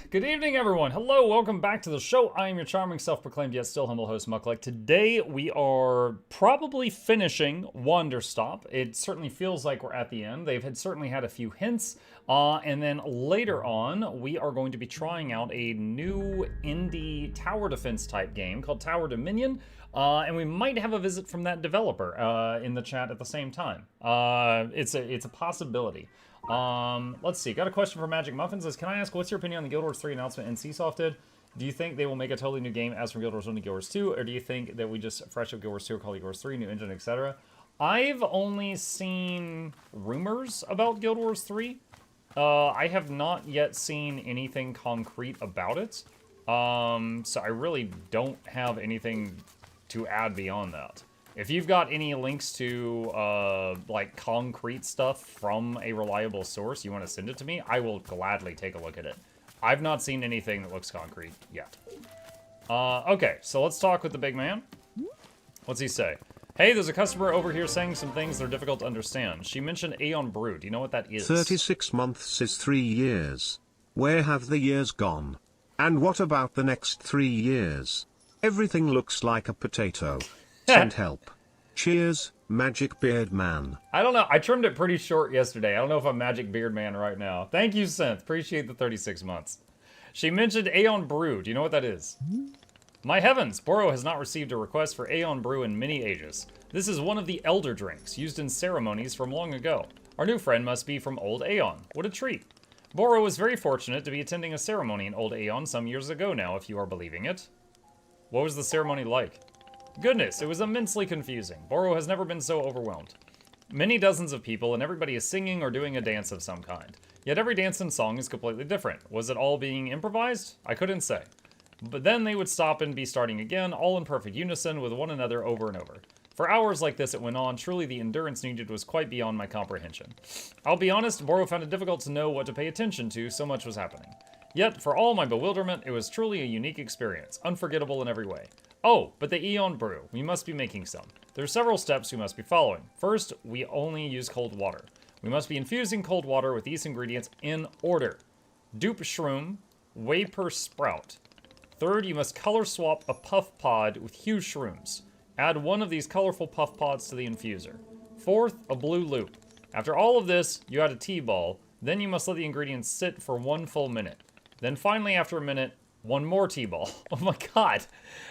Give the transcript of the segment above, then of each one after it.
Good evening, everyone. Hello, welcome back to the show. I am your charming, self-proclaimed, yet still humble host, Mukluk. Today, we are probably finishing Wanderstop. It certainly feels like we're at the end. They've certainly had a few hints. And then later on, we are going to be trying out a new indie tower defense type game called Tower Dominion. And we might have a visit from that developer in the chat at the same time. It's a possibility. Let's see. Got a question for Magic Muffin. Says, can I ask, what's your opinion on the Guild Wars 3 announcement NCSoft did? Do you think they will make a totally new game as from Guild Wars 1 to Guild Wars 2? Or do you think that we just fresh up Guild Wars 2 or call it Guild Wars 3, new engine, etc.? I've only seen rumors about Guild Wars 3. I have not yet seen anything concrete about it. So I really don't have anything to add beyond that. If you've got any links to, like, concrete stuff from a reliable source, you want to send it to me, I will gladly take a look at it. I've not seen anything that looks concrete yet. Okay, so let's talk with the big man. What's he say? Hey, there's a customer over here saying some things that are difficult to understand. She mentioned Aeon Brew. Do you know what that is? 36 months is 3 years. Where have the years gone? And what about the next 3 years? Everything looks like a potato. Send help. Cheers, Magic Beard Man. I don't know. I trimmed it pretty short yesterday. I don't know if I'm Magic Beard Man right now. Thank you, Synth. Appreciate the 36 months. She mentioned Aeon Brew. Do you know what that is? My heavens, Boro has not received a request for Aeon Brew in many ages. This is one of the elder drinks used in ceremonies from long ago. Our new friend must be from Old Aeon. What a treat. Boro was very fortunate to be attending a ceremony in Old Aeon some years ago now, if you are believing it. What was the ceremony like? Goodness, it was immensely confusing. Boro has never been so overwhelmed. Many dozens of people, and everybody is singing or doing a dance of some kind. Yet every dance and song is completely different. Was it all being improvised? I couldn't say. But then they would stop and be starting again, all in perfect unison with one another over and over. For hours like this it went on. Truly the endurance needed was quite beyond my comprehension. I'll be honest, Boro found it difficult to know what to pay attention to, so much was happening. Yet, for all my bewilderment, it was truly a unique experience, unforgettable in every way. Oh, but the Aeon Brew. We must be making some. There are several steps we must be following. First, we only use cold water. We must be infusing cold water with these ingredients in order. Dupe Shroom, Vapor Sprout. Third, you must color swap a puff pod with huge shrooms. Add one of these colorful puff pods to the infuser. Fourth, a blue loop. After all of this, you add a T-ball. Then you must let the ingredients sit for 1 full minute. Then finally, after a minute, one more T-ball. Oh my god.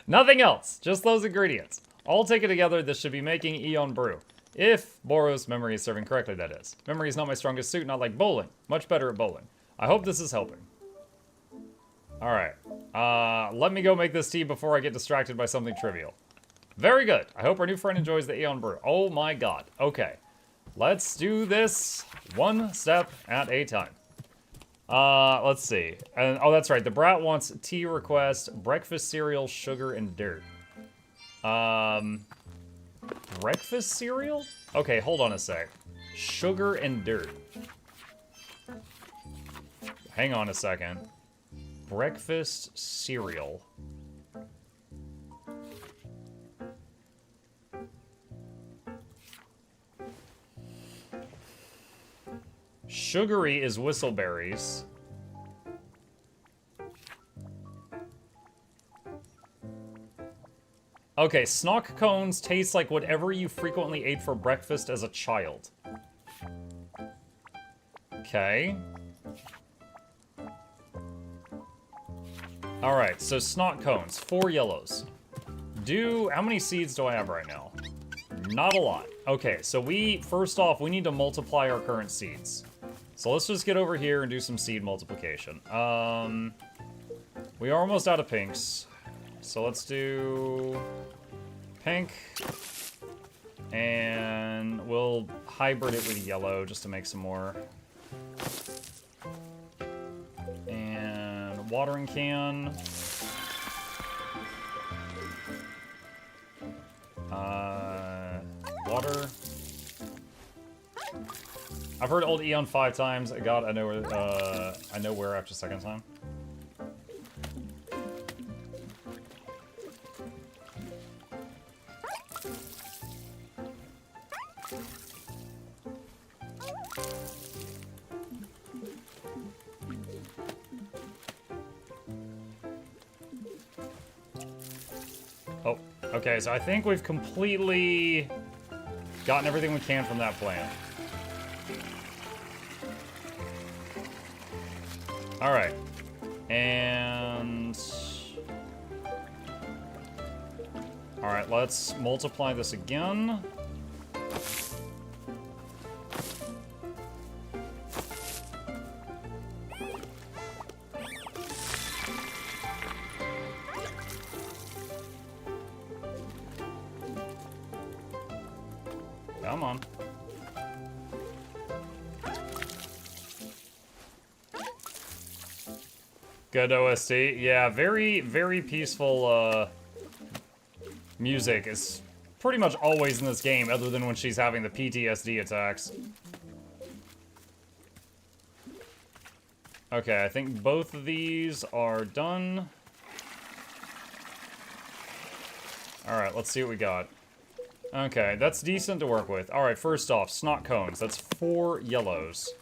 Nothing else. Just those ingredients. All taken together, this should be making Aeon Brew. If Boro's memory is serving correctly, that is. Memory is not my strongest suit, not like bowling. Much better at bowling. I hope this is helping. Alright. Let me go make this tea before I get distracted by something trivial. Very good. I hope our new friend enjoys the Aeon Brew. Oh my god. Okay. Let's do this one step at a time. Let's see. And, oh, that's right. The brat wants tea request, breakfast cereal, sugar, and dirt. Breakfast cereal? Okay, hold on a sec. Sugar and dirt. Hang on a second. Breakfast cereal. Sugary is whistleberries. Okay, snock cones taste like whatever you frequently ate for breakfast as a child. Okay. Alright, so snock cones, 4 yellows. How many seeds do I have right now? Not a lot. Okay, so first off, we need to multiply our current seeds. So let's just get over here and do some seed multiplication. We are almost out of pinks. So let's do pink. And we'll hybrid it with yellow just to make some more. And watering can. Water. I've heard Old Aeon 5 times. God, I know where after second time. Okay, so I think we've completely gotten everything we can from that plant. Alright. And... Alright, let's multiply this again. Come on. Good OST. Yeah, very, very peaceful, music is pretty much always in this game, other than when she's having the PTSD attacks. Okay, I think both of these are done. Alright, let's see what we got. Okay, that's decent to work with. Alright, first off, snot cones. That's 4 yellows.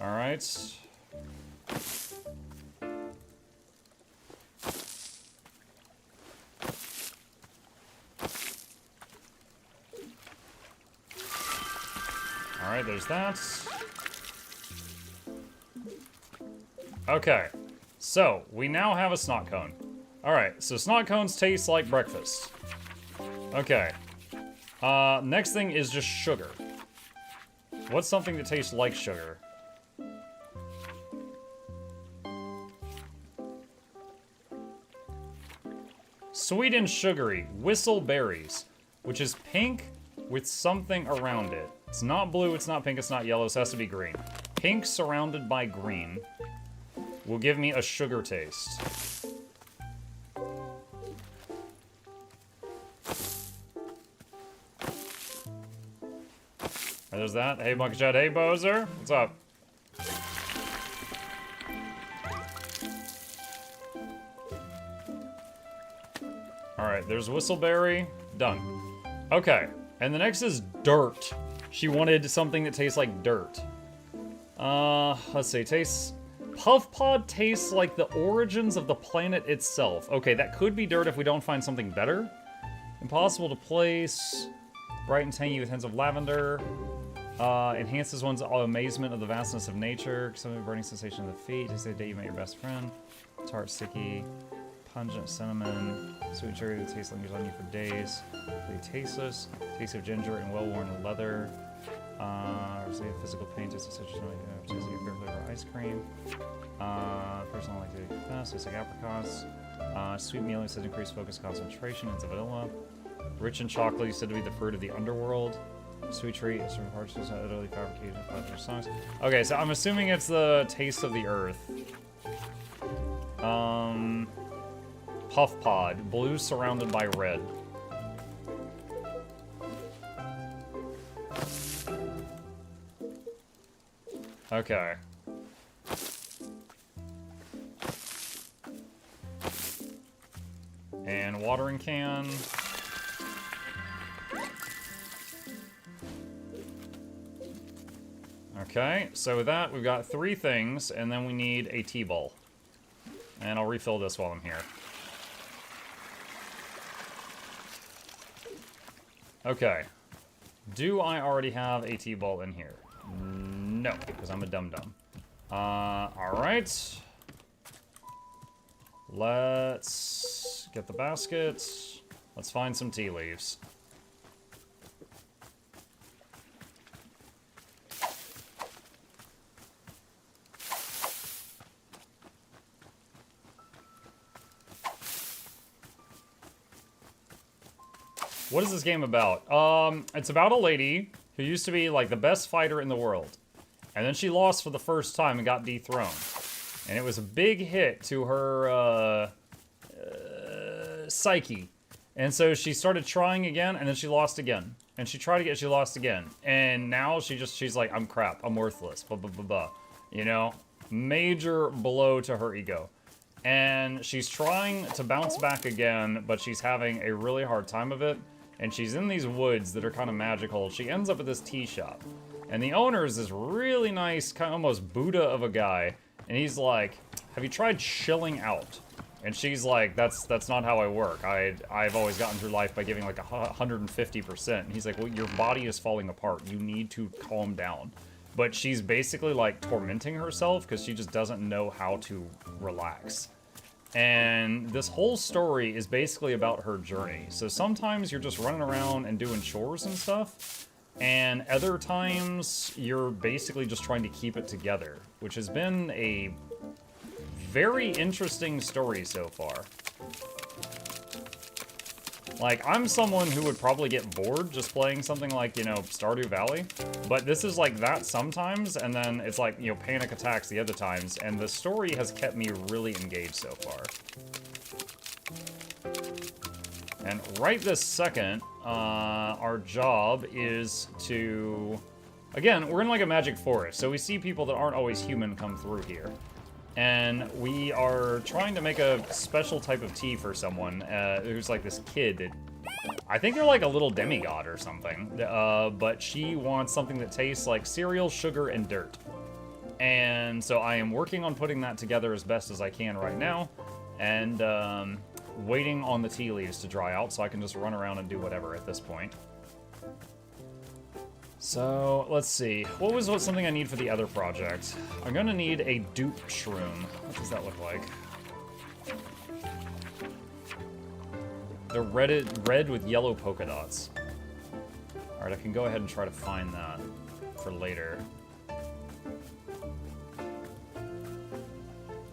Alright. Alright, there's that. Okay, so we now have a snot cone. Alright, so snot cones taste like breakfast. Okay. Next thing is just sugar. What's something that tastes like sugar? Sweet and sugary. Whistle berries. Which is pink with something around it. It's not blue, it's not pink, it's not yellow, so it has to be green. Pink surrounded by green will give me a sugar taste. There's that. Hey, Monkey Chad. Hey, Bozer. What's up? Alright, there's Whistleberry. Done. Okay, and the next is dirt. She wanted something that tastes like dirt. Let's see. Tastes... Puff Pod tastes like the origins of the planet itself. Okay, that could be dirt if we don't find something better. Impossible to place. Bright and tangy with hints of lavender. Enhances one's amazement of the vastness of nature. Some burning sensation of the feet. Tastes the day you met your best friend. Tart, sticky. Pungent cinnamon. Sweet cherry that tastes lingers on you for days. Pretty tasteless. Taste of ginger and well-worn leather. Physical pain. Tastes of citrus. Tastes like a beer flavor ice cream. Personal like to confess. Tastes like apricots. Sweet meal said increased focus concentration. It's vanilla. Rich in chocolate. You said to be the fruit of the underworld. Sweet treat is from particles not utterly fabricated in popular songs. Okay, so I'm assuming it's the taste of the earth. Puff Pod. Blue surrounded by red. Okay. And watering can. Okay, so with that, we've got 3 things, and then we need a T-ball. And I'll refill this while I'm here. Okay. Do I already have a T-ball in here? No, because I'm a dum-dum. Alright. Let's get the basket. Let's find some tea leaves. What is this game about? It's about a lady who used to be, like, the best fighter in the world. And then she lost for the first time and got dethroned. And it was a big hit to her, psyche. And so she started trying again, and then she lost again. And she tried again, she lost again. And now she's like, I'm crap, I'm worthless, blah, blah, blah, blah. You know? Major blow to her ego. And she's trying to bounce back again, but she's having a really hard time of it. And she's in these woods that are kind of magical. She ends up at this tea shop. And the owner is this really nice, kind of almost Buddha of a guy. And he's like, have you tried chilling out? And she's like, that's not how I work. I've always gotten through life by giving like 150%. And he's like, well, your body is falling apart. You need to calm down. But she's basically like tormenting herself because she just doesn't know how to relax. And this whole story is basically about her journey. So sometimes you're just running around and doing chores and stuff. And other times you're basically just trying to keep it together, which has been a very interesting story so far. Like, I'm someone who would probably get bored just playing something like, you know, Stardew Valley. But this is like that sometimes, and then it's like, you know, panic attacks the other times. And the story has kept me really engaged so far. And right this second, our job is to... Again, we're in like a magic forest, so we see people that aren't always human come through here. And we are trying to make a special type of tea for someone who's like this kid that... I think they're like a little demigod or something. But she wants something that tastes like cereal, sugar, and dirt. And so I am working on putting that together as best as I can right now. And waiting on the tea leaves to dry out so I can just run around and do whatever at this point. So, let's see. What was something I need for the other project? I'm gonna need a dupe shroom. What does that look like? They're red with yellow polka dots. Alright, I can go ahead and try to find that for later.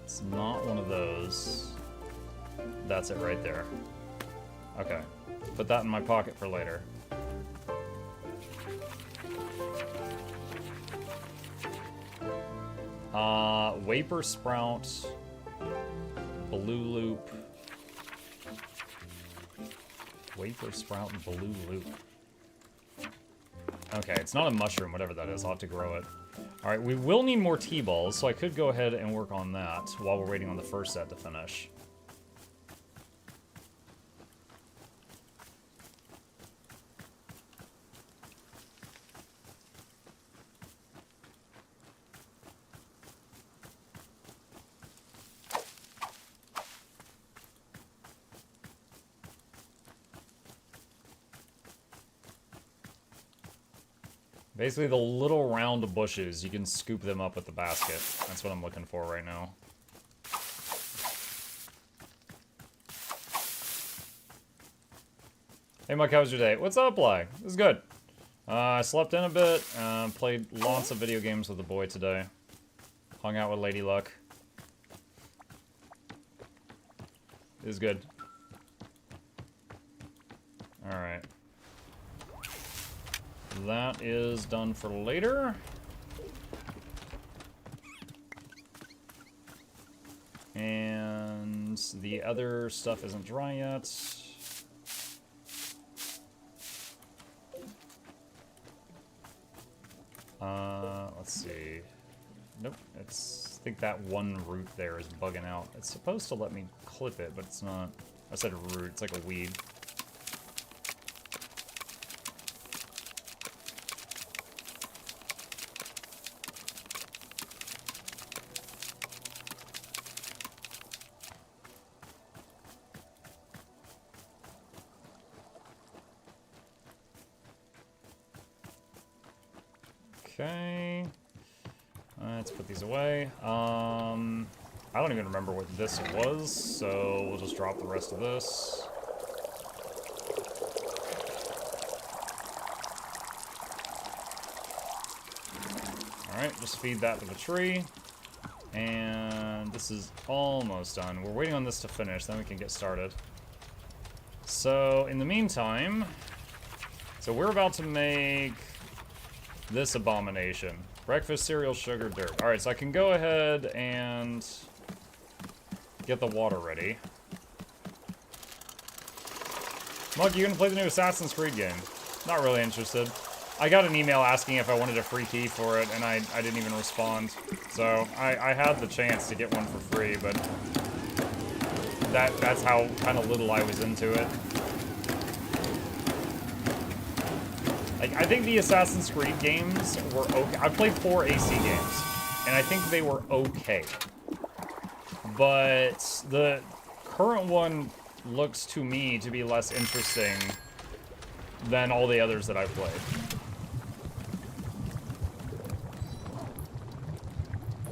It's not one of those. That's it right there. Okay. Put that in my pocket for later. Vapor Sprout, Blue Loop. Vapor Sprout and Blue Loop. Okay, it's not a mushroom, whatever that is. I'll have to grow it. Alright, we will need more T-balls, so I could go ahead and work on that while we're waiting on the first set to finish. Basically, the little round bushes, you can scoop them up with the basket. That's what I'm looking for right now. Hey, Mike, how was your day? What's up, Bly? It was good. I slept in a bit, played lots of video games with the boy today. Hung out with Lady Luck. It was good. Alright. That is done for later. And the other stuff isn't dry yet. Let's see. Nope, I think that one root there is bugging out. It's supposed to let me clip it, but it's not. I said root, it's like a weed. Okay, let's put these away. I don't even remember what this was, so we'll just drop the rest of this. Alright, just feed that to the tree. And this is almost done. We're waiting on this to finish, then we can get started. So, in the meantime, so we're about to make this abomination. Breakfast, cereal, sugar, dirt. Alright, so I can go ahead and get the water ready. Mug, you gonna play the new Assassin's Creed game? Not really interested. I got an email asking if I wanted a free key for it, and I didn't even respond. So, I had the chance to get one for free, but that's how kind of little I was into it. Like, I think the Assassin's Creed games were okay. I've played 4 AC games, and I think they were okay. But current one looks to me to be less interesting than all the others that I've played.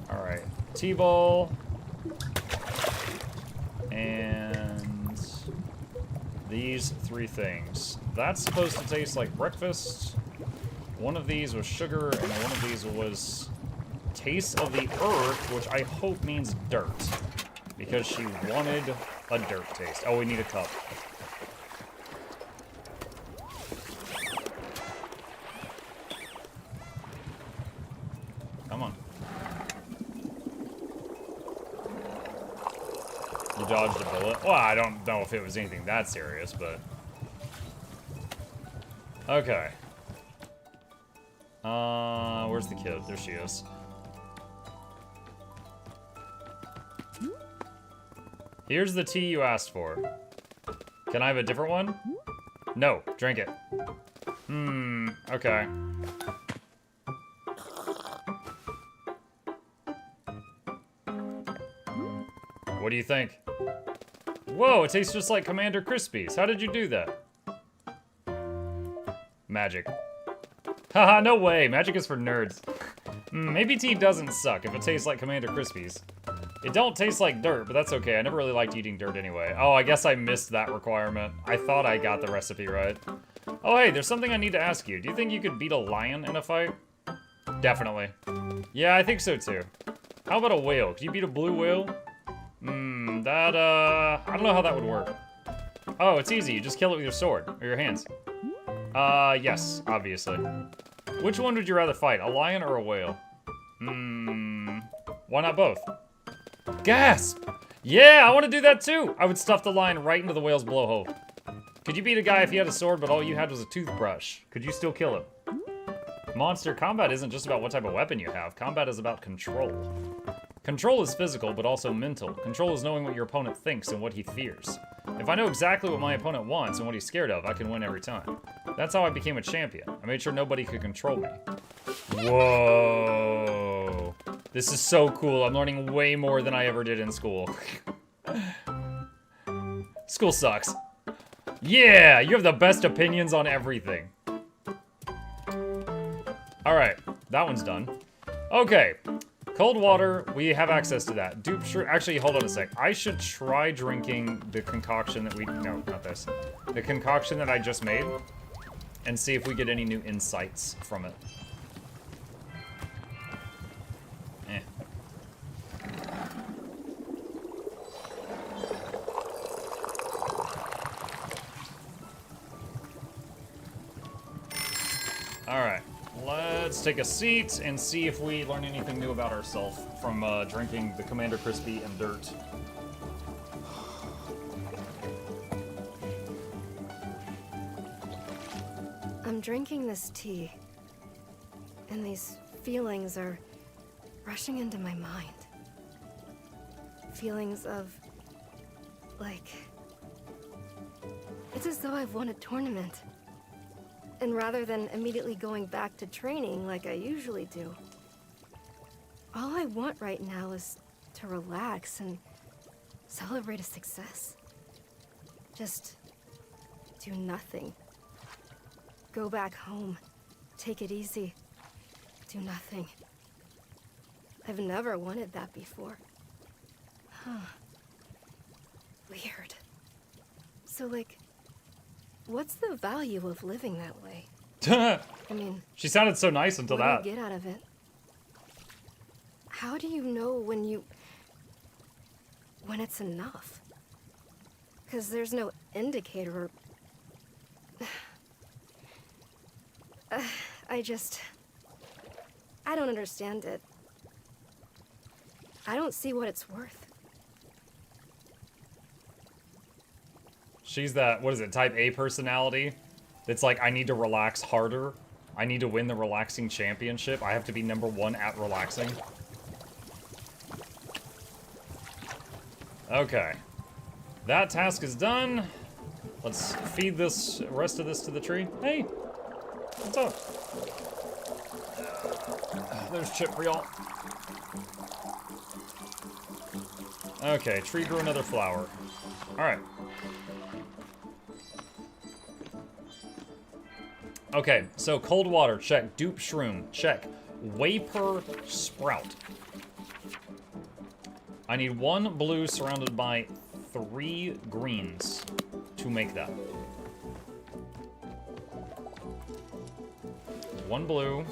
Alright, T-ball. And these 3 things. That's supposed to taste like breakfast. One of these was sugar, and one of these was taste of the earth, which I hope means dirt. Because she wanted a dirt taste. Oh, we need a cup. Come on. You dodged a bullet? Well, I don't know if it was anything that serious, but... Okay. Where's the kid? There she is. Here's the tea you asked for. Can I have a different one? No, drink it. Okay. What do you think? Whoa, it tastes just like Commander Crispies. How did you do that? Magic. Haha, no way. Magic is for nerds. Maybe tea doesn't suck if it tastes like Commander Crispies. It don't taste like dirt, but that's okay. I never really liked eating dirt anyway. Oh, I guess I missed that requirement. I thought I got the recipe right. Oh, hey, there's something I need to ask you. Do you think you could beat a lion in a fight? Definitely. Yeah, I think so too. How about a whale? Can you beat a blue whale? I don't know how that would work. Oh, it's easy. You just kill it with your sword, or your hands. Yes, obviously. Which one would you rather fight, a lion or a whale? Why not both? Gasp! Yeah, I want to do that too! I would stuff the lion right into the whale's blowhole. Could you beat a guy if he had a sword, but all you had was a toothbrush? Could you still kill him? Monster, combat isn't just about what type of weapon you have. Combat is about control. Control is physical, but also mental. Control is knowing what your opponent thinks and what he fears. If I know exactly what my opponent wants and what he's scared of, I can win every time. That's how I became a champion. I made sure nobody could control me. Whoa. This is so cool. I'm learning way more than I ever did in school. School sucks. Yeah, you have the best opinions on everything. Alright, that one's done. Okay. Cold water, we have access to that. Actually, hold on a sec. I should try drinking the concoction that no, not this. The concoction that I just made, and see if we get any new insights from it. Eh. Alright. Let's take a seat and see if we learn anything new about ourselves from drinking the Commander Crispy and dirt. I'm drinking this tea, and these feelings are rushing into my mind. Feelings of, like, it's as though I've won a tournament. And rather than immediately going back to training like I usually do, all I want right now is to relax and celebrate a success. Just do nothing. Go back home, take it easy, do nothing. I've never wanted that before. Huh. Weird. So, like, what's the value of living that way? I mean, she sounded so nice until that. What do you get out of it? How do you know when it's enough? Because there's no indicator. I don't understand it. I don't see what it's worth. She's that, what is it, type A personality? That's like, I need to relax harder. I need to win the relaxing championship. I have to be #1 at relaxing. Okay. That task is done. Let's feed this rest of this to the tree. Hey, what's up? There's Chip for y'all. Okay, tree grew another flower. Alright. Okay, so cold water, check. Dupe shroom, check. Vapor sprout. I need 1 blue surrounded by 3 greens to make that. 1 blue.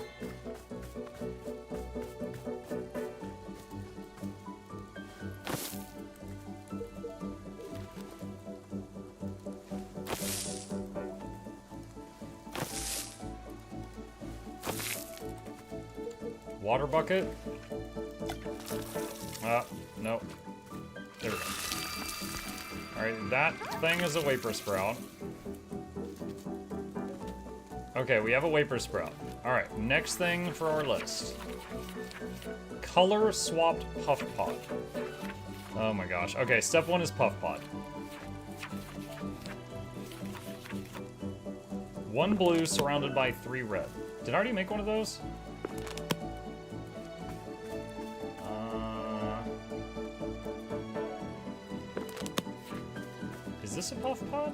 Water bucket. No. There we go. Alright, that thing is a vapor sprout. Okay, we have a vapor sprout. Alright, next thing for our list. Color swapped puff pod. Oh my gosh. Okay, step 1 is puff pod. 1 blue surrounded by 3 red. Did I already make one of those? Is this a puff pod?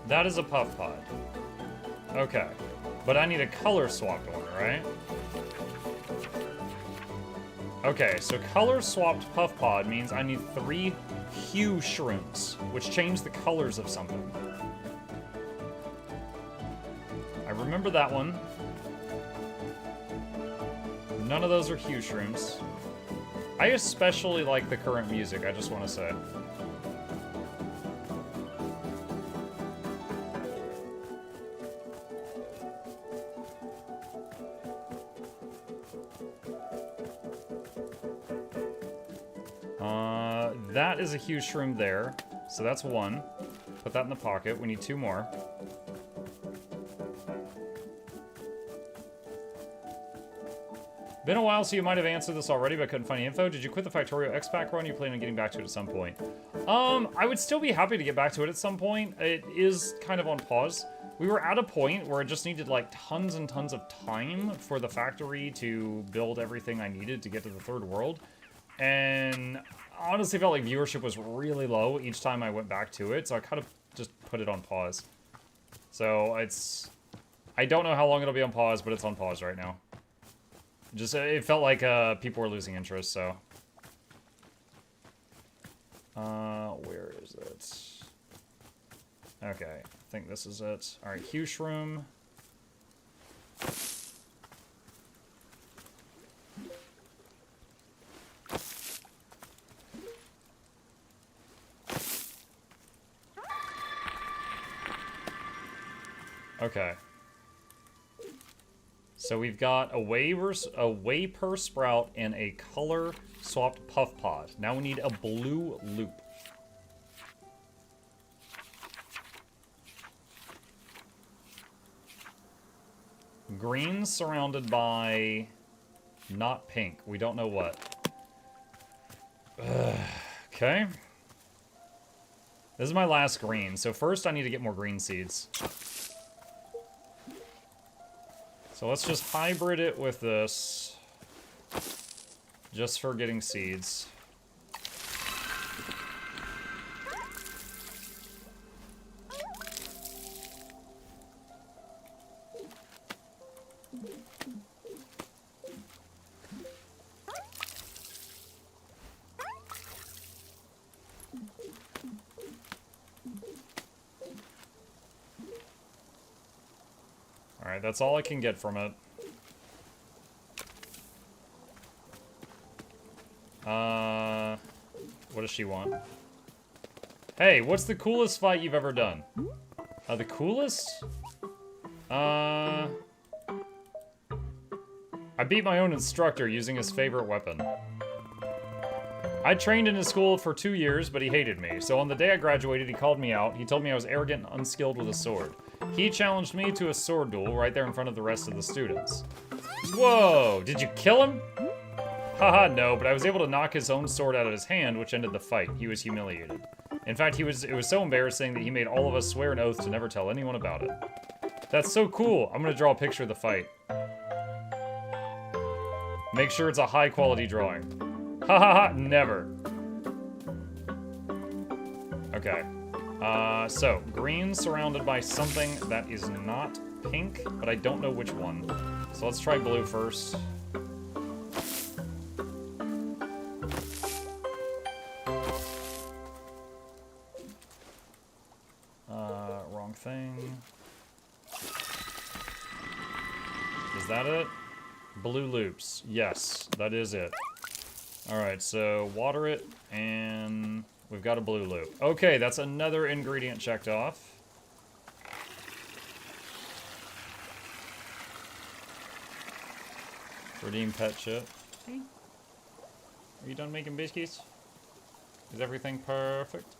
That is a puff pod. Okay. But I need a color swapped one, right? Okay, so color swapped puff pod means I need 3 hue shrooms, which change the colors of something. I remember that one. None of those are hue shrooms. I especially like the current music, I just want to say. That is a hue shroom there, so that's 1. Put that in the pocket. We need 2 more. Been a while, so you might have answered this already, but couldn't find any info. Did you quit the Factorio X-Pack run? You plan on getting back to it at some point? I would still be happy to get back to it at some point. It is kind of on pause. We were at a point where it just needed, like, tons and tons of time for the factory to build everything I needed to get to the 3rd world. And honestly felt like viewership was really low each time I went back to it, so I kind of just put it on pause. So it's... I don't know how long it'll be on pause, but it's on pause right now. Just, it felt like people were losing interest, so. Where is it? Okay, I think this is it. Alright, hue shroom. Okay. So we've got a vapor sprout and a color swapped puff pod. Now we need a blue loop. Green surrounded by not pink. We don't know what. Okay. This is my last green. So first I need to get more green seeds. So let's just hybrid it with this, just for getting seeds. Alright, that's all I can get from it. What does she want? Hey, what's the coolest fight you've ever done? The coolest? I beat my own instructor using his favorite weapon. I trained in his school for 2 years, but he hated me. So on the day I graduated, he called me out. He told me I was arrogant and unskilled with a sword. He challenged me to a sword duel right there in front of the rest of the students. Whoa, did you kill him? Haha, no, but I was able to knock his own sword out of his hand, which ended the fight. He was humiliated. In fact, it was so embarrassing that he made all of us swear an oath to never tell anyone about it. That's so cool. I'm gonna draw a picture of the fight. Make sure it's a high quality drawing. Ha ha ha, never. Okay. So, green surrounded by something that is not pink, but I don't know which one. So let's try blue first. Wrong thing. Is that it? Blue loops. Yes, that is it. Alright, so water it, and we've got a blue loop. Okay, that's another ingredient checked off. Redeem pet chip. Hey. Are you done making biscuits? Is everything perfect?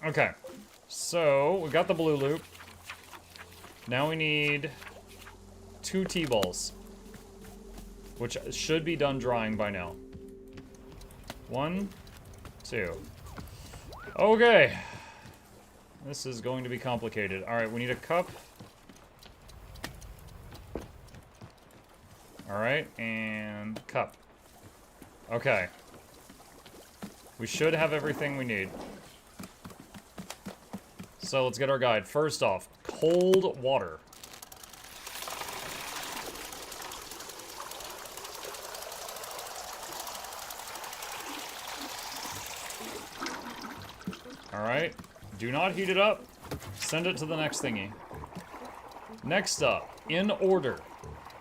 Okay. So, we got the blue loop. Now we need 2 T-balls, which should be done drying by now. 1, 2. Okay. This is going to be complicated. Alright, we need a cup. Alright, and cup. Okay. We should have everything we need. So let's get our guide. First off, cold water. Alright. Do not heat it up. Send it to the next thingy. Next up, in order,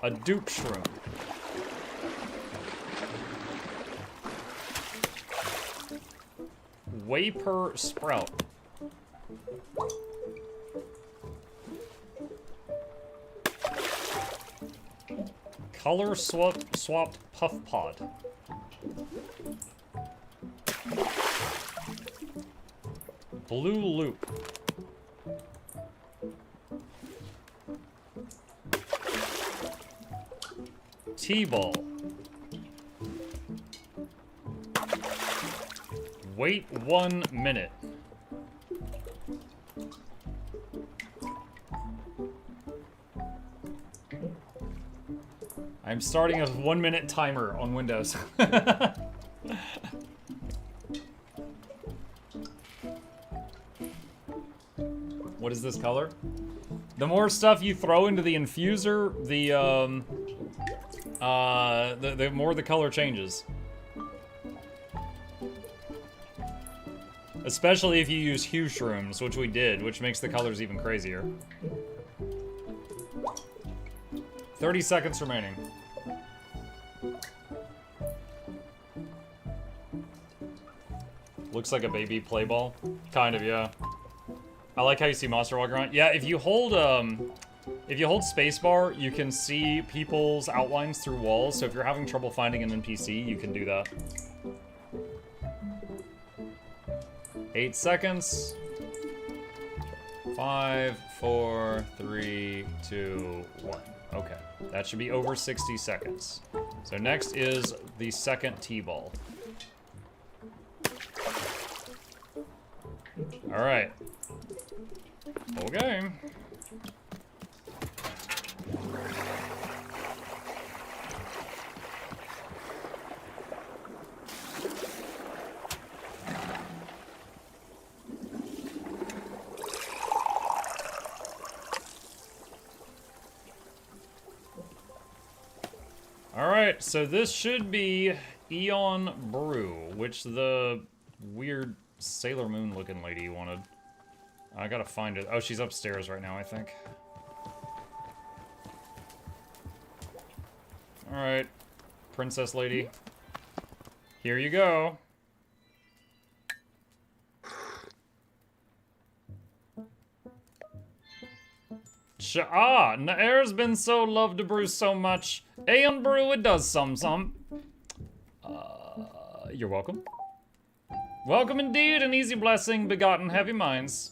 a dupe shroom. Vapor sprout. Color swapped puff pod. Blue loop. T-ball. Wait 1 minute. I'm starting a 1 minute timer on Windows. What is this color? The more stuff you throw into the infuser, the more the color changes. Especially if you use hue shrooms, which we did, which makes the colors even crazier. 30 seconds remaining. Looks like a baby play ball. Kind of, yeah. I like how you see Monster walking around. Yeah, if you hold spacebar, you can see people's outlines through walls. So if you're having trouble finding an NPC, you can do that. 8 seconds. 5, 4, 3, 2, 1. Okay, that should be over 60 seconds. So next is the second T-ball. All right. Okay. Alright, so this should be Eon Brew, which the weird Sailor Moon looking lady wanted. I gotta find it. Oh, she's upstairs right now, I think. Alright, princess lady. Here you go. Nair's been so loved to brew so much. Aeon brew, it does some. You're welcome. Welcome indeed, an easy blessing, begotten heavy minds.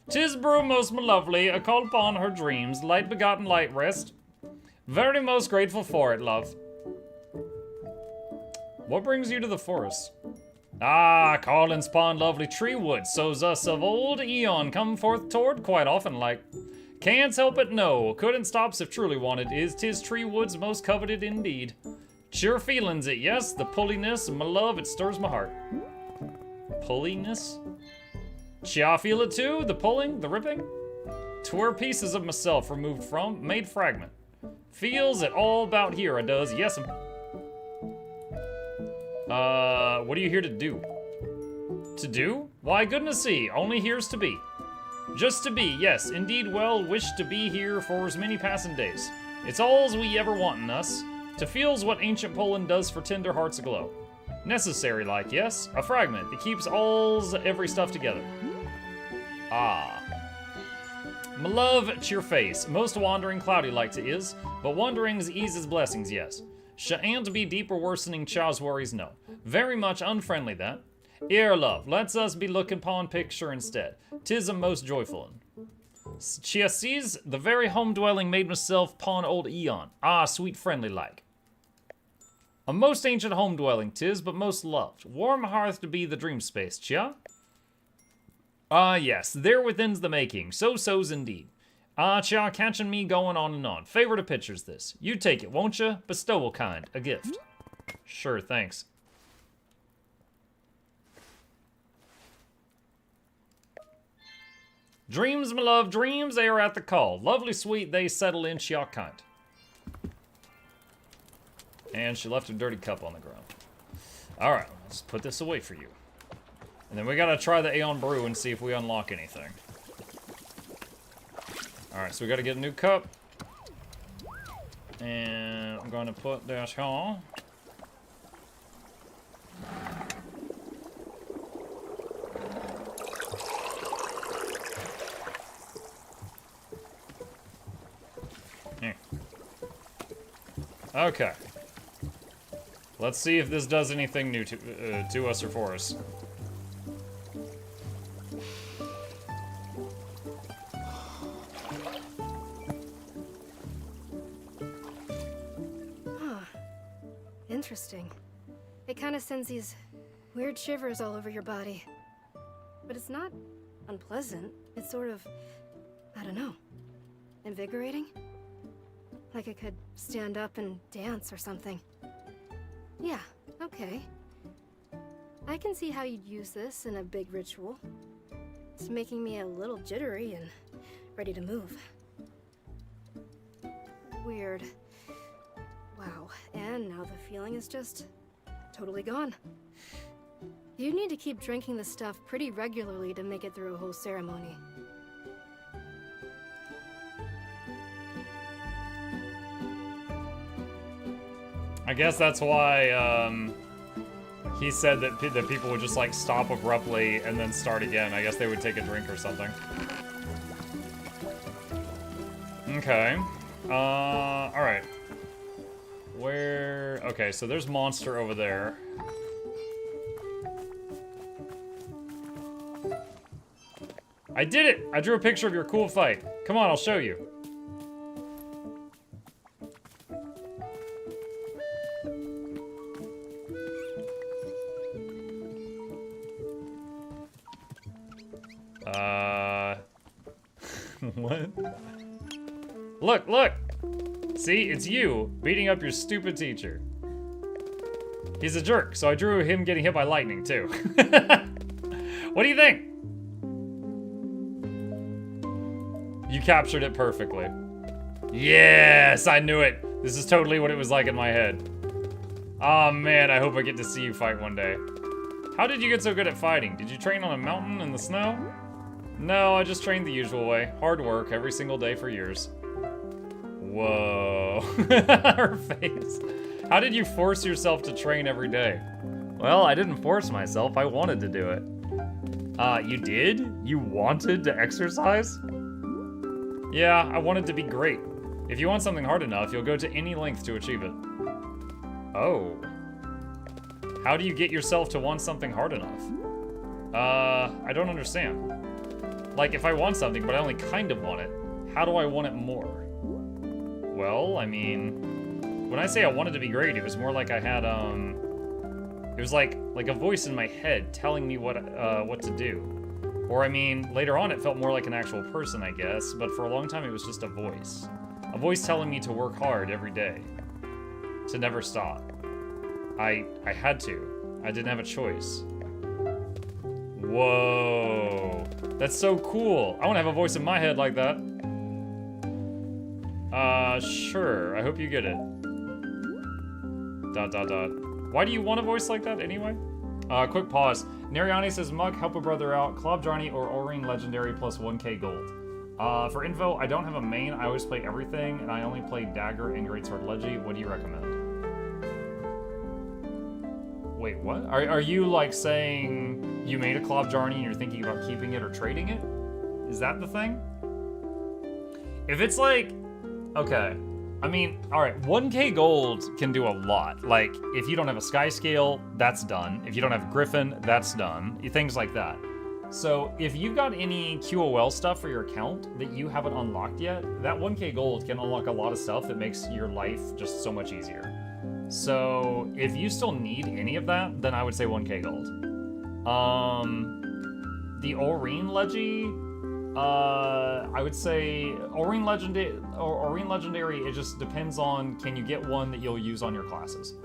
'Tis brew most lovely, a call upon her dreams, light begotten light rest. Very most grateful for it, love. What brings you to the forest? Ah, Carlin spawned lovely tree wood, so's us of old eon come forth toward quite often like. Can't help it, no, couldn't stops if truly wanted, is 'tis tree wood's most coveted indeed. Sure feelings it, yes, the pulliness, my love, it stirs my heart. Pulliness? Chia feel it too, the pulling, the ripping? 'Twere pieces of myself removed from, made fragment. Feels it all about here, I does, yes. What are you here to do? To do? Why, goodness see, only here's to be. Just to be, yes, indeed well, wish to be here for as many passing days. It's all's we ever want in us. To feel's what ancient Poland does for tender hearts aglow. Necessary like, yes, a fragment that keeps all's every stuff together. Ah. My love, cheer face, most wandering cloudy like to is, but wanderings eases blessings, yes. Sha'n't be deeper worsening chaw's worries, no. Very much unfriendly that. Ere love, let's us be looking pon picture instead. 'Tis a most joyful un. Chia sees the very home dwelling made myself pon old eon. Ah, sweet friendly like. A most ancient home dwelling 'tis, but most loved. Warm hearth to be the dream space, Chia? Ah, yes, there within's the making. So-so's indeed. Ah, Chia, catching me going on and on. Favorite of pictures this. You take it, won't ya? Bestowal kind, a gift. Sure, thanks. Dreams, my love, dreams, they are at the call. Lovely sweet, they settle in, Chia kind. And she left her dirty cup on the ground. Alright, let's put this away for you. And then we gotta try the Aeon Brew and see if we unlock anything. Alright, so we gotta get a new cup. And I'm gonna put that here. Okay. Let's see if this does anything new to us or for us. Huh. Interesting. It kind of sends these weird shivers all over your body. But it's not unpleasant. It's sort of, I don't know, invigorating? Like I could stand up and dance or something. Yeah, okay. I can see how you'd use this in a big ritual. It's making me a little jittery and ready to move. Weird. Wow, and now the feeling is just totally gone. You need to keep drinking this stuff pretty regularly to make it through a whole ceremony. I guess that's why he said that people would just like stop abruptly and then start again. I guess they would take a drink or something. Okay. Alright. Where... Okay, so there's monster over there. I did it! I drew a picture of your cool fight. Come on, I'll show you. What? Look, look! See, it's you beating up your stupid teacher. He's a jerk, so I drew him getting hit by lightning, too. What do you think? You captured it perfectly. Yes, I knew it. This is totally what it was like in my head. Oh man, I hope I get to see you fight one day. How did you get so good at fighting? Did you train on a mountain in the snow? No, I just trained the usual way. Hard work every single day for years. Whoa. Her face. How did you force yourself to train every day? Well, I didn't force myself. I wanted to do it. You did? You wanted to exercise? Yeah, I wanted to be great. If you want something hard enough, you'll go to any length to achieve it. Oh. How do you get yourself to want something hard enough? I don't understand. Like, if I want something, but I only kind of want it, how do I want it more? Well, I mean, when I say I wanted to be great, it was more like I had, it was like like a voice in my head telling me what to do. Or I mean, later on it felt more like an actual person, I guess, but for a long time it was just a voice. A voice telling me to work hard every day. To never stop. I had to. I didn't have a choice. Whoa. That's so cool. I want to have a voice in my head like that. Sure. I hope you get it. ... Why do you want a voice like that anyway? Quick pause. Nariani says, Muk, help a brother out. Club Johnny or Oring Legendary plus 1k gold. For info, I don't have a main. I always play everything, and I only play Dagger and Greatsword Legi. What do you recommend? Wait, what? Are you, like, saying you made a Club Johnny and you're thinking about keeping it or trading it? Is that the thing? If it's like... Okay. I mean, alright, 1k gold can do a lot. Like, if you don't have a Sky Scale, that's done. If you don't have Griffin, that's done. Things like that. So, if you've got any QOL stuff for your account that you haven't unlocked yet, that 1k gold can unlock a lot of stuff that makes your life just so much easier. So, if you still need any of that, then I would say 1k gold. The Oreen Legi, I would say Oreen Legendary, it just depends on, can you get one that you'll use on your classes?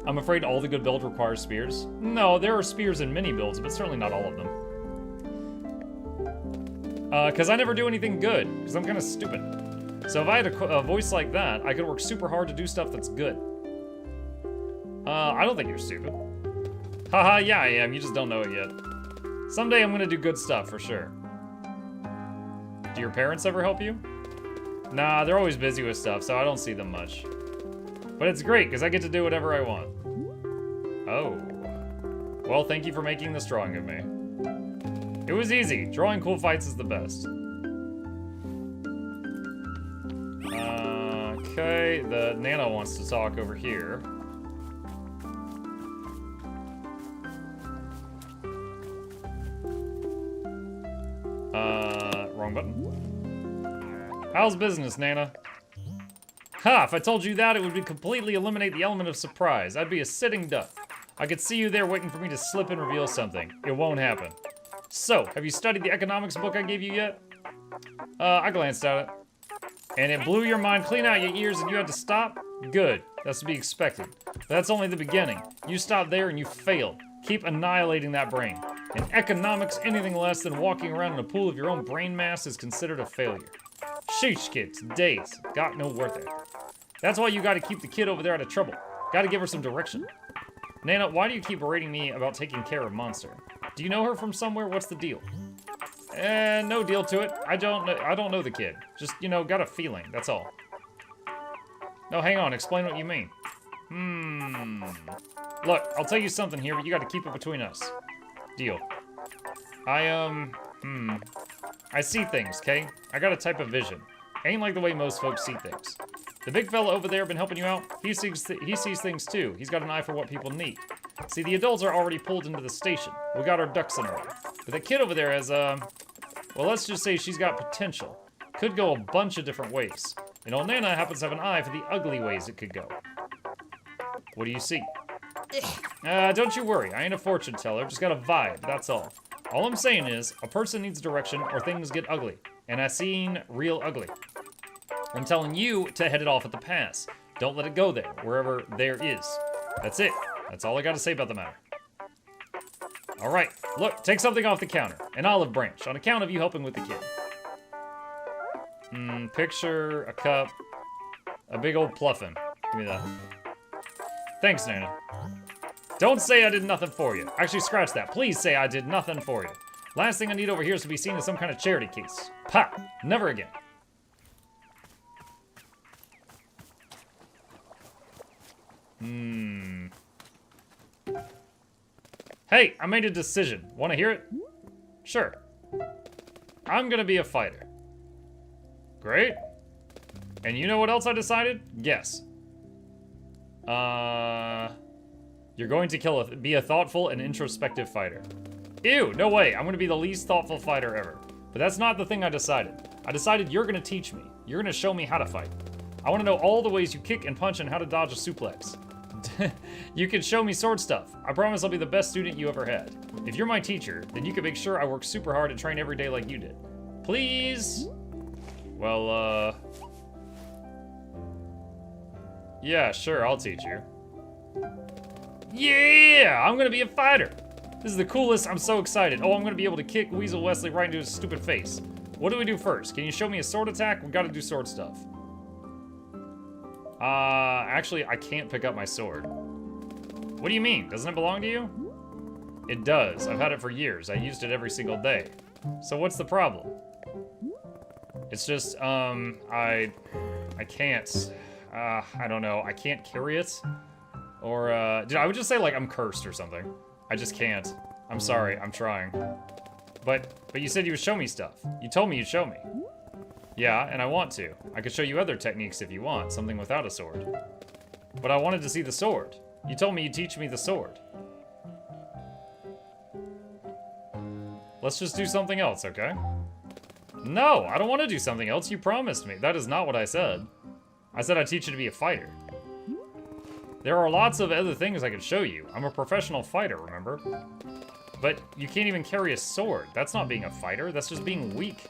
I'm afraid all the good build requires spears. No, there are spears in many builds, but certainly not all of them. Because I never do anything good, because I'm kind of stupid. So if I had a voice like that, I could work super hard to do stuff that's good. I don't think you're stupid. Haha, yeah I am, you just don't know it yet. Someday I'm gonna do good stuff, for sure. Do your parents ever help you? Nah, they're always busy with stuff, so I don't see them much. But it's great, because I get to do whatever I want. Oh. Well, thank you for making this drawing of me. It was easy. Drawing cool fights is the best. Okay, the Nana wants to talk over here. Wrong button. How's business, Nana? Ha! If I told you that, it would completely eliminate the element of surprise. I'd be a sitting duck. I could see you there waiting for me to slip and reveal something. It won't happen. So, have you studied the economics book I gave you yet? I glanced at it. And it blew your mind clean out your ears and you had to stop? Good. That's to be expected. But that's only the beginning. You stopped there and you failed. Keep annihilating that brain. In economics, anything less than walking around in a pool of your own brain mass is considered a failure. Sheesh, kids. Days. Got no worth it. That's why you gotta keep the kid over there out of trouble. Gotta give her some direction. Nana, why do you keep berating me about taking care of Monster? Do you know her from somewhere? What's the deal? No deal to it. I don't know the kid. Just, you know, got a feeling. That's all. No, hang on. Explain what you mean. Look, I'll tell you something here, but you gotta keep it between us. Deal. I see things, okay? I got a type of vision. Ain't like the way most folks see things. The big fella over there been helping you out? He sees things too. He's got an eye for what people need. See, the adults are already pulled into the station. We got our ducks in a row. But the kid over there has, well, let's just say she's got potential. Could go a bunch of different ways. And old Nana happens to have an eye for the ugly ways it could go. What do you see? Don't you worry. I ain't a fortune teller. Just got a vibe, that's all. All I'm saying is, a person needs direction or things get ugly. And I seen real ugly. I'm telling you to head it off at the pass. Don't let it go there, wherever there is. That's it. That's all I gotta say about the matter. Alright, look, take something off the counter. An olive branch, on account of you helping with the kid. Picture, a cup, a big old pluffin'. Give me that. Thanks, Nana. Don't say I did nothing for you. Actually, scratch that. Please say I did nothing for you. Last thing I need over here is to be seen as some kind of charity case. Pa! Never again. Hey, I made a decision. Want to hear it? Sure. I'm gonna be a fighter. Great. And you know what else I decided? Guess. You're going to be a thoughtful and introspective fighter. Ew, no way. I'm gonna be the least thoughtful fighter ever. But that's not the thing I decided. I decided you're gonna teach me. You're gonna show me how to fight. I wanna know all the ways you kick and punch and how to dodge a suplex. You can show me sword stuff. I promise I'll be the best student you ever had. If you're my teacher, then you can make sure I work super hard and train every day like you did. Please? Well, yeah, sure, I'll teach you. Yeah! I'm gonna be a fighter! This is the coolest, I'm so excited. Oh, I'm gonna be able to kick Weasel Wesley right into his stupid face. What do we do first? Can you show me a sword attack? We gotta do sword stuff. Actually, I can't pick up my sword. What do you mean? Doesn't it belong to you? It does. I've had it for years. I used it every single day. So what's the problem? It's just, I can't, I don't know. I can't carry it. Or, I would just say, like, I'm cursed or something. I just can't. I'm sorry. I'm trying. But you said you would show me stuff. You told me you'd show me. Yeah, and I want to. I could show you other techniques if you want, something without a sword. But I wanted to see the sword. You told me you'd teach me the sword. Let's just do something else, okay? No, I don't want to do something else. You promised me. That is not what I said. I said I'd teach you to be a fighter. There are lots of other things I could show you. I'm a professional fighter, remember? But you can't even carry a sword. That's not being a fighter. That's just being weak.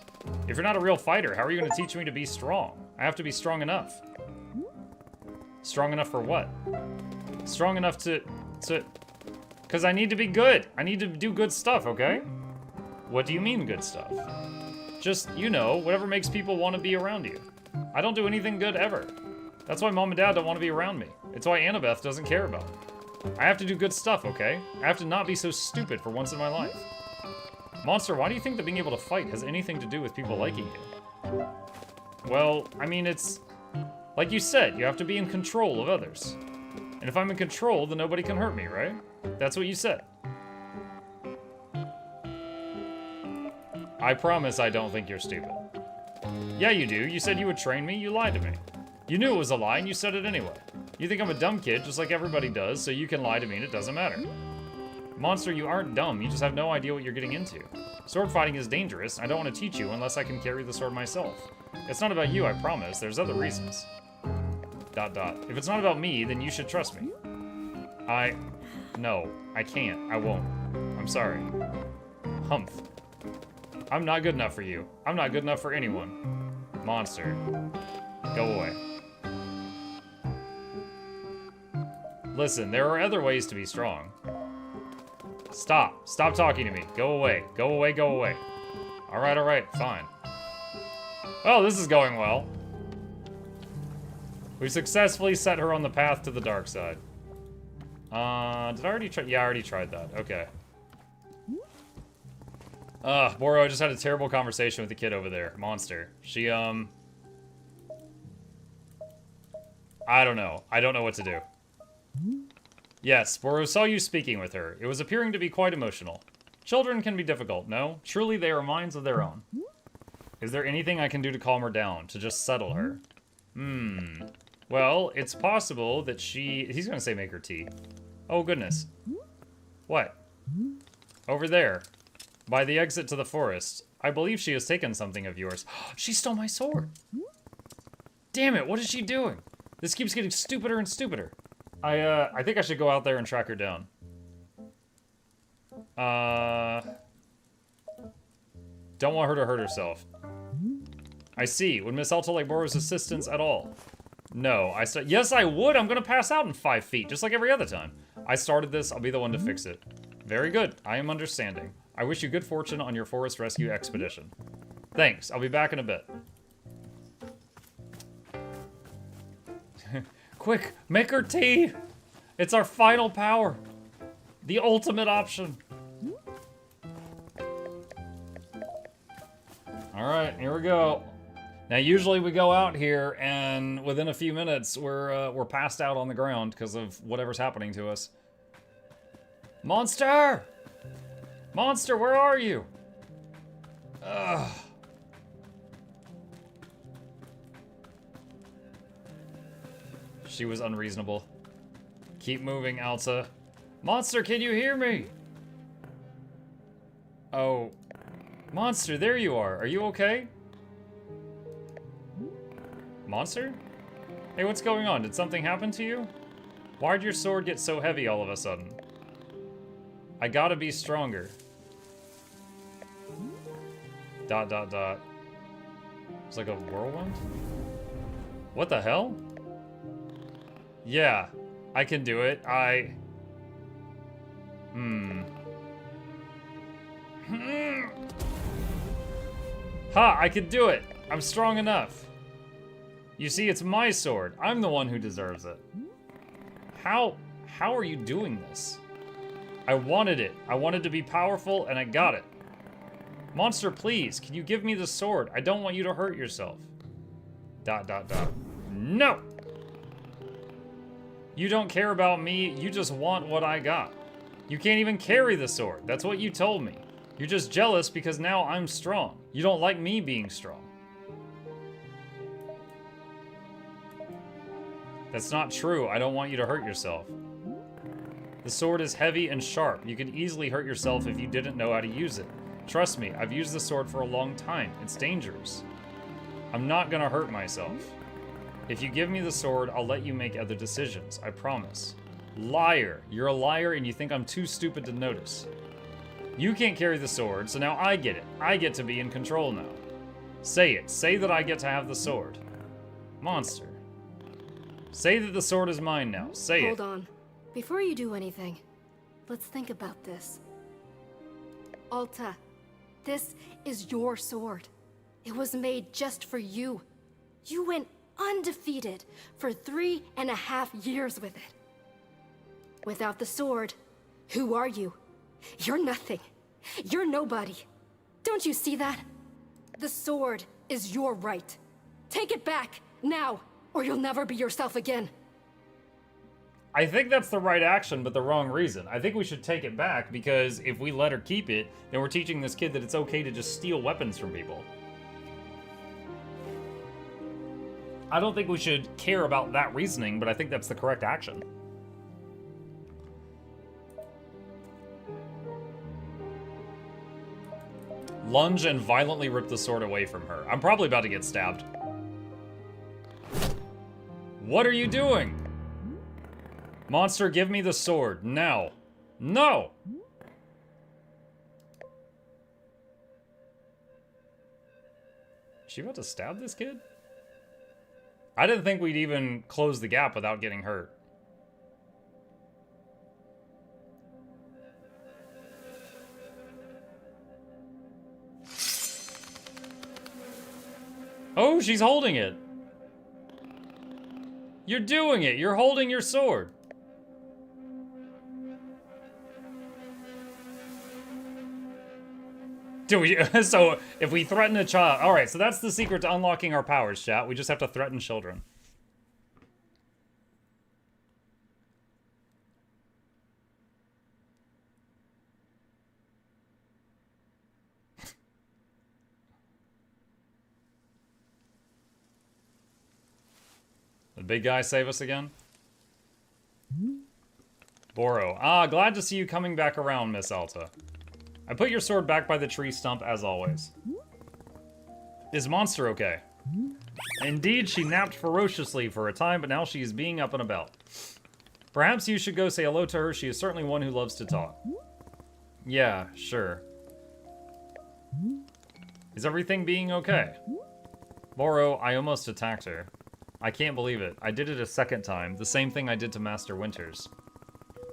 If you're not a real fighter, how are you going to teach me to be strong? I have to be strong enough. Strong enough for what? Strong enough to... Because I need to be good. I need to do good stuff, okay? What do you mean good stuff? Just, you know, whatever makes people want to be around you. I don't do anything good ever. That's why Mom and Dad don't want to be around me. It's why Annabeth doesn't care about me. I have to do good stuff, okay? I have to not be so stupid for once in my life. Monster, why do you think that being able to fight has anything to do with people liking you? Well, I mean, it's... Like you said, you have to be in control of others. And if I'm in control, then nobody can hurt me, right? That's what you said. I promise I don't think you're stupid. Yeah, you do. You said you would train me. You lied to me. You knew it was a lie, and you said it anyway. You think I'm a dumb kid, just like everybody does, so you can lie to me and it doesn't matter. Monster, you aren't dumb. You just have no idea what you're getting into. Sword fighting is dangerous. I don't want to teach you unless I can carry the sword myself. It's not about you, I promise. There's other reasons. ... If it's not about me, then you should trust me. No, I can't. I won't. I'm sorry. Humph. I'm not good enough for you. I'm not good enough for anyone. Monster. Go away. Listen, there are other ways to be strong. Stop. Stop talking to me. Go away. Go away, go away. Alright, fine. Oh, this is going well. We've successfully set her on the path to the dark side. Did I already try? Yeah, I already tried that. Okay. Boro, I just had a terrible conversation with the kid over there. Monster. She, I don't know. I don't know what to do. Yes, Boro saw you speaking with her. It was appearing to be quite emotional. Children can be difficult, no? Truly, they are minds of their own. Is there anything I can do to calm her down, to just settle her? Well, it's possible that he's gonna say make her tea. Oh, goodness. What? Over there. By the exit to the forest. I believe she has taken something of yours. She stole my sword! Damn it, what is she doing? This keeps getting stupider and stupider. I think I should go out there and track her down. Don't want her to hurt herself. I see. Would Miss Alta like Boro's assistance at all? No, yes, I would. I'm gonna pass out in 5 feet, just like every other time. I started this. I'll be the one to fix it. Very good. I am understanding. I wish you good fortune on your forest rescue expedition. Thanks. I'll be back in a bit. Quick, make her tea! It's our final power. The ultimate option. Alright, here we go. Now, usually we go out here, and within a few minutes, we're passed out on the ground because of whatever's happening to us. Monster! Monster, where are you? Ugh. She was unreasonable. Keep moving, Alta. Monster, can you hear me? Oh. Monster, there you are. Are you okay? Monster? Hey, what's going on? Did something happen to you? Why'd your sword get so heavy all of a sudden? I gotta be stronger. Dot, dot, dot. It's like a whirlwind? What the hell? Yeah, I can do it. Ha, I can do it. I'm strong enough. You see, it's my sword. I'm the one who deserves it. How are you doing this? I wanted it. I wanted to be powerful, and I got it. Monster, please, can you give me the sword? I don't want you to hurt yourself. Dot, dot, dot. No! You don't care about me, you just want what I got. You can't even carry the sword. That's what you told me. You're just jealous because now I'm strong. You don't like me being strong. That's not true. I don't want you to hurt yourself. The sword is heavy and sharp. You could easily hurt yourself if you didn't know how to use it. Trust me, I've used the sword for a long time. It's dangerous. I'm not gonna hurt myself. If you give me the sword, I'll let you make other decisions. I promise. Liar. You're a liar and you think I'm too stupid to notice. You can't carry the sword, so now I get it. I get to be in control now. Say it. Say that I get to have the sword. Monster. Say that the sword is mine now. Say it. Hold on. Before you do anything, let's think about this. Alta, this is your sword. It was made just for you. You went undefeated for 3.5 years with it. Without the sword, who are you? You're nothing. You're nobody. Don't you see that? The sword is your right. Take it back, now, or you'll never be yourself again. I think that's the right action, but the wrong reason. I think we should take it back, because if we let her keep it, then we're teaching this kid that it's okay to just steal weapons from people. I don't think we should care about that reasoning, but I think that's the correct action. Lunge and violently rip the sword away from her. I'm probably about to get stabbed. What are you doing? Monster, give me the sword, now. No! Is she about to stab this kid? I didn't think we'd even close the gap without getting hurt. Oh, she's holding it. You're doing it. You're holding your sword. Do we? So if we threaten a child, all right. So that's the secret to unlocking our powers, chat. We just have to threaten children. The big guy save us again? Boro. Ah, glad to see you coming back around, Miss Alta. I put your sword back by the tree stump as always. Is Monster okay? Indeed, she napped ferociously for a time, but now she is being up and about. Perhaps you should go say hello to her. She is certainly one who loves to talk. Yeah, sure. Is everything being okay? Boro, I almost attacked her. I can't believe it. I did it a second time, the same thing I did to Master Winters.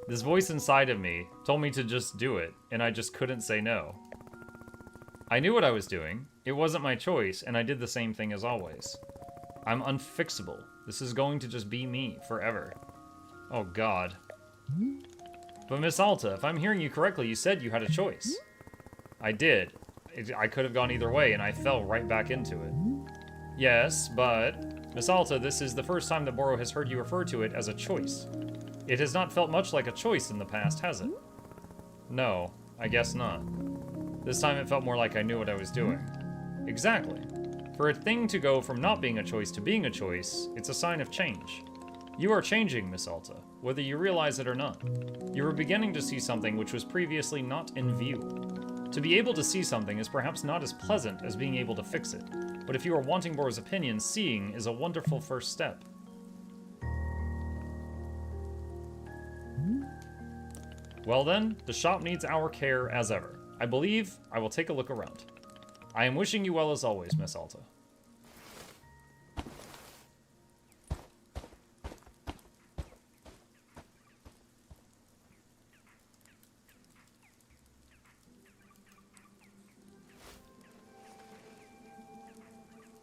This voice inside of me told me to just do it, and I just couldn't say no. I knew what I was doing. It wasn't my choice, and I did the same thing as always. I'm unfixable. This is going to just be me forever. Oh God. But Miss Alta, if I'm hearing you correctly, you said you had a choice. I did. I could have gone either way, and I fell right back into it. Yes, but... Miss Alta, this is the first time that Boro has heard you refer to it as a choice. It has not felt much like a choice in the past, has it? No, I guess not. This time it felt more like I knew what I was doing. Exactly. For a thing to go from not being a choice to being a choice, it's a sign of change. You are changing, Miss Alta, whether you realize it or not. You are beginning to see something which was previously not in view. To be able to see something is perhaps not as pleasant as being able to fix it, but if you are wanting Boro's opinion, seeing is a wonderful first step. Well then, the shop needs our care as ever. I believe I will take a look around. I am wishing you well as always, Miss Alta.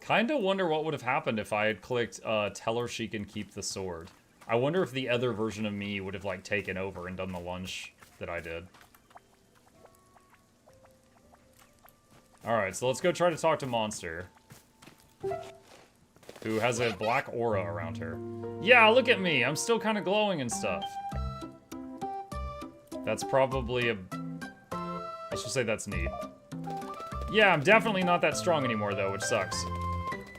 Kinda wonder what would have happened if I had clicked, tell her she can keep the sword. I wonder if the other version of me would have, like, taken over and done the lunge that I did. Alright, so let's go try to talk to Monster. Who has a black aura around her. Yeah, look at me! I'm still kind of glowing and stuff. That's probably a... Let's just say that's neat. Yeah, I'm definitely not that strong anymore, though, which sucks.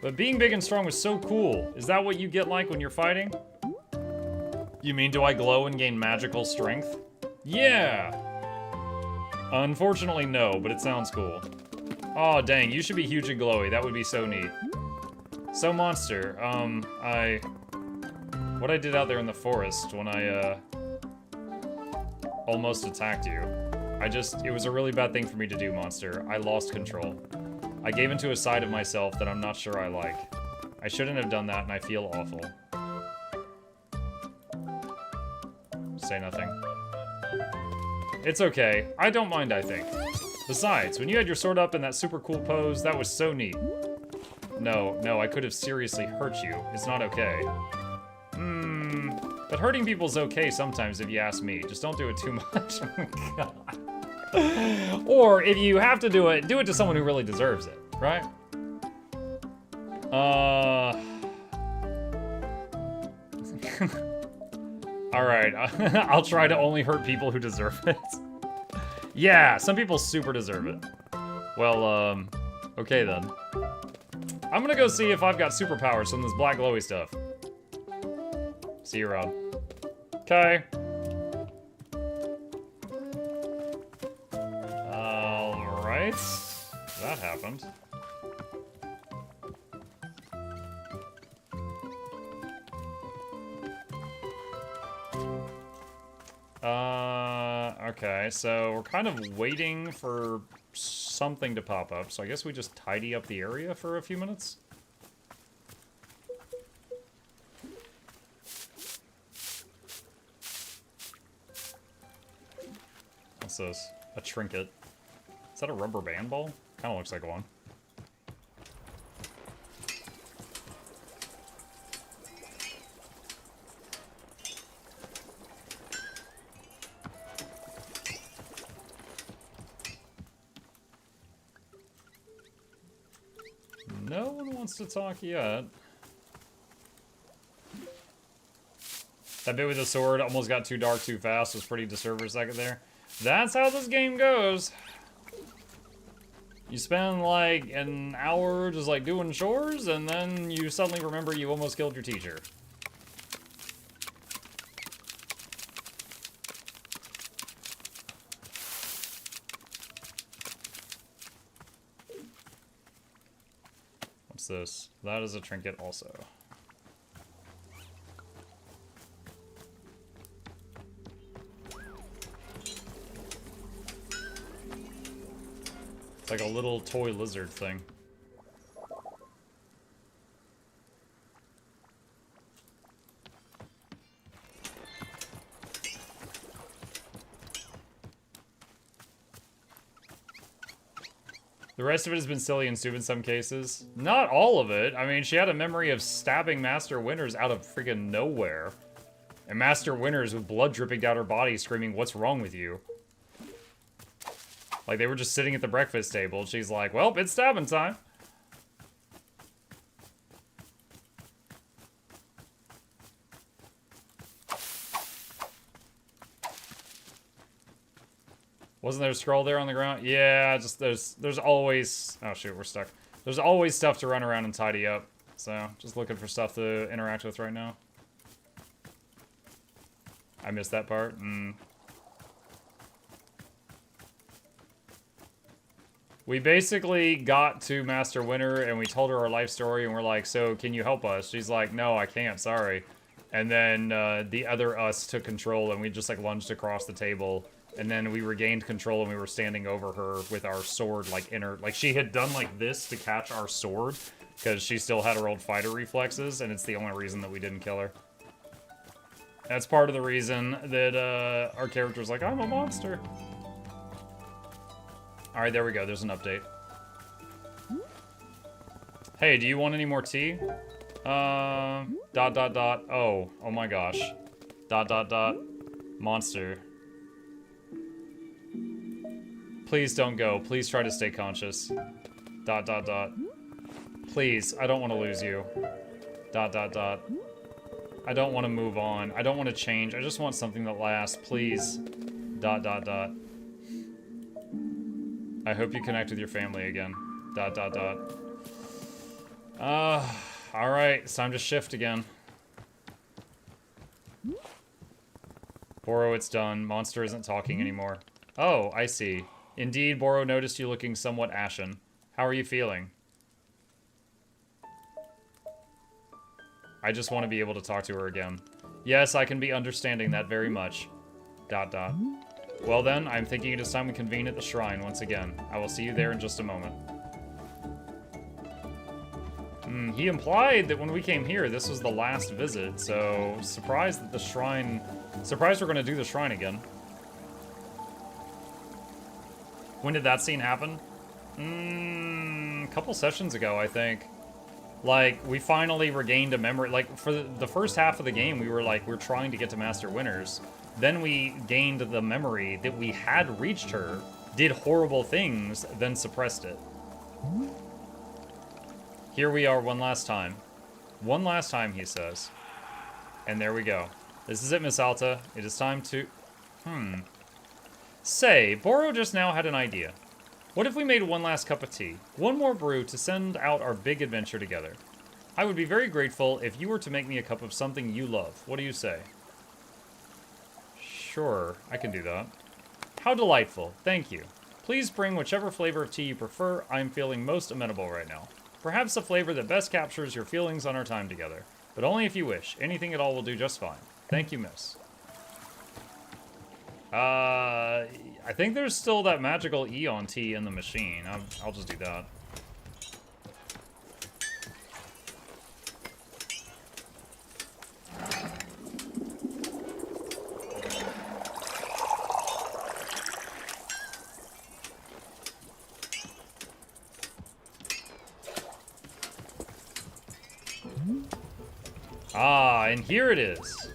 But being big and strong was so cool. Is that what you get like when you're fighting? You mean, do I glow and gain magical strength? Yeah! Unfortunately, no, but it sounds cool. Oh, dang, you should be huge and glowy. That would be so neat. So, Monster, what I did out there in the forest when I, almost attacked you. It was a really bad thing for me to do, Monster. I lost control. I gave into a side of myself that I'm not sure I like. I shouldn't have done that, and I feel awful. Say nothing. It's okay. I don't mind, I think. Besides, when you had your sword up in that super cool pose, that was so neat. No, I could have seriously hurt you. It's not okay. But hurting people's okay sometimes if you ask me. Just don't do it too much. Oh my God. Or if you have to do it to someone who really deserves it, right? Alright, I'll try to only hurt people who deserve it. Yeah, some people super deserve it. Well, okay then. I'm gonna go see if I've got superpowers from this black glowy stuff. See you around. Okay. Alright. That happened. Okay, so we're kind of waiting for something to pop up, so I guess we just tidy up the area for a few minutes. What's this? A trinket. Is that a rubber band ball? Kinda looks like one. No one wants to talk yet. That bit with the sword almost got too dark too fast. Was pretty disturbed for a second there. That's how this game goes. You spend like an hour just like doing chores, and then you suddenly remember you almost killed your teacher. What's this? That is a trinket also. It's like a little toy lizard thing. The rest of it has been silly and stupid in some cases. Not all of it. I mean, she had a memory of stabbing Master Winters out of freaking nowhere. And Master Winters with blood dripping down her body screaming, "What's wrong with you?" Like, they were just sitting at the breakfast table, and she's like, "Well, it's stabbing time." Wasn't there a scroll there on the ground? Yeah, just there's always... Oh, shoot, we're stuck. There's always stuff to run around and tidy up. So, just looking for stuff to interact with right now. I missed that part. We basically got to Master Winter and we told her our life story and we're like, "So, can you help us?" She's like, "No, I can't, sorry." And then the other us took control, and we just like lunged across the table. And then we regained control, and we were standing over her with our sword like in her. Like she had done like this to catch our sword because she still had her old fighter reflexes, and it's the only reason that we didn't kill her. That's part of the reason that our character's like, I'm a monster. All right, there we go. There's an update. Hey, do you want any more tea? Oh my gosh. Monster. Please don't go. Please try to stay conscious. Please, I don't want to lose you. I don't want to move on. I don't want to change. I just want something that lasts. Please. I hope you connect with your family again. Alright, it's time to shift again. Boro, it's done. Monster isn't talking anymore. Oh, I see. Indeed, Boro noticed you looking somewhat ashen. How are you feeling? I just want to be able to talk to her again. Yes, I can be understanding that very much. Well then, I'm thinking it is time we convene at the shrine once again. I will see you there in just a moment. He implied that when we came here, this was the last visit, so surprised that the shrine... Surprised we're going to do the shrine again. When did that scene happen? A couple sessions ago, I think. Like, we finally regained a memory. Like, for the first half of the game, we were like, we're trying to get to Master Winners. Then we gained the memory that we had reached her, did horrible things, then suppressed it. Here we are one last time. One last time, he says. And there we go. This is it, Miss Alta. It is time to... Say, Boro just now had an idea. What if we made one last cup of tea? One more brew to send out our big adventure together. I would be very grateful if you were to make me a cup of something you love. What do you say? Sure, I can do that. How delightful. Thank you. Please bring whichever flavor of tea you prefer. I am feeling most amenable right now. Perhaps a flavor that best captures your feelings on our time together. But only if you wish. Anything at all will do just fine. Thank you, miss. I think there's still that magical Eon tea in the machine. I'll just do that. Ah, and here it is.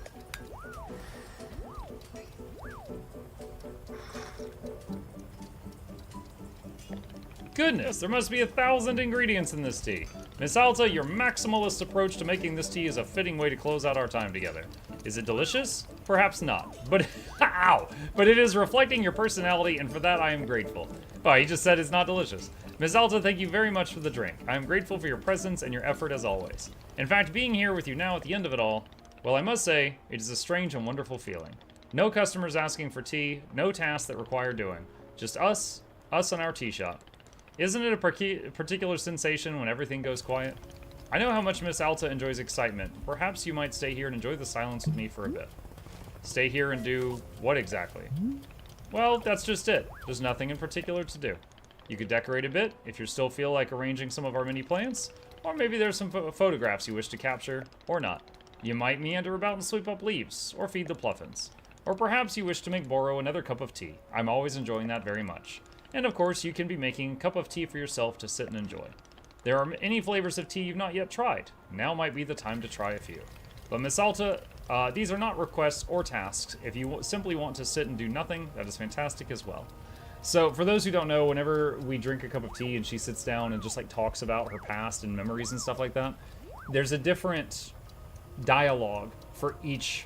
Goodness, there must be 1,000 ingredients in this tea. Miss Alta, your maximalist approach to making this tea is a fitting way to close out our time together. Is it delicious? Perhaps not, but ow! But it is reflecting your personality, and for that I am grateful. Oh, he just said it's not delicious. Miss Alta, thank you very much for the drink. I am grateful for your presence and your effort as always. In fact, being here with you now at the end of it all, well, I must say, it is a strange and wonderful feeling. No customers asking for tea, no tasks that require doing. Just us and our tea shop. Isn't it a particular sensation when everything goes quiet? I know how much Miss Alta enjoys excitement. Perhaps you might stay here and enjoy the silence with me for a bit. Stay here and do what exactly? Well, that's just it. There's nothing in particular to do. You could decorate a bit if you still feel like arranging some of our mini plants, or maybe there's some photographs you wish to capture, or not. You might meander about and sweep up leaves, or feed the pluffins. Or perhaps you wish to make Boro another cup of tea. I'm always enjoying that very much. And of course, you can be making a cup of tea for yourself to sit and enjoy. There are any flavors of tea you've not yet tried. Now might be the time to try a few. But Miss Alta, these are not requests or tasks. If you simply want to sit and do nothing, that is fantastic as well. So for those who don't know, whenever we drink a cup of tea and she sits down and just like talks about her past and memories and stuff like that, there's a different dialogue for each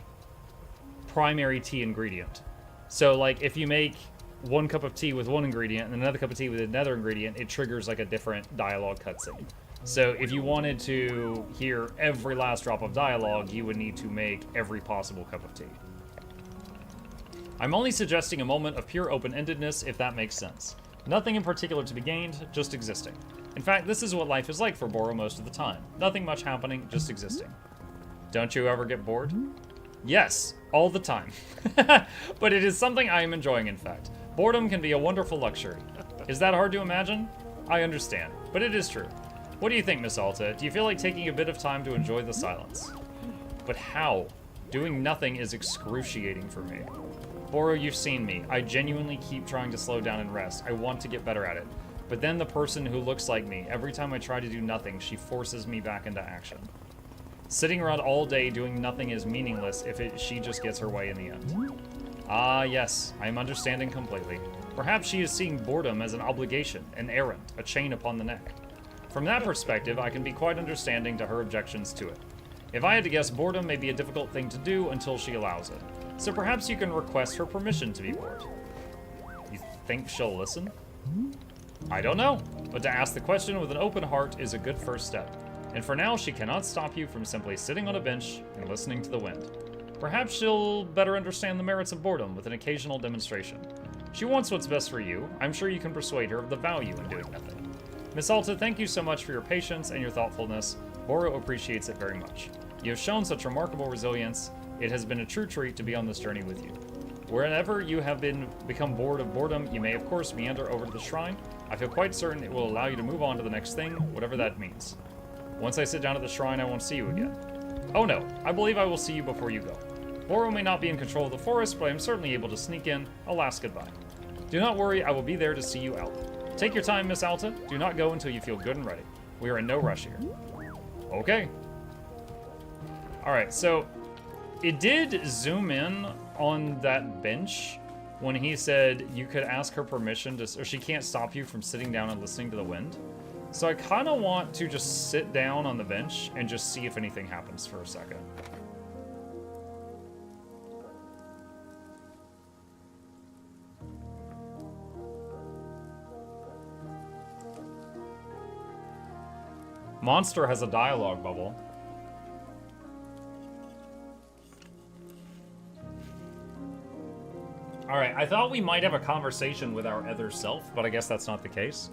primary tea ingredient. So like if you make one cup of tea with one ingredient and another cup of tea with another ingredient, it triggers like a different dialogue cutscene. So if you wanted to hear every last drop of dialogue, you would need to make every possible cup of tea. I'm only suggesting a moment of pure open-endedness, if that makes sense. Nothing in particular to be gained, just existing. In fact, this is what life is like for Boro most of the time. Nothing much happening, just existing. Don't you ever get bored? Yes, all the time. But it is something I am enjoying, in fact. Boredom can be a wonderful luxury. Is that hard to imagine? I understand, but it is true. What do you think, Miss Alta? Do you feel like taking a bit of time to enjoy the silence? But how? Doing nothing is excruciating for me. Boro, you've seen me. I genuinely keep trying to slow down and rest. I want to get better at it. But then the person who looks like me, every time I try to do nothing, she forces me back into action. Sitting around all day doing nothing is meaningless if she just gets her way in the end. Ah, yes, I am understanding completely. Perhaps she is seeing boredom as an obligation, an errand, a chain upon the neck. From that perspective, I can be quite understanding to her objections to it. If I had to guess, boredom may be a difficult thing to do until she allows it. So perhaps you can request her permission to be bored. You think she'll listen? I don't know, but to ask the question with an open heart is a good first step. And for now, she cannot stop you from simply sitting on a bench and listening to the wind. Perhaps she'll better understand the merits of boredom with an occasional demonstration. She wants what's best for you. I'm sure you can persuade her of the value in doing nothing. Miss Alta, thank you so much for your patience and your thoughtfulness. Boro appreciates it very much. You have shown such remarkable resilience. It has been a true treat to be on this journey with you. Wherever you have become bored of boredom, you may of course meander over to the shrine. I feel quite certain it will allow you to move on to the next thing, whatever that means. Once I sit down at the shrine, I won't see you again. Oh no, I believe I will see you before you go. Boro may not be in control of the forest, but I am certainly able to sneak in a last goodbye. Do not worry, I will be there to see you out. Take your time, Miss Alta. Do not go until you feel good and ready. We are in no rush here. Okay. Alright, so it did zoom in on that bench when he said you could ask her permission to, or she can't stop you from sitting down and listening to the wind. So I kind of want to just sit down on the bench and just see if anything happens for a second. Monster has a dialogue bubble. Alright, I thought we might have a conversation with our other self, but I guess that's not the case.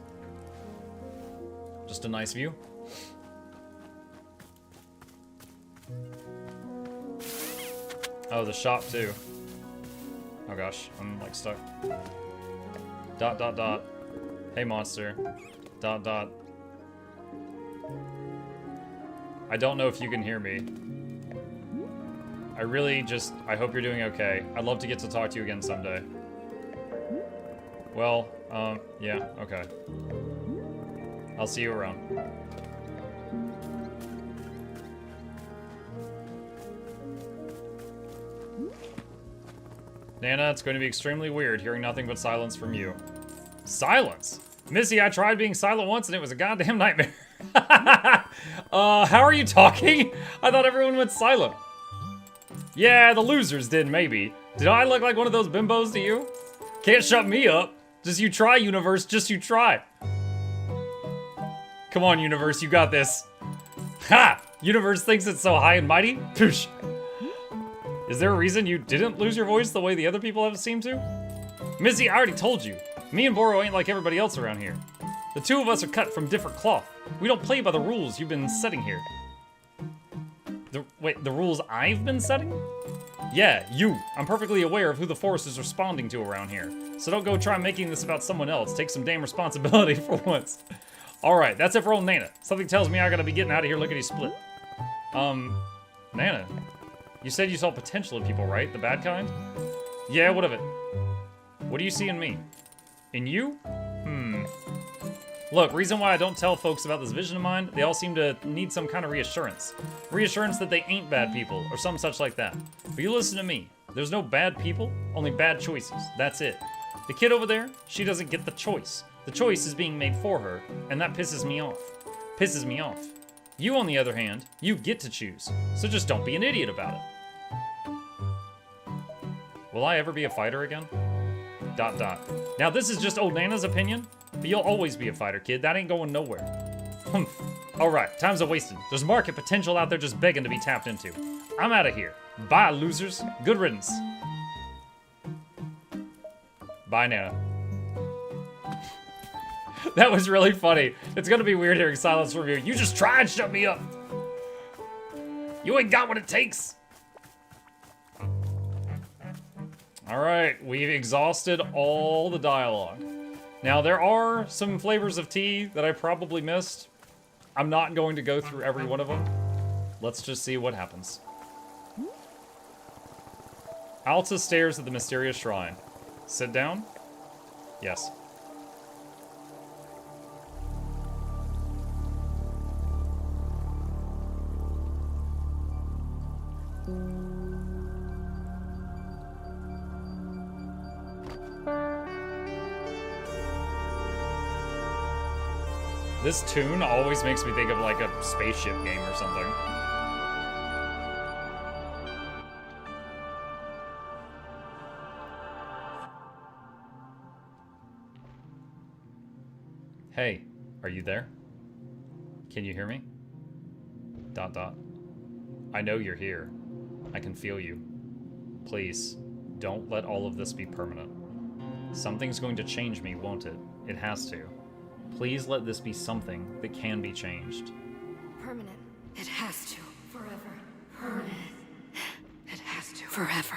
Just a nice view. Oh, the shop too. Oh gosh, I'm like stuck. ... Hey monster. ... I don't know if you can hear me. I hope you're doing okay. I'd love to get to talk to you again someday. Well, yeah, okay. I'll see you around. Nana, it's going to be extremely weird hearing nothing but silence from you. Silence? Missy, I tried being silent once and it was a goddamn nightmare. How are you talking? I thought everyone went silent. Yeah, the losers did, maybe. Did I look like one of those bimbos to you? Can't shut me up. Just you try, universe, just you try. Come on, universe, you got this. Ha! Universe thinks it's so high and mighty? Poosh. Is there a reason you didn't lose your voice the way the other people have seemed to? Missy, I already told you. Me and Boro ain't like everybody else around here. The two of us are cut from different cloth. We don't play by the rules you've been setting here. Wait, the rules I've been setting? Yeah, you. I'm perfectly aware of who the force is responding to around here. So don't go try making this about someone else. Take some damn responsibility for once. Alright, that's it for old Nana. Something tells me I gotta be getting out of here lickety-split. Nana. You said you saw potential in people, right? The bad kind? Yeah, what of it? What do you see in me? In you? Look, reason why I don't tell folks about this vision of mine, they all seem to need some kind of reassurance. Reassurance that they ain't bad people, or some such like that. But you listen to me. There's no bad people, only bad choices. That's it. The kid over there, she doesn't get the choice. The choice is being made for her, and that pisses me off. Pisses me off. You, on the other hand, you get to choose. So just don't be an idiot about it. Will I ever be a fighter again? ... Now this is just old Nana's opinion, but you'll always be a fighter, kid. That ain't going nowhere. Humph. Alright, time's a-wasting. There's market potential out there just begging to be tapped into. I'm out of here. Bye, losers. Good riddance. Bye, Nana. That was really funny. It's gonna be weird hearing silence from you. You just try and shut me up. You ain't got what it takes! Alright, we've exhausted all the dialogue. Now, there are some flavors of tea that I probably missed. I'm not going to go through every one of them. Let's just see what happens. Alta stares at the mysterious shrine. Sit down? Yes. This tune always makes me think of like a spaceship game or something. Hey, are you there? Can you hear me? ... I know you're here. I can feel you. Please, don't let all of this be permanent. Something's going to change me, won't it? It has to. Please let this be something that can be changed. Permanent. It has to. Forever. Permanent. It has to. Forever.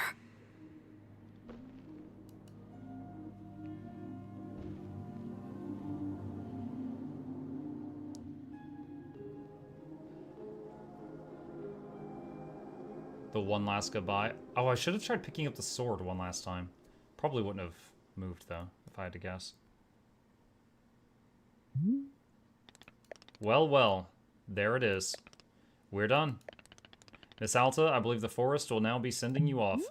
The one last goodbye. Oh, I should have tried picking up the sword one last time. Probably wouldn't have moved, though, if I had to guess. Well, well. There it is. We're done. Miss Alta, I believe the forest will now be sending you off.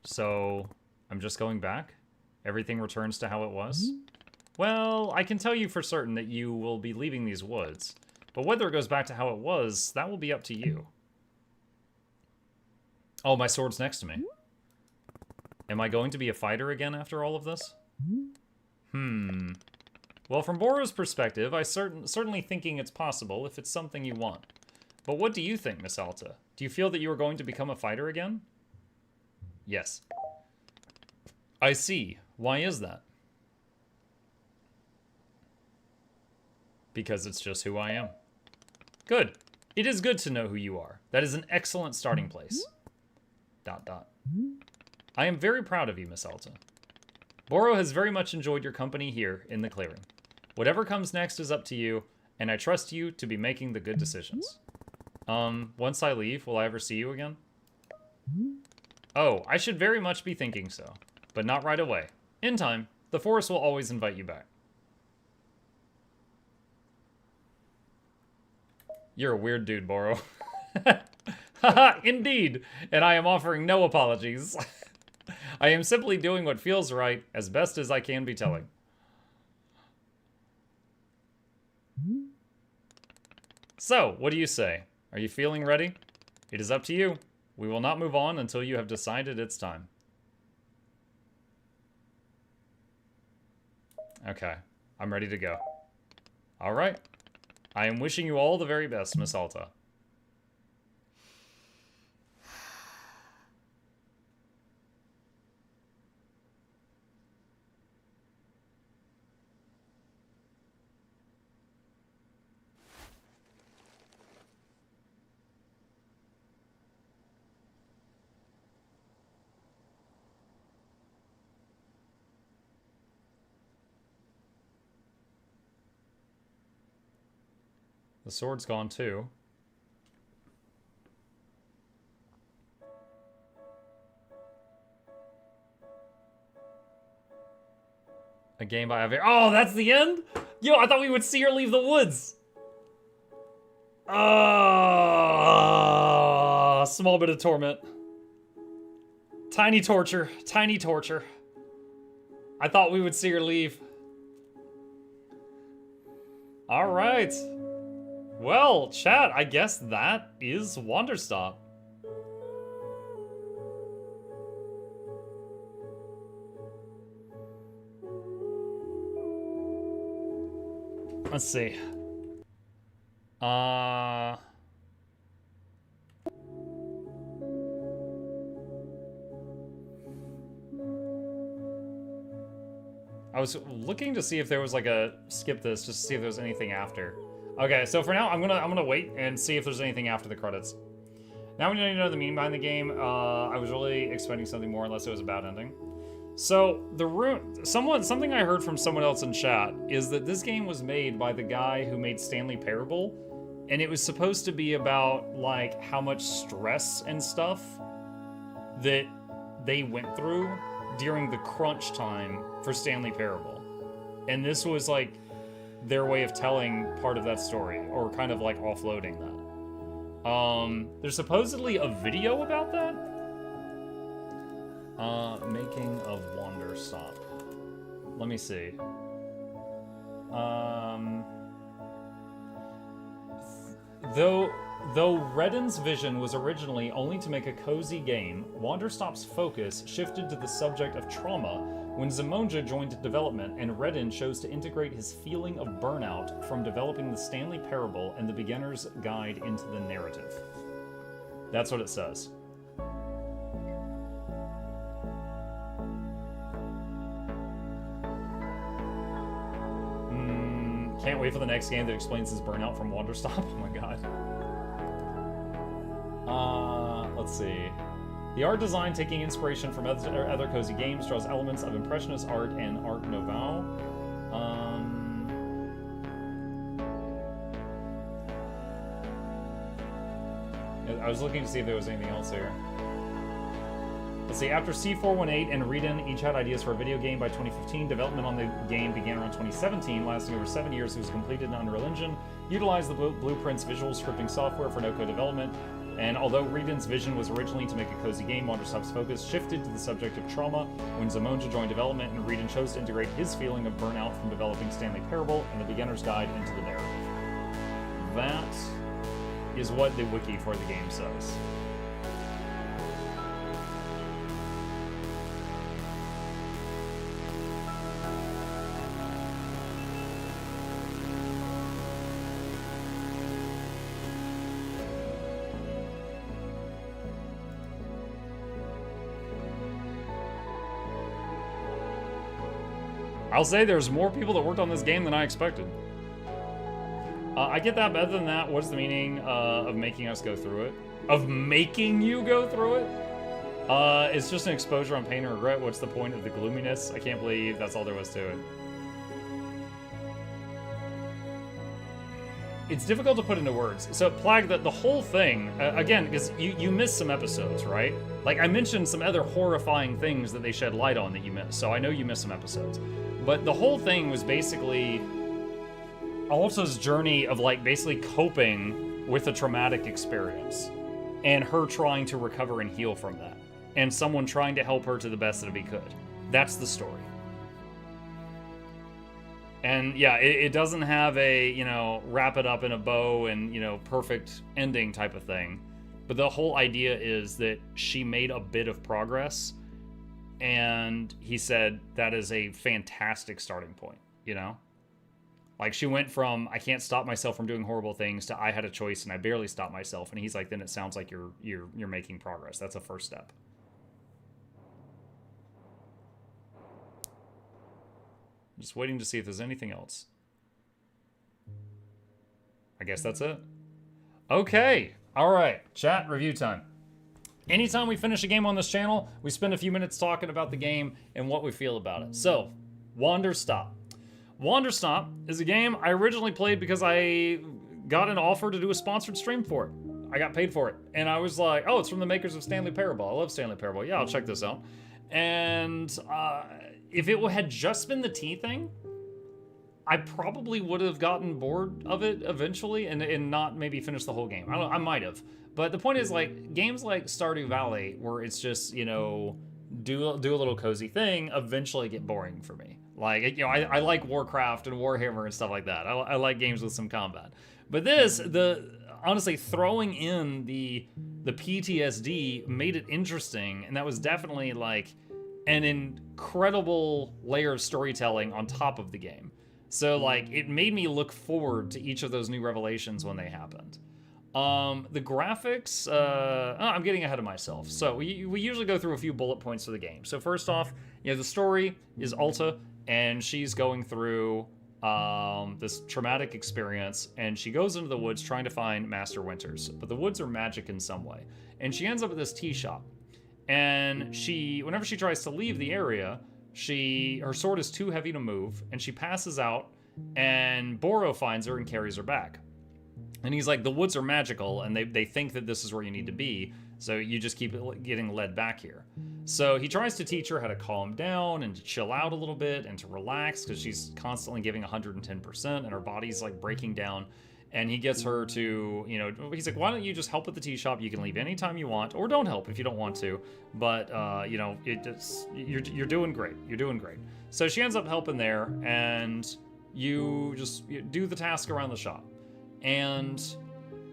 So, I'm just going back? Everything returns to how it was? Well, I can tell you for certain that you will be leaving these woods. But whether it goes back to how it was, that will be up to you. Oh, my sword's next to me. Am I going to be a fighter again after all of this? Well, from Boro's perspective, I certainly thinking it's possible if it's something you want. But what do you think, Miss Alta? Do you feel that you are going to become a fighter again? Yes. I see. Why is that? Because it's just who I am. Good. It is good to know who you are. That is an excellent starting place. ... I am very proud of you, Miss Alta. Boro has very much enjoyed your company here in the clearing. Whatever comes next is up to you, and I trust you to be making the good decisions. Once I leave, will I ever see you again? Oh, I should very much be thinking so, but not right away. In time, the forest will always invite you back. You're a weird dude, Boro. Haha, indeed, and I am offering no apologies. I am simply doing what feels right, as best as I can be telling. So, what do you say? Are you feeling ready? It is up to you. We will not move on until you have decided it's time. Okay, I'm ready to go. Alright. I am wishing you all the very best, Miss Alta. The sword's gone too. A game by Javier. Oh, that's the end? Yo, I thought we would see her leave the woods. Small bit of torment. Tiny torture. Tiny torture. I thought we would see her leave. All right. Well, chat, I guess that is Wanderstop. Let's see. I was looking to see if there was like a skip this, just to see if there was anything after. Okay, so for now, I'm gonna wait and see if there's anything after the credits. Now we need to know the meaning behind the game. I was really expecting something more unless it was a bad ending. So, something I heard from someone else in chat is that this game was made by the guy who made Stanley Parable, and it was supposed to be about, like, how much stress and stuff that they went through during the crunch time for Stanley Parable. And this was, like, their way of telling part of that story, or kind of, like, offloading that. There's supposedly a video about that? Making of Wanderstop. Let me see. Though Redden's vision was originally only to make a cozy game, Wanderstop's focus shifted to the subject of trauma when Zamonja joined development and Redden chose to integrate his feeling of burnout from developing the Stanley Parable and the Beginner's Guide into the narrative. That's what it says. Can't wait for the next game that explains his burnout from Wanderstop. Oh my god. Let's see. The art design, taking inspiration from other cozy games, draws elements of Impressionist art and Art Nouveau. I was looking to see if there was anything else here. Let's see, after C418 and Reedon each had ideas for a video game by 2015, development on the game began around 2017, lasting over 7 years. It was completed in Unreal Engine, utilized the Blueprint's visual scripting software for no-code development, and although Reedon's vision was originally to make a cozy game, Wanderstop's focus shifted to the subject of trauma when Zamonja joined development, and Reedon chose to integrate his feeling of burnout from developing Stanley Parable and the Beginner's Guide into the narrative. That is what the wiki for the game says. I'll say there's more people that worked on this game than I expected. I get that, but other than that, what's the meaning of making us go through it? Of making you go through it? It's just an exposure on pain and regret. What's the point of the gloominess? I can't believe that's all there was to it. It's difficult to put into words. So, Plague, the whole thing, again, because you missed some episodes, right? Like, I mentioned some other horrifying things that they shed light on that you missed, so I know you missed some episodes. But the whole thing was basically Alta's journey of, like, basically coping with a traumatic experience. And her trying to recover and heal from that. And someone trying to help her to the best that he could. That's the story. And yeah, it doesn't have a, you know, wrap it up in a bow and, you know, perfect ending type of thing. But the whole idea is that she made a bit of progress. And he said that is a fantastic starting point, you know? Like, she went from, I can't stop myself from doing horrible things, to I had a choice and I barely stopped myself. And he's like, then it sounds like you're making progress. That's a first step. Just waiting to see if there's anything else. I guess that's it. Okay. All right. Chat review time. Anytime we finish a game on this channel, we spend a few minutes talking about the game and what we feel about it. So, Wanderstop. Wanderstop is a game I originally played because I got an offer to do a sponsored stream for it. I got paid for it. And I was like, oh, it's from the makers of Stanley Parable. I love Stanley Parable. Yeah, I'll check this out. And if it had just been the tea thing, I probably would have gotten bored of it eventually and not maybe finish the whole game. I might have. But the point is, like, games like Stardew Valley, where it's just, you know, do a little cozy thing, eventually get boring for me. Like, you know, I like Warcraft and Warhammer and stuff like that. I like games with some combat. But this, honestly, throwing in the PTSD made it interesting, and that was definitely, like, an incredible layer of storytelling on top of the game. So, like, it made me look forward to each of those new revelations when they happened. The graphics, I'm getting ahead of myself. So we usually go through a few bullet points for the game. So first off, you know, the story is Alta, and she's going through this traumatic experience, and she goes into the woods trying to find Master Winters. But the woods are magic in some way. And she ends up at this tea shop. And whenever she tries to leave the area, her sword is too heavy to move, and she passes out, and Boro finds her and carries her back. And he's like, the woods are magical, and they think that this is where you need to be, so you just keep getting led back here. So he tries to teach her how to calm down and to chill out a little bit and to relax, because she's constantly giving 110%, and her body's like breaking down. And he gets her to, he's like, why don't you just help at the tea shop? You can leave anytime you want, or don't help if you don't want to. But, you're doing great. You're doing great. So she ends up helping there, and you do the task around the shop. And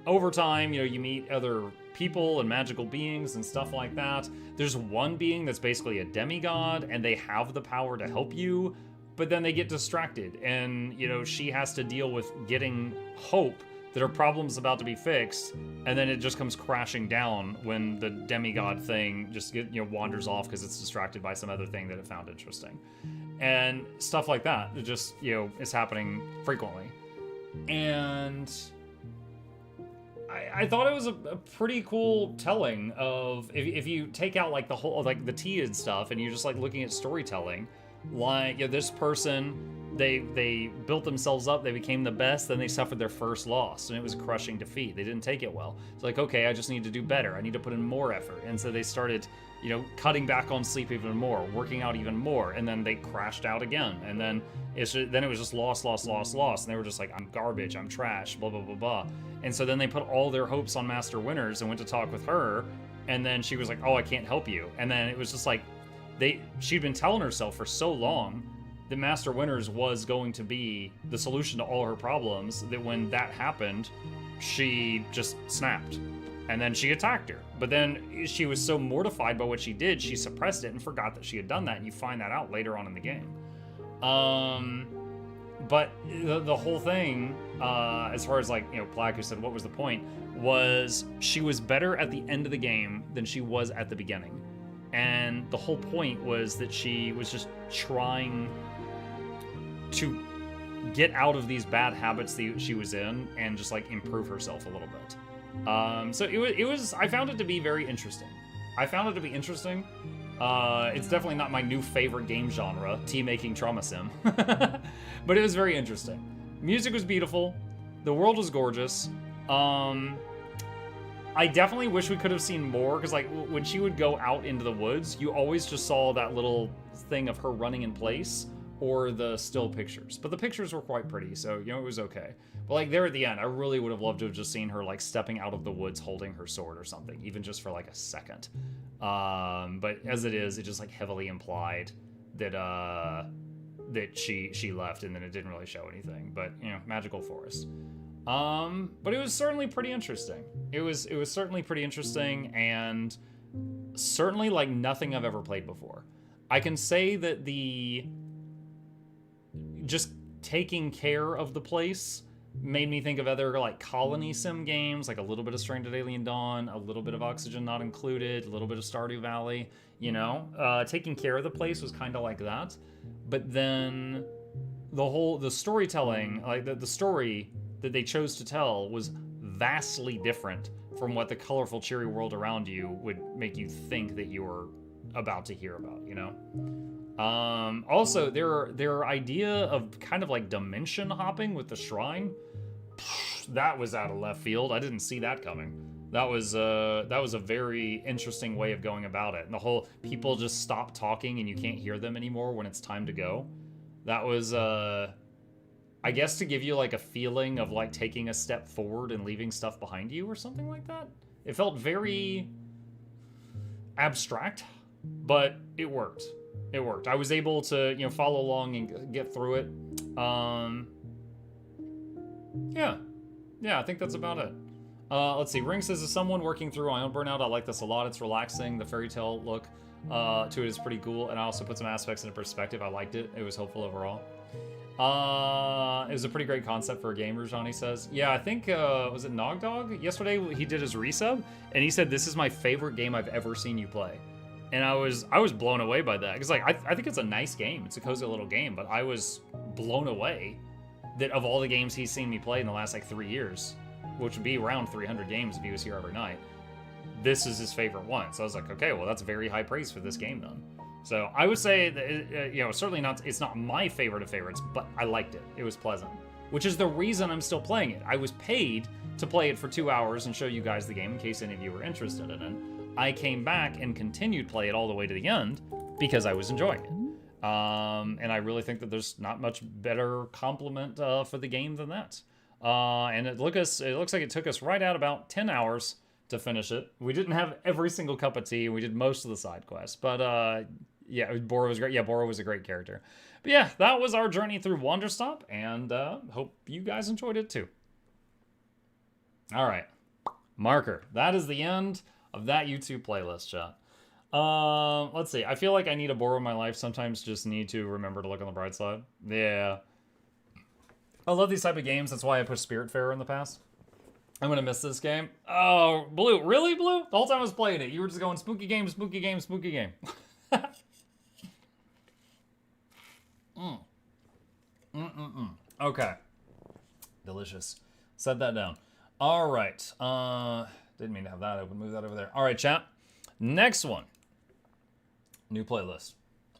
over time, you meet other people and magical beings and stuff like that. There's one being that's basically a demigod, and they have the power to help you, but then they get distracted, and she has to deal with getting hope that her problem's about to be fixed, and then it just comes crashing down when the demigod thing just wanders off because it's distracted by some other thing that it found interesting, and stuff like that. It just is happening frequently. And I thought it was a pretty cool telling of, if you take out like the whole, like the tea and stuff, and you're just like looking at storytelling, like this person, they built themselves up, they became the best, then they suffered their first loss, and it was a crushing defeat. They didn't take it well. It's like, okay, I just need to do better. I need to put in more effort. And so they started, cutting back on sleep even more, working out even more, and then they crashed out again. And then it was just loss, and they were just like, I'm garbage, I'm trash, blah, blah, blah, blah. And so then they put all their hopes on Master Winters and went to talk with her, and then she was like, oh, I can't help you. And then it was just like, she'd been telling herself for so long that Master Winters was going to be the solution to all her problems, that when that happened, she just snapped. And then she attacked her. But then she was so mortified by what she did, she suppressed it and forgot that she had done that, and you find that out later on in the game. But the whole thing, as far as like, Plaque, who said, what was the point, was she was better at the end of the game than she was at the beginning. And the whole point was that she was just trying to get out of these bad habits that she was in and just like improve herself a little bit. So it was, I found it to be very interesting. It's definitely not my new favorite game genre, tea-making trauma sim. But it was very interesting. Music was beautiful. The world was gorgeous. I definitely wish we could have seen more, because like when she would go out into the woods, you always just saw that little thing of her running in place or the still pictures. But the pictures were quite pretty, so it was okay. But like there at the end, I really would have loved to have just seen her like stepping out of the woods holding her sword or something, even just for like a second. But as it is, it just like heavily implied that that she left, and then it didn't really show anything. But magical forest. But it was certainly pretty interesting. It was certainly pretty interesting, and certainly like nothing I've ever played before. I can say that just taking care of the place made me think of other like colony sim games, like a little bit of Stranded Alien Dawn, a little bit of Oxygen Not Included, a little bit of Stardew Valley. Taking care of the place was kind of like that. But then the storytelling, like the story that they chose to tell, was vastly different from what the colorful, cheery world around you would make you think that you were about to hear about, Also, their idea of kind of like dimension hopping with the shrine, that was out of left field. I didn't see that coming. That was a very interesting way of going about it. And the whole people just stop talking and you can't hear them anymore when it's time to go. That was I guess to give you like a feeling of like taking a step forward and leaving stuff behind you or something like that. It felt very abstract, but it worked. I was able to, follow along and get through it. Yeah, I think that's about it. Let's see. Ring says, as someone working through my own burnout, I like this a lot. It's relaxing. The fairy tale look to it is pretty cool, and I also put some aspects into perspective. I liked it. It was helpful overall. It was a pretty great concept for a gamer, Johnny says. Yeah, I think, was it Nogdog? Yesterday he did his resub, and he said, this is my favorite game I've ever seen you play. And I was blown away by that. Because, like, I think it's a nice game. It's a cozy little game, but I was blown away that of all the games he's seen me play in the last like 3 years, which would be around 300 games if he was here every night, this is his favorite one. So I was like, okay, well, that's very high praise for this game then. So I would say that, you know, certainly not, it's not my favorite of favorites, but I liked it. It was pleasant, which is the reason I'm still playing it. I was paid to play it for 2 hours and show you guys the game in case any of you were interested in it. I came back and continued to play it all the way to the end because I was enjoying it. And I really think that there's not much better compliment for the game than that. And it looks like it took us right at about 10 hours to finish it. We didn't have every single cup of tea. We did most of the side quests, but yeah, Boro was great. Yeah, Boro was a great character. But yeah, that was our journey through Wanderstop, and hope you guys enjoyed it too. All right, marker. That is the end of that YouTube playlist, chat. Let's see. I feel like I need a Boro in my life. Sometimes just need to remember to look on the bright side. Yeah. I love these type of games. That's why I pushed Spiritfarer in the past. I'm gonna miss this game. Oh, Blue. Really, Blue? The whole time I was playing it, you were just going spooky game, spooky game, spooky game. Okay. Delicious. Set that down. All right. Didn't mean to have that open. Move that over there. All right, chat. Next one. New playlist.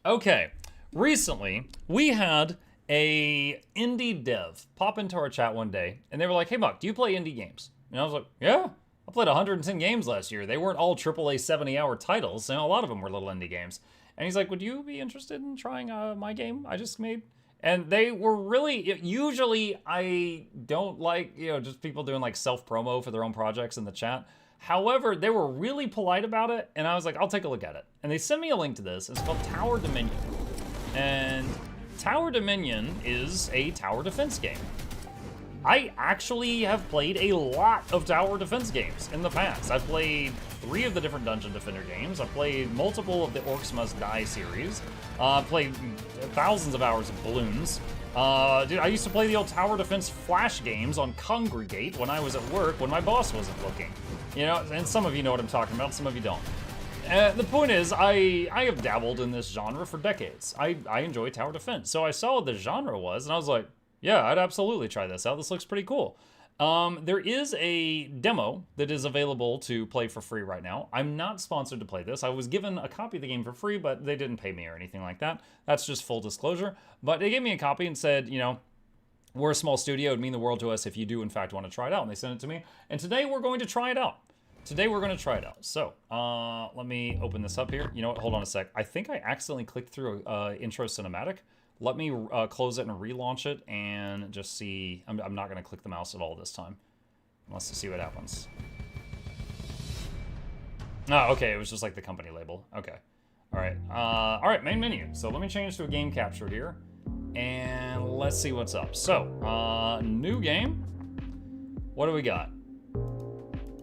Okay. Recently, we had a indie dev pop into our chat one day, and they were like, hey, Muck, do you play indie games? And I was like, yeah. I played 110 games last year. They weren't all AAA 70-hour titles, and a lot of them were little indie games. And he's like, would you be interested in trying my game I just made? And they were really, usually I don't like, you know, just people doing like self-promo for their own projects in the chat. However, they were really polite about it, and I was like, I'll take a look at it. And they sent me a link to this. It's called Tower Dominion. And Tower Dominion is a tower defense game. I actually have played a lot of tower defense games in the past. I've played 3 of the different Dungeon Defender games. I've played multiple of the Orcs Must Die series. I've played thousands of hours of Balloons. Dude, I used to play the old tower defense flash games on Congregate when I was at work when my boss wasn't looking. You know, and some of you know what I'm talking about, some of you don't. The point is, I have dabbled in this genre for decades. I enjoy tower defense. So I saw what the genre was, and I was like, yeah, I'd absolutely try this out. This looks pretty cool. There is a demo that is available to play for free right now. I'm not sponsored to play this. I was given a copy of the game for free, but they didn't pay me or anything like that. That's just full disclosure. But they gave me a copy and said, you know, we're a small studio. It'd mean the world to us if you do, in fact, want to try it out. And they sent it to me. And today we're going to try it out. Today we're going to try it out. So let me open this up here. You know what? Hold on a sec. I think I accidentally clicked through intro cinematic. Let me close it and relaunch it and just see. I'm not going to click the mouse at all this time. Let's see what happens. Oh, okay. It was just like the company label. Okay. All right. All right, main menu. So let me change to a game capture here. And let's see what's up. So, new game. What do we got?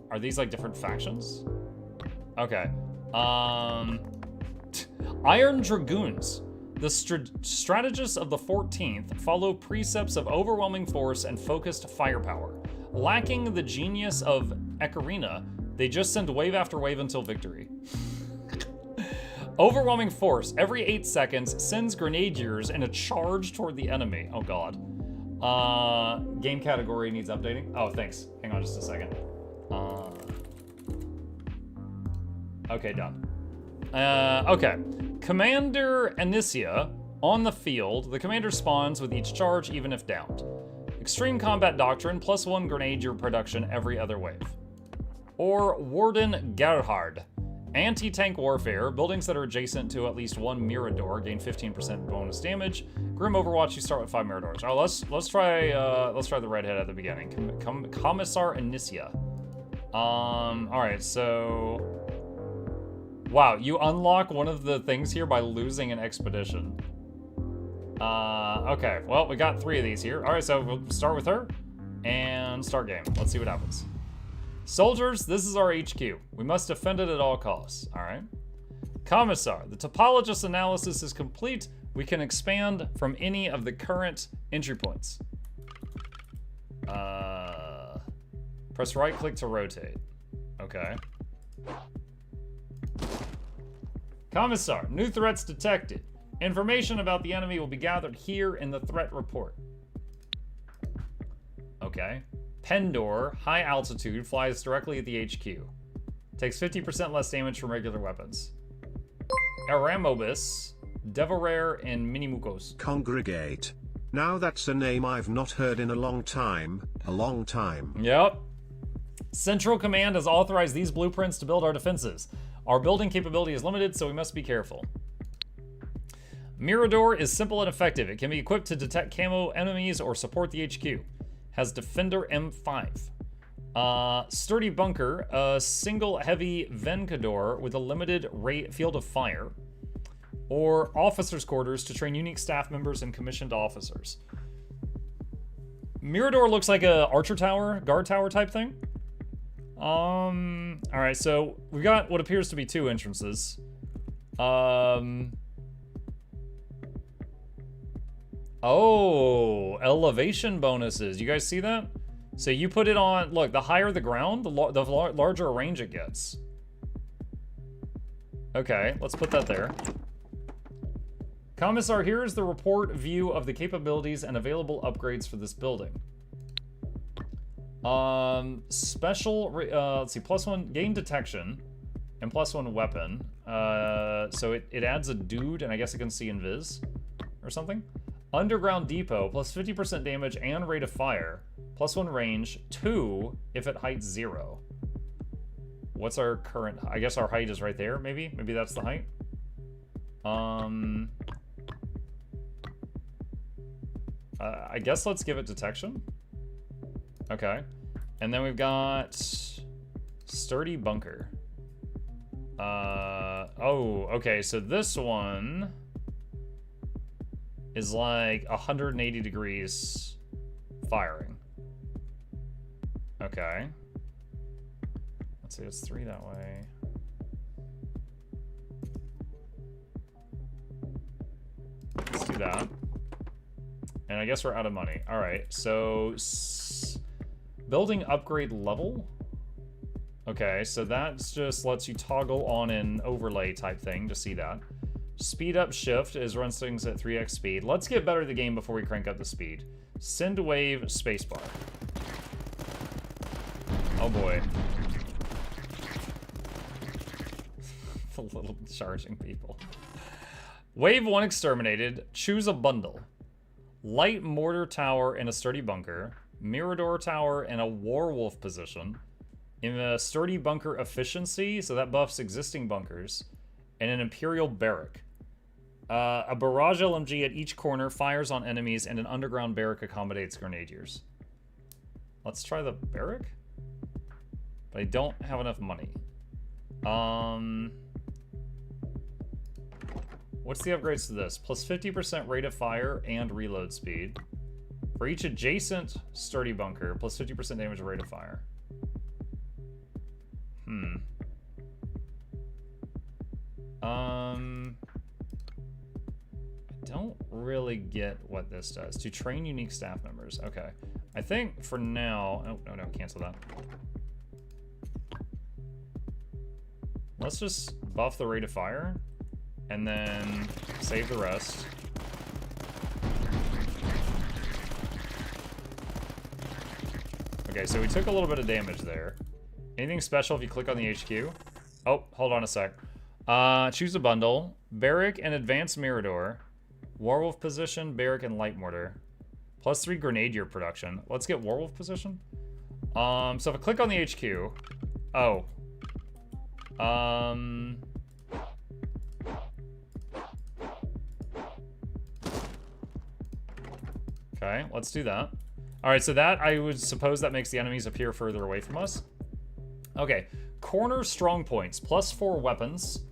Are these like different factions? Okay. Iron Dragoons. The strategists of the 14th follow precepts of overwhelming force and focused firepower. Lacking the genius of Ekarina, they just send wave after wave until victory. Overwhelming force, every 8 seconds, sends grenadiers in a charge toward the enemy. Oh god. Game category needs updating. Oh, thanks. Hang on just a second. Okay, done. Okay. Commander Anicia, on the field, the commander spawns with each charge, even if downed. Extreme Combat Doctrine, +1 grenadier production every other wave. Or Warden Gerhard. Anti-tank warfare, buildings that are adjacent to at least 1 Mirador gain 15% bonus damage. Grim Overwatch, you start with 5 Miradors. Oh, let's try the redhead at the beginning. Commissar Anicia. Alright, so... Wow, you unlock one of the things here by losing an expedition. Okay, well, we got 3 of these here. All right, so we'll start with her and start game. Let's see what happens. Soldiers, this is our HQ. We must defend it at all costs, all right? Commissar, the topologist analysis is complete. We can expand from any of the current entry points. Press right click to rotate. Okay. Commissar, new threats detected. Information about the enemy will be gathered here in the threat report. Okay. Pendor, high altitude, flies directly at the HQ. Takes 50% less damage from regular weapons. Aramobis, Devorare, and Minimukos. Congregate. Now that's a name I've not heard in a long time. A long time. Yep. Central Command has authorized these blueprints to build our defenses. Our building capability is limited, so we must be careful. Mirador is simple and effective. It can be equipped to detect camo enemies or support the HQ. Has Defender M5. Sturdy Bunker, a single heavy Vencador with a limited field of fire. Or Officers' Quarters to train unique staff members and commissioned officers. Mirador looks like a archer tower, guard tower type thing. Alright, so we've got what appears to be 2 entrances. Oh, elevation bonuses. You guys see that? So you put it on, look, the higher the ground, the larger a range it gets. Okay, let's put that there. Commissar, here is the report view of the capabilities and available upgrades for this building. Special, let's see, +1 gain detection and +1 weapon. So it adds a dude, and I guess it can see invis or something. Underground depot, +50% damage and rate of fire, +1 range, 2 if at height 0. What's our current, I guess our height is right there, maybe? Maybe that's the height? I guess let's give it detection. Okay. And then we've got Sturdy Bunker. Oh, okay, so this one is like 180 degrees firing. Okay. Let's see, it's 3 that way. Let's do that. And I guess we're out of money. All right, so building upgrade level. Okay, so that just lets you toggle on an overlay type thing to see that. Speed up shift is runs things at 3x speed. Let's get better at the game before we crank up the speed. Send wave spacebar. Oh boy. The little charging people. Wave 1 exterminated. Choose a bundle. Light mortar tower in a sturdy bunker. Mirador tower in a warwolf position. In a sturdy bunker efficiency, so that buffs existing bunkers. And an imperial barrack. A barrage LMG at each corner fires on enemies, and an underground barrack accommodates grenadiers. Let's try the barrack. But I don't have enough money. What's the upgrades to this? Plus 50% rate of fire and reload speed. For each adjacent sturdy bunker, plus 50% damage and rate of fire. I don't really get what this does. To train unique staff members. Okay. I think for now... Oh, no, cancel that. Let's just buff the rate of fire. And then save the rest. Okay, so we took a little bit of damage there. Anything special if you click on the HQ? Oh, hold on a sec. Choose a bundle. Barrack and Advanced Mirador. Warwolf position, Barrack and Light Mortar. Plus 3 Grenadier production. Let's get Warwolf position. So if I click on the HQ... Oh. Okay, let's do that. Alright, so that, I would suppose that makes the enemies appear further away from us. Okay, corner strong points, plus 4 weapons.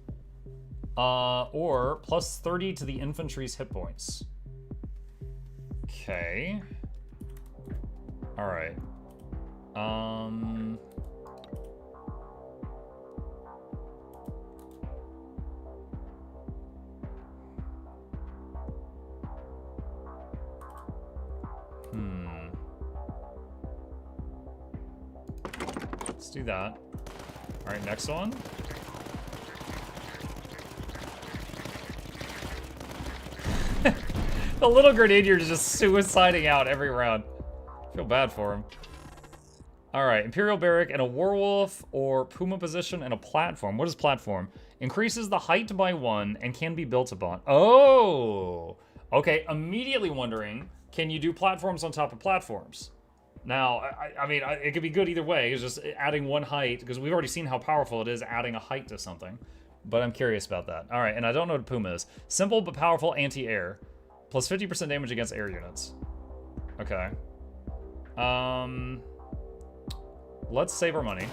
Or plus 30 to the infantry's hit points. Okay. Alright. Let's do that. Alright, next one. The little grenadier is just suiciding out every round. Feel bad for him. Alright, Imperial Barrack and a Werewolf or Puma position and a platform. What is platform? Increases the height by 1 and can be built upon. Oh! Okay, immediately wondering, can you do platforms on top of platforms? Now, I mean, it could be good either way. It's just adding 1 height, because we've already seen how powerful it is adding a height to something. But I'm curious about that. Alright, and I don't know what Puma is. Simple but powerful anti-air. Plus 50% damage against air units. Okay. Let's save our money.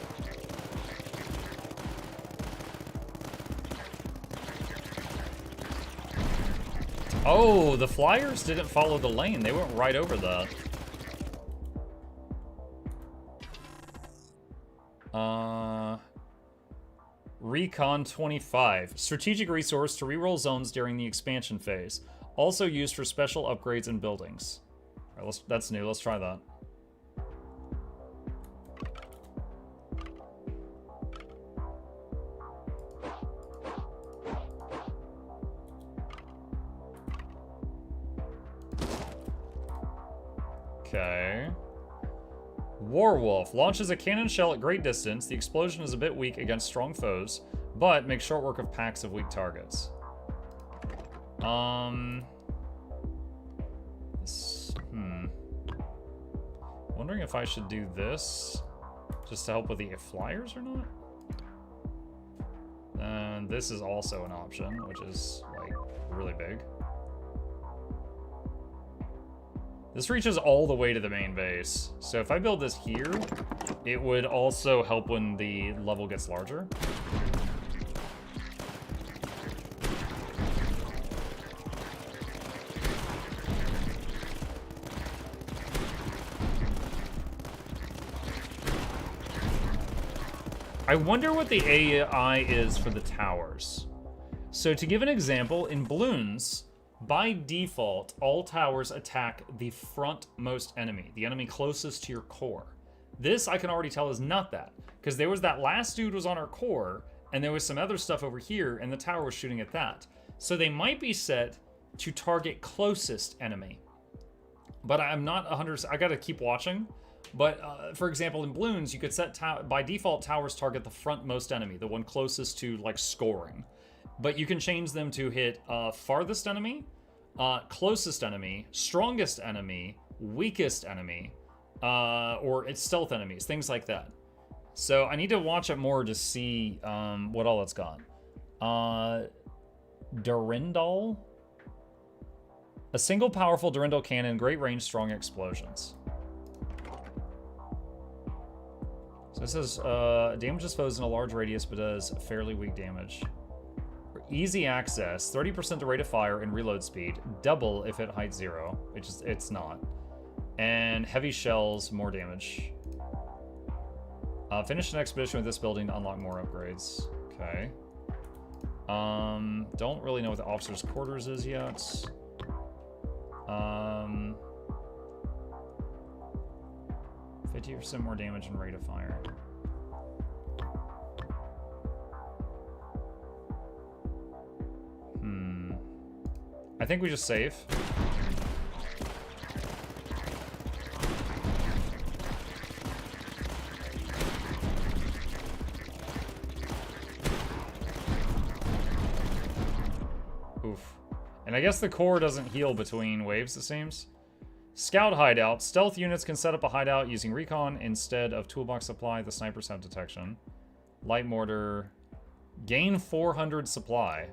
Oh, the flyers didn't follow the lane. They went right over that. Recon 25. Strategic resource to reroll zones during the expansion phase. Also used for special upgrades in buildings. All right, that's new. Let's try that. Okay. Warwolf launches a cannon shell at great distance. The explosion is a bit weak against strong foes, but makes short work of packs of weak targets. Wondering if I should do this just to help with the flyers or not. And this is also an option, which is like really big. This reaches all the way to the main base. So if I build this here, it would also help when the level gets larger. I wonder what the AI is for the towers. So to give an example, in balloons, by default, all towers attack the frontmost enemy, the enemy closest to your core. This, I can already tell, is not that, because there was that last dude was on our core, and there was some other stuff over here, and the tower was shooting at that. So they might be set to target closest enemy. But I'm not 100%, I gotta keep watching. But, for example, in balloons, you could set, by default, towers target the frontmost enemy, the one closest to, like, scoring. But you can change them to hit farthest enemy, closest enemy, strongest enemy, weakest enemy, or it's stealth enemies, things like that. So I need to watch it more to see what all it's got. Durindal? A single powerful Durindal cannon, great range, strong explosions. So it says, damages foes in a large radius, but does fairly weak damage. Easy access, 30% the rate of fire and reload speed, double if it height 0, which is, it's not. And heavy shells, more damage. Finish an expedition with this building to unlock more upgrades. Okay. Don't really know what the officer's quarters is yet. 50% more damage and rate of fire. I think we just save. Oof. And I guess the core doesn't heal between waves, it seems. Scout hideout. Stealth units can set up a hideout using recon instead of toolbox supply. The snipers have detection. Light mortar. Gain 400 supply.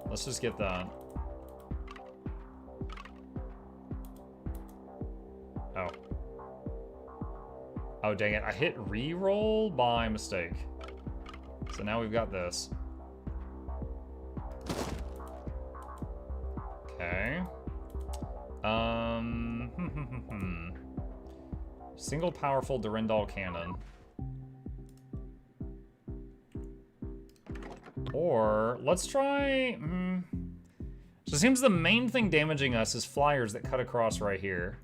Let's just get that. Oh. Oh, dang it. I hit reroll by mistake. So now we've got this. Okay. Single powerful Durindal cannon. Or, let's try... So it seems the main thing damaging us is flyers that cut across right here.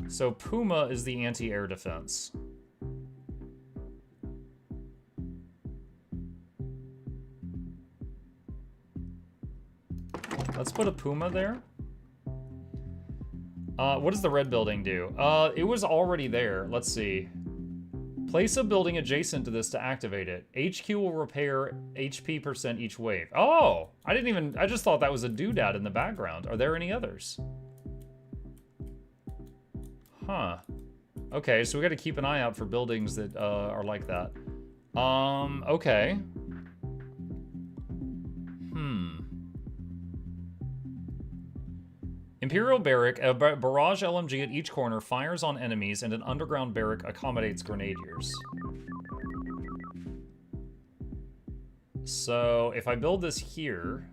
So Puma is the anti-air defense. Let's put a Puma there. What does the red building do? It was already there. Let's see. Place a building adjacent to this to activate it. HQ will repair HP % each wave. Oh, I just thought that was a doodad in the background. Are there any others? Huh. Okay, so we got to keep an eye out for buildings that are like that. Okay. Imperial Barrack, a barrage LMG at each corner fires on enemies, and an underground barrack accommodates grenadiers. So, if I build this here...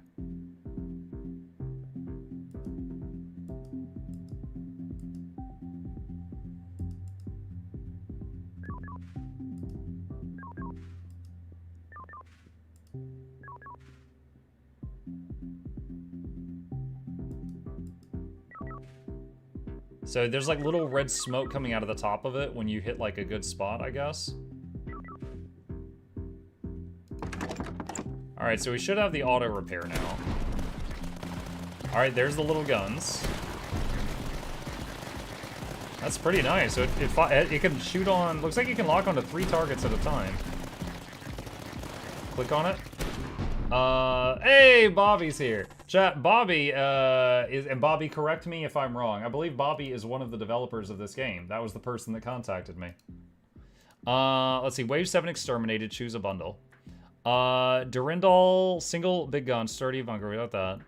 So there's like little red smoke coming out of the top of it when you hit like a good spot, I guess. All right, so we should have the auto repair now. All right, there's the little guns. That's pretty nice. So it can shoot on, looks like you can lock onto 3 targets at a time. Click on it. Hey, Bobby's here. Chat, Bobby and Bobby, correct me if I'm wrong. I believe Bobby is one of the developers of this game. That was the person that contacted me. Let's see, Wave 7 exterminated, choose a bundle. Durandal, single big gun, sturdy bunker, without that.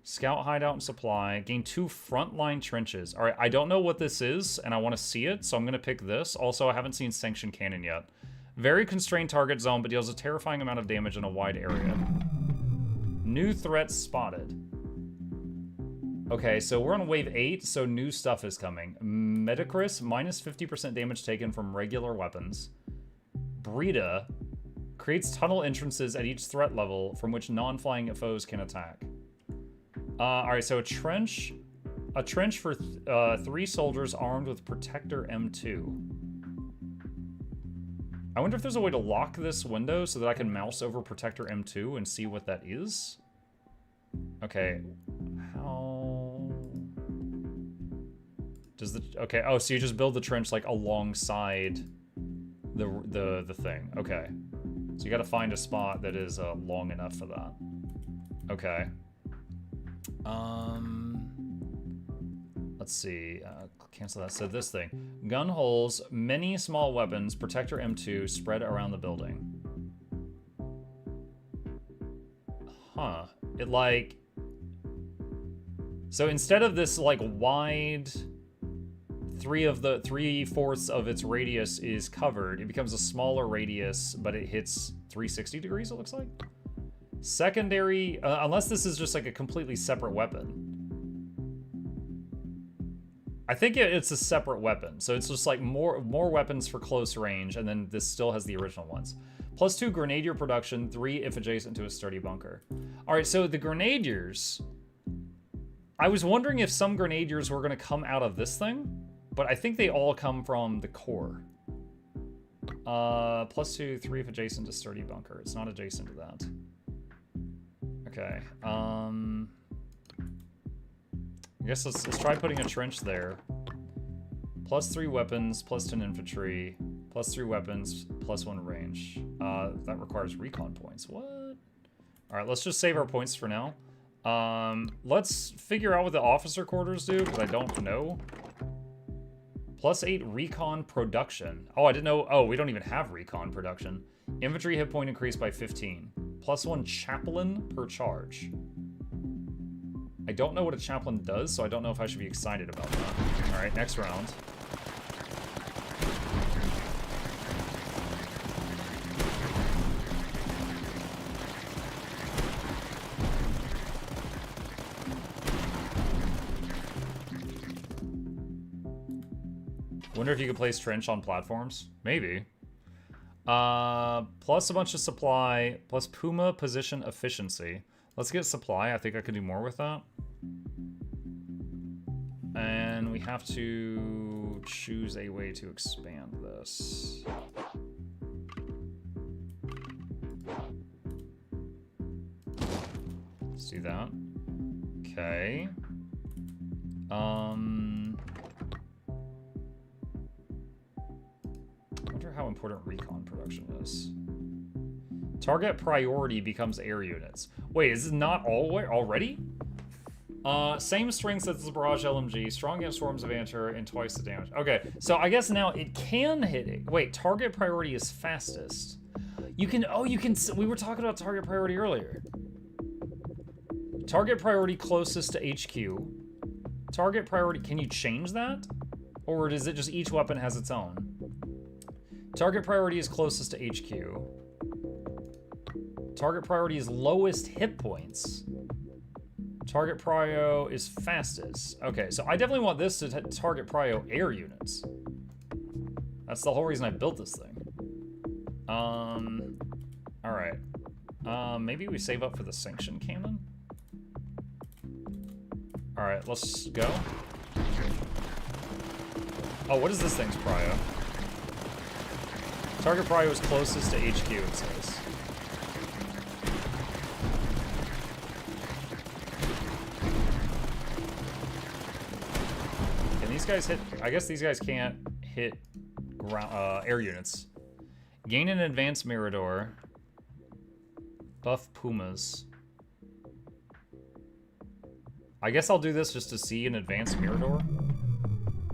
Scout hideout and supply, gain 2 frontline trenches. All right, I don't know what this is, and I want to see it, so I'm gonna pick this. Also, I haven't seen Sanctioned Cannon yet. Very constrained target zone, but deals a terrifying amount of damage in a wide area. New threats spotted. Okay, so we're on wave 8, so new stuff is coming. Metacris, minus 50% damage taken from regular weapons. Brita, creates tunnel entrances at each threat level from which non-flying foes can attack. Alright, so a trench for 3 soldiers armed with Protector M2. I wonder if there's a way to lock this window so that I can mouse over Protector M2 and see what that is. Okay, how does the, okay, oh, so you just build the trench like alongside the thing. Okay, so you got to find a spot that is long enough for that. Okay. Let's see. Cancel that. So this thing. Gun holes, many small weapons, Protector M2 spread around the building. Huh. It like... So instead of this like wide... 3/4 of its radius is covered, it becomes a smaller radius, but it hits 360 degrees, it looks like. Secondary, unless this is just like a completely separate weapon. I think it's a separate weapon, so it's just like more weapons for close range, and then this still has the original ones. +2 grenadier production, 3 if adjacent to a sturdy bunker. All right, so the grenadiers, I was wondering if some grenadiers were gonna come out of this thing, but I think they all come from the core. +2, 3 if adjacent to sturdy bunker. It's not adjacent to that. Okay, I guess let's try putting a trench there. +3 weapons, +10 infantry, +3 weapons, +1 range. That requires recon points. What? All right, let's just save our points for now. Let's figure out what the officer quarters do, because I don't know. +8 recon production. Oh, I didn't know. Oh, we don't even have recon production. Infantry hit point increased by 15. +1 chaplain per charge. I don't know what a chaplain does, so I don't know if I should be excited about that. All right, next round. Wonder if you could place trench on platforms? Maybe. Plus a bunch of supply, plus Puma position efficiency. Let's get supply. I think I could do more with that. And we have to choose a way to expand this. Let's do that. Okay. how important recon production is. Target priority becomes air units. Wait, is it not already? Same strengths as the Barrage LMG, strong against swarms of anti and twice the damage. Okay, so I guess now it can hit it. Wait, target priority is fastest. You can, we were talking about target priority earlier. Target priority closest to HQ. Target priority, can you change that? Or is it just each weapon has its own? Target priority is closest to HQ. Target priority is lowest hit points. Target prio is fastest. Okay, so I definitely want this to target prio air units. That's the whole reason I built this thing. Alright. Maybe we save up for the sanction cannon? Alright, let's go. Oh, what is this thing's prio? Target prio is closest to HQ, it says. Can these guys hit? I guess these guys can't hit ground, air units. Gain an advanced Mirador. Buff Pumas. I guess I'll do this just to see an advanced Mirador.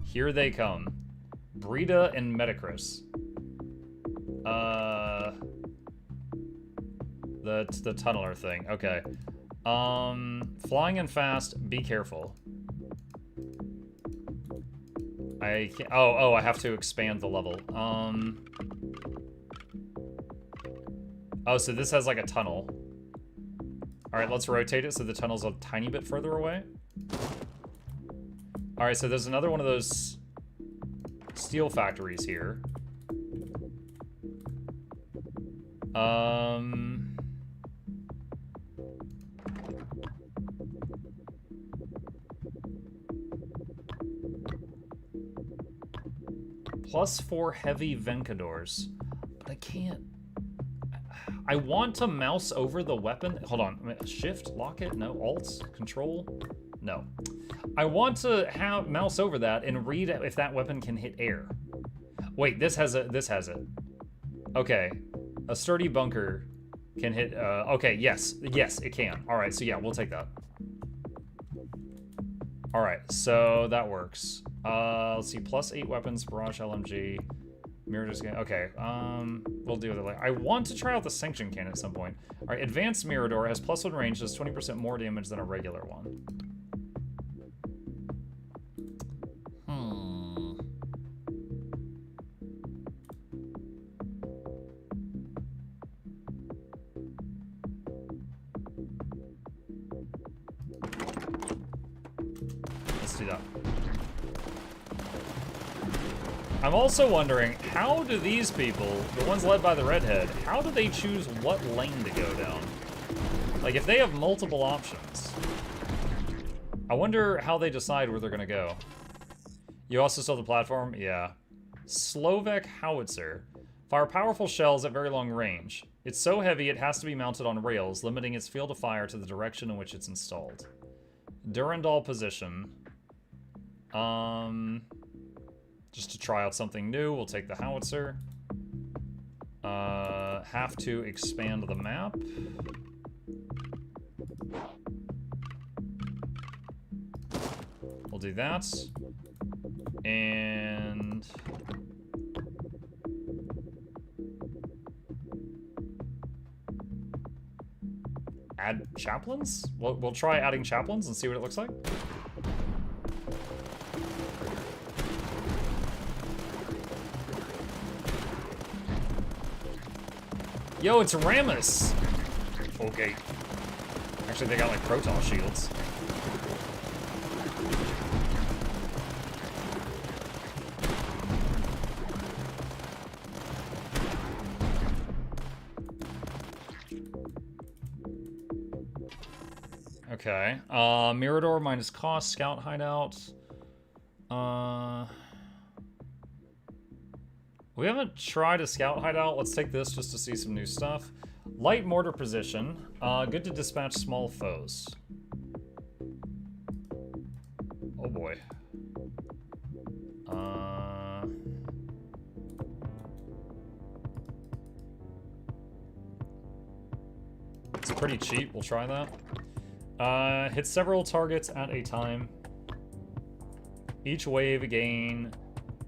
Here they come. Brita and Metacris. The tunneler thing. Okay. Flying and fast, be careful. I can't, oh, I have to expand the level. Oh, so this has like a tunnel. All right, let's rotate it so the tunnel's a tiny bit further away. All right, so there's another one of those steel factories here. +4 heavy Vencadors, but I can't. I want to mouse over the weapon. Hold on, shift, lock it, no, alt, control, no. I want to have mouse over that and read if that weapon can hit air. Wait, this has it. Okay, a sturdy bunker can hit, okay, yes, it can. All right, so yeah, we'll take that. All right, so that works. Let's see, +8 weapons, Barrage LMG, Mirador's game. Okay, we'll deal with it later. I want to try out the Sanction Cannon at some point. All right, Advanced Mirador has +1 range, does 20% more damage than a regular one. Let's do that. I'm also wondering, how do these people, the ones led by the redhead, how do they choose what lane to go down? Like, if they have multiple options, I wonder how they decide where they're gonna go. You also saw the platform? Yeah. Slovak Howitzer. Fire powerful shells at very long range. It's so heavy it has to be mounted on rails, limiting its field of fire to the direction in which it's installed. Durandal position. Just to try out something new, we'll take the howitzer. Have to expand the map. We'll do that. And add chaplains? We'll try adding chaplains and see what it looks like. Yo, it's Ramus! Okay. Actually, they got like Protoss shields. Okay. Mirador minus cost, scout hideout. We haven't tried a scout hideout. Let's take this just to see some new stuff. Light mortar position. Good to dispatch small foes. Oh boy. It's pretty cheap. We'll try that. Hit several targets at a time. Each wave gain...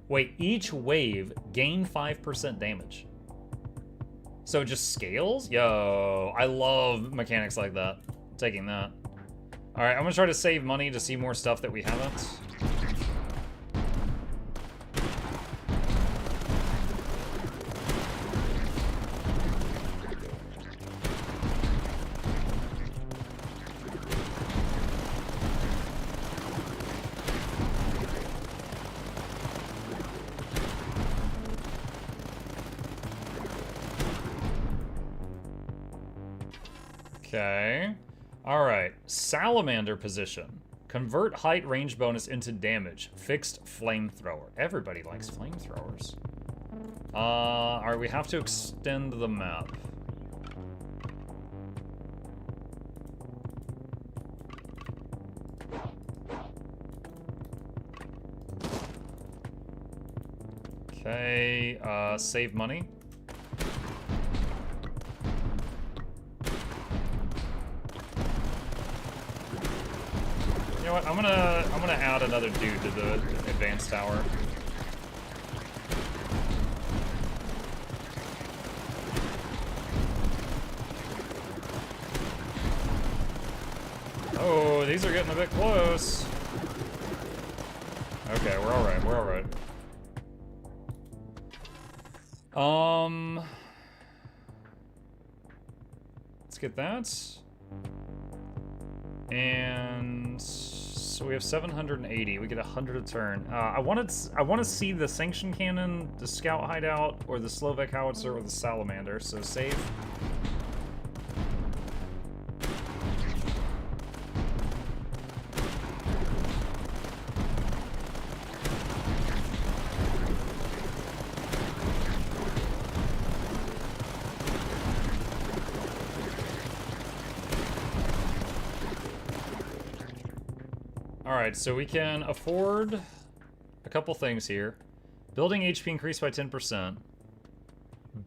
Wait, each wave gain 5% damage. So it just scales? Yo, I love mechanics like that. I'm taking that. Alright, I'm gonna try to save money to see more stuff that we haven't. Okay. Alright. Salamander position. Convert height range bonus into damage. Fixed flamethrower. Everybody likes flamethrowers. Alright, we have to extend the map. Okay, save money. You know what? I'm gonna add another dude to the advanced tower. Oh, these are getting a bit close. Okay, we're all right. We're all right. Let's get that. And so we have 780. We get 100 a turn. I want to see the sanction cannon, the scout hideout, or the Slovak howitzer, or the salamander. So save. Alright, so we can afford a couple things here. Building HP increased by 10%.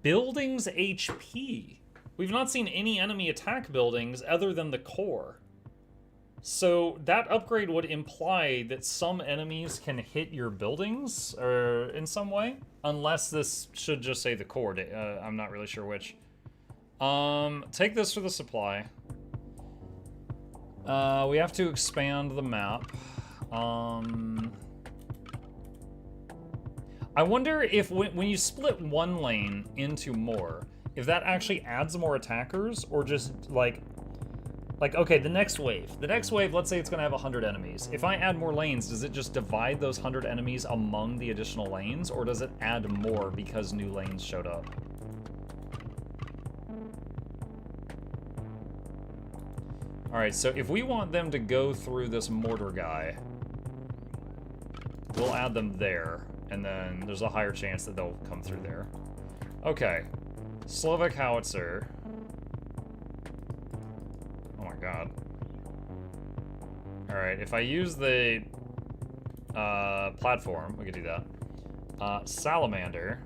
Buildings HP. We've not seen any enemy attack buildings other than the core. So that upgrade would imply that some enemies can hit your buildings or in some way. Unless this should just say the core. I'm not really sure which. Take this for the supply. We have to expand the map. I wonder if when you split one lane into more, if that actually adds more attackers, or just like okay, the next wave, let's say it's gonna have 100 enemies. If I add more lanes, does it just divide those 100 enemies among the additional lanes, or does it add more because new lanes showed up? Alright, so if we want them to go through this mortar guy, we'll add them there, and then there's a higher chance that they'll come through there. Okay. Slovak howitzer. Oh my god. Alright, if I use the platform, we could do that. Salamander.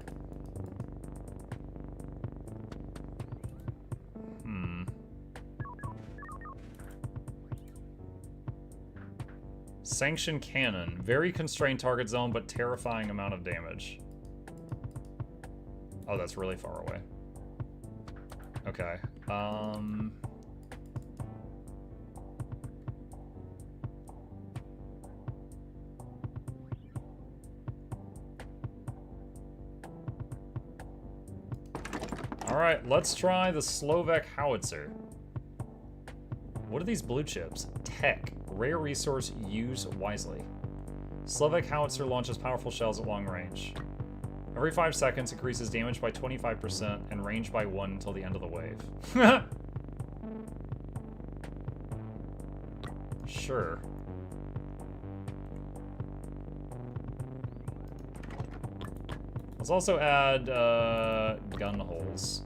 Sanction cannon. Very constrained target zone, but terrifying amount of damage. Oh, that's really far away. Okay. Alright, let's try the Slovak howitzer. What are these blue chips? Tech. Rare resource, use wisely. Slovak howitzer launches powerful shells at long range. Every 5 seconds, increases damage by 25% and range by 1 until the end of the wave. Sure. Let's also add gun holes.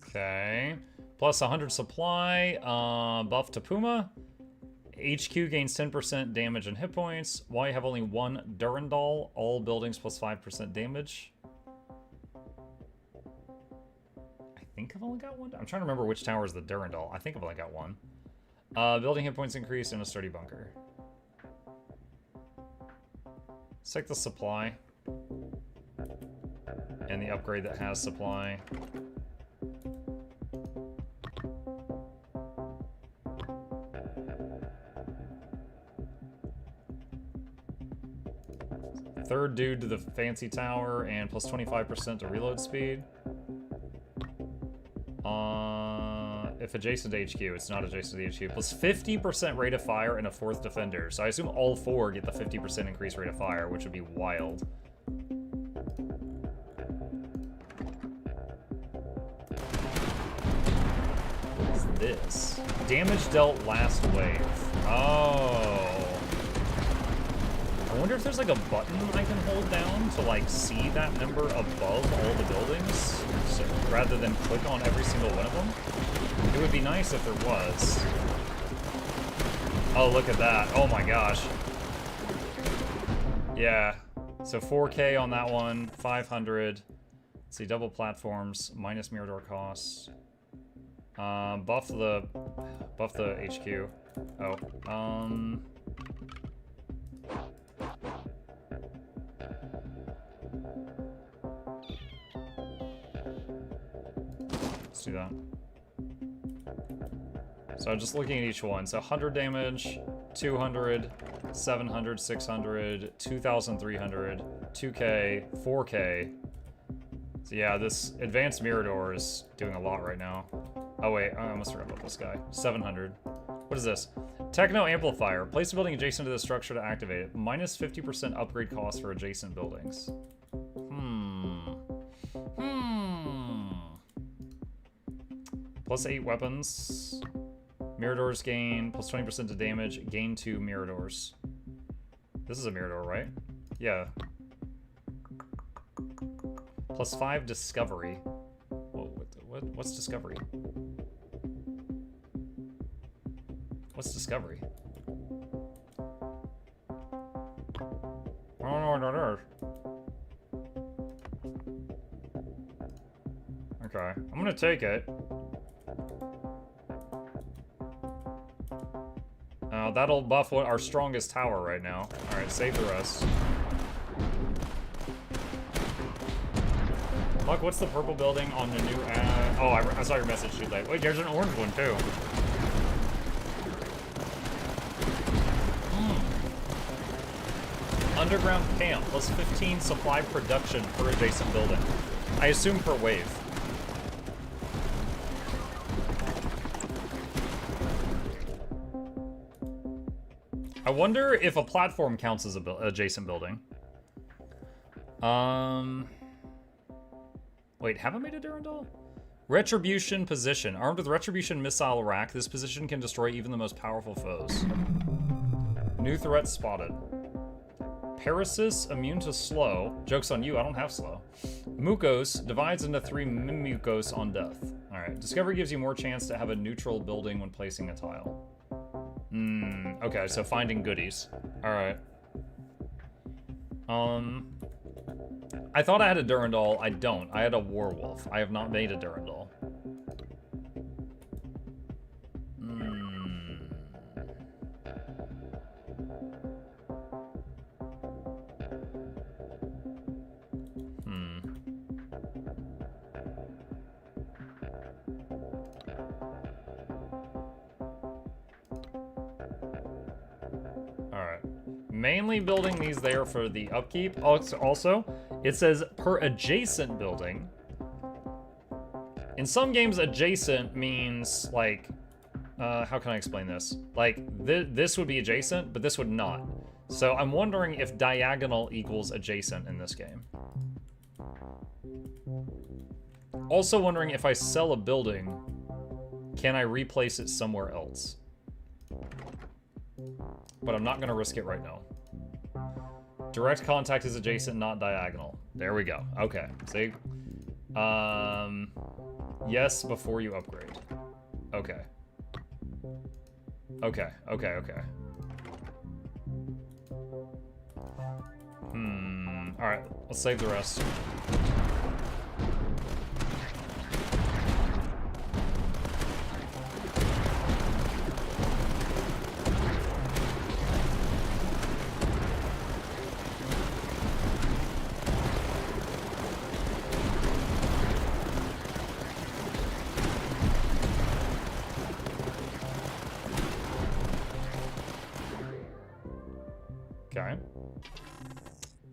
Okay. Plus 100 supply. Buff to Puma. HQ gains 10% damage and hit points. While you have only one Durandal, all buildings plus 5% damage. I think I've only got one. I'm trying to remember which tower is the Durandal. I think I've only got one. Building hit points increase in a sturdy bunker. Let's take the supply. And the upgrade that has supply. Third dude to the fancy tower and plus 25% to reload speed. If adjacent to HQ, it's not adjacent to HQ. Plus 50% rate of fire and a fourth defender. So I assume all four get the 50% increased rate of fire, which would be wild. What is this? Damage dealt last wave. Oh. I wonder if there's like a button I can hold down to like see that number above all the buildings, so, rather than click on every single one of them. It would be nice if there was. Oh, look at that. Oh my gosh. Yeah. So 4K on that one, 500. Let's see, double platforms, minus mirror door costs. Buff the HQ. Oh, let's do that. So just looking at each one. So 100 damage, 200, 700, 600, 2,300, 2K, 4K. So yeah, this advanced mirror door is doing a lot right now. Oh wait, I almost forgot about this guy. 700. What is this? Techno amplifier. Place a building adjacent to the structure to activate it. Minus 50% upgrade cost for adjacent buildings. Plus 8 weapons. Mirror doors gain plus 20% to damage. Gain 2 mirror doors. This is a mirror door, right? Yeah. Plus 5 discovery. Whoa, what's discovery? What's discovery? Okay, I'm gonna take it. That'll buff our strongest tower right now. Alright, save the rest. Fuck, what's the purple building on the new ad? Oh, I saw your message too late. Wait, there's an orange one too. Underground camp, plus 15 supply production per adjacent building. I assume per wave. I wonder if a platform counts as a adjacent building. Wait, have I made a Durandal? Retribution position. Armed with Retribution missile rack, this position can destroy even the most powerful foes. New threat spotted. Parasis, immune to slow. Joke's on you, I don't have slow. Mukos, divides into 3 Mukos on death. Alright, discovery gives you more chance to have a neutral building when placing a tile. Okay, so finding goodies. Alright. I thought I had a Durandal. I don't. I had a Werewolf. I have not made a Durandal. Alright. Mainly building these there for the upkeep. Also, it says per adjacent building. In some games, adjacent means, like, how can I explain this? Like, this would be adjacent, but this would not. So I'm wondering if diagonal equals adjacent in this game. Also wondering if I sell a building, can I replace it somewhere else? But I'm not going to risk it right now. Direct contact is adjacent, not diagonal. There we go. Okay. See? Yes, before you upgrade. Okay. Okay. Alright, let's save the rest. Okay.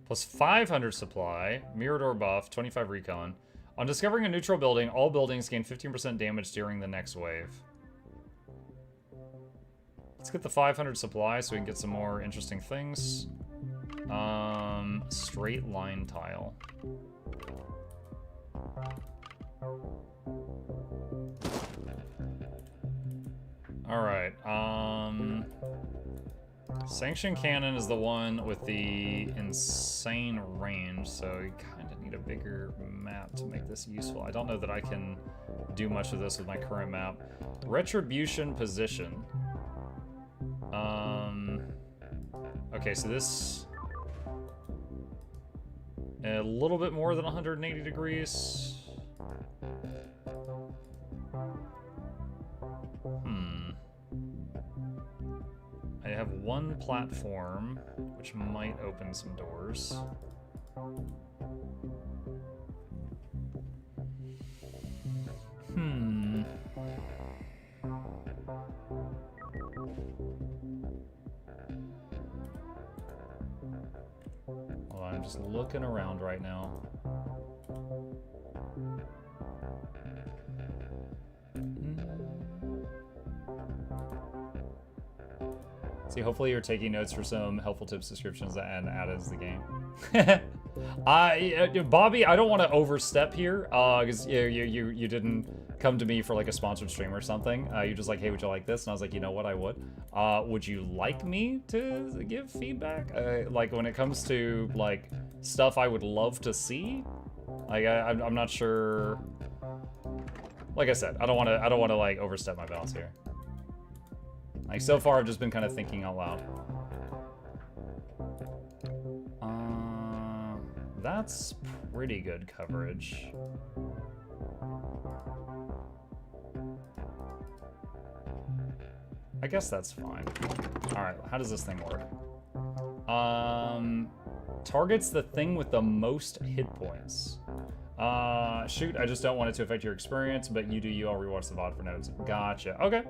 Plus 500 supply, mirror door buff, 25 recon. On discovering a neutral building, all buildings gain 15% damage during the next wave. Let's get the 500 supply so we can get some more interesting things. Straight line tile. Alright, Sanction Cannon is the one with the insane range, so you kind of need a bigger map to make this useful. I don't know that I can do much of this with my current map. Retribution position. Okay, so this... a little bit more than 180 degrees. I have one platform, which might open some doors. Well, I'm just looking around right now. See, hopefully you're taking notes for some helpful tips, descriptions, and add-ins to the game. Bobby, I don't want to overstep here, because you didn't come to me for like a sponsored stream or something. You're just like, hey, would you like this? And I was like, you know what, I would. Would you like me to give feedback? Like when it comes to like stuff I would love to see, like I'm not sure. Like I said, I don't want to like overstep my bounds here. Like, so far, I've just been kind of thinking out loud. That's pretty good coverage. I guess that's fine. Alright, how does this thing work? Targets the thing with the most hit points. Shoot, I just don't want it to affect your experience, but you do you. I'll rewatch the VOD for notes. Gotcha. Okay.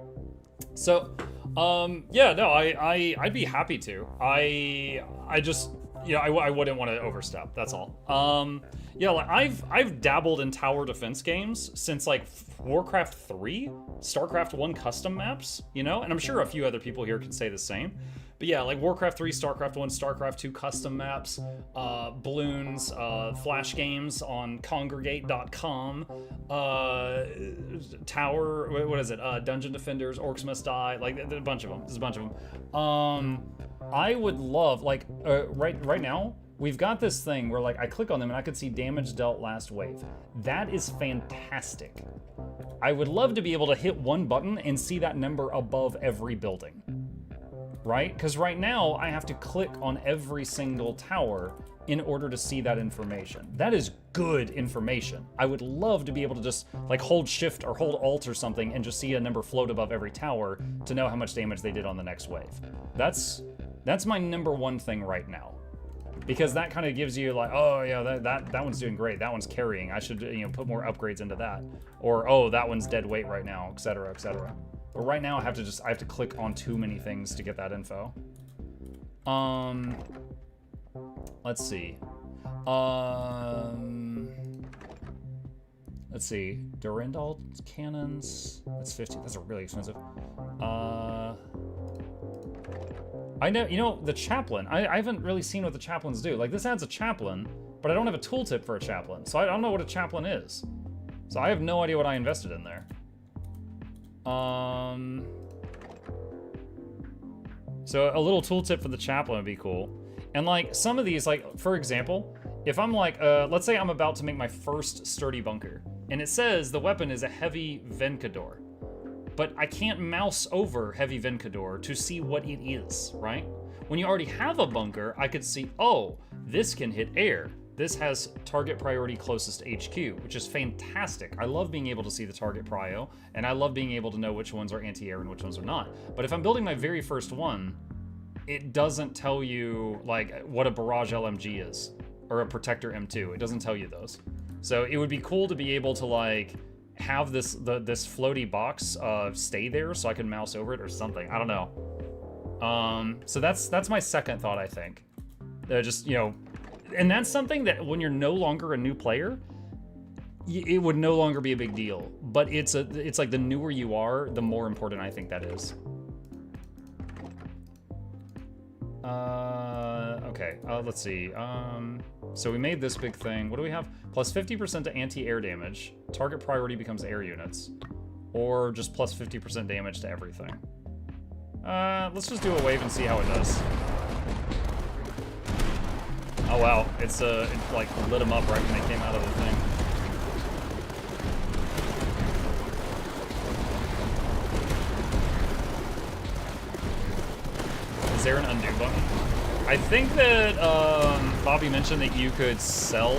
So, yeah, no, I'd be happy to. I just, you know, I wouldn't want to overstep. That's all. Yeah, like I've dabbled in tower defense games since like Warcraft 3, StarCraft 1 custom maps, you know, and I'm sure a few other people here can say the same. But yeah, like Warcraft 3, StarCraft 1, StarCraft 2 custom maps, balloons, flash games on congregate.com, tower, what is it? Dungeon Defenders, Orcs Must Die, like a bunch of them. There's a bunch of them. I would love, like, right now, we've got this thing where like I click on them and I could see damage dealt last wave. That is fantastic. I would love to be able to hit one button and see that number above every building. Right? Because right now I have to click on every single tower in order to see that information. That is good information. I would love to be able to just like hold shift or hold alt or something and just see a number float above every tower to know how much damage they did on the next wave. That's my number one thing right now. Because that kind of gives you like, oh yeah, that one's doing great. That one's carrying. I should, you know, put more upgrades into that. Or, oh, that one's dead weight right now, etc., etc. But right now I have to click on too many things to get that info. Let's see. Let's see. Durandal cannons. That's 50. That's really expensive. I know, you know, the chaplain. I haven't really seen what the chaplains do. Like, this adds a chaplain, but I don't have a tooltip for a chaplain. So I don't know what a chaplain is. So I have no idea what I invested in there. So a little tooltip for the chaplain would be cool. And like some of these, like for example, if I'm like, let's say I'm about to make my first sturdy bunker. And it says the weapon is a heavy Vencador. But I can't mouse over heavy Vencador to see what it is, right? When you already have a bunker, I could see, oh, this can hit air. This has target priority closest to HQ, which is fantastic. I love being able to see the target prio, and I love being able to know which ones are anti-air and which ones are not. But if I'm building my very first one, it doesn't tell you like what a barrage LMG is or a protector M2. It doesn't tell you those. So it would be cool to be able to like have this floaty box stay there so I can mouse over it or something. I don't know. So that's my second thought, I think. Just, you know, and that's something that when you're no longer a new player, it would no longer be a big deal. But it's like the newer you are, the more important I think that is. Okay, let's see. So we made this big thing. What do we have? Plus 50% to anti-air damage. Target priority becomes air units. Or just plus 50% damage to everything. Let's just do a wave and see how it does. Oh wow, it like lit them up right when they came out of the thing. Is there an undo button? I think that Bobby mentioned that you could sell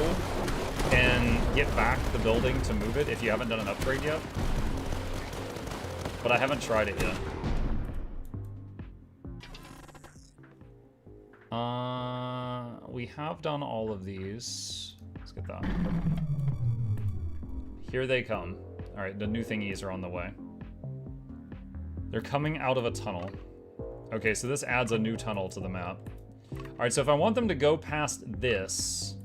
and get back the building to move it if you haven't done an upgrade yet. But I haven't tried it yet. We have done all of these. Let's get that. Here they come. All right, the new thingies are on the way. They're coming out of a tunnel. Okay, so this adds a new tunnel to the map. All right, so if I want them to go past this,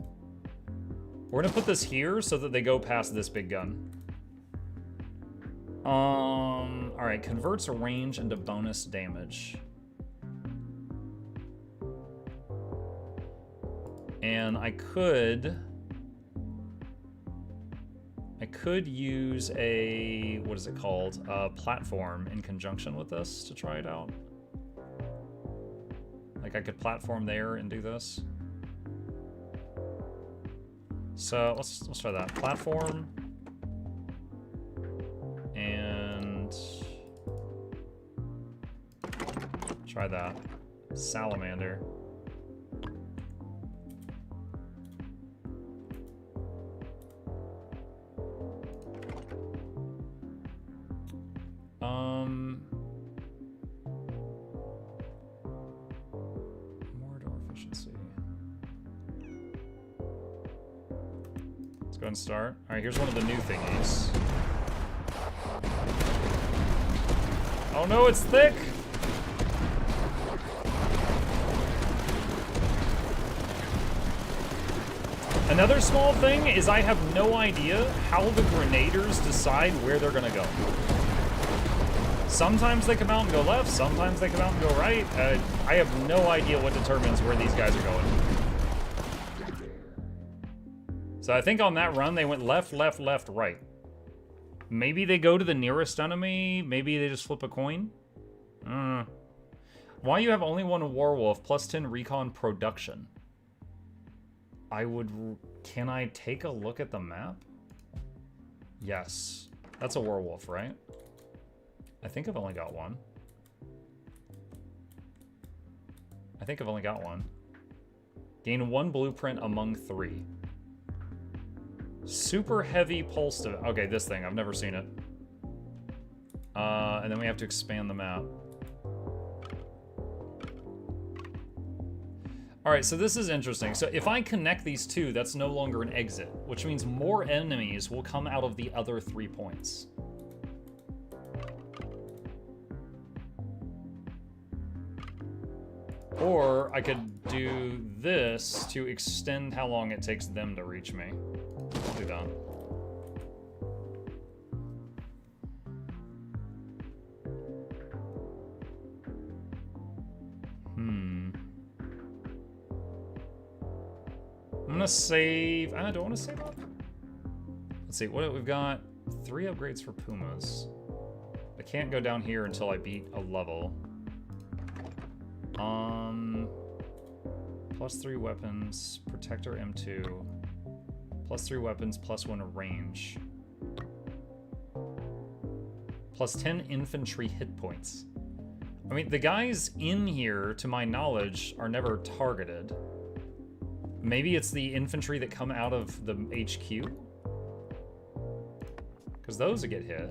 we're gonna put this here so that they go past this big gun. All right, converts range into bonus damage. And I could use a, what is it called? A platform in conjunction with this to try it out. Like I could platform there and do this. So let's try that. Platform. And try that. Salamander. More door efficiency. Let's go ahead and start. All right, here's one of the new thingies. Oh no, it's thick! Another small thing is I have no idea how the grenaders decide where they're gonna go. Sometimes they come out and go left, sometimes they come out and go right. I have no idea what determines where these guys are going. So I think on that run, they went left, left, left, right. Maybe they go to the nearest enemy. Maybe they just flip a coin. Why you have only one werewolf plus 10 recon production? Can I take a look at the map? Yes. That's a werewolf, right? I think I've only got one. I think I've only got one. Gain 1 blueprint among 3. Super heavy pulse. Okay, this thing. I've never seen it. And then we have to expand the map. All right, so this is interesting. So if I connect these two, that's no longer an exit, which means more enemies will come out of the other 3 points. Or I could do this to extend how long it takes them to reach me. Let's do that. I'm gonna save. I don't want to save up. Let's see. What we've got? 3 upgrades for Pumas. I can't go down here until I beat a level. Plus 3 weapons, protector M2. Plus 3 weapons, plus 1 range. Plus 10 infantry hit points. I mean, the guys in here, to my knowledge, are never targeted. Maybe it's the infantry that come out of the HQ? Because those get hit.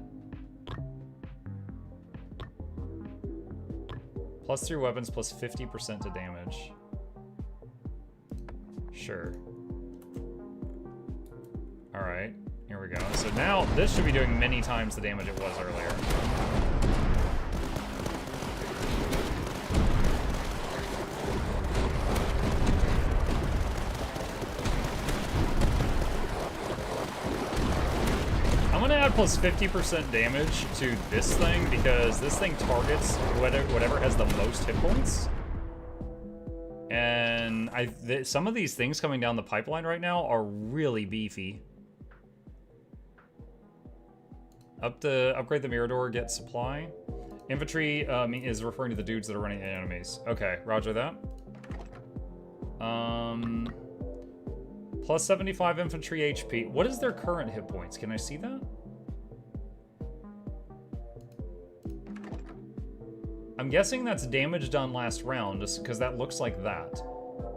Plus 3 weapons, plus 50% to damage. Sure. Alright, here we go. So now, this should be doing many times the damage it was earlier. I'm gonna add plus 50% damage to this thing because this thing targets whatever has the most hit points. And some of these things coming down the pipeline right now are really beefy. Upgrade the Mirador, get supply. Infantry is referring to the dudes that are running the enemies. Okay, roger that. Plus 75 infantry HP. What is their current hit points? Can I see that? I'm guessing that's damage done last round, just because that looks like that.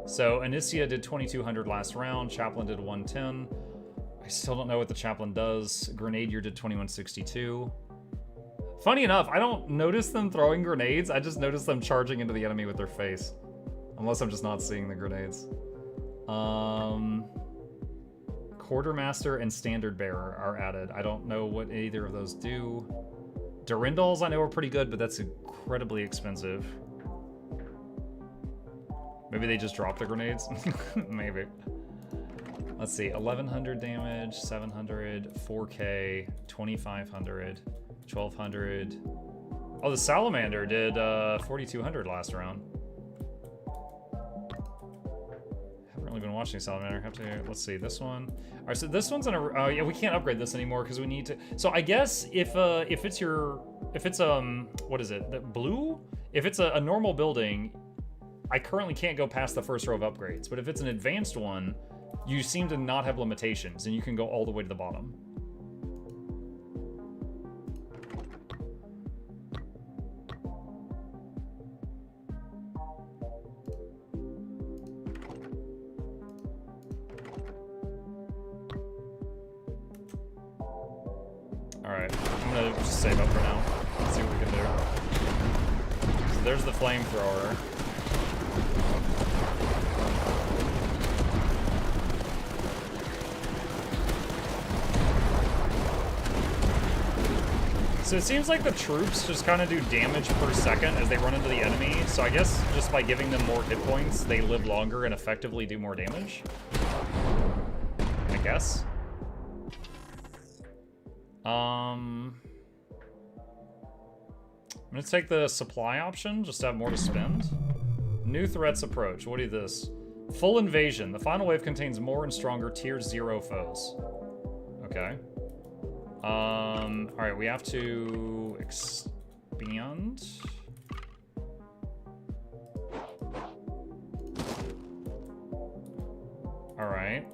So Anicia did 2200 last round, Chaplain did 110. I still don't know what the Chaplain does. Grenadier did 2162. Funny enough, I don't notice them throwing grenades, I just notice them charging into the enemy with their face. Unless I'm just not seeing the grenades. Quartermaster and Standard Bearer are added. I don't know what either of those do. Durindals I know are pretty good, but that's incredibly expensive. Maybe they just drop the grenades? Maybe. Let's see, 1100 damage, 700, 4K, 2500, 1200. Oh, the Salamander did 4200 last round. Haven't really been watching Salamander. Have to, let's see, this one. All right, so this one's in a, oh yeah, we can't upgrade this anymore because we need to, so I guess if it's what is it, the blue? If it's a normal building, I currently can't go past the first row of upgrades, but if it's an advanced one, you seem to not have limitations and you can go all the way to the bottom. Alright, I'm gonna just save up for now. Let's see what we can do. So there's the flamethrower. So it seems like the troops just kind of do damage per second as they run into the enemy. So I guess just by giving them more hit points, they live longer and effectively do more damage. I guess. I'm gonna take the supply option, just to have more to spend. New threats approach. What is this? Full invasion. The final wave contains more and stronger tier 0 foes. Okay. Alright, we have to expand. Alright.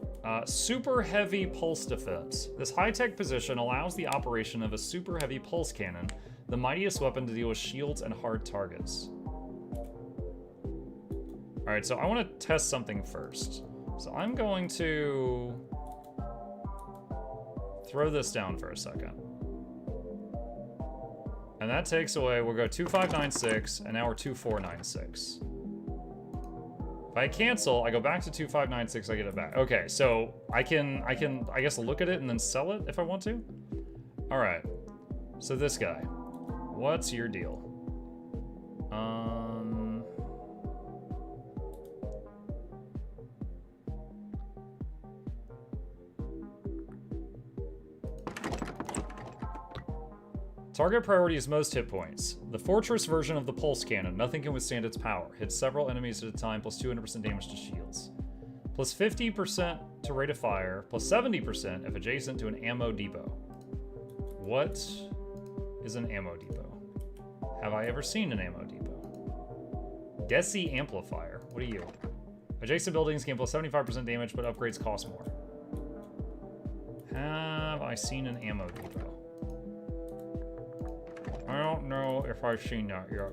Super heavy pulse defense. This high-tech position allows the operation of a super heavy pulse cannon, the mightiest weapon to deal with shields and hard targets. Alright, so I want to test something first. So I'm going to throw this down for a second. And that takes away, we'll go 2596, and now we're 2496. If I cancel, I go back to 2596, I get it back. Okay, so I can, I guess, look at it and then sell it if I want to. All right, so this guy, what's your deal? Target priority is most hit points. The Fortress version of the Pulse Cannon. Nothing can withstand its power. Hits several enemies at a time, plus 200% damage to shields. Plus 50% to rate of fire, plus 70% if adjacent to an ammo depot. What is an ammo depot? Have I ever seen an ammo depot? Desi Amplifier. What are you? Adjacent buildings gain plus 75% damage, but upgrades cost more. Have I seen an ammo depot? I don't know if I've seen that yet.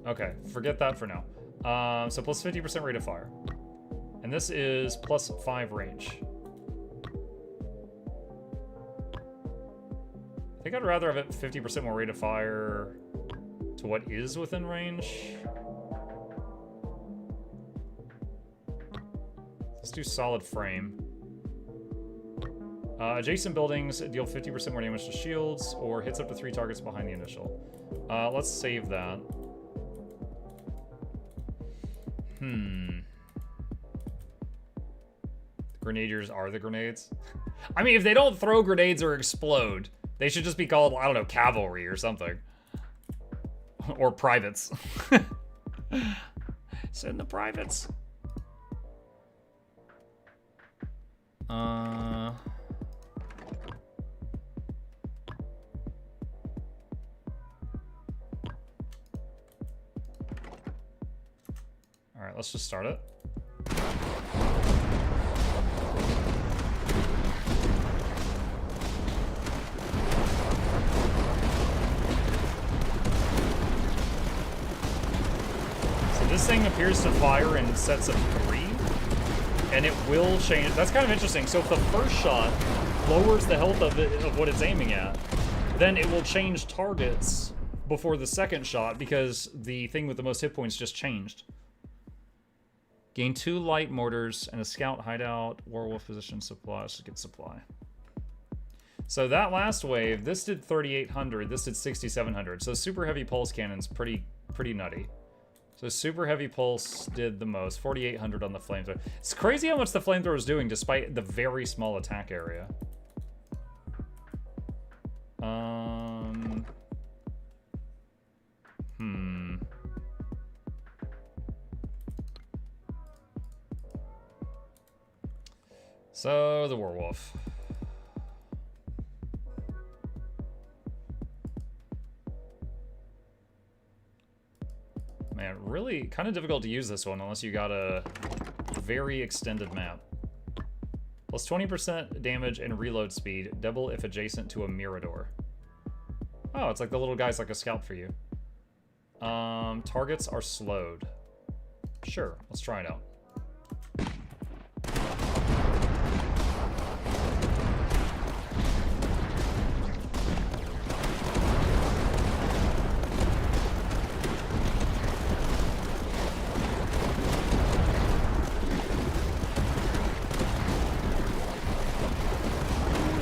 Okay, forget that for now. So plus 50% rate of fire. And this is plus 5 range. I think I'd rather have it 50% more rate of fire to what is within range. Let's do solid frame. Adjacent buildings deal 50% more damage to shields or hits up to 3 targets behind the initial. Let's save that. The grenadiers are the grenades. I mean, if they don't throw grenades or explode, they should just be called, I don't know, cavalry or something. Or privates. Send the privates. Alright, let's just start it. So this thing appears to fire in sets of 3, and it will change. That's kind of interesting. So if the first shot lowers the health of what it's aiming at, then it will change targets before the second shot because the thing with the most hit points just changed. Gain 2 light mortars and a scout hideout, werewolf position supply. Let's get supply. So that last wave, this did 3,800, this did 6,700. So super heavy pulse cannon's pretty nutty. So super heavy pulse did the most, 4,800 on the flamethrower. It's crazy how much the flamethrower is doing despite the very small attack area. So, the werewolf. Man, really kind of difficult to use this one unless you got a very extended map. Plus 20% damage and reload speed, double if adjacent to a Mirador. Oh, it's like the little guy's like a scout for you. Targets are slowed. Sure, let's try it out.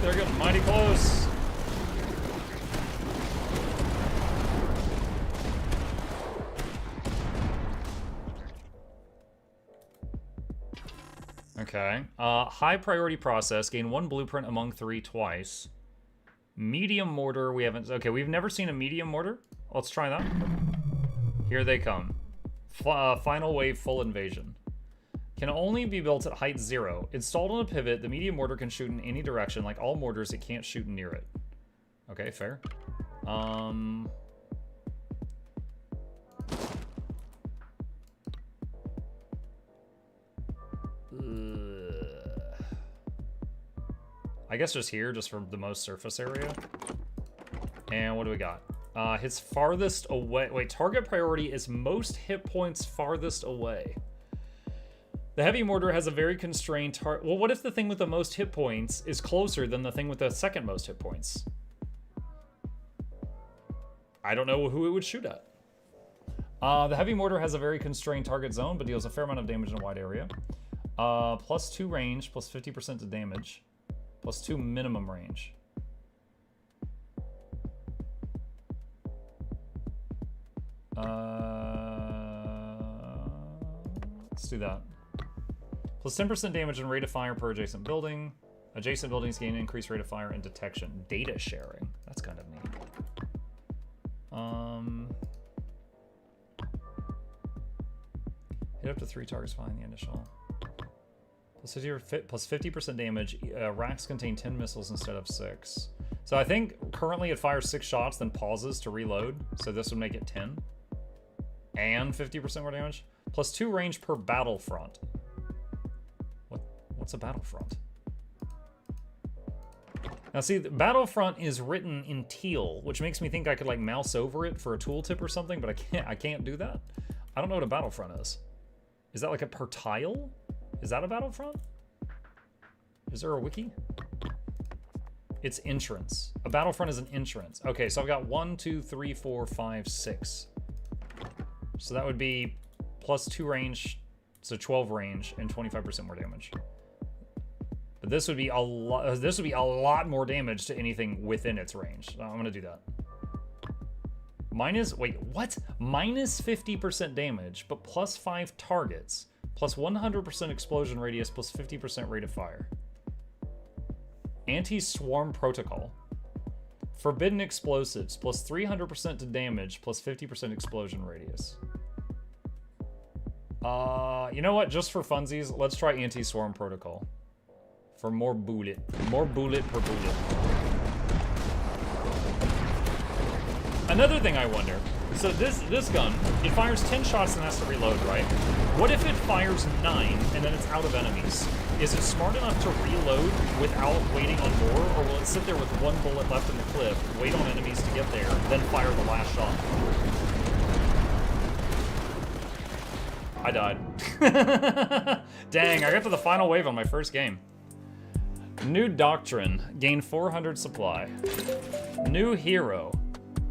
They're getting mighty close. Okay. High priority process. Gain 1 blueprint among 3 twice. Medium mortar. We haven't. Okay, we've never seen a medium mortar. Let's try that. Here they come. Final wave full invasion. Can only be built at height 0. Installed on a pivot, the medium mortar can shoot in any direction. Like all mortars, it can't shoot near it. Okay, fair. I guess just here, just for the most surface area. And what do we got? Hits farthest away. Wait, target priority is most hit points farthest away. The heavy mortar has a very constrained target. Well, what if the thing with the most hit points is closer than the thing with the second most hit points? I don't know who it would shoot at. The heavy mortar has a very constrained target zone, but deals a fair amount of damage in a wide area. Plus 2 range, plus 50% to damage, plus 2 minimum range. Let's do that. Plus 10% damage and rate of fire per adjacent building. Adjacent buildings gain increased rate of fire and detection. Data sharing. That's kind of neat. Hit up to 3 targets behind the initial. Plus 50% damage. Racks contain 10 missiles instead of 6. So I think currently it fires 6 shots, then pauses to reload. So this would make it 10. And 50% more damage. Plus 2 range per battlefront. What's a battlefront? Now see, the Battlefront is written in teal, which makes me think I could like mouse over it for a tooltip or something, but I can't do that. I don't know what a Battlefront is. Is that like a per tile? Is that a Battlefront? Is there a wiki? It's entrance. A Battlefront is an entrance. Okay, so I've got 1, 2, 3, 4, 5, 6. So that would be plus 2 range, so 12 range and 25% more damage. But this would be a lot. This would be a lot more damage to anything within its range. So I'm gonna do that. Wait, what? Minus 50% damage, but plus 5 targets, plus 100% explosion radius, plus 50% rate of fire. Anti-swarm protocol. Forbidden explosives, plus 300% to damage, plus 50% explosion radius. You know what? Just for funsies, let's try anti-swarm protocol. For more bullet. More bullet per bullet. Another thing I wonder, so this gun, it fires 10 shots and has to reload, right? What if it fires 9 and then it's out of enemies? Is it smart enough to reload without waiting on more, or will it sit there with 1 bullet left in the clip, wait on enemies to get there, then fire the last shot? I died. Dang, I got to the final wave on my first game. New doctrine, gain 400 supply. New hero,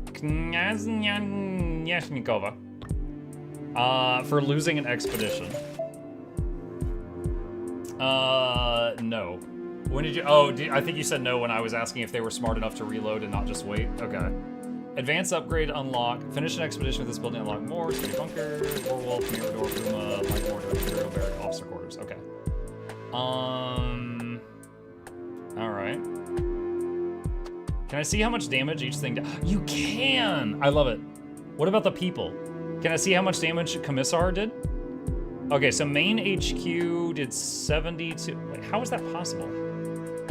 Knyaznyashnikova, for losing an expedition. No. When did you, I think you said no when I was asking if they were smart enough to reload and not just wait. Okay. Advanced upgrade unlock. Finish an expedition with this building, unlock more. City bunker, Warwolf, Mirador, Puma, Light Mortar, Imperial Barrack, officer quarters. Okay. Alright. Can I see how much damage each thing does? You can! I love it. What about the people? Can I see how much damage Commissar did? Okay, so main HQ did 72. Wait, how is that possible?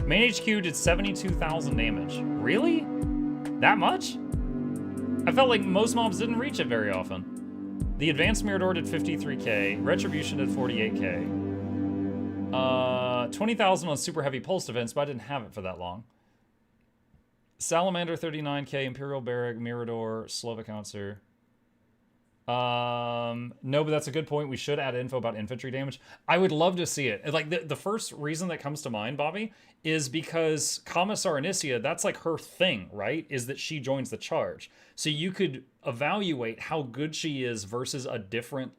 Main HQ did 72,000 damage. Really? That much? I felt like most mobs didn't reach it very often. The Advanced Mirador did 53k. Retribution did 48k. 20,000 on Super Heavy Pulse Defense, but I didn't have it for that long. Salamander 39k. Imperial Barrack, Mirador, Slovak Answer. No, but that's a good point. We should add info about infantry damage. I would love to see it. Like the first reason that comes to mind, Bobby, is because Commissar Inicia, that's like her thing, right? Is that she joins the charge. So you could evaluate how good she is versus a different,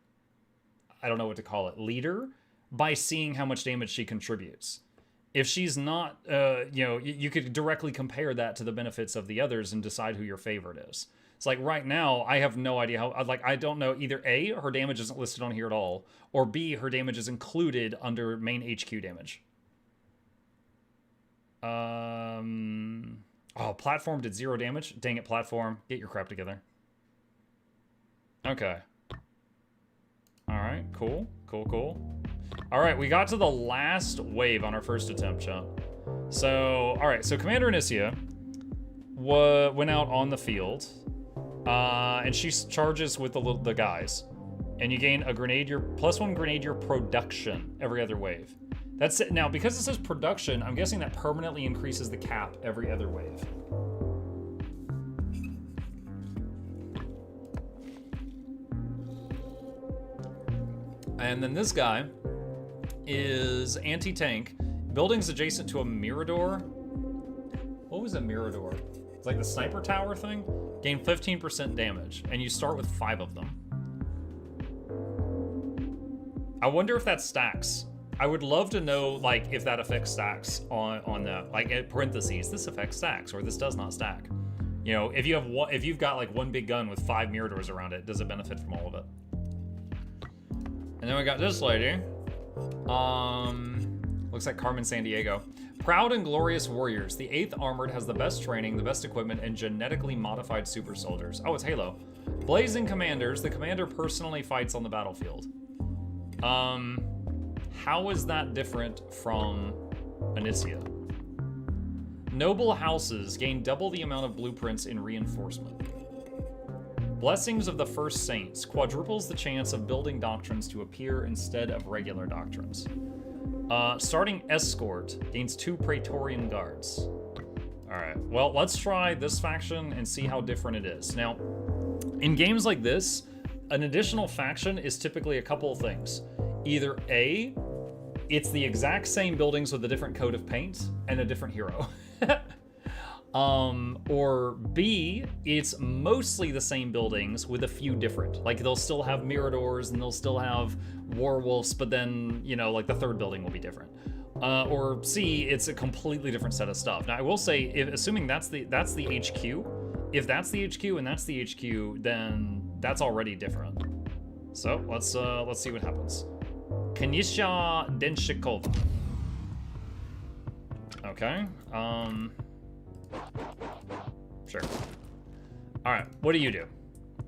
I don't know what to call it, leader, by seeing how much damage she contributes. If she's not, you could directly compare that to the benefits of the others and decide who your favorite is. It's like right now, I have no idea how, I don't know either A, her damage isn't listed on here at all, or B, her damage is included under main HQ damage. Oh, Platform did 0 damage. Dang it, Platform. Get your crap together. Okay. Alright, cool. Alright, we got to the last wave on our first attempt, Chuck. So, alright, so Commander Inicia went out on the field. And she charges with the guys. And you gain a Grenadier, +1 Grenadier production every other wave. That's it. Now, because it says production, I'm guessing that permanently increases the cap every other wave. And then this guy is anti-tank. Buildings adjacent to a Mirador. What was a Mirador? It's like the sniper tower thing. Gain 15% damage, and you start with 5 of them. I wonder if that stacks. I would love to know, like, if that affects stacks on the, like, in parentheses, this affects stacks, or this does not stack. You know, if you've got like one big gun with 5 Miradors around it, does it benefit from all of it? And then we got this lady. Looks like Carmen Sandiego. Proud and glorious warriors. The 8th Armored has the best training, the best equipment, and genetically modified super soldiers. Oh, it's Halo. Blazing Commanders. The commander personally fights on the battlefield. How is that different from Inicia? Noble houses gain double the amount of blueprints in reinforcement. Blessings of the First Saints quadruples the chance of building doctrines to appear instead of regular doctrines. Starting Escort gains 2 Praetorian Guards. Alright, well, let's try this faction and see how different it is. Now, in games like this, an additional faction is typically a couple of things. Either A, it's the exact same buildings with a different coat of paint and a different hero. Or B, it's mostly the same buildings with a few different. Like, they'll still have miradors and they'll still have werewolves, but then, you know, like the third building will be different. Or C, it's a completely different set of stuff. Now, I will say, assuming that's the HQ, if that's the HQ and that's the HQ, then that's already different. So let's see what happens. Knisha Denshikova. Okay. Sure. Alright, what do you do?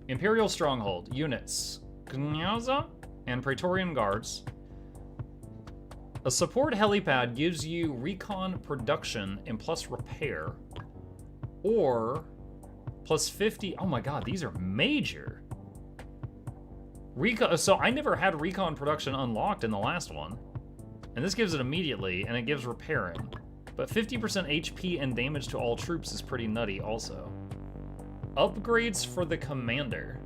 Imperial Stronghold, units, Gnyaza and Praetorian Guards. A support helipad gives you recon production and plus repair. Or plus 50, oh my god, these are major. Recon, so I never had recon production unlocked in the last one. And this gives it immediately, and it gives repairing. But 50% HP and damage to all troops is pretty nutty also. Upgrades for the commander.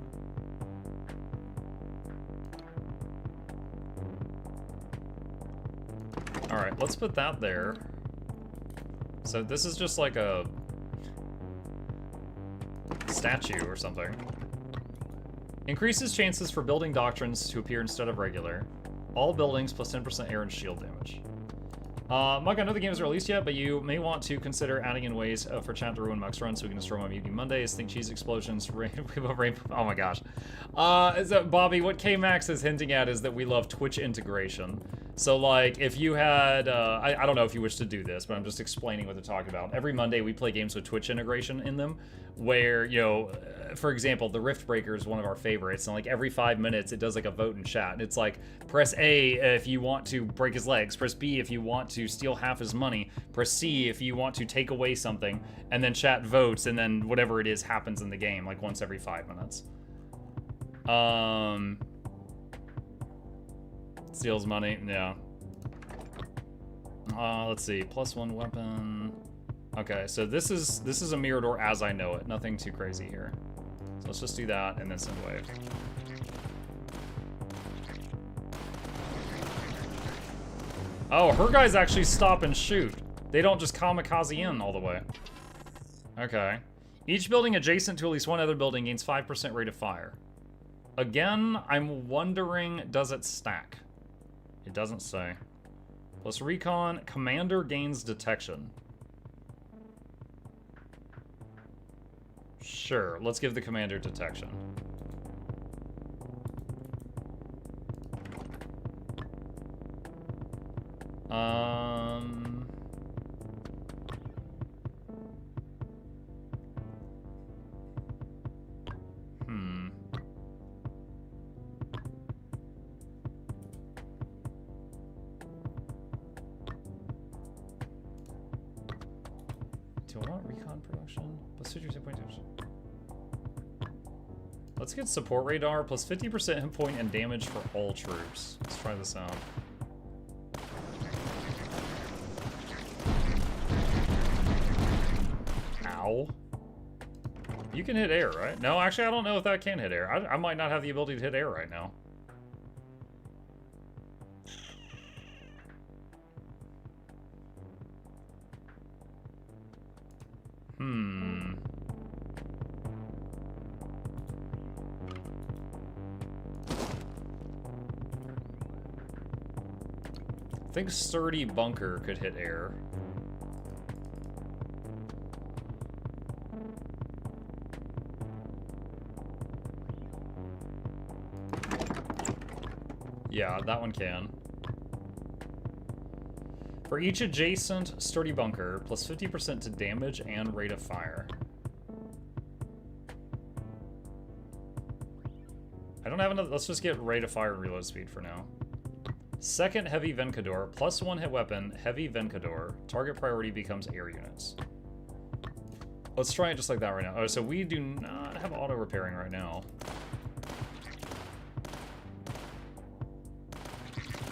Alright, let's put that there. So this is just like a statue or something. Increases chances for building doctrines to appear instead of regular. All buildings plus 10% air and shield damage. Mug, I know the game isn't released yet, but you may want to consider adding in ways for chat to ruin Mug's run so we can destroy my Mutiny Mondays, think cheese explosions, rainbow, oh my gosh. So Bobby, what K-Max is hinting at is that we love Twitch integration. So like, if you had, I don't know if you wish to do this, but I'm just explaining what they're talking about. Every Monday we play games with Twitch integration in them, where, you know, for example, the Rift Breaker is one of our favorites, and like every 5 minutes it does like a vote in chat, and it's like, press A if you want to break his legs, press B if you want to steal half his money, press C if you want to take away something, and then chat votes, and then whatever it is happens in the game, like once every 5 minutes. Steals money, yeah. Let's see, +1 weapon. Okay, so this is a Mirador as I know it, nothing too crazy here. So let's just do that and then send wave. Oh, her guys actually stop and shoot. They don't just kamikaze in all the way. Okay. Each building adjacent to at least one other building gains 5% rate of fire. Again, I'm wondering, does it stack? It doesn't say. Plus recon, commander gains detection. Sure, let's give the commander detection. Do I want recon production? Plus 50% point damage. Let's get support radar plus 50% hit point and damage for all troops. Let's try this out. Ow. You can hit air, right? No, actually, I don't know if that can hit air. I might not have the ability to hit air right now. I think Sturdy Bunker could hit air. Yeah, that one can. For each adjacent Sturdy Bunker, plus 50% to damage and rate of fire. I don't have enough. Let's just get rate of fire and reload speed for now. Second Heavy Vencador, plus 1 hit weapon, Heavy Vencador. Target priority becomes air units. Let's try it just like that right now. Oh, so we do not have auto repairing right now.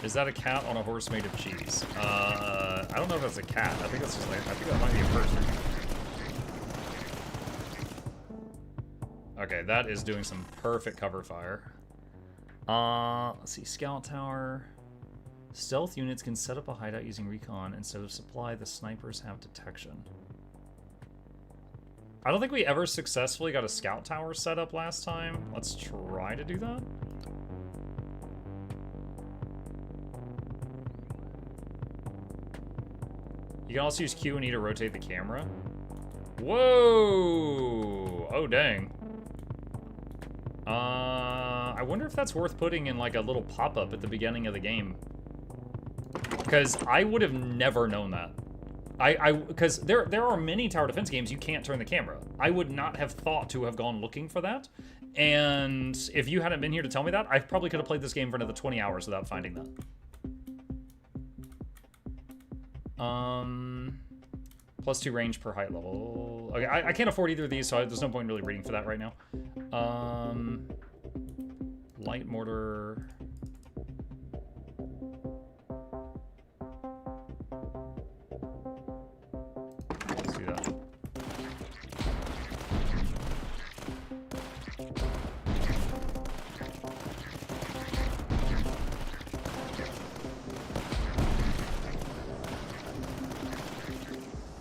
Is that a cat on a horse made of cheese? I don't know if that's a cat. I think that's just like, I think that might be a person. Okay, that is doing some perfect cover fire. Let's see, scout tower. Stealth units can set up a hideout using recon. Instead of supply, the snipers have detection. I don't think we ever successfully got a scout tower set up last time. Let's try to do that. You can also use Q and E to rotate the camera. Whoa! Oh, dang. I wonder if that's worth putting in like a little pop-up at the beginning of the game. Because I would have never known that. Because there are many tower defense games you can't turn the camera. I would not have thought to have gone looking for that. And if you hadn't been here to tell me that, I probably could have played this game for another 20 hours without finding that. +2 range per height level. Okay, I can't afford either of these, so there's no point in really reading for that right now. Light mortar. Let's do that.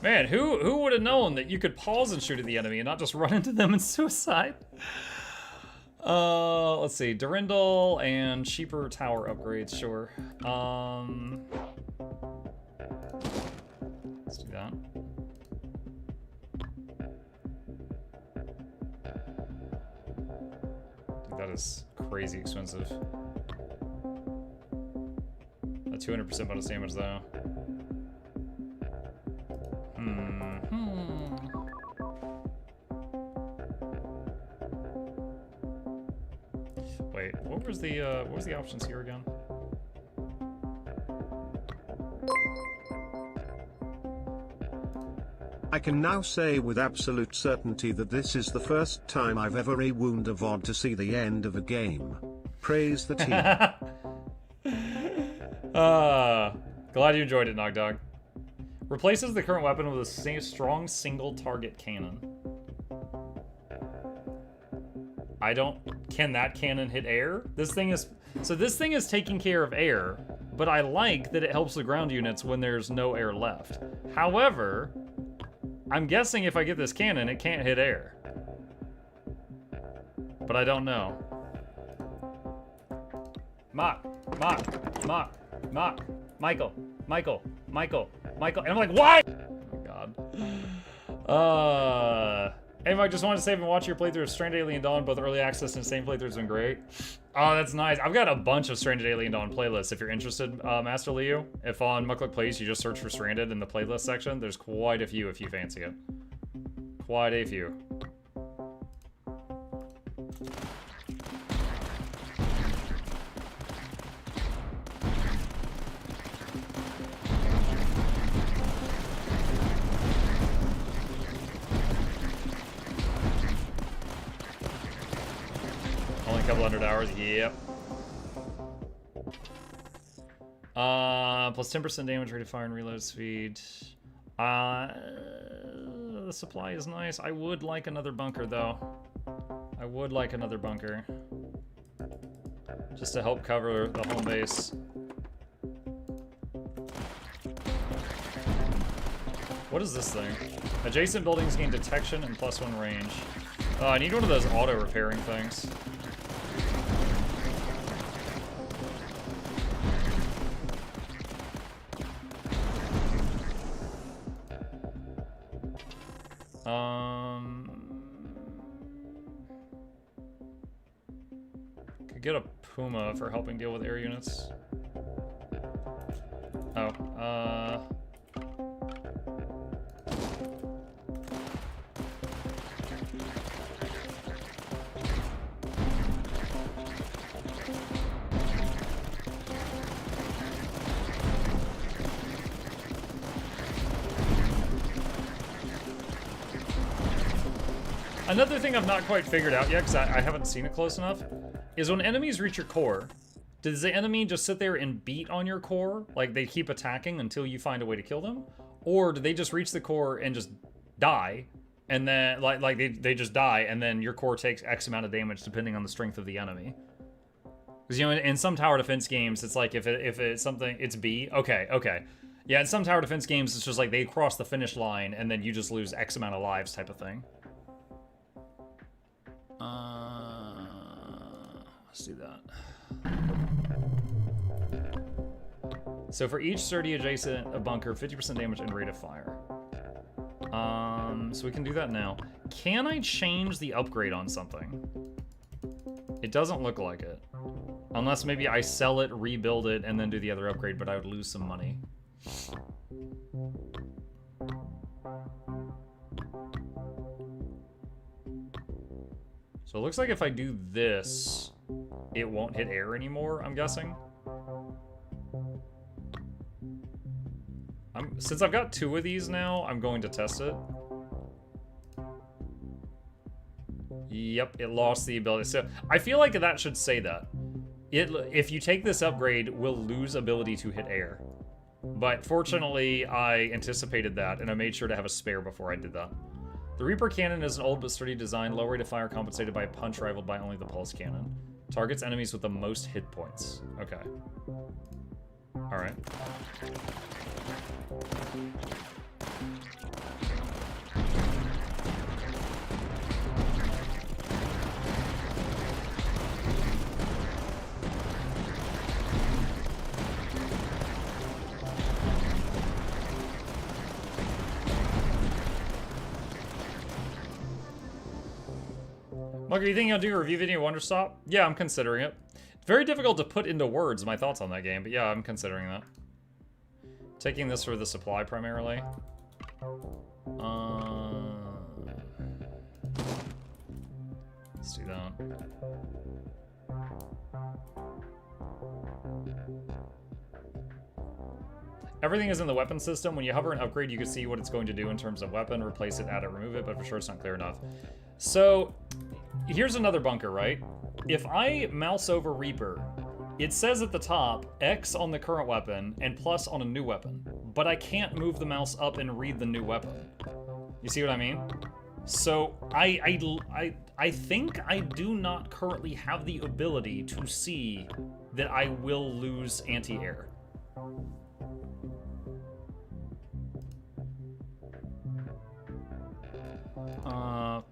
Man, who would have known that you could pause and shoot at the enemy and not just run into them in suicide? Let's see, Durindal and cheaper tower upgrades, sure. Let's do that. Dude, that is crazy expensive. A 200% bonus damage though. Wait, what was the options here again? I can now say with absolute certainty that this is the first time I've ever a-wound a VOD to see the end of a game. Praise the team. Glad you enjoyed it, Nogdog. Replaces the current weapon with a strong single target cannon. Can that cannon hit air? This thing is taking care of air, but I like that it helps the ground units when there's no air left. However, I'm guessing if I get this cannon, it can't hit air. But I don't know. Michael. And I'm like, what? Oh my god. Hey Mike, just wanted to say I've been watching your playthrough of Stranded Alien Dawn, both early access and same playthroughs been great. Oh, that's nice. I've got a bunch of Stranded Alien Dawn playlists if you're interested, Master Leo. If on Mukluk Plays you just search for Stranded in the playlist section, there's quite a few if you fancy it. Quite a few. Couple 100 hours, yep. Plus 10% damage rate of fire and reload speed. The supply is nice. I would like another bunker though. I would like another bunker. Just to help cover the home base. What is this thing? Adjacent buildings gain detection and +1 range. Oh, I need one of those auto repairing things. Could get a Puma for helping deal with air units. Oh, another thing I've not quite figured out yet, because I haven't seen it close enough, is when enemies reach your core, does the enemy just sit there and beat on your core? Like they keep attacking until you find a way to kill them? Or do they just reach the core and just die, and then like they just die, and then your core takes X amount of damage depending on the strength of the enemy. Because, you know, in some tower defense games, it's like if it's something, it's B. Okay. Yeah, in some tower defense games, it's just like they cross the finish line, and then you just lose X amount of lives type of thing. Let's do that. So for each sturdy adjacent a bunker, 50% damage and rate of fire. So we can do that now. Can I change the upgrade on something? It doesn't look like it. Unless maybe I sell it, rebuild it, and then do the other upgrade, but I would lose some money. So it looks like if I do this, it won't hit air anymore, I'm guessing. Since I've got 2 of these now, I'm going to test it. Yep, it lost the ability. So I feel like that should say that. If you take this upgrade, will lose ability to hit air. But fortunately, I anticipated that, and I made sure to have a spare before I did that. The Reaper Cannon is an old but sturdy design, low rate of fire compensated by a punch rivaled by only the Pulse Cannon. Targets enemies with the most hit points. Okay. Alright. Mugger, you think you'll do a review video of Wanderstop? Yeah, I'm considering it. Very difficult to put into words my thoughts on that game, but yeah, I'm considering that. Taking this for the supply primarily. Let's do that. Everything is in the weapon system. When you hover and upgrade, you can see what it's going to do in terms of weapon, replace it, add it, remove it, but for sure it's not clear enough. So, here's another bunker, right? If I mouse over Reaper, it says at the top, X on the current weapon and plus on a new weapon, but I can't move the mouse up and read the new weapon. You see what I mean? So, I think I do not currently have the ability to see that I will lose anti-air.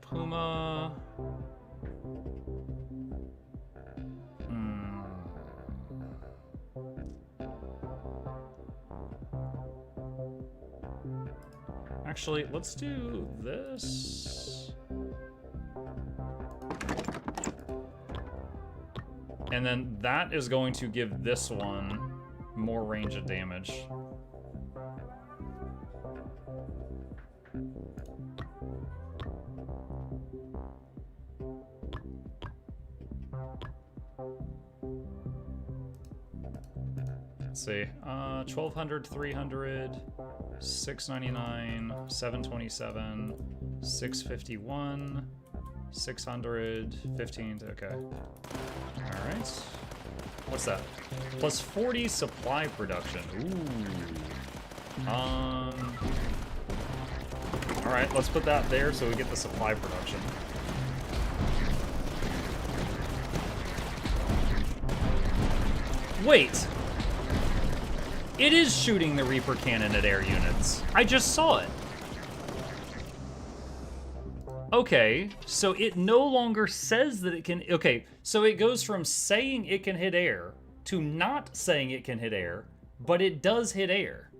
Puma. Actually, let's do this. And then that is going to give this one more range of damage. Let's see, 1200, 300, 699, 727, 651, 600, 15, okay. All right. What's that? Plus 40 supply production. Ooh. All right, let's put that there so we get the supply production. Wait. It is shooting the Reaper Cannon at air units. I just saw it. Okay, so it no longer says that it can... Okay, so it goes from saying it can hit air to not saying it can hit air, but it does hit air.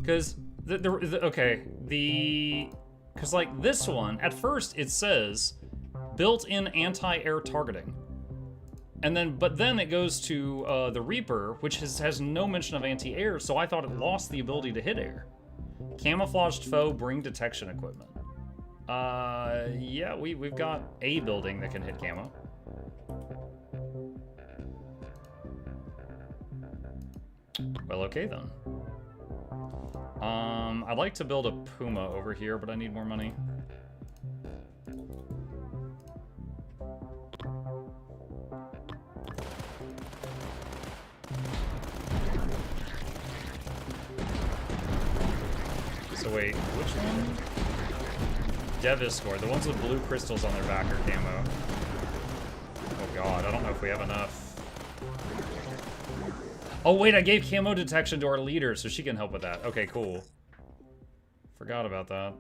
Because, because, like, this one, at first it says built-in anti-air targeting. And then, but then it goes to the Reaper, which has no mention of anti-air, so I thought it lost the ability to hit air. Camouflaged foe, bring detection equipment. Yeah, we've got a building that can hit camo. Well, okay then. I'd like to build a Puma over here, but I need more money. So wait, which one? Deviscore. The ones with blue crystals on their back are camo. Oh god, I don't know if we have enough. Oh wait, I gave camo detection to our leader, so she can help with that. Okay, cool. Forgot about that.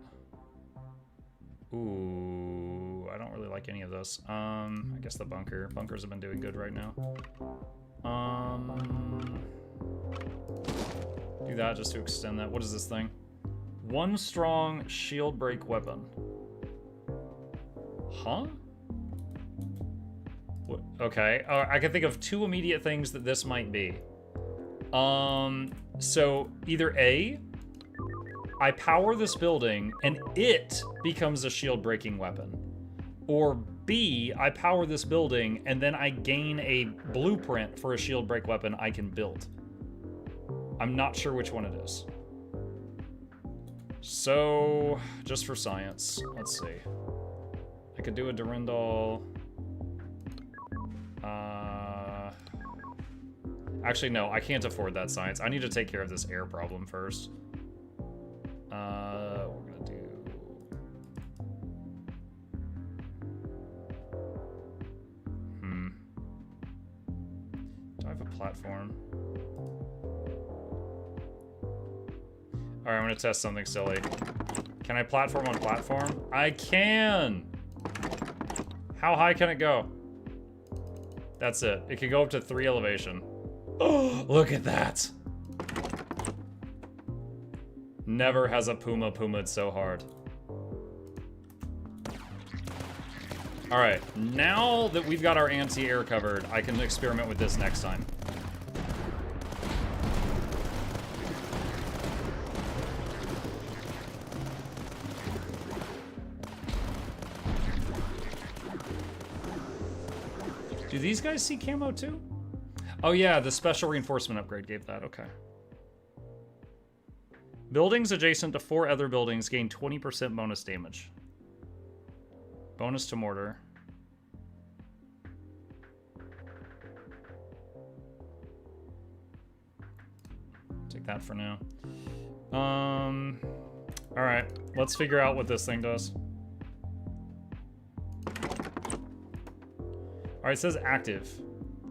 Ooh, I don't really like any of this. I guess the bunker. Bunkers have been doing good right now. Do that just to extend that. What is this thing? One strong shield break weapon. Huh? What? Okay, I can think of two immediate things that this might be. So either A, I power this building and it becomes a shield breaking weapon. Or B, I power this building and then I gain a blueprint for a shield break weapon I can build. I'm not sure which one it is. So, just for science, let's see. I could do a Durandal. Actually, no, I can't afford that science. I need to take care of this air problem first. We're gonna do... Do I have a platform? Alright, I'm gonna test something silly. Can I platform on platform? I can! How high can it go? That's it. It can go up to 3 elevation. Oh, look at that! Never has a Puma Puma'd so hard. Alright, now that we've got our anti-air covered, I can experiment with this next time. Do these guys see camo too? Oh yeah, the special reinforcement upgrade gave that, okay. Buildings adjacent to 4 other buildings gain 20% bonus damage. Bonus to mortar. Take that for now. Alright, let's figure out what this thing does. Alright, it says active.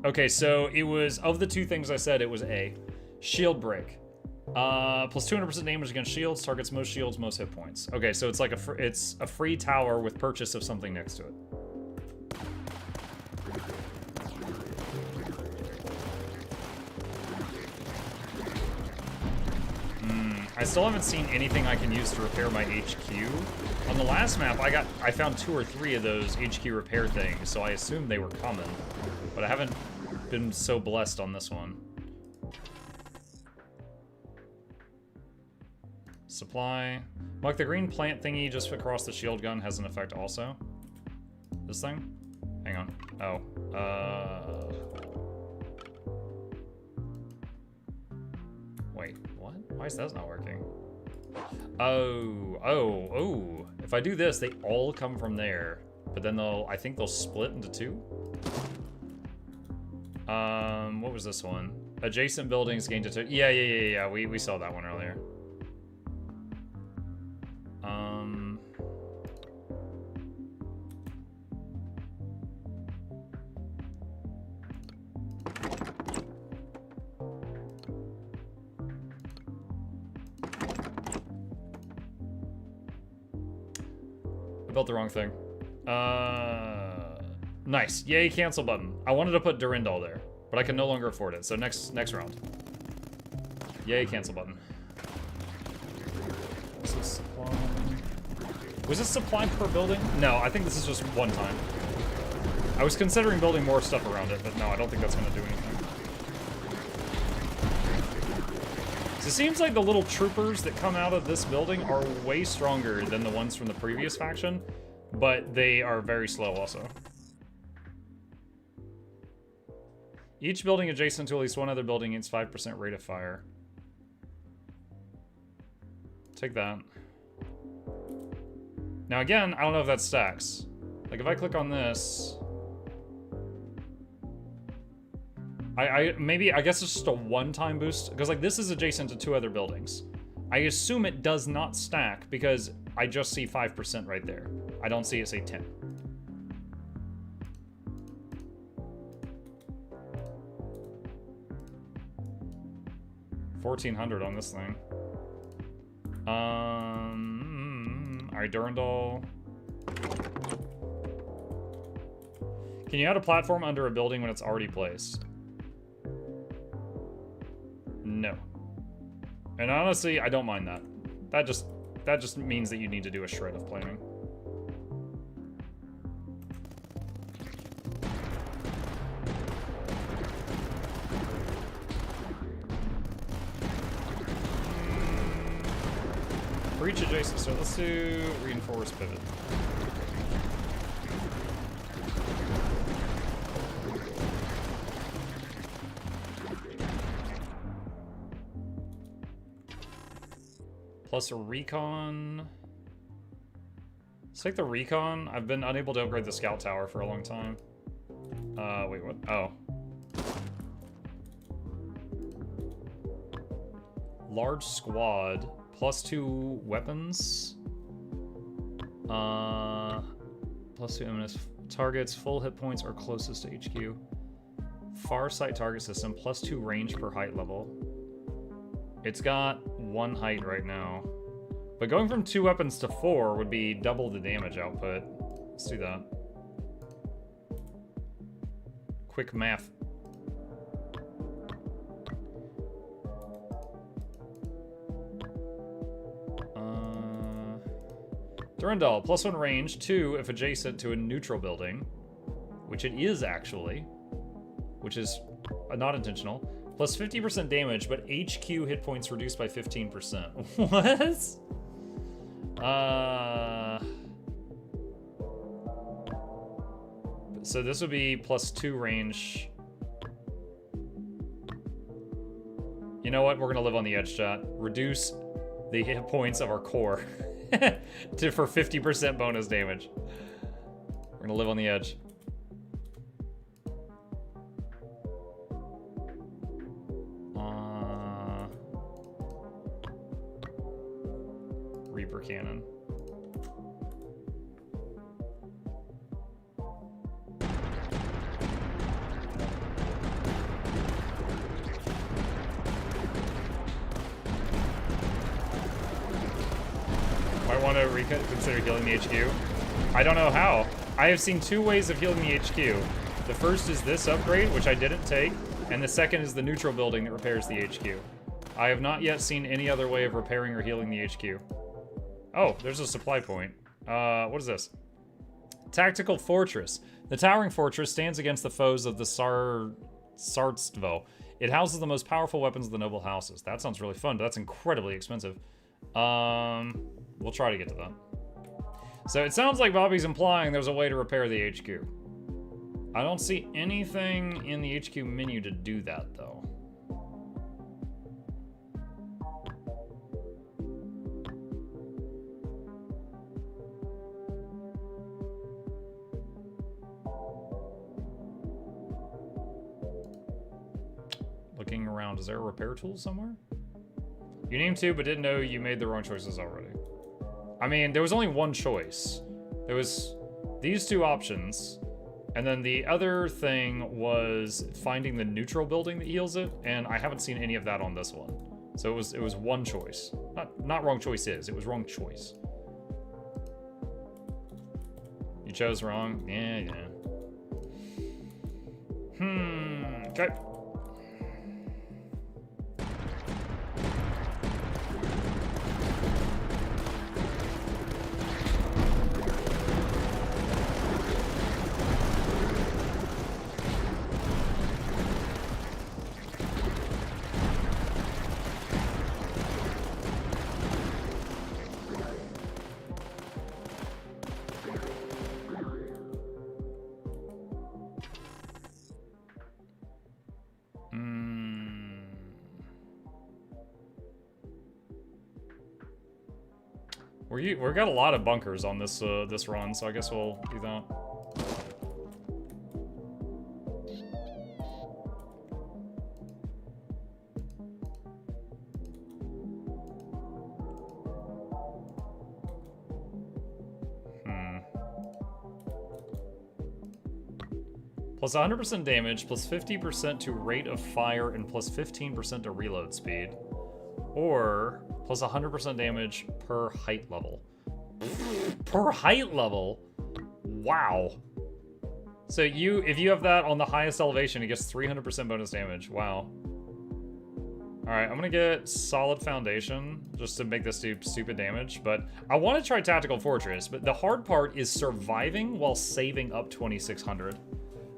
Okay, so it was, of the 2 things I said, it was A. Shield break. Plus 200% damage against shields, targets most shields, most hit points. Okay, so it's like it's a free tower with purchase of something next to it. I still haven't seen anything I can use to repair my HQ. On the last map, I found 2 or 3 of those HQ repair things, so I assumed they were common. But I haven't been so blessed on this one. Supply. Like the green plant thingy just across the shield gun has an effect also. This thing? Hang on. Oh. Wait, what? Why is that not working? Oh. If I do this, they all come from there. But then I think they'll split into 2. What was this one? Adjacent buildings gain to... Yeah. We saw that one earlier. I built the wrong thing. Nice. Yay, cancel button. I wanted to put Durandal there, but I can no longer afford it. So next round. Yay, cancel button. What's this supply? Was this supply per building? No, I think this is just one time. I was considering building more stuff around it, but no, I don't think that's going to do anything. So it seems like the little troopers that come out of this building are way stronger than the ones from the previous faction, but they are very slow also. Each building adjacent to at least one other building gains 5% rate of fire. Take that. Now again, I don't know if that stacks. Like if I click on this... I guess it's just a one-time boost, because like this is adjacent to 2 other buildings. I assume it does not stack because I just see 5% right there. I don't see it say 10. $1,400 on this thing. Alright, Durandal. Can you add a platform under a building when it's already placed? No. And honestly, I don't mind that. That just means that you need to do a shred of planning. Breach adjacent, so let's do reinforce pivot. Plus a recon. Let's take the recon. I've been unable to upgrade the scout tower for a long time. Wait, what? Oh. Large squad. Plus 2 weapons. Plus 2 eminence targets. Full hit points are closest to HQ. Far sight target system. Plus 2 range per height level. It's got 1 height right now. But going from 2 weapons to 4 would be double the damage output. Let's do that. Quick math. Durandal, plus 1 range, 2 if adjacent to a neutral building. Which it is actually. Which is not intentional. Plus 50% damage, but HQ hit points reduced by 15%. What? So this would be plus 2 range. You know what? We're gonna live on the edge, chat. Reduce the hit points of our core for 50% bonus damage. We're gonna live on the edge. Reaper cannon. Might want to reconsider healing the HQ. I don't know how. I have seen 2 ways of healing the HQ. The first is this upgrade, which I didn't take, and the second is the neutral building that repairs the HQ. I have not yet seen any other way of repairing or healing the HQ. Oh, there's a supply point. What is this? Tactical Fortress. The towering fortress stands against the foes of the Sartstvo. It houses the most powerful weapons of the noble houses. That sounds really fun, but that's incredibly expensive. We'll try to get to that. So it sounds like Bobby's implying there's a way to repair the HQ. I don't see anything in the HQ menu to do that, though. Looking around, is there a repair tool somewhere? You named 2, but didn't know you made the wrong choices already. I mean, there was only 1 choice. There was these 2 options, and then the other thing was finding the neutral building that heals it, and I haven't seen any of that on this one. So it was 1 choice. Not wrong choices, it was wrong choice. You chose wrong? Yeah. Okay. We've got a lot of bunkers on this this run, so I guess we'll do that. Plus 100% damage, plus 50% to rate of fire, and plus 15% to reload speed. Or plus 100% damage per height level. Per height level? Wow. So if you have that on the highest elevation, it gets 300% bonus damage. Wow. Alright, I'm gonna get Solid Foundation, just to make this do stupid damage, but I want to try Tactical Fortress, but the hard part is surviving while saving up 2600.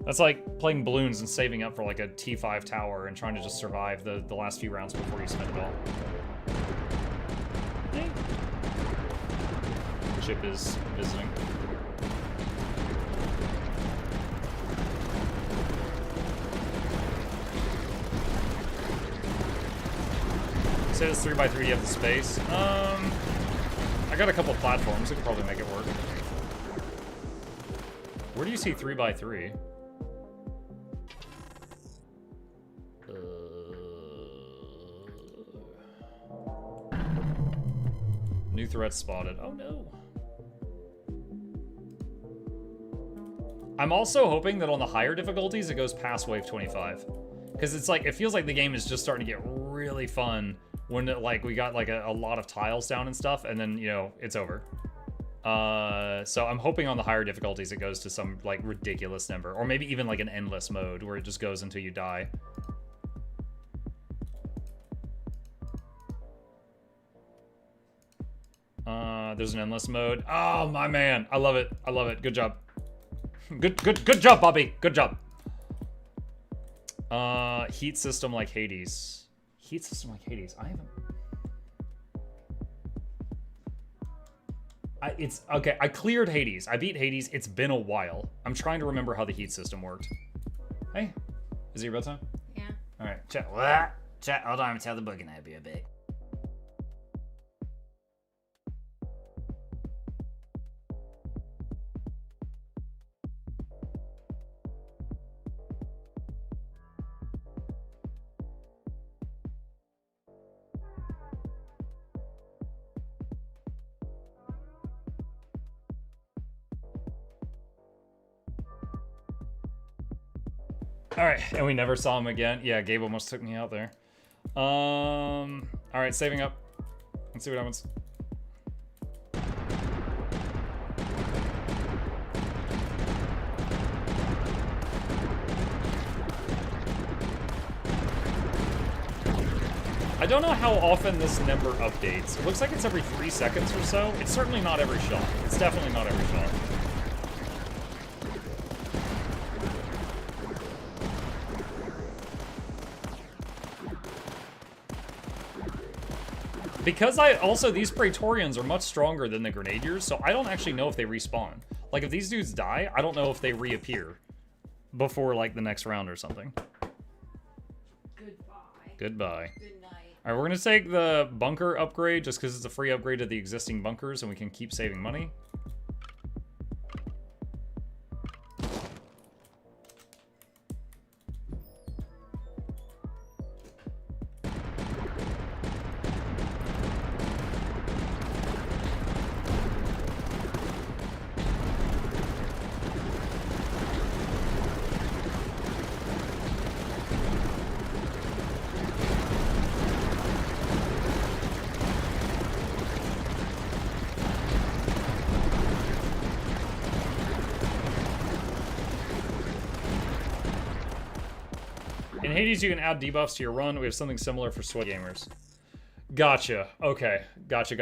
That's like playing balloons and saving up for like a T5 tower and trying to just survive the last few rounds before you spend it all. Hey. Chip is visiting. Say it's 3x3, do you have the space? I got a couple platforms, I could probably make it work. Where do you see 3x3? New threat spotted. Oh no. I'm also hoping that on the higher difficulties it goes past wave 25. Because it's like, it feels like the game is just starting to get really fun when we got like a lot of tiles down and stuff, and then, you know, it's over. So I'm hoping on the higher difficulties it goes to some like ridiculous number, or maybe even like an endless mode where it just goes until you die. There's an endless mode. Oh my man, I love it. I love it. Good job. Good job, Bobby. Good job. Heat system like Hades. Heat system like Hades. I haven't. It's okay. I cleared Hades. I beat Hades. It's been a while. I'm trying to remember how the heat system worked. Hey, is it real time? Yeah. All right, chat. What? Chat. Hold on. Tell the book and I'll be a bit. All right, and we never saw him again. Yeah, Gabe almost took me out there. All right, saving up. Let's see what happens. I don't know how often this number updates. It looks like it's every 3 seconds or so. It's certainly not every shot. It's definitely not every shot. Because these Praetorians are much stronger than the Grenadiers, so I don't actually know if they respawn. Like, if these dudes die, I don't know if they reappear before, like, the next round or something. Goodbye. Goodbye. Good night. Alright, we're gonna take the bunker upgrade just because it's a free upgrade to the existing bunkers and we can keep saving money. In Hades, you can add debuffs to your run. We have something similar for sweat gamers. Gotcha. Okay. Gotcha.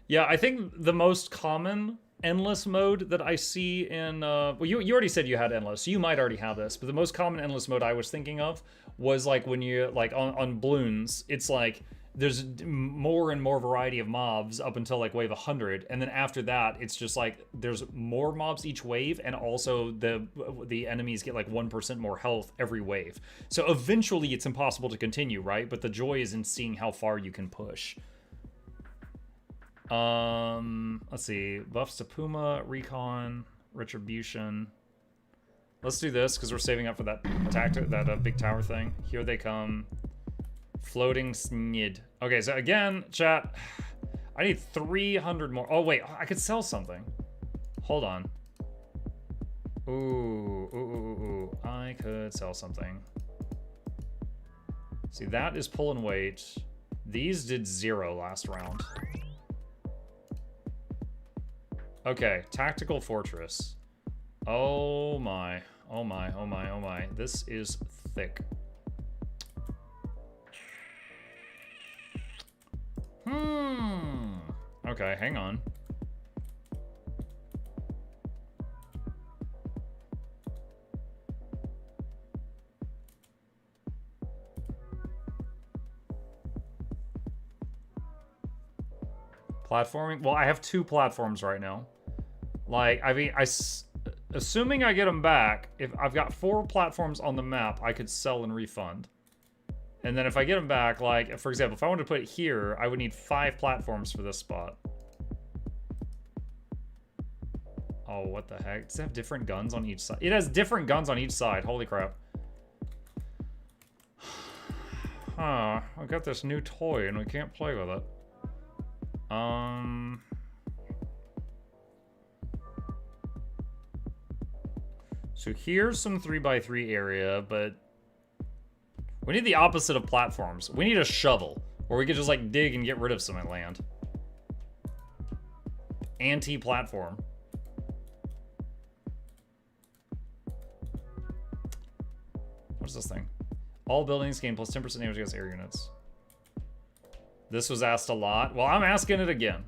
Yeah, I think the most common endless mode that I see in... well, you already said you had endless, so you might already have this, but the most common endless mode I was thinking of was like when you... Like on balloons, it's like... There's more and more variety of mobs up until like wave 100, and then after that it's just like there's more mobs each wave, and also the enemies get like 1% more health every wave. So eventually it's impossible to continue, right? But the joy is in seeing how far you can push. Let's see, buffs to Puma, Recon, Retribution. Let's do this because we're saving up for that tactic, that big tower thing. Here they come. Floating snid. Okay, so again, chat, I need 300 more. Oh, wait, I could sell something. Hold on. Ooh. I could sell something. See, that is pull and weight. These did 0 last round. Okay, tactical fortress. Oh my. This is thick. Okay, hang on. Platforming? Well, I have 2 platforms right now. Like, I mean, assuming I get them back, if I've got 4 platforms on the map, I could sell and refund. And then if I get them back, like, for example, if I wanted to put it here, I would need 5 platforms for this spot. Oh, what the heck? Does it have different guns on each side? It has different guns on each side. Holy crap. Huh. I got this new toy and we can't play with it. So here's some 3x3 area, but we need the opposite of platforms. We need a shovel, where we could just like dig and get rid of some land. Anti-platform. What's this thing? All buildings gain plus 10% damage against air units. This was asked a lot. Well, I'm asking it again.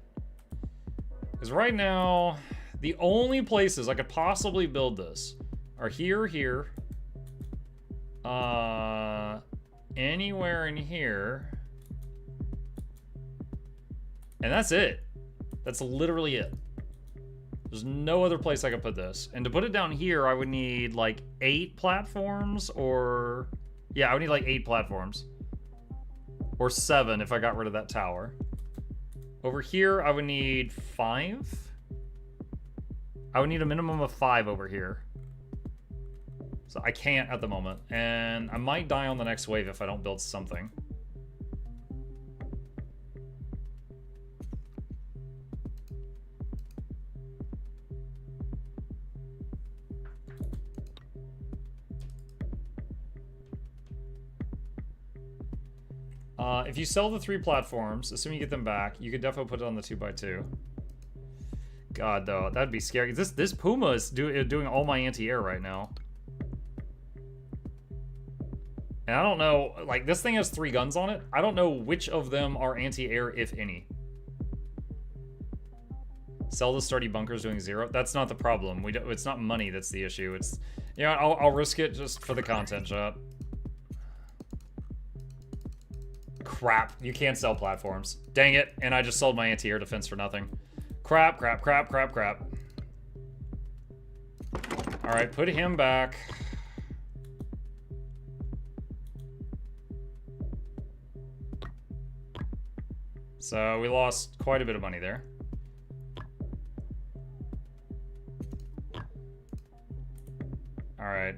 Because right now, the only places I could possibly build this are here, anywhere in here. And that's it. That's literally it. There's no other place I could put this. And to put it down here, I would need like 8 platforms or... Yeah, I would need like 8 platforms. Or 7 if I got rid of that tower. Over here, I would need 5. I would need a minimum of 5 over here. So I can't at the moment. And I might die on the next wave if I don't build something. If you sell the 3 platforms, assuming you get them back, you could definitely put it on the 2x2. God, though, that'd be scary. This Puma is doing all my anti-air right now. And I don't know, like, this thing has 3 guns on it. I don't know which of them are anti-air, if any. Sell the sturdy bunkers doing 0. That's not the problem. It's not money that's the issue. It's, you know, I'll risk it just for the content shot. Crap, you can't sell platforms. Dang it, and I just sold my anti-air defense for nothing. Crap. Alright, put him back. So we lost quite a bit of money there. Alright,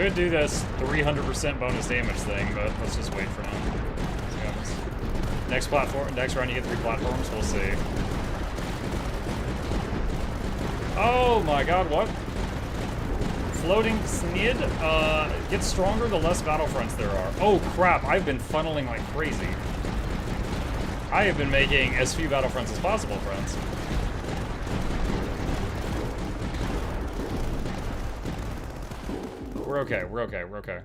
could do this 300% bonus damage thing, but let's just wait for now. Next platform, next round you get 3 platforms, we'll see. Oh my god, what? Floating snid gets stronger the less battlefronts there are. Oh crap, I've been funneling like crazy. I have been making as few battlefronts as possible, friends. We're okay.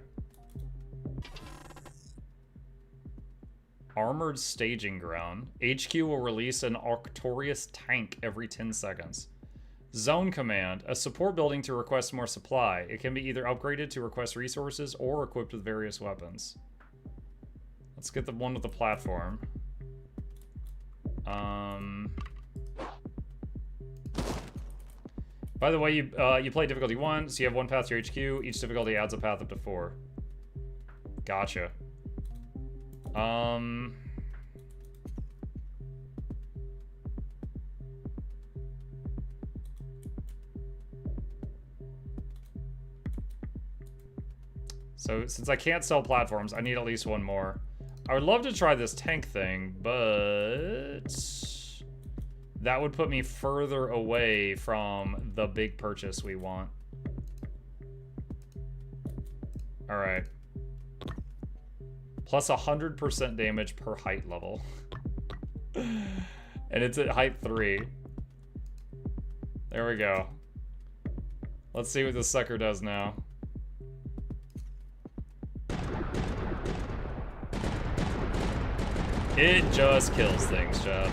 Armored staging ground. HQ will release an Arctorius tank every 10 seconds. Zone command. A support building to request more supply. It can be either upgraded to request resources or equipped with various weapons. Let's get the one with the platform. By the way, you play difficulty 1, so you have 1 path to your HQ. Each difficulty adds a path up to 4. Gotcha. So since I can't sell platforms, I need at least one more. I would love to try this tank thing, but that would put me further away from the big purchase we want. All right. Plus 100% damage per height level. And it's at height 3. There we go. Let's see what this sucker does now. It just kills things, Chad.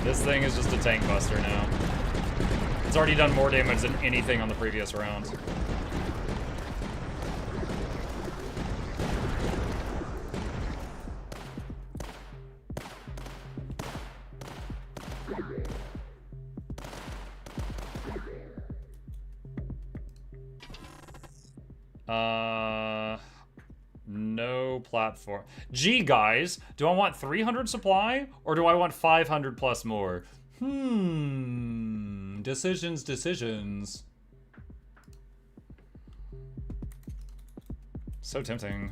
This thing is just a tank buster now. It's already done more damage than anything on the previous round. No platform. Gee, guys, do I want 300 supply or do I want 500 plus more? Decisions. So tempting.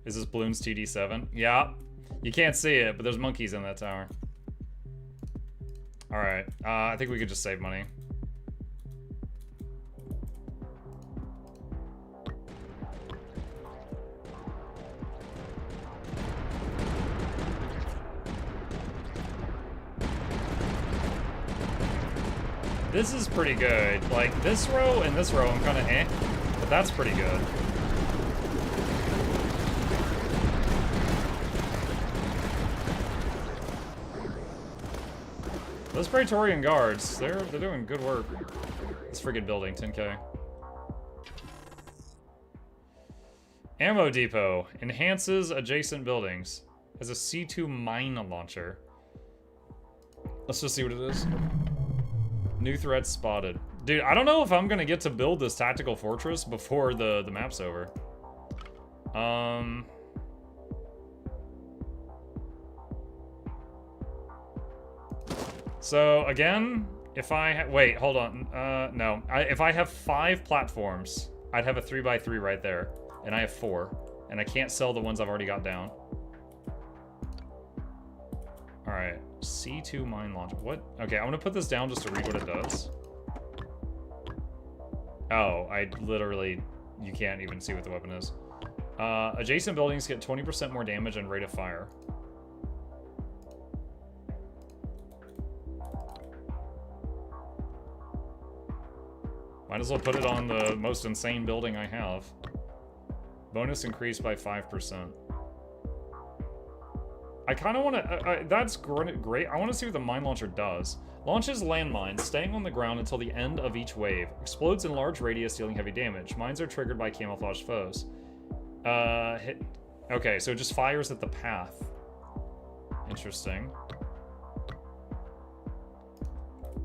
Is this Bloons TD7? Yeah. You can't see it, but there's monkeys in that tower. Alright, I think we could just save money. This is pretty good. Like, this row and this row I'm kind of eh, but that's pretty good. Those Praetorian guards, they're doing good work. This friggin' building, 10K. Ammo depot enhances adjacent buildings as a C2 mine launcher. Let's just see what it is. New threat spotted. Dude, I don't know if I'm gonna get to build this tactical fortress before the map's over. So again, if I wait, hold on. No, if I have 5 platforms, I'd have a 3x3 right there, and I have 4, and I can't sell the ones I've already got down. All right, C2 mine launcher. What? Okay, I'm gonna put this down just to read what it does. Oh, I literally, you can't even see what the weapon is. Adjacent buildings get 20% more damage and rate of fire. Might as well put it on the most insane building I have. Bonus increased by 5%. I kind of want to, that's great. I want to see what the mine launcher does. Launches landmines, staying on the ground until the end of each wave. Explodes in large radius, dealing heavy damage. Mines are triggered by camouflage foes. Okay, so it just fires at the path. Interesting.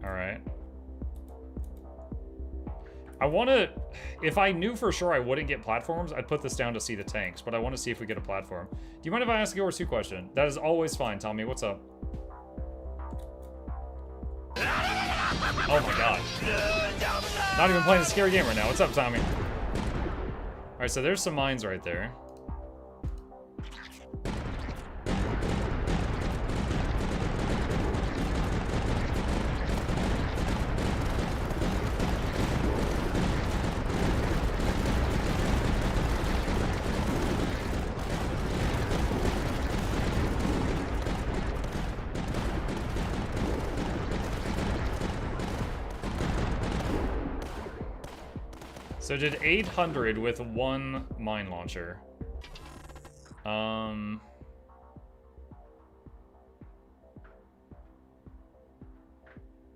Alright. I want to, if I knew for sure I wouldn't get platforms, I'd put this down to see the tanks, but I want to see if we get a platform. Do you mind if I ask you a Q question? That is always fine, Tommy. What's up? Oh my god. Not even playing a scary game right now. What's up, Tommy? Alright, so there's some mines right there. So did 800 with 1 mine launcher.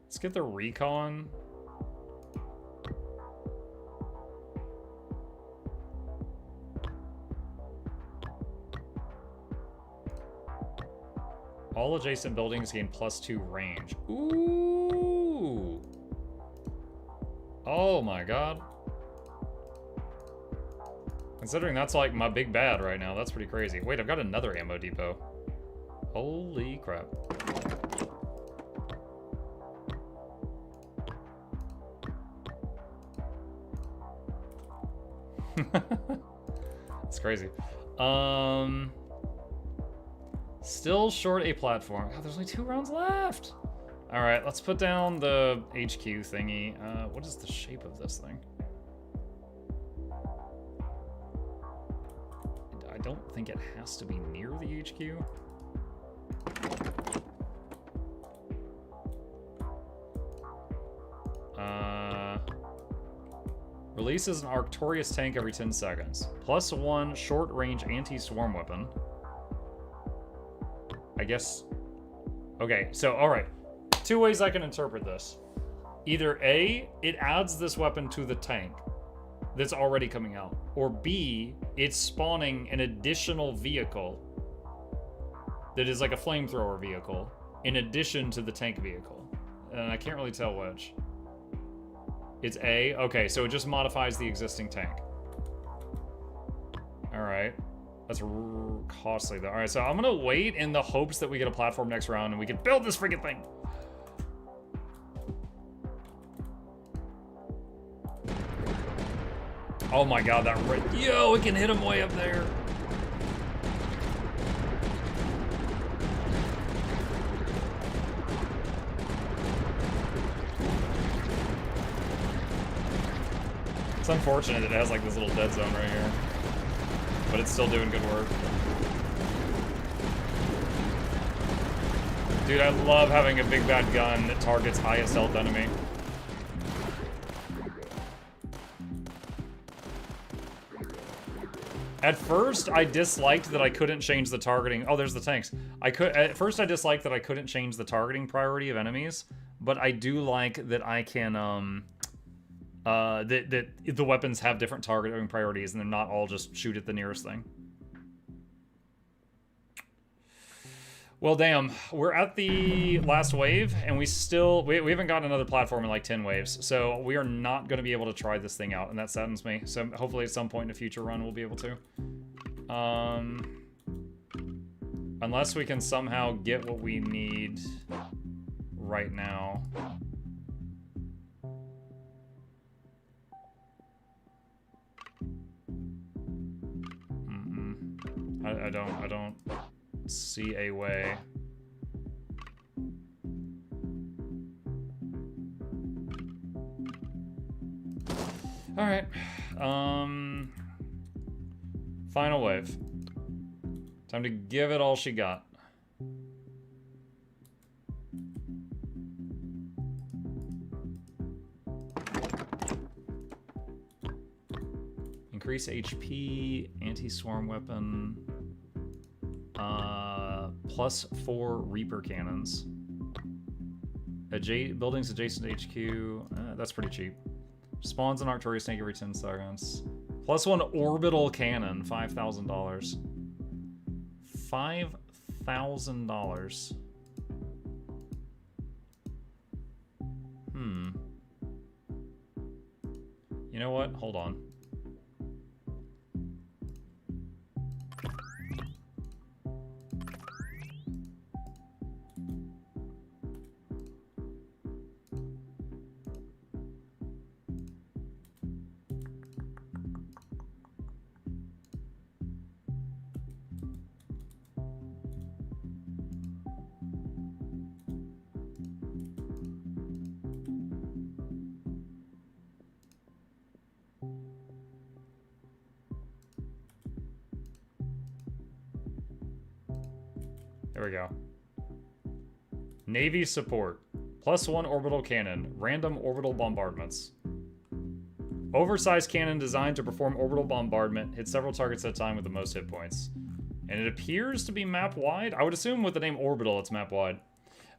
Let's get the recon. All adjacent buildings gain +2 range. Ooh. Oh my god. Considering that's like my big bad right now, that's pretty crazy. Wait, I've got another ammo depot. Holy crap. It's crazy. Still short a platform. God, there's only 2 rounds left. All right, let's put down the HQ thingy. What is the shape of this thing? I don't think it has to be near the HQ. Releases an Arctorius tank every 10 seconds. +1 short-range anti-swarm weapon. I guess... Okay, so, alright. 2 ways I can interpret this. Either A, it adds this weapon to the tank that's already coming out. Or B, it's spawning an additional vehicle that is like a flamethrower vehicle in addition to the tank vehicle. And I can't really tell which. It's A? Okay, so it just modifies the existing tank. Alright. That's costly though. Alright, so I'm gonna wait in the hopes that we get a platform next round and we can build this freaking thing. Oh my god, that yo, we can hit him way up there. It's unfortunate that it has like this little dead zone right here. But it's still doing good work. Dude, I love having a big bad gun that targets highest health enemy. At first, I disliked that I couldn't change the targeting. Oh, there's the tanks. At first, I disliked that I couldn't change the targeting priority of enemies, but I do like that I can, that the weapons have different targeting priorities and they're not all just shoot at the nearest thing. Well, damn, we're at the last wave and we haven't gotten another platform in like 10 waves. So we are not going to be able to try this thing out and that saddens me. So hopefully at some point in a future run, we'll be able to. Unless we can somehow get what we need right now. I don't see a way. All right. Final wave. Time to give it all she got. Increase HP, anti-swarm weapon. +4 Reaper cannons. Buildings adjacent to HQ. That's pretty cheap. Spawns an Arctorius tank every 10 seconds. +1 orbital cannon. $5,000. $5,000. You know what? Hold on. There we go. Navy support. +1 orbital cannon. Random orbital bombardments. Oversized cannon designed to perform orbital bombardment. Hit several targets at a time with the most hit points. And it appears to be map-wide. I would assume with the name orbital, it's map-wide.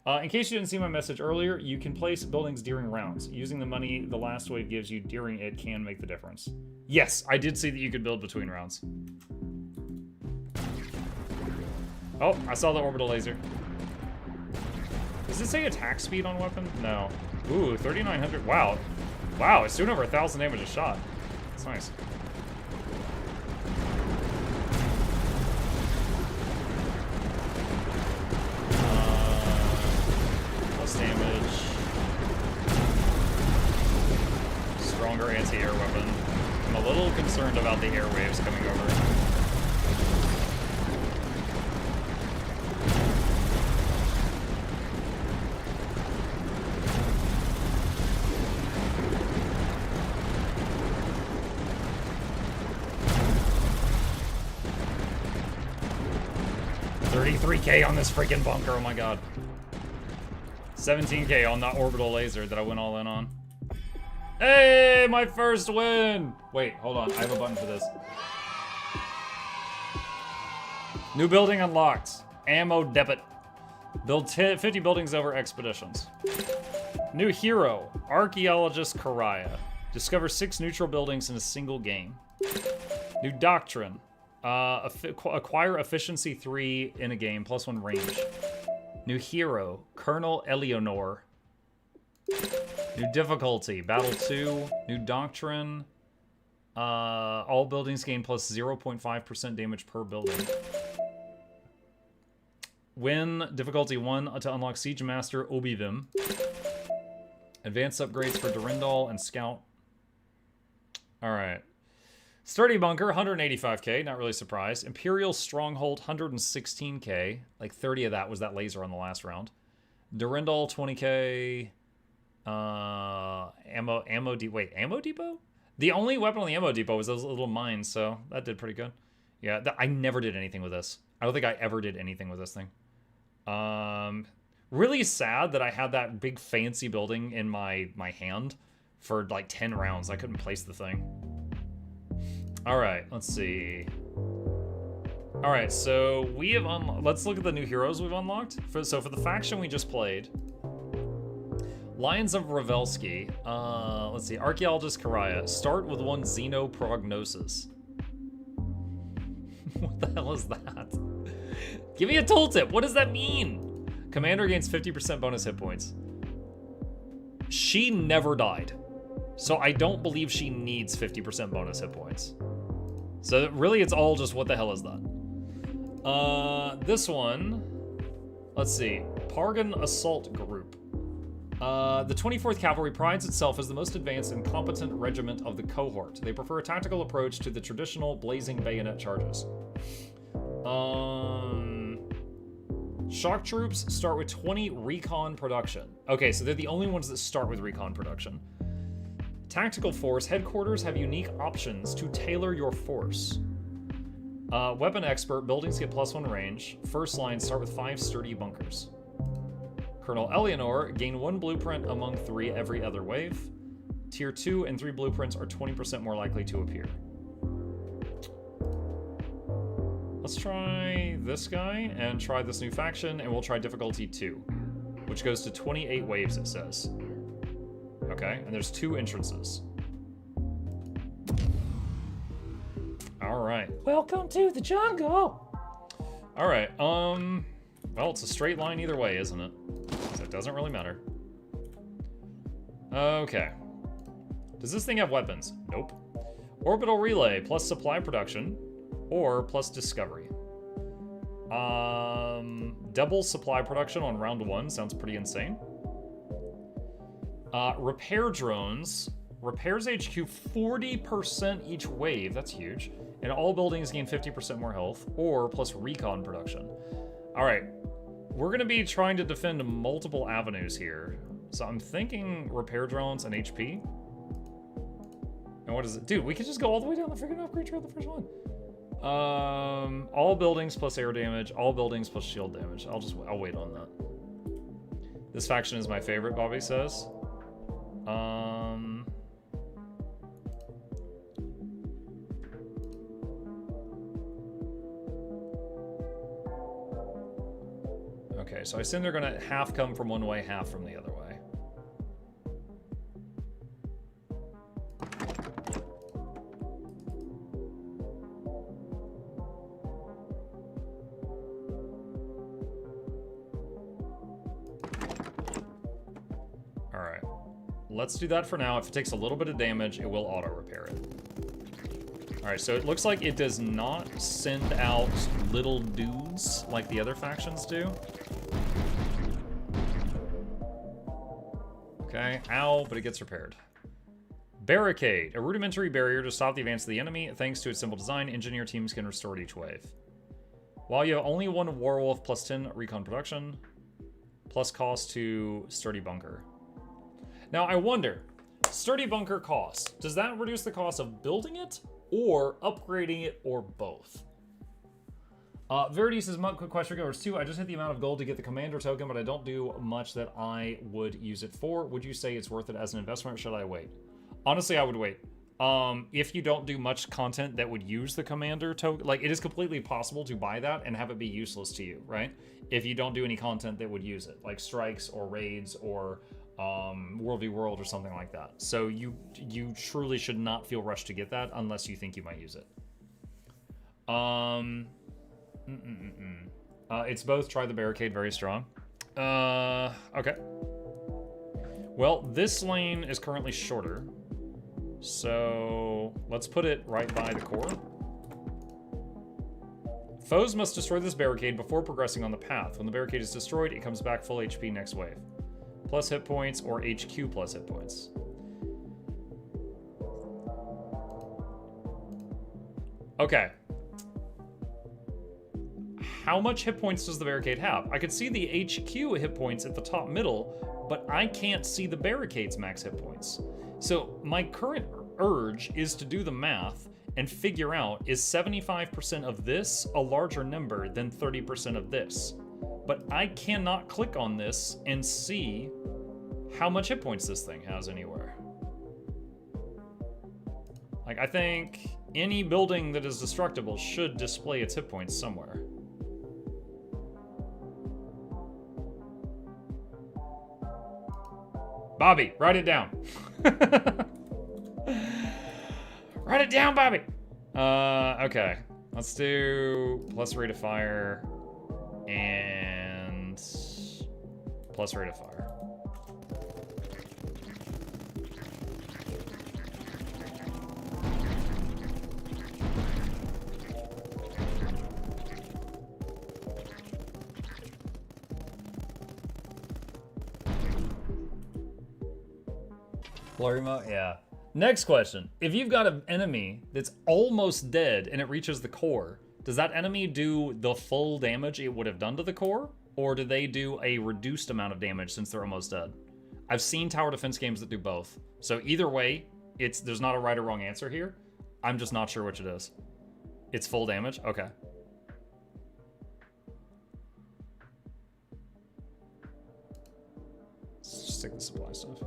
In case you didn't see my message earlier, you can place buildings during rounds. Using the money the last wave gives you during it can make the difference. Yes, I did see that you could build between rounds. Oh, I saw the orbital laser. Does it say attack speed on weapon? No. Ooh, 3,900. Wow. Wow, it's doing over 1,000 damage a shot. That's nice. concerned about the airwaves coming over. $33K on this freaking bunker, oh my god. 17K on that orbital laser that I went all in on. Hey, my first win! Wait, hold on, I have a button for this. New building unlocked. Ammo debit. Build 50 buildings over expeditions. New hero, Archaeologist Karaya. Discover 6 neutral buildings in a single game. New doctrine. Acquire efficiency 3 in a game, +1 range. New hero, Colonel Eleanor. New difficulty, battle 2. New doctrine. All buildings gain plus 0.5% damage per building. Win, difficulty 1 to unlock Siege Master Obivim. Advanced upgrades for Durindal and Scout. Alright. Sturdy Bunker, 185K, not really surprised. Imperial Stronghold, 116K. Like 30 of that was that laser on the last round. Durindal, 20K. Ammo depot? The only weapon on the ammo depot was those little mines, so that did pretty good. Yeah, I never did anything with this. I don't think I ever did anything with this thing. Really sad that I had that big fancy building in my hand for like 10 rounds. I couldn't place the thing. All right, let's see. All right, so we have let's look at the new heroes we've unlocked. So for the faction we just played, Lions of Ravelsky. Let's see, Archaeologist Karaya. Start with 1 Xenoprognosis. What the hell is that? Give me a tooltip. What does that mean? Commander gains 50% bonus hit points. She never died, so I don't believe she needs 50% bonus hit points. So really, it's all just what the hell is that? This one, let's see, Pargan Assault Group. The 24th Cavalry prides itself as the most advanced and competent regiment of the cohort. They prefer a tactical approach to the traditional blazing bayonet charges. Shock troops start with 20 recon production. Okay, so they're the only ones that start with recon production. Tactical Force headquarters have unique options to tailor your force. Weapon Expert, buildings get +1 range. First line start with 5 sturdy bunkers. Colonel Eleanor, gain 1 blueprint among 3 every other wave. Tier 2 and 3 blueprints are 20% more likely to appear. Let's try this guy and try this new faction, and we'll try difficulty 2, which goes to 28 waves, it says. Okay, and there's 2 entrances. All right. Welcome to the jungle. All right. Well, it's a straight line either way, isn't it? So it doesn't really matter. Okay. Does this thing have weapons? Nope. Orbital relay plus supply production, or plus discovery. Double supply production on round 1 sounds pretty insane. Repair drones. Repairs HQ 40% each wave. That's huge. And all buildings gain 50% more health, or plus recon production. All right. We're going to be trying to defend multiple avenues here. So I'm thinking repair drones and HP. And what is it? Dude, we could just go all the way down the freaking upgrade trail, the first one. All buildings plus air damage, all buildings plus shield damage. I'll wait on that. This faction is my favorite, Bobby says. Okay, so I assume they're gonna half come from one way, half from the other way. Alright. Let's do that for now. If it takes a little bit of damage, it will auto-repair it. Alright, so it looks like it does not send out little dudes like the other factions do. Okay, ow, but it gets repaired. Barricade. A rudimentary barrier to stop the advance of the enemy. Thanks to its simple design, engineer teams can restore it each wave. While you have only one werewolf plus 10 recon production, plus cost to sturdy bunker. Now I wonder, sturdy bunker cost, does that reduce the cost of building it or upgrading it or both? Verity says, quick question goes 2. I just hit the amount of gold to get the commander token, but I don't do much that I would use it for. Would you say it's worth it as an investment or should I wait? Honestly, I would wait. If you don't do much content that would use the commander token, like it is completely possible to buy that and have it be useless to you, right? If you don't do any content that would use it, like strikes or raids or World v World or something like that. So you truly should not feel rushed to get that unless you think you might use it. It's both. Try the barricade, very strong. Okay. Well, this lane is currently shorter. So let's put it right by the core. Foes must destroy this barricade before progressing on the path. When the barricade is destroyed, it comes back full HP next wave. Plus hit points or HQ plus hit points. Okay. How much hit points does the barricade have? I could see the HQ hit points at the top middle, but I can't see the barricade's max hit points. So my current urge is to do the math and figure out, is 75% of this a larger number than 30% of this? But I cannot click on this and see how much hit points this thing has anywhere. Like, I think any building that is destructible should display its hit points somewhere. Bobby, write it down. Write it down, Bobby. Okay. Let's do plus rate of fire and plus rate of fire. Blurry mode? Yeah. Next question. If you've got an enemy that's almost dead and it reaches the core, does that enemy do the full damage it would have done to the core? Or do they do a reduced amount of damage since they're almost dead? I've seen tower defense games that do both. So either way, there's not a right or wrong answer here. I'm just not sure which it is. It's full damage? Okay. Let's just take the supply stuff.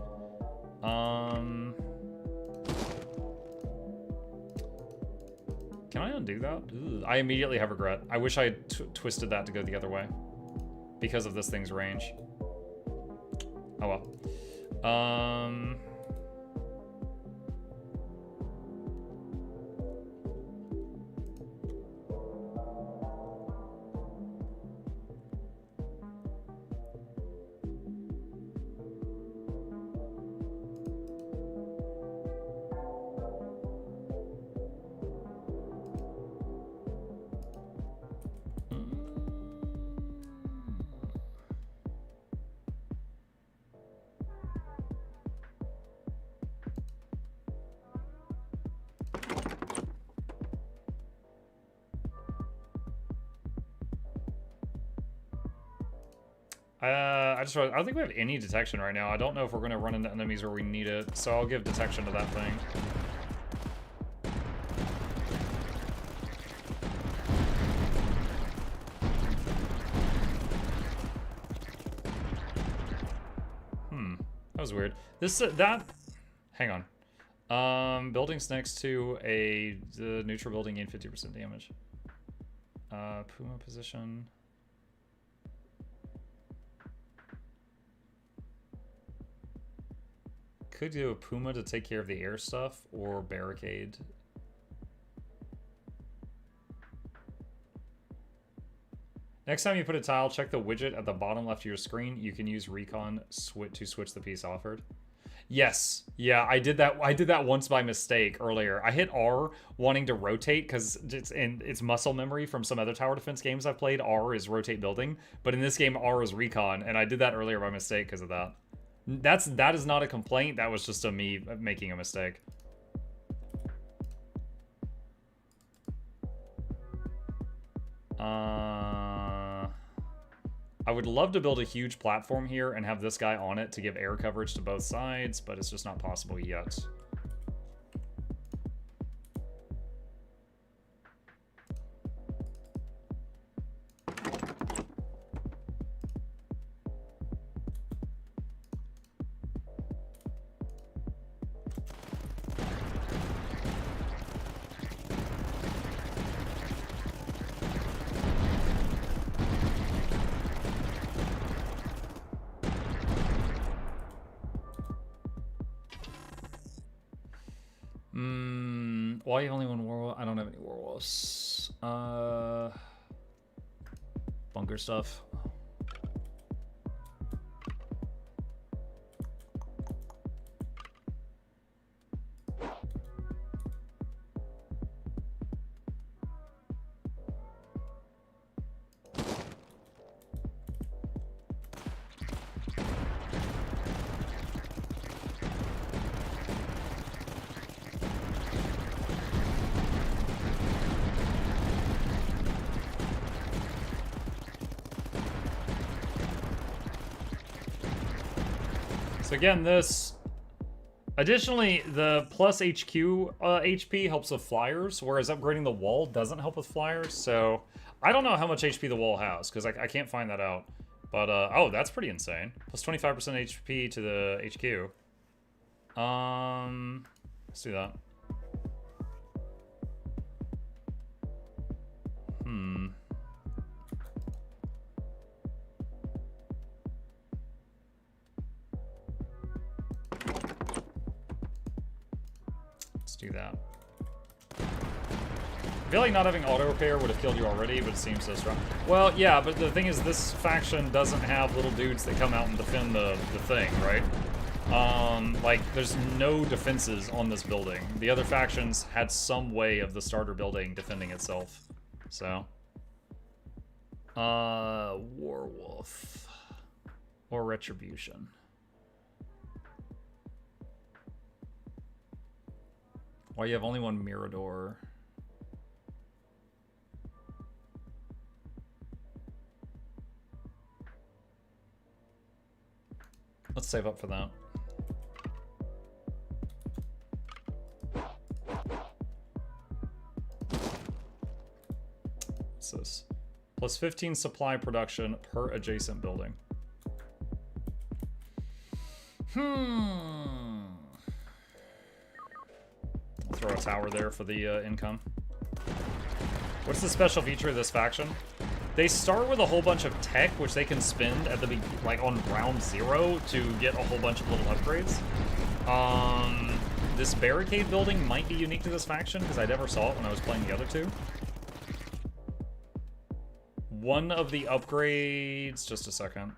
Can I undo that? Ugh, I immediately have regret. I wish I had twisted that to go the other way because of this thing's range. Oh well. I don't think we have any detection right now. I don't know if we're going to run into enemies where we need it, so I'll give detection to that thing. That was weird. Hang on. Buildings next to the neutral building gain 50% damage. Puma position. Could do a Puma to take care of the air stuff, or barricade. Next time you put a tile, check the widget at the bottom left of your screen. You can use recon to switch the piece offered. Yes, yeah, I did that. I did that once by mistake earlier. I hit R wanting to rotate because it's muscle memory from some other tower defense games I've played. R is rotate building, but in this game R is recon, and I did that earlier by mistake because of that. That is not a complaint. That was just me making a mistake. I would love to build a huge platform here and have this guy on it to give air coverage to both sides, but it's just not possible yet. Why you only one werewolf? I don't have any werewolves. Bunker stuff. So again, this... Additionally, the plus HQ HP helps with flyers, whereas upgrading the wall doesn't help with flyers, so... I don't know how much HP the wall has, because I can't find that out. But, oh, that's pretty insane. Plus 25% HP to the HQ. Let's do that. Let's do that. I feel like not having auto repair would have killed you already, but it seems so strong. Well, yeah, but the thing is, this faction doesn't have little dudes that come out and defend the thing, right? Like, there's no defenses on this building. The other factions had some way of the starter building defending itself. So. Werewolf. Or Retribution. Why you have only one Mirador? Let's save up for that. What's this? Plus 15 supply production per adjacent building. I'll throw a tower there for the income. What's the special feature of this faction? They start with a whole bunch of tech, which they can spend at the like on round 0 to get a whole bunch of little upgrades. This barricade building might be unique to this faction because I never saw it when I was playing the other two. One of the upgrades, just a second.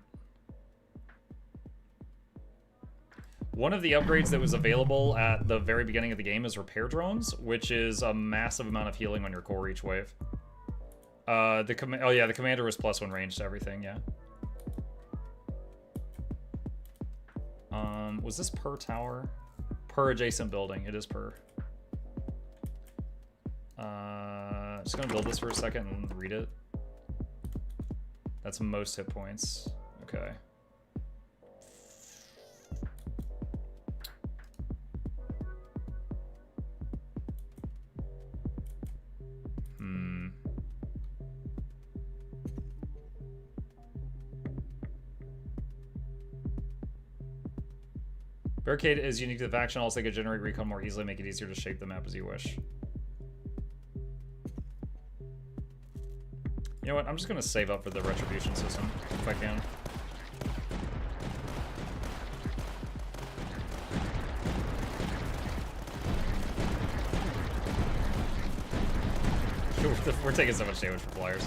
One of the upgrades that was available at the very beginning of the game is repair drones, which is a massive amount of healing on your core each wave. The commander was +1 range to everything, yeah. Was this per tower? Per adjacent building, it is per. Just gonna build this for a second and read it. That's most hit points. Okay. Barricade is unique to the faction, also they can generate recon more easily, make it easier to shape the map as you wish. You know what, I'm just gonna save up for the retribution system, if I can. We're taking so much damage for flyers.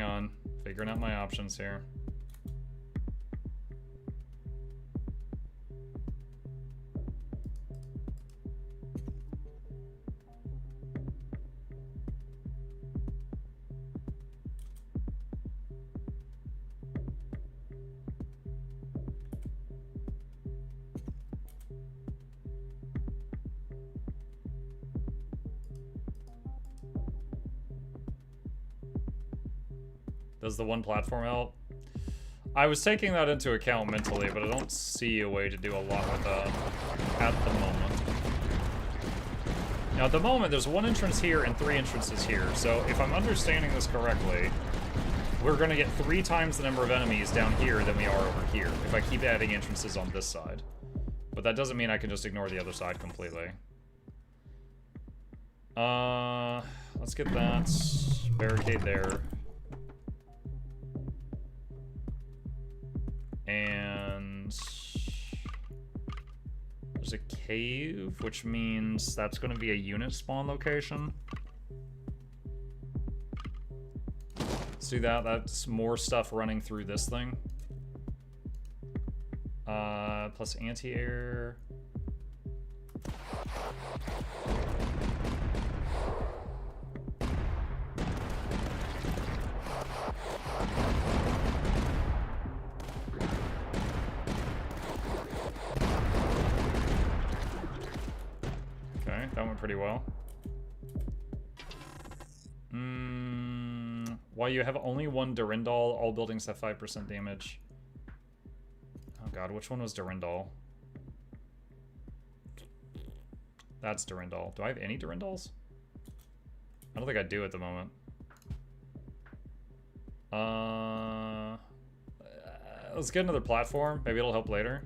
hang on. Figuring out my options here. Does the one platform help? I was taking that into account mentally, but I don't see a way to do a lot with that at the moment. Now, at the moment, there's one entrance here and 3 entrances here, so if I'm understanding this correctly, we're going to get 3 times the number of enemies down here than we are over here, if I keep adding entrances on this side. But that doesn't mean I can just ignore the other side completely. Let's get that barricade there. And there's a cave, which means that's going to be a unit spawn location. Let's do that. That's more stuff running through this thing. Plus anti-air. That went pretty well. While you have only one Durandal, all buildings have 5% damage. Oh god, which one was Durandal? That's Durandal. Do I have any Durandals? I don't think I do at the moment. Let's get another platform. Maybe it'll help later.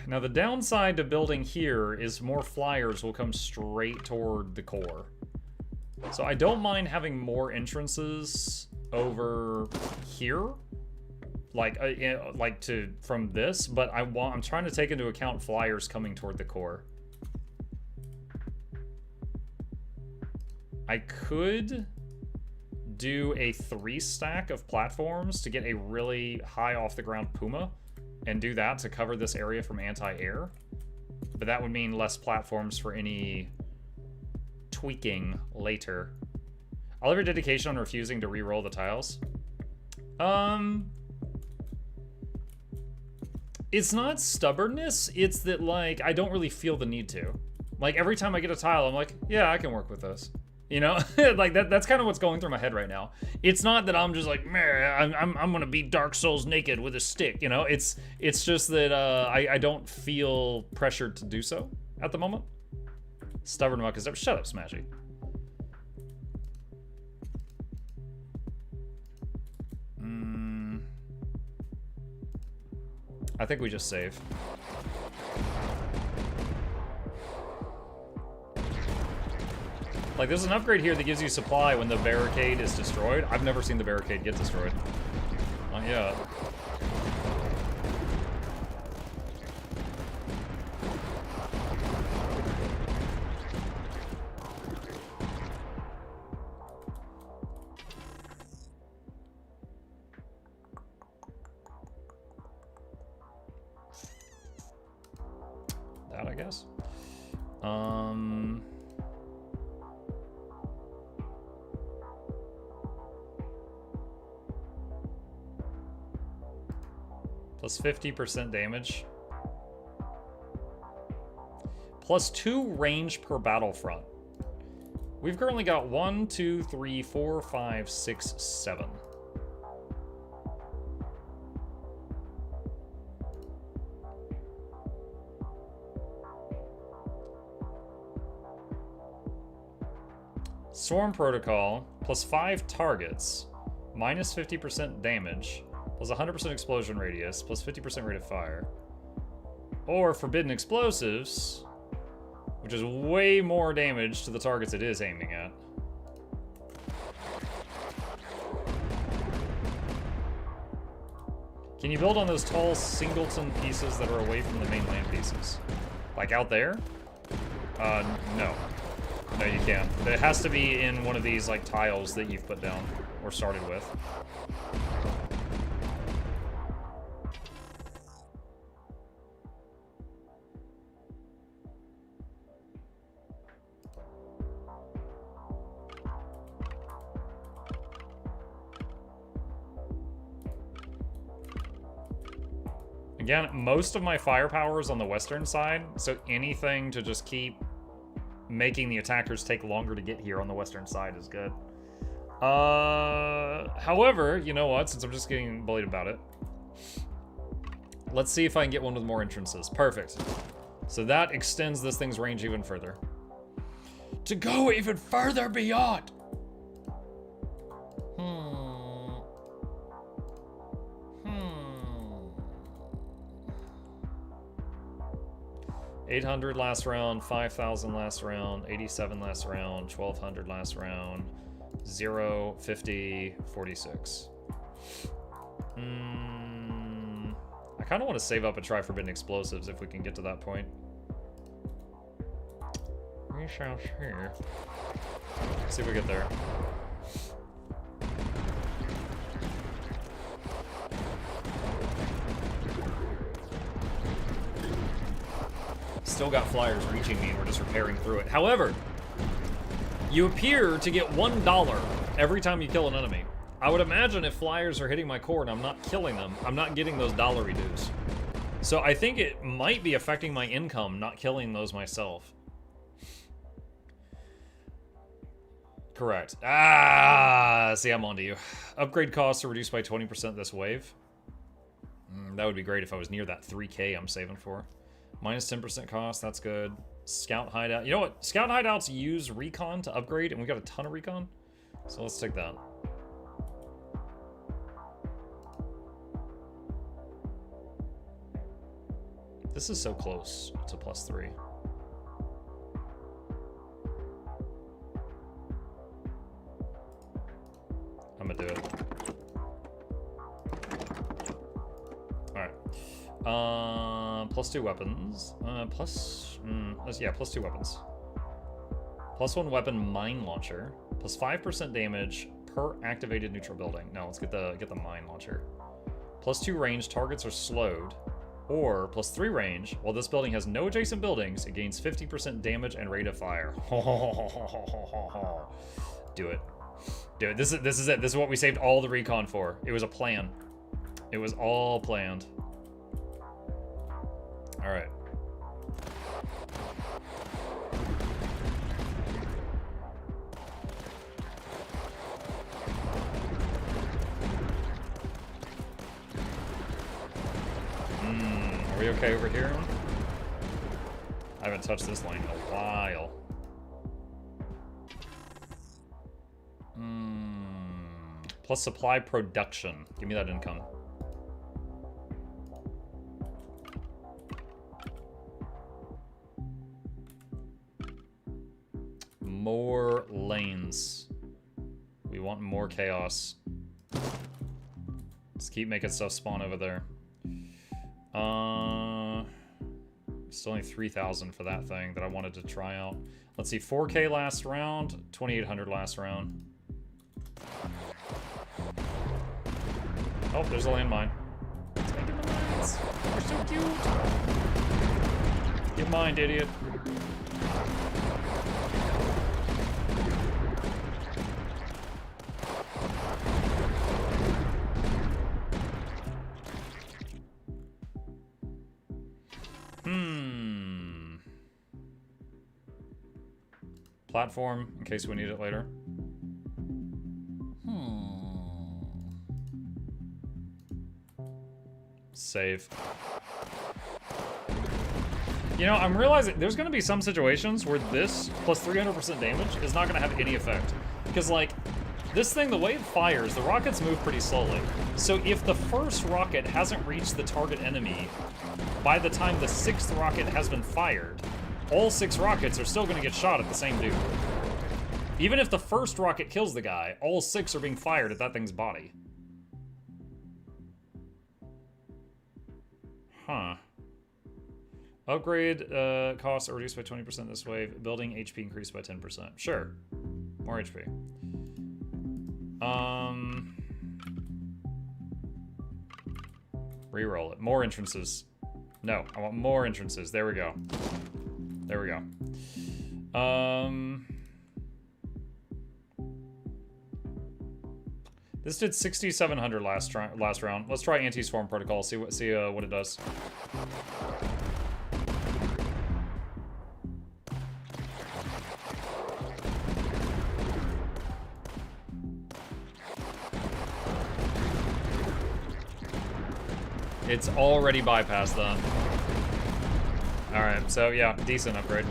Now, the downside to building here is more flyers will come straight toward the core. So I don't mind having more entrances over here, like from this, but I'm trying to take into account flyers coming toward the core. I could do a 3-stack of platforms to get a really high off the ground Puma. And do that to cover this area from anti-air. But that would mean less platforms for any tweaking later. I'll have your dedication on refusing to re-roll the tiles. It's not stubbornness, it's that, like, I don't really feel the need to. Like, every time I get a tile, I'm like, yeah, I can work with this. You know, like that's kind of what's going through my head right now. It's not that I'm just like, man, I'm gonna beat Dark Souls naked with a stick. You know, it's just that I don't feel pressured to do so at the moment. Stubborn muck is up. Shut up, Smashy. I think we just save. Like, there's an upgrade here that gives you supply when the barricade is destroyed. I've never seen the barricade get destroyed. Not yet. That, I guess. Plus 50% damage. Plus 2 range per battlefront. We've currently got 1, 2, 3, 4, 5, 6, 7. Swarm Protocol, plus 5 targets, minus 50% damage, plus 100% explosion radius, plus 50% rate of fire. Or Forbidden Explosives, which is way more damage to the targets it is aiming at. Can you build on those tall singleton pieces that are away from the main land pieces? Like out there? No. No, you can't. It has to be in one of these, like, tiles that you've put down or started with. Again, most of my firepower is on the western side, so anything to just keep making the attackers take longer to get here on the western side is good. However, you know what? Since I'm just getting bullied about it, let's see if I can get one with more entrances. Perfect. So that extends this thing's range even further. To go even further beyond! 800 last round, 5,000 last round, 87 last round, 1,200 last round, 0, 50, 46. I kind of want to save up and try Forbidden Explosives if we can get to that point. We shall see. See if we get there. Still got flyers reaching me, and we're just repairing through it. However, you appear to get $1 every time you kill an enemy. I would imagine if flyers are hitting my core and I'm not killing them, I'm not getting those dollar dues. So I think it might be affecting my income not killing those myself. Correct. Ah, see, I'm onto you. Upgrade costs are reduced by 20% this wave. That would be great if I was near that 3K I'm saving for. Minus 10% cost, that's good. Scout hideout. You know what? Scout hideouts use recon to upgrade, and we got a ton of recon. So let's take that. This is so close to +3. I'm gonna do it. Alright. +2 weapons. +2 weapons. +1 weapon mine launcher. +5% damage per activated neutral building. No, let's get the mine launcher. +2 range, targets are slowed. Or +3 range, while this building has no adjacent buildings, it gains 50% damage and rate of fire. Do it. Do it. This is it. This is what we saved all the recon for. It was a plan. It was all planned. All right. Are we okay over here? I haven't touched this lane in a while. Plus supply production. Give me that income. More lanes. We want more chaos. Just keep making stuff spawn over there. Still only 3,000 for that thing that I wanted to try out. Let's see, 4K last round, 2,800 last round. Oh, there's a landmine. Let's make it the mines. They're so cute. Get mined, idiot. Platform, in case we need it later. Save. You know, I'm realizing there's going to be some situations where this plus 300% damage is not going to have any effect. Because, like, this thing, the way it fires, the rockets move pretty slowly. So if the first rocket hasn't reached the target enemy by the time the 6th rocket has been fired, all 6 rockets are still going to get shot at the same dude. Even if the first rocket kills the guy, all 6 are being fired at that thing's body. Huh. Upgrade costs are reduced by 20% this way. Building HP increased by 10%. Sure. More HP. Reroll it. More entrances. No, I want more entrances. There we go. There we go. This did 6,700 last round. Let's try anti-swarm protocol. See what it does. It's already bypassed then. Alright, so yeah, decent upgrade.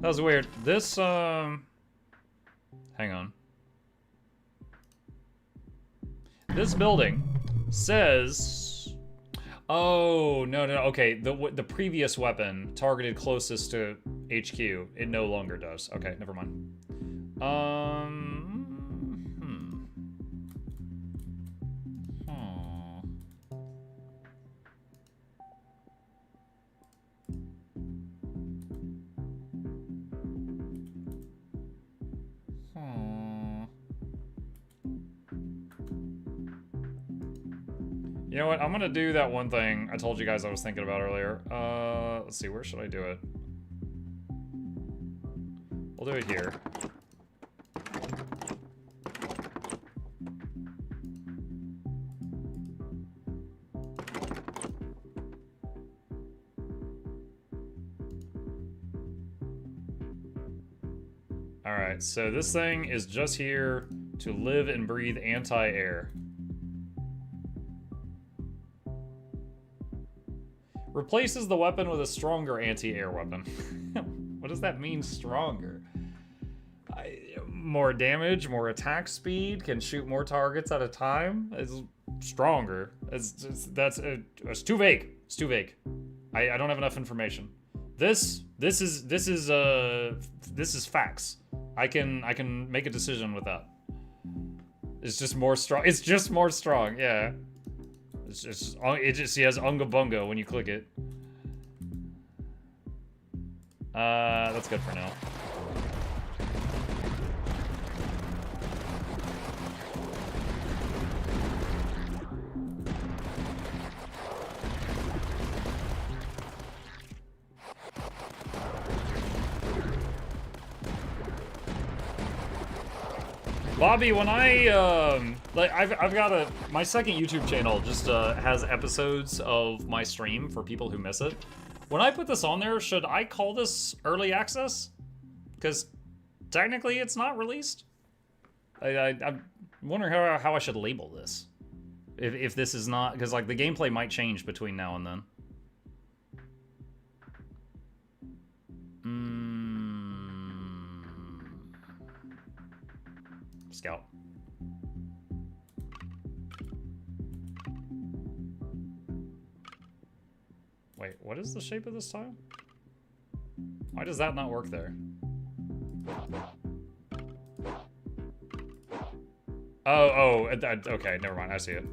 That was weird. This, hang on. This building says... Oh, no, okay. The previous weapon targeted closest to HQ, it no longer does. Okay, never mind. You know what? I'm gonna do that one thing I told you guys I was thinking about earlier. Let's see, where should I do it? We'll do it here. Alright, so this thing is just here to live and breathe anti-air. Replaces the weapon with a stronger anti-air weapon. What does that mean, stronger? More damage, more attack speed, can shoot more targets at a time. It's stronger. It's too vague. It's too vague. I don't have enough information. This is facts. I can make a decision with that. It's just more strong. It's just more strong. Yeah. It just has unga bunga when you click it. That's good for now. Bobby, when I've got my second YouTube channel just has episodes of my stream for people who miss it. When I put this on there, should I call this early access? Because technically it's not released. I'm wondering how I should label this. If this is not, because like the gameplay might change between now and then. Scout. Wait, what is the shape of this tile? Why does that not work there? Oh, okay, never mind, I see it.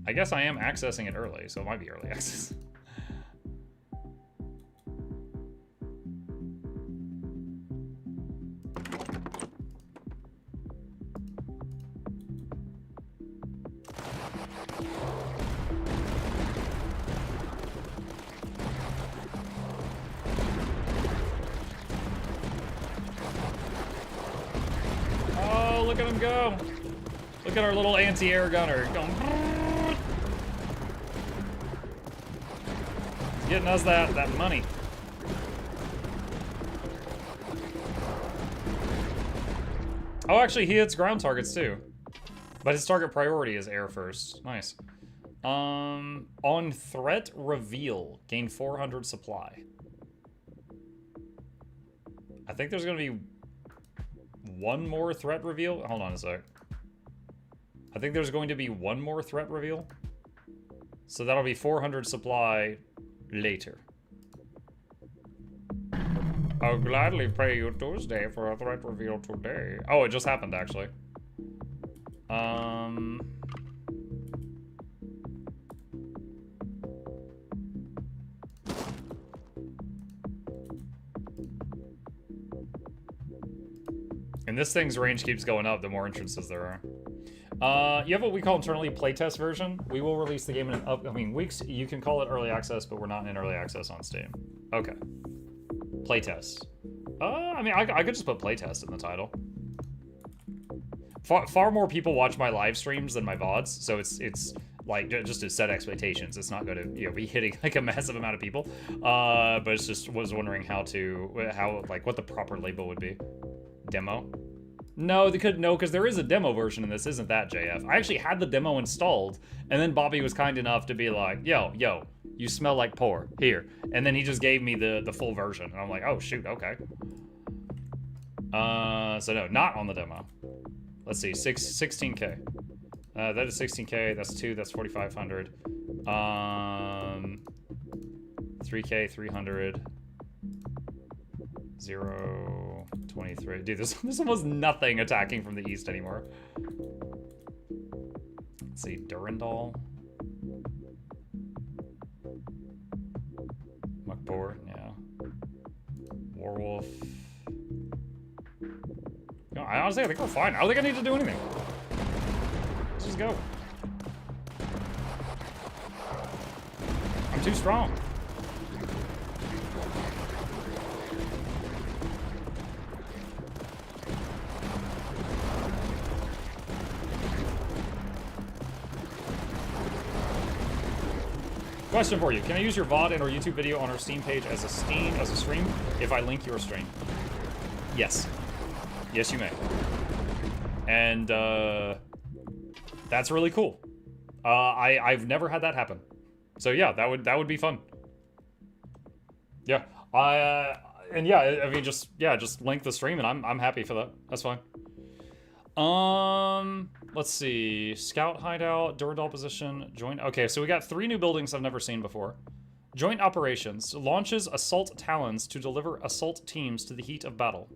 I guess I am accessing it early, so it might be early access. Look at him go. Look at our little anti-air gunner going. He's getting us that money. Oh, actually, he hits ground targets too. But his target priority is air first. Nice. On threat reveal, gain 400 supply. I think there's gonna be one more threat reveal. Hold on a sec. I think there's going to be one more threat reveal. So that'll be 400 supply later. I'll gladly pay you Tuesday for a threat reveal today. Oh, it just happened, actually. And this thing's range keeps going up the more entrances there are. You have what we call internally playtest version. We will release the game in upcoming weeks. You can call it early access, but we're not in early access on Steam. Okay. Playtest. I mean, I could just put playtest in the title. Far more people watch my live streams than my VODs, so it's like, just to set expectations. It's not going to, you know, be hitting like a massive amount of people. But it's just was wondering how like what the proper label would be. Demo? No, because there is a demo version in this, isn't that, JF? I actually had the demo installed, and then Bobby was kind enough to be like, yo, you smell like pour, here. And then he just gave me the full version, and I'm like, oh, shoot, okay. So no, not on the demo. Let's see, 16K. That is 16K, that's 2, that's 4,500. 3K, 300. 0, 23. Dude, there's almost nothing attacking from the east anymore. Let's see, Durandal. Muckboar, yeah. Warwolf. No, I honestly think we're fine. I don't think I need to do anything. Let's just go. I'm too strong. Question for you: can I use your VOD and or YouTube video on our Steam page as a stream if I link your stream? Yes. Yes, you may. And that's really cool. I've never had that happen. So yeah, that would be fun. Yeah. And yeah, I mean just link the stream and I'm happy for that. That's fine. Let's see. Scout hideout, Durandal position, joint. Okay, so we got 3 new buildings I've never seen before. Joint operations launches assault talons to deliver assault teams to the heat of battle.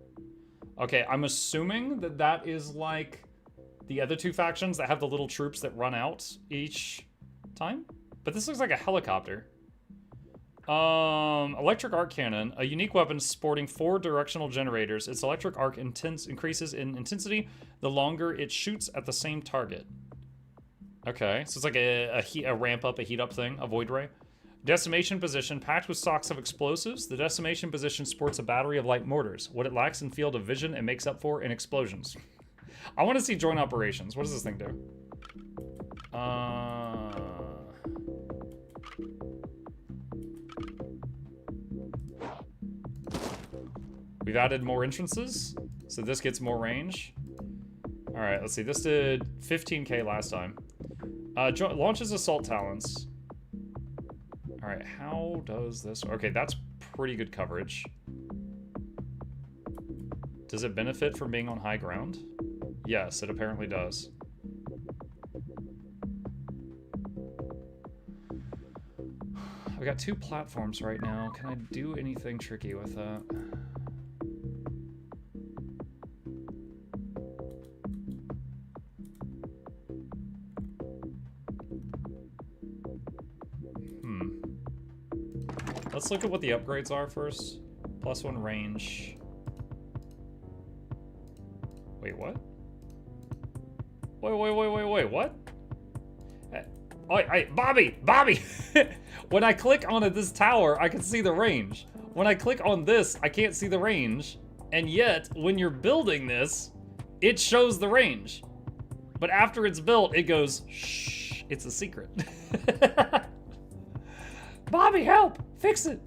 Okay, I'm assuming that is like the other 2 factions that have the little troops that run out each time. But this looks like a helicopter. Electric arc cannon, a unique weapon sporting 4 directional generators. Its electric arc increases in intensity the longer it shoots at the same target. Okay, so it's like a ramp up, a heat up thing, a void ray. Decimation position, packed with stocks of explosives. The decimation position sports a battery of light mortars. What it lacks in field of vision, it makes up for in explosions. I want to see joint operations. What does this thing do? We've added more entrances, so this gets more range. All right, let's see. This did 15K last time. Launches assault talons. All right, how does this? Okay, that's pretty good coverage. Does it benefit from being on high ground? Yes, it apparently does. I've got 2 platforms right now. Can I do anything tricky with that? Let's look at what the upgrades are first. +1 range. Wait, what? Wait, what? Hey, Bobby! When I click on this tower, I can see the range. When I click on this, I can't see the range. And yet, when you're building this, it shows the range. But after it's built, it goes, shh, it's a secret. Bobby, help! Fix it!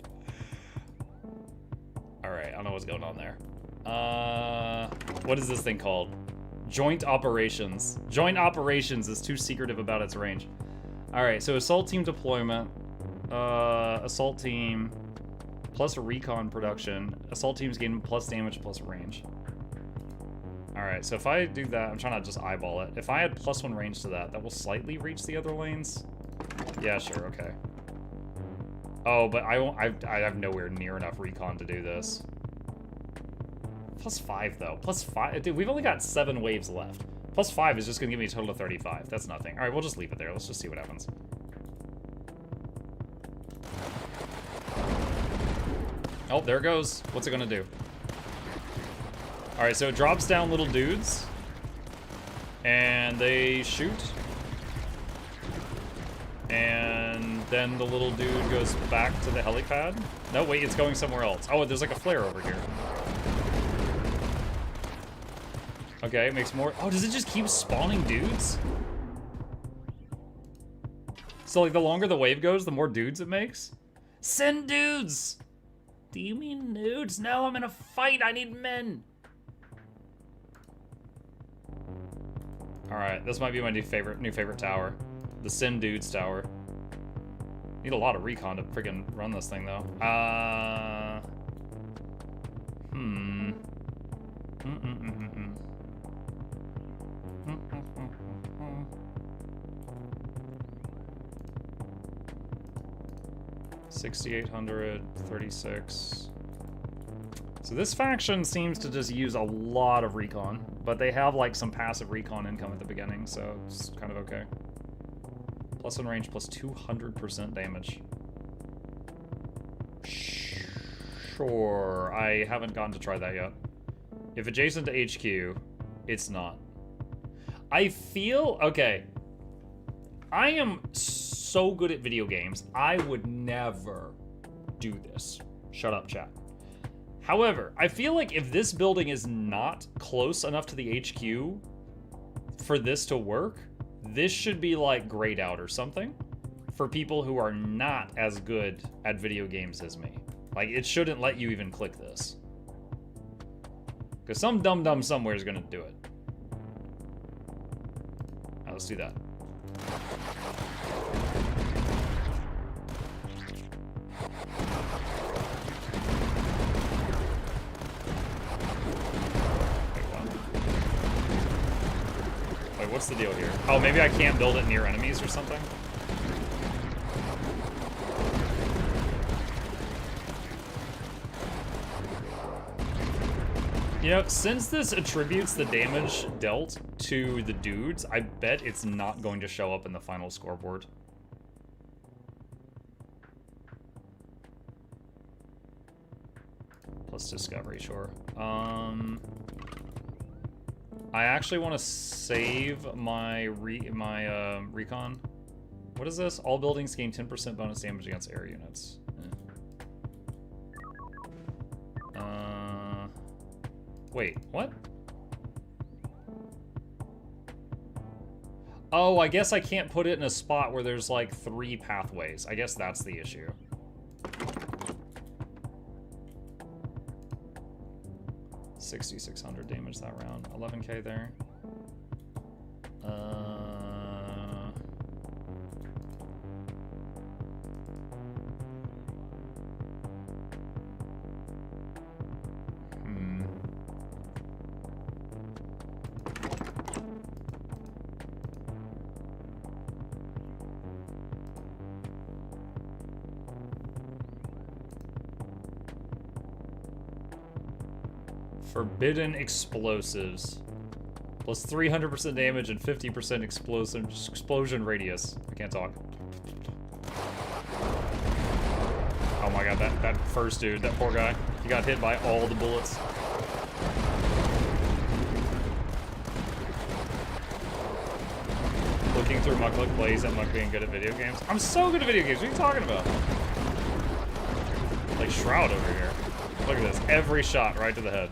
Alright, I don't know what's going on there. What is this thing called? Joint operations. Joint operations is too secretive about its range. Alright, so assault team deployment. Assault team plus recon production. Assault teams gain plus damage plus range. Alright, so if I do that, I'm trying to just eyeball it. If I add +1 range to that, that will slightly reach the other lanes? Yeah, sure, okay. Oh, but I won't. I have nowhere near enough recon to do this. +5 though. +5. Dude, we've only got 7 waves left. +5 is just gonna give me a total of 35. That's nothing. All right, we'll just leave it there. Let's just see what happens. Oh, there it goes. What's it gonna do? All right, so it drops down little dudes, and they shoot. And then the little dude goes back to the helipad. No, wait, it's going somewhere else. Oh, there's like a flare over here. Okay, it makes more. Oh, does it just keep spawning dudes? So like the longer the wave goes, the more dudes it makes? Send dudes! Do you mean nudes? No, I'm in a fight. I need men. All right, this might be my new favorite tower. The Sim Dudes Tower. Need a lot of recon to freaking run this thing, though. 6,800, 36. So this faction seems to just use a lot of recon, but they have like some passive recon income at the beginning, so it's kind of okay. Plus in range, plus 200% damage. Sure, I haven't gotten to try that yet. If adjacent to HQ, it's not. I feel, okay. I am so good at video games, I would never do this. Shut up, chat. However, I feel like if this building is not close enough to the HQ for this to work, this should be like grayed out or something for people who are not as good at video games as me. Like, it shouldn't let you even click this. Because some dum-dum somewhere is going to do it. Now, let's do that. Wait, what's the deal here? Oh, maybe I can't build it near enemies or something? You know, since this attributes the damage dealt to the dudes, I bet it's not going to show up in the final scoreboard. Plus discovery, sure. I actually want to save my recon. What is this? All buildings gain 10% bonus damage against air units. Wait, what? Oh, I guess I can't put it in a spot where there's like 3 pathways. I guess that's the issue. $6,600 damage that round. 11k there. Forbidden explosives. Plus 300% damage and 50% explosion radius. I can't talk. Oh my god, that first dude, that poor guy. He got hit by all the bullets. Looking through Mukluk plays at Muck being good at video games. I'm so good at video games. What are you talking about? Like Shroud over here. Look at this. Every shot right to the head.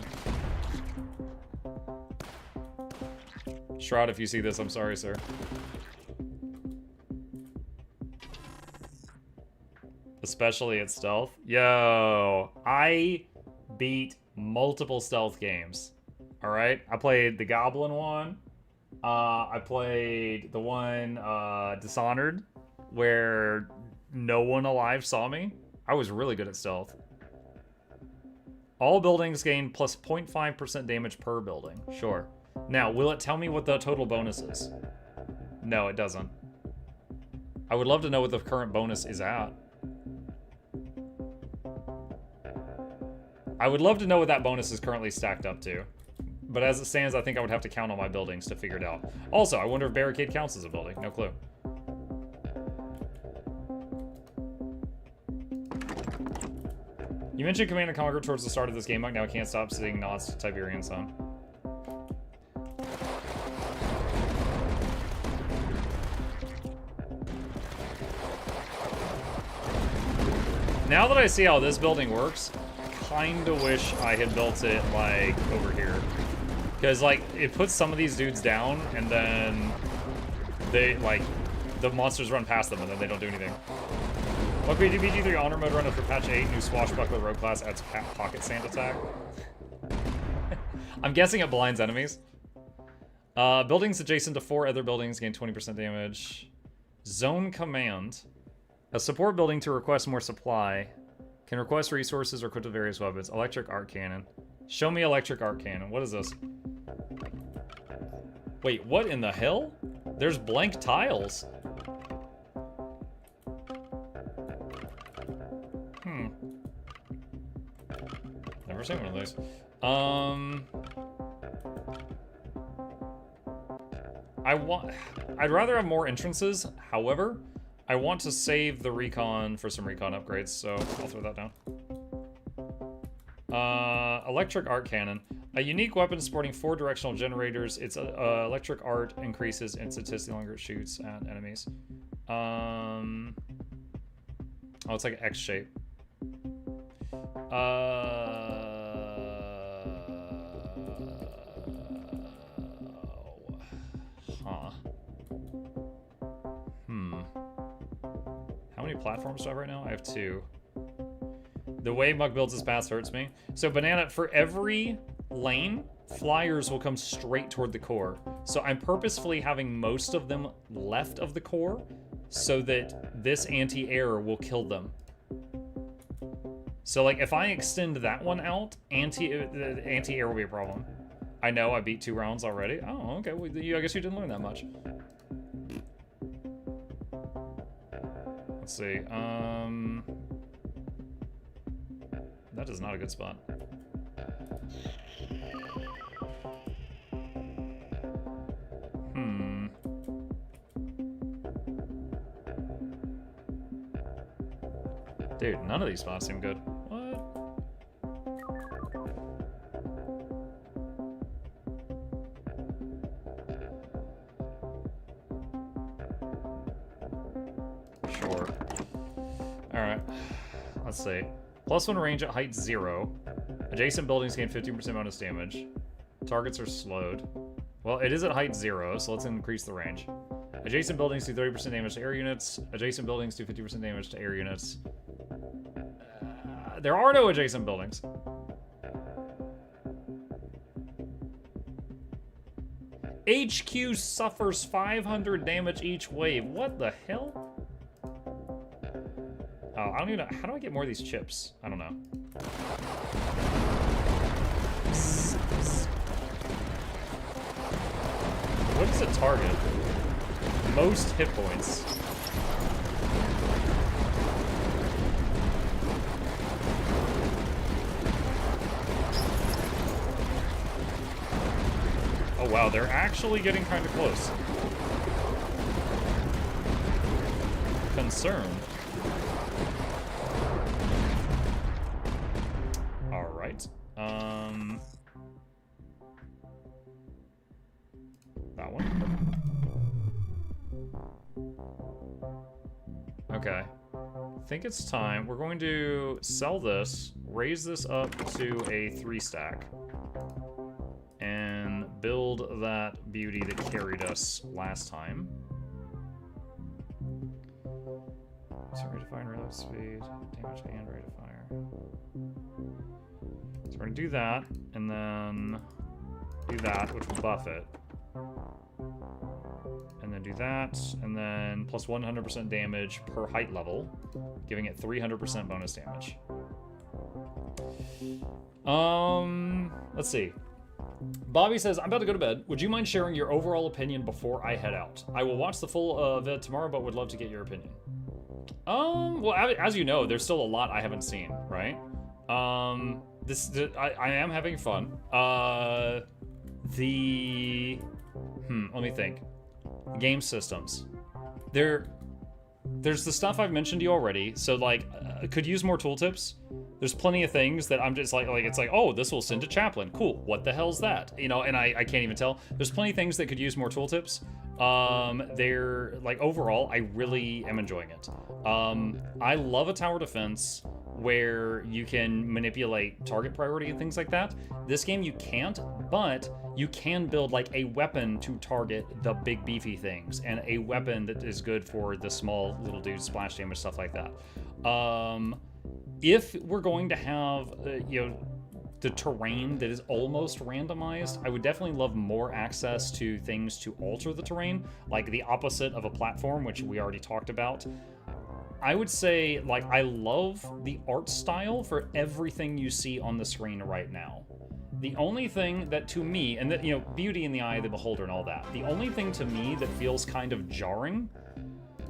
Shroud, if you see this, I'm sorry, sir. Especially at stealth. Yo, I beat multiple stealth games. All right, I played the Goblin one. I played the one Dishonored, where no one alive saw me. I was really good at stealth. All buildings gain plus 0.5% damage per building. Sure. Now, will it tell me what the total bonus is? No, it doesn't. I would love to know what the current bonus is at. I would love to know what that bonus is currently stacked up to. But as it stands, I think I would have to count on my buildings to figure it out. Also, I wonder if barricade counts as a building. No clue. You mentioned Command & Conquer towards the start of this game. Now I can't stop seeing nods to Tiberian Sun. Now that I see how this building works, I kinda wish I had built it, like, over here. Because, like, it puts some of these dudes down, and then they, like, the monsters run past them, and then they don't do anything. What BG3 Honor Mode run after patch 8, new Swashbuckler Rogue class adds Pocket Sand attack? I'm guessing it blinds enemies. Buildings adjacent to 4 other buildings gain 20% damage. Zone Command. A support building to request more supply. Can request resources or equip to various weapons. Electric Arc Cannon. Show me Electric Arc Cannon. What is this? Wait, what in the hell? There's blank tiles. Never seen one of those. I'd rather have more entrances. However, I want to save the recon for some recon upgrades, so I'll throw that down. Electric Arc Cannon. A unique weapon sporting 4 directional generators. Its electric art increases in statistically longer it shoots at enemies. Oh, it's like an X shape. How many platforms do I have right now? I have 2. The way Muk builds his paths hurts me. So Banana, for every lane, flyers will come straight toward the core. So I'm purposefully having most of them left of the core so that this anti-air will kill them. So like if I extend that one out, anti-air will be a problem. I know I beat 2 rounds already. Oh, okay. Well, I guess you didn't learn that much. Let's see. That is not a good spot. Dude, none of these spots seem good. What? Sure. Alright. Let's see. +1 range at height 0. Adjacent buildings gain 15% bonus damage. Targets are slowed. Well, it is at height 0, so let's increase the range. Adjacent buildings do 30% damage to air units. Adjacent buildings do 50% damage to air units. There are no adjacent buildings. HQ suffers 500 damage each wave. What the hell? Oh, I don't even know. How do I get more of these chips? I don't know. What is a target? Most hit points. Oh wow, they're actually getting kind of close. Concerned. Alright. That one. Okay. I think it's time. We're going to sell this, raise this up to a 3-stack. And build that beauty that carried us last time. So rate of fire and reload speed, damage and rate of fire. So we're gonna do that, and then do that, which will buff it. And then do that, and then plus 100% damage per height level, giving it 300% bonus damage. Let's see. Bobby says, I'm about to go to bed. Would you mind sharing your overall opinion before I head out? I will watch the full vid tomorrow, but would love to get your opinion. Well, as you know, there's still a lot I haven't seen, right? I am having fun. Let me think. Game systems. There's the stuff I've mentioned to you already. So like, could use more tooltips. There's plenty of things that I'm just like it's like, oh, this will send to Chaplain. Cool. What the hell's that? You know, and I can't even tell. There's plenty of things that could use more tooltips. They're like, overall, I really am enjoying it. I love a tower defense where you can manipulate target priority and things like that. This game you can't, but you can build like a weapon to target the big beefy things, and a weapon that is good for the small little dudes, splash damage, stuff like that. If we're going to have, the terrain that is almost randomized, I would definitely love more access to things to alter the terrain, like the opposite of a platform, which we already talked about. I would say, like, I love the art style for everything you see on the screen right now. The only thing that to me, and that, beauty in the eye of the beholder and all that, the only thing to me that feels kind of jarring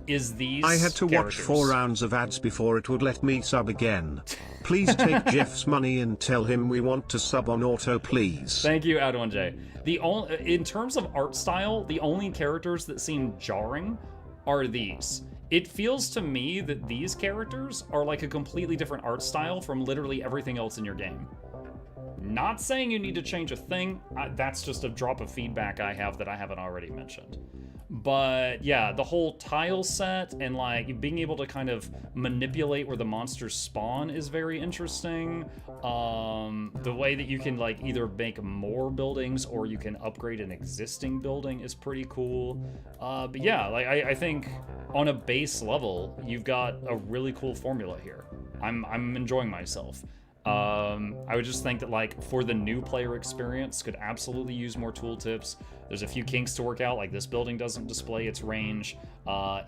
is these I had to characters. watch 4 rounds of ads before it would let me sub again. Please take Jeff's money and tell him we want to sub on auto, please. Thank you, Ad1J. In terms of art style, the only characters that seem jarring are these. It feels to me that these characters are like a completely different art style from literally everything else in your game. Not saying you need to change a thing, that's just a drop of feedback I have that I haven't already mentioned. But yeah, the whole tile set and like being able to kind of manipulate where the monsters spawn is very interesting. The way that you can like either make more buildings or you can upgrade an existing building is pretty cool. But yeah, like I think on a base level, you've got a really cool formula here. I'm enjoying myself. I would just think that like for the new player experience could absolutely use more tooltips. There's a few kinks to work out, like this building doesn't display its range.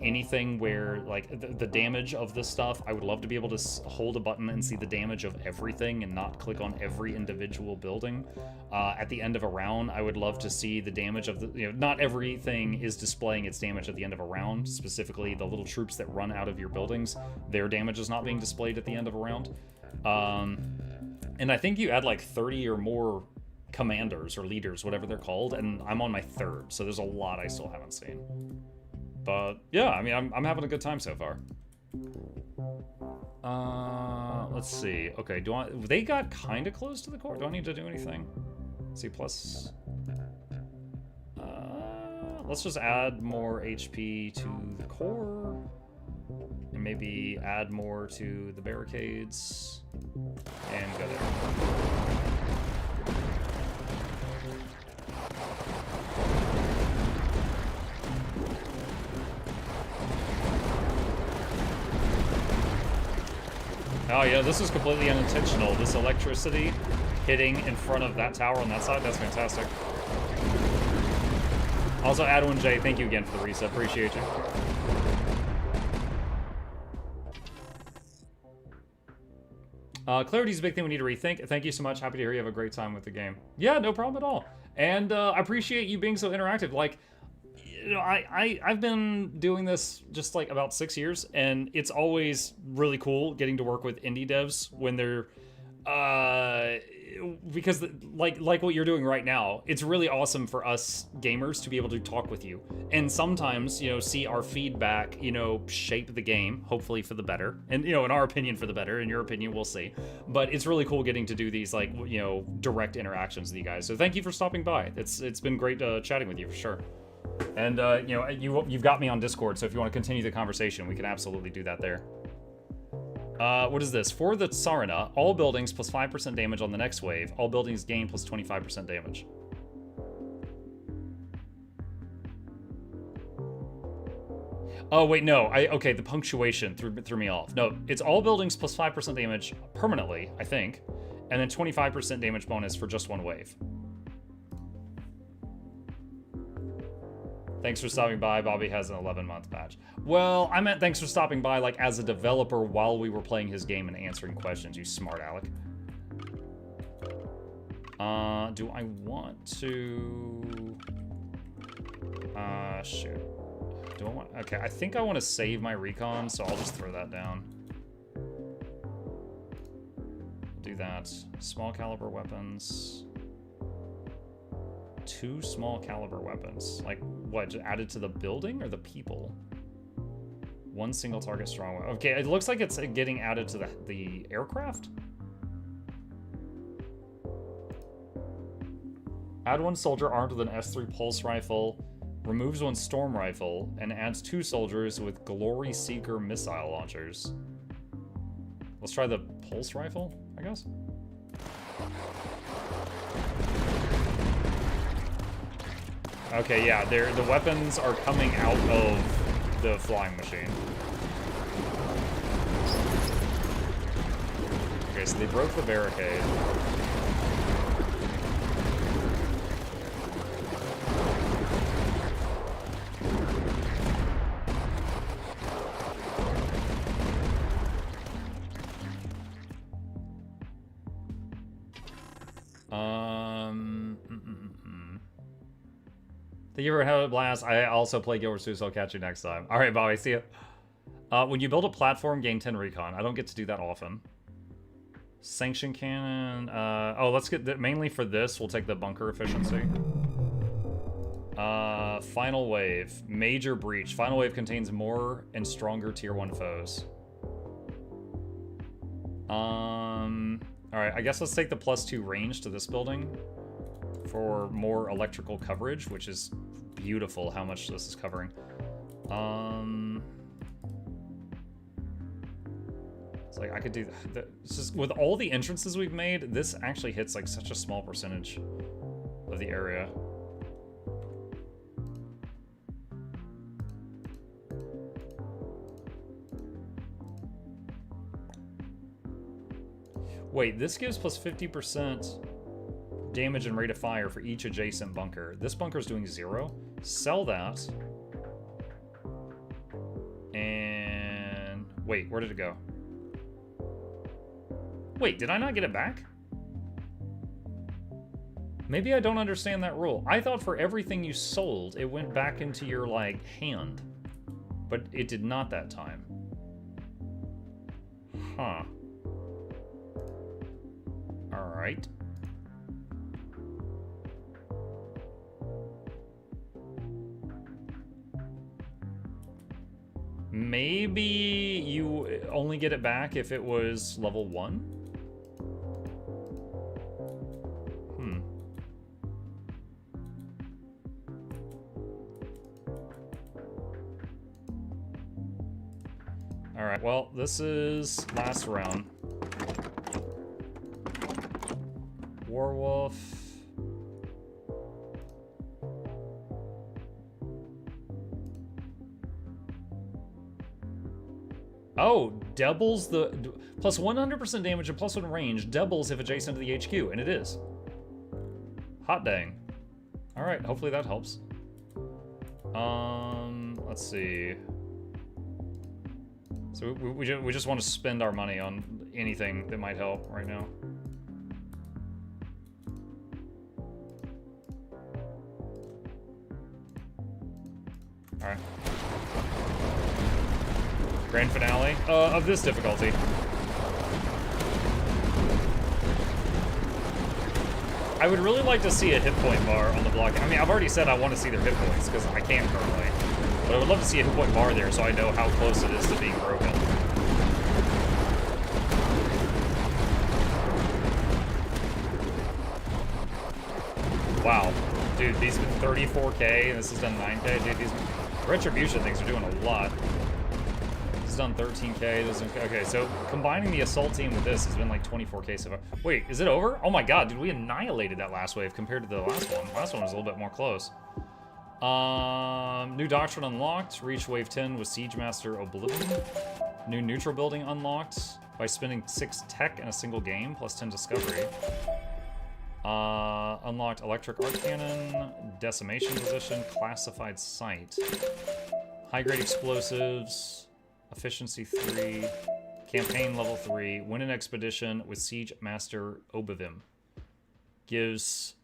Anything where like the damage of this stuff, I would love to be able to hold a button and see the damage of everything and not click on every individual building. At the end of a round, I would love to see the damage of the, not everything is displaying its damage at the end of a round, specifically the little troops that run out of your buildings, their damage is not being displayed at the end of a round. And I think you add like 30 or more commanders or leaders, whatever they're called, and I'm on my 3rd, so there's a lot I still haven't seen. But yeah, I mean, I'm having a good time so far. Let's see. Okay, they got kind of close to the core. Do I need to do anything? Let's see, plus... let's just add more HP to the core. And maybe add more to the barricades. And go there. Oh yeah, this is completely unintentional. This electricity hitting in front of that tower on that side, that's fantastic. Also, Ad1J, thank you again for the reset. Appreciate you. Clarity's a big thing we need to rethink. Thank you so much. Happy to hear you have a great time with the game. Yeah, no problem at all. And I appreciate you being so interactive. Like, I've been doing this just like about 6 years, and it's always really cool getting to work with indie devs when they're because like what you're doing right now, it's really awesome for us gamers to be able to talk with you and sometimes see our feedback shape the game, hopefully for the better, and in our opinion for the better, in your opinion we'll see. But it's really cool getting to do these like direct interactions with you guys, so thank you for stopping by. It's been great chatting with you for sure. And you've got me on Discord, so if you want to continue the conversation, we can absolutely do that there. What is this? For the Tsarina, all buildings plus 5% damage on the next wave. All buildings gain plus 25% damage. Oh, wait, no. Okay, the punctuation threw me off. No, it's all buildings plus 5% damage permanently, I think, and then 25% damage bonus for just one wave. Thanks for stopping by. Bobby has an 11-month patch. Well, I meant thanks for stopping by, like, as a developer while we were playing his game and answering questions, you smart aleck. Do I want to... shoot. Do I want... Okay, I think I want to save my recon, so I'll just throw that down. Do do that. Small caliber weapons. 2 small caliber weapons. Like, what, just added to the building or the people? 1 single target strong weapon. Okay, it looks like it's getting added to the aircraft. Add 1 soldier armed with an S3 pulse rifle, removes 1 storm rifle, and adds 2 soldiers with Glory Seeker missile launchers. Let's try the pulse rifle, I guess. Okay, yeah, the weapons are coming out of the flying machine. Okay, so they broke the barricade. Thank you for having a blast. I also play Guild Wars 2, so I'll catch you next time. All right, Bobby, see ya. When you build a platform, gain 10 recon. I don't get to do that often. Sanction cannon. Oh, let's get mainly for this. We'll take the bunker efficiency. Final wave. Major breach. Final wave contains more and stronger tier 1 foes. All right, I guess let's take the +2 range to this building for more electrical coverage, which is beautiful how much this is covering. It's like I could do that. It's just with all the entrances we've made, this actually hits like such a small percentage of the area. Wait, this gives plus 50% damage and rate of fire for each adjacent bunker. This bunker's doing 0. Sell that. And wait, where did it go? Wait, did I not get it back? Maybe I don't understand that rule. I thought for everything you sold, it went back into your, like, hand. But it did not that time. Huh. Alright. Maybe you only get it back if it was level 1? Alright, well, this is last round. Warwolf. Oh, doubles the plus 100% damage and plus 1 range doubles if adjacent to the HQ, and it is. Hot dang. All right, hopefully that helps. Let's see. So we just want to spend our money on anything that might help right now. All right. Grand finale of this difficulty. I would really like to see a hit point bar on the block. I mean, I've already said I want to see their hit points because I can currently. But I would love to see a hit point bar there so I know how close it is to being broken. Wow. Dude, these have been 34k and this has done 9k. Dude, these retribution things are doing a lot. This has done 13k. This is, okay, so combining the assault team with this has been like 24k so far. Wait, is it over? Oh my god, dude, we annihilated that last wave compared to the last one. Last one was a little bit more close. New doctrine unlocked. Reach wave 10 with Siege Master Oblivion. New neutral building unlocked by spending 6 tech in a single game plus 10 discovery. Unlocked electric arc cannon, decimation position, classified site, high grade explosives, efficiency 3, campaign level 3, win an expedition with Siege Master Obivim. Gives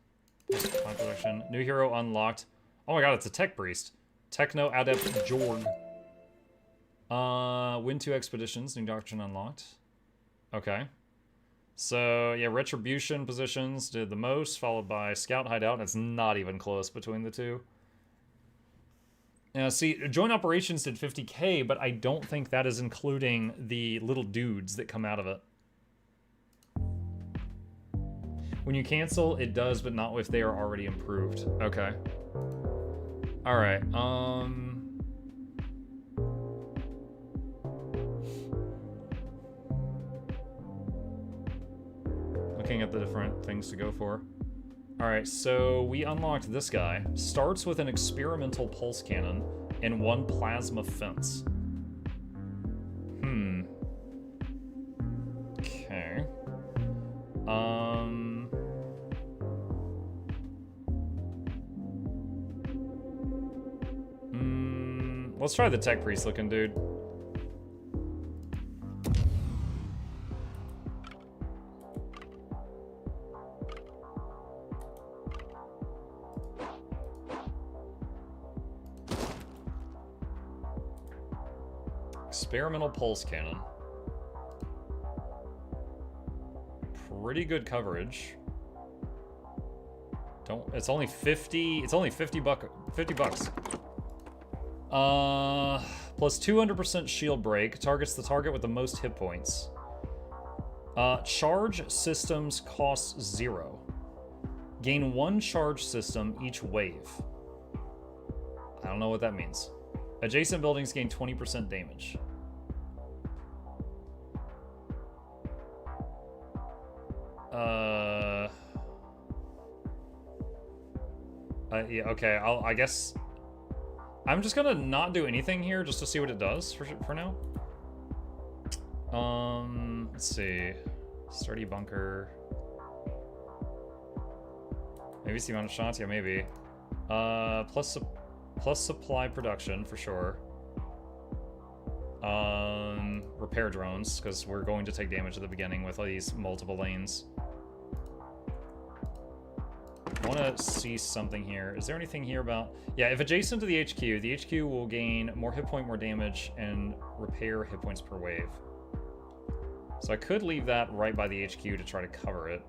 production. New hero unlocked. Oh my god, it's a tech priest. Techno adept Jorg. Win 2 expeditions, new doctrine unlocked. Okay. So, yeah, Retribution positions did the most, followed by Scout Hideout, and it's not even close between the two. See, Joint Operations did 50k, but I don't think that is including the little dudes that come out of it. When you cancel, it does, but not if they are already improved. Okay. Alright, looking at the different things to go for. Alright, so we unlocked this guy. Starts with an experimental pulse cannon and 1 plasma fence. Okay. Let's try the tech priest looking dude. Experimental pulse cannon. Pretty good coverage. It's only 50. It's only 50 bucks. Plus 200% shield break. Targets the target with the most hit points. Charge systems cost 0. Gain 1 charge system each wave. I don't know what that means. Adjacent buildings gain 20% damage. Yeah, okay, I guess I'm just gonna not do anything here just to see what it does for now. Let's see. Sturdy bunker. Maybe it's the amount of shots? Yeah, maybe. Plus supply production for sure. Repair drones, because we're going to take damage at the beginning with these multiple lanes. I want to see something here. Is there anything here about... Yeah, if adjacent to the HQ will gain more hit point, more damage, and repair hit points per wave. So I could leave that right by the HQ to try to cover it.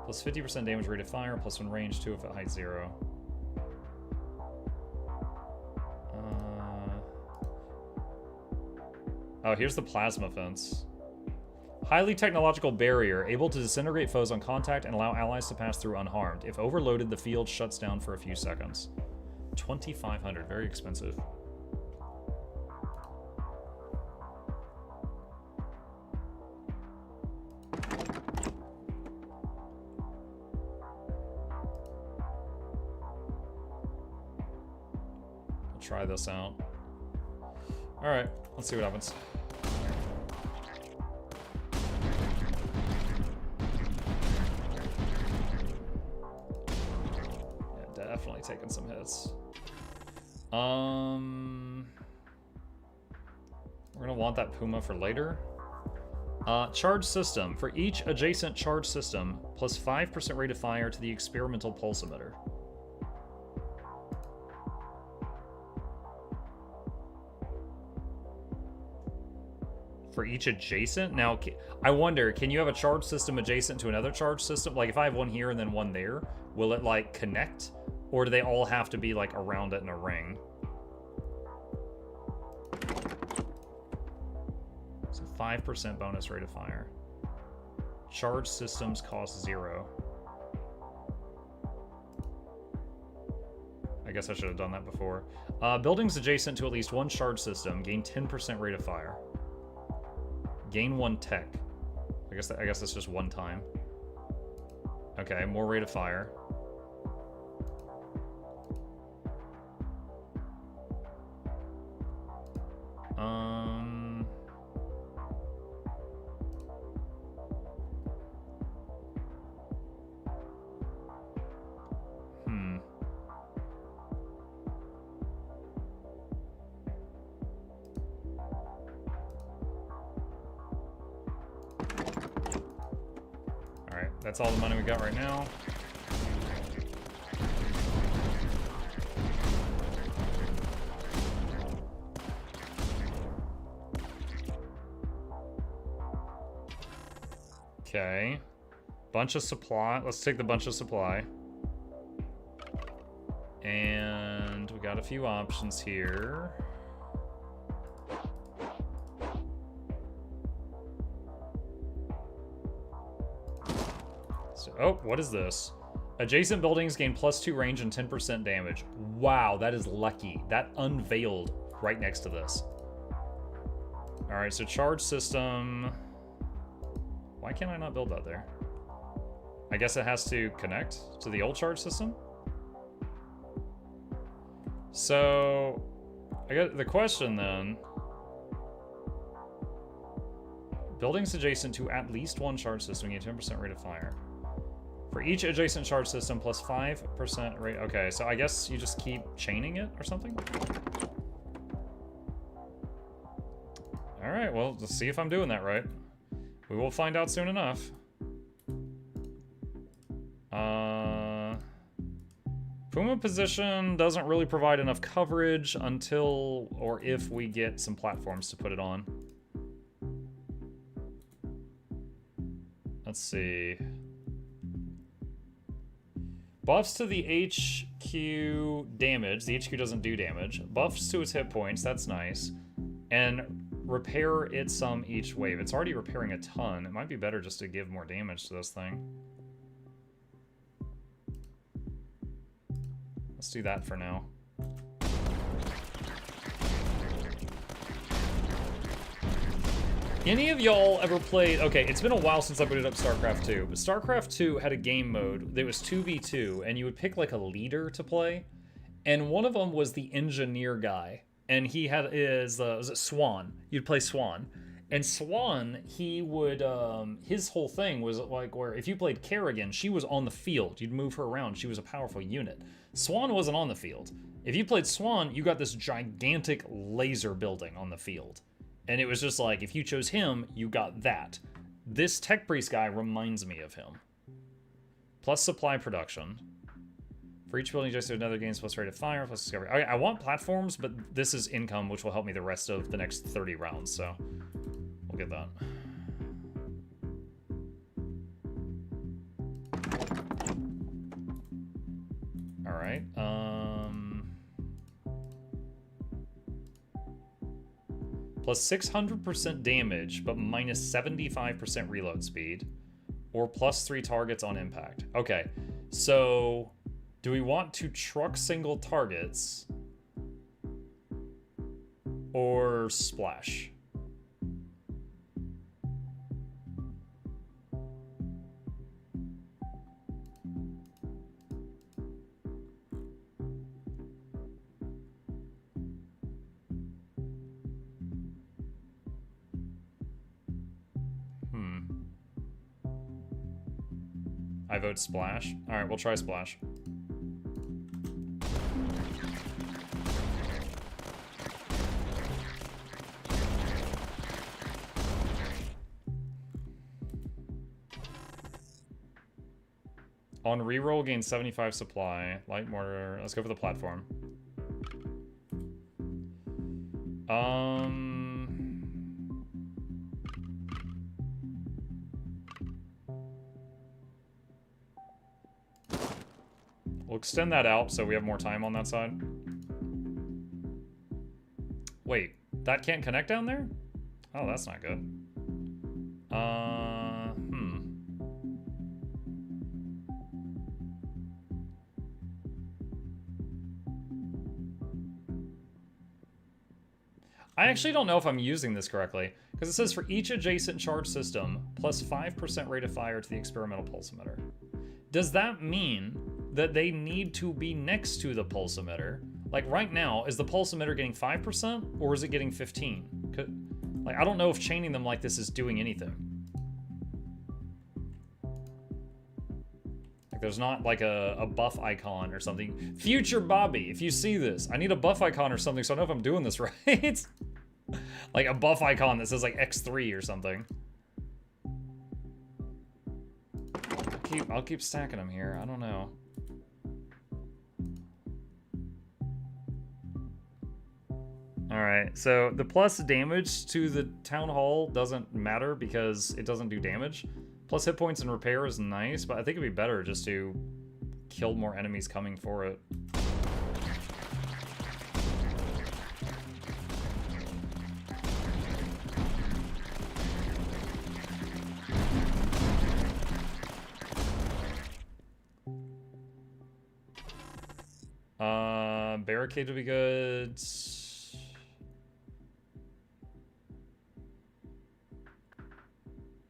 Plus 50% damage rate of fire, plus 1 range, 2 if at height 0. Oh, here's the plasma fence. Highly technological barrier, able to disintegrate foes on contact and allow allies to pass through unharmed. If overloaded, the field shuts down for a few seconds. 2,500, very expensive. I'll try this out. Alright, let's see what happens. Definitely taking some hits. We're gonna want that Puma for later. Charge system. For each adjacent charge system, plus 5% rate of fire to the experimental pulse emitter. For each adjacent? Now, I wonder, can you have a charge system adjacent to another charge system? Like, if I have one here and then one there, will it, like, connect? Or do they all have to be, like, around it in a ring? So 5% bonus rate of fire. Charge systems cost 0. I guess I should have done that before. Buildings adjacent to at least one charge system gain 10% rate of fire. Gain 1 tech. I guess that's just one time. Okay, more rate of fire. Alright, that's all the money we got right now. Okay. Bunch of supply. Let's take the bunch of supply. And we got a few options here. So, oh, what is this? Adjacent buildings gain +2 range and 10% damage. Wow, that is lucky. That unveiled right next to this. All right, so charge system. Why can't I not build that there? I guess it has to connect to the old charge system. So, I got the question then. Buildings adjacent to at least one charge system gain 10% rate of fire. For each adjacent charge system plus 5% rate. Okay, so I guess you just keep chaining it or something? Alright, well, let's see if I'm doing that right. We will find out soon enough. Puma position doesn't really provide enough coverage until or if we get some platforms to put it on. Let's see. Buffs to the HQ damage. The HQ doesn't do damage. Buffs to its hit points. That's nice. And repair it some each wave. It's already repairing a ton. It might be better just to give more damage to this thing. Let's do that for now. Any of y'all ever played... Okay, it's been a while since I booted up StarCraft 2, but StarCraft 2 had a game mode that was 2v2, and you would pick like a leader to play, and one of them was the engineer guy, and he had was it Swan? You'd play Swan. And Swan, he would, his whole thing was like where if you played Kerrigan, she was on the field. You'd move her around. She was a powerful unit. Swan wasn't on the field. If you played Swan, you got this gigantic laser building on the field. And it was just like, if you chose him, you got that. This Tech Priest guy reminds me of him. Plus supply production. For each building, just another gains plus rate of fire, plus discovery. Okay, I want platforms, but this is income, which will help me the rest of the next 30 rounds, so we'll get that. All right. Plus 600% damage, but minus 75% reload speed, or plus 3 targets on impact. Okay, so do we want to truck single targets or splash? I vote splash. All right, we'll try splash. On reroll, gain 75 supply. Light mortar. Let's go for the platform. We'll extend that out so we have more time on that side. Wait, that can't connect down there? Oh, that's not good. I actually don't know if I'm using this correctly, because it says for each adjacent charge system, plus 5% rate of fire to the experimental pulse emitter. Does that mean that they need to be next to the pulse emitter? Like right now, is the pulse emitter getting 5% or is it getting 15? Like, I don't know if chaining them like this is doing anything. Like there's not like a buff icon or something. Future Bobby, if you see this, I need a buff icon or something so I know if I'm doing this right. Like a buff icon that says like X3 or something. I'll keep stacking them here. I don't know. All right, so the plus damage to the town hall doesn't matter because it doesn't do damage. Plus hit points and repair is nice, but I think it'd be better just to kill more enemies coming for it. Barricade would be good.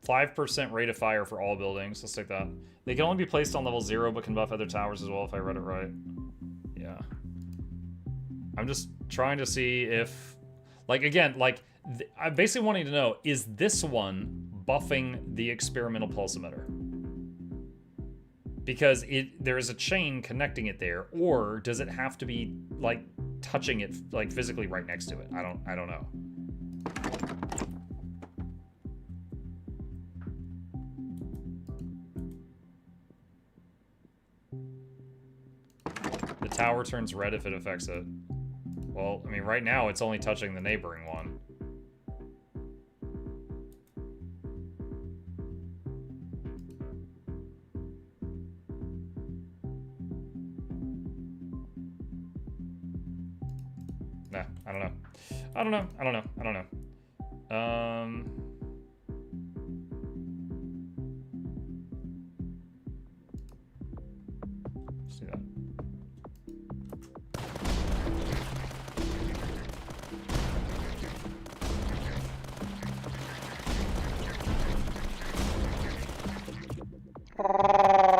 5% rate of fire for all buildings. Let's take that. They can only be placed on level 0, but can buff other towers as well, if I read it right. Yeah. I'm just trying to see if... Like, again, like, I'm basically wanting to know, is this one buffing the experimental pulse emitter? Because there is a chain connecting it there, or does it have to be, like, touching it, like, physically right next to it? I don't know. The tower turns red if it affects it. Well, I mean, right now it's only touching the neighboring one. Nah, I don't know. I don't know. I don't know. I don't know. Let's do that.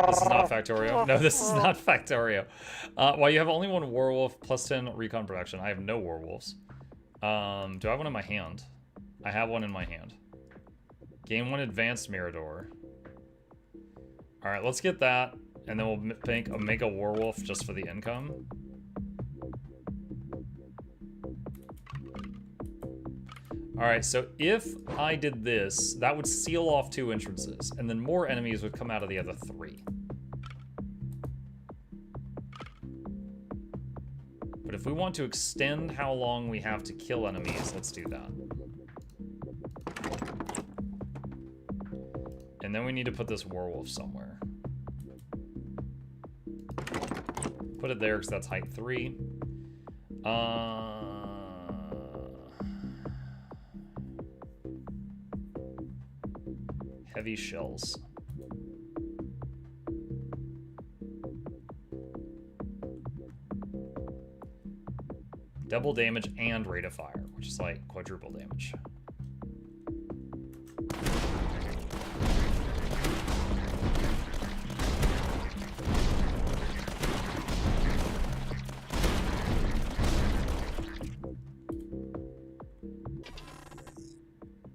This is not Factorio. No, this is not Factorio. While you have only one werewolf, plus 10 recon production. I have no werewolves. Do I have one in my hand? I have one in my hand. Gain 1 advanced Mirador. Alright, let's get that. And then we'll make a werewolf just for the income. Alright, so if I did this, that would seal off 2 entrances, and then more enemies would come out of the other 3. But if we want to extend how long we have to kill enemies, let's do that. And then we need to put this werewolf somewhere. Put it there because that's height 3. Heavy shells. Double damage and rate of fire, which is like quadruple damage.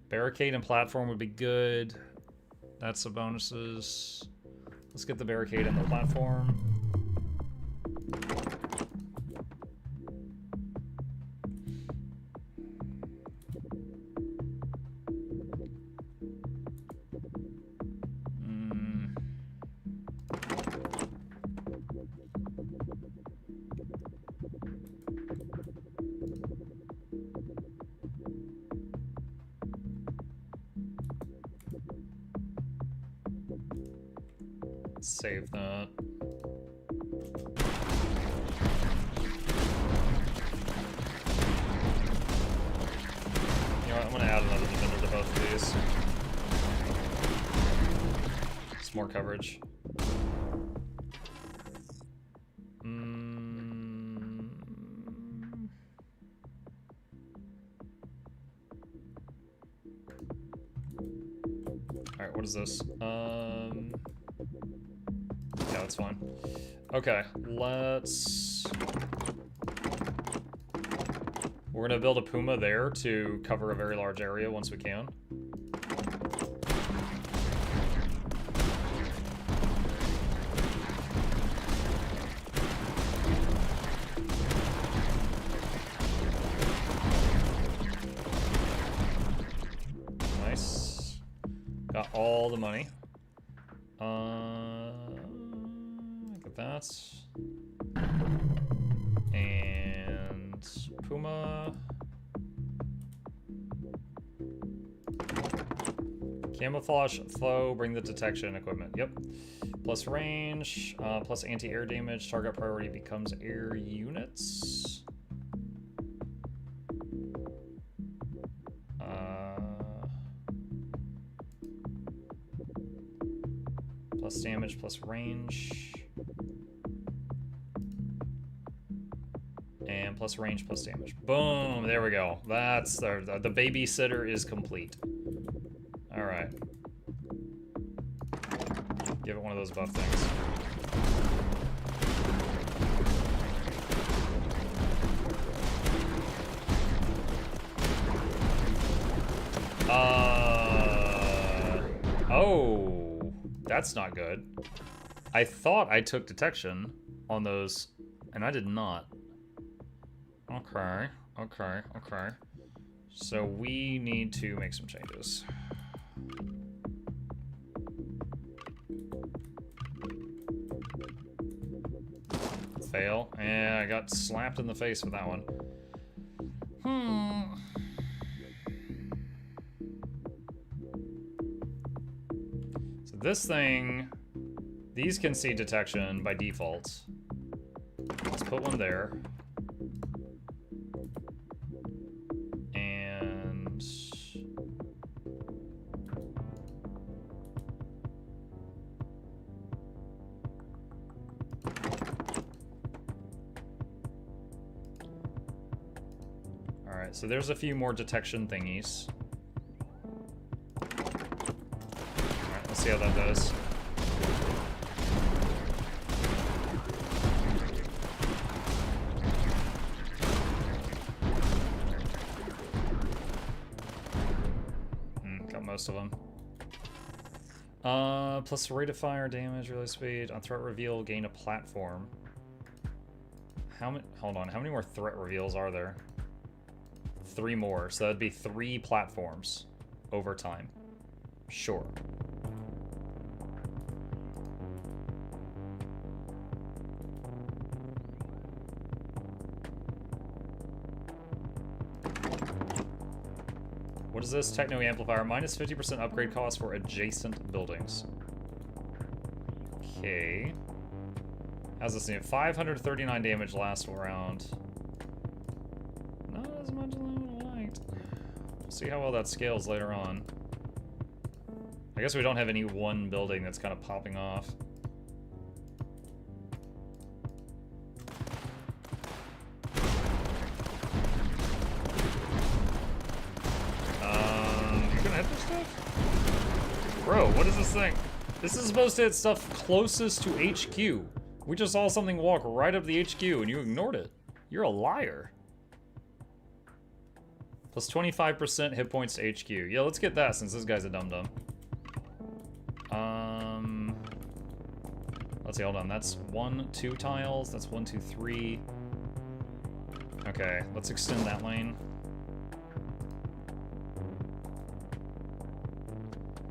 Barricade and platform would be good. That's the bonuses. Let's get the barricade and the platform. Save that. You know what, I'm gonna add another defender to both of these. It's more coverage. Alright, what is this? Yeah, that's fine. Okay, let's... We're gonna build a Puma there to cover a very large area once we can. Nice. Got all the money. Look at that. And Puma. Camouflage, flow, bring the detection equipment. Yep. Plus range, plus anti-air damage. Target priority becomes air units. Plus damage, plus range. And plus range, plus damage. Boom, there we go. That's the babysitter is complete. All right. Give it one of those buff things. Oh, that's not good. I thought I took detection on those, and I did not. Okay, okay, okay. So we need to make some changes. Fail. And I got slapped in the face with that one. So this thing, these can see detection by default. Let's put one there. And all right, so there's a few more detection thingies. All right, let's see how that does. Got most of them. Plus rate of fire, damage, relay speed. On threat reveal, gain a platform. How many? Hold on. How many more threat reveals are there? 3 more. So that'd be 3 platforms over time. Sure. What is this? Techno amplifier. Minus 50% upgrade cost for adjacent buildings. Okay. How's this seem? 539 damage last round. Not as much as I would have liked. We'll see how well that scales later on. I guess we don't have any one building that's kind of popping off. You gonna hit this stuff? Bro, what is this thing? This is supposed to hit stuff closest to HQ. We just saw something walk right up the HQ and you ignored it. You're a liar. Plus 25% hit points to HQ. Yeah, let's get that since this guy's a dum-dum. Let's see, hold on. That's 1, 2 tiles. That's 1, 2, 3. Okay, let's extend that lane.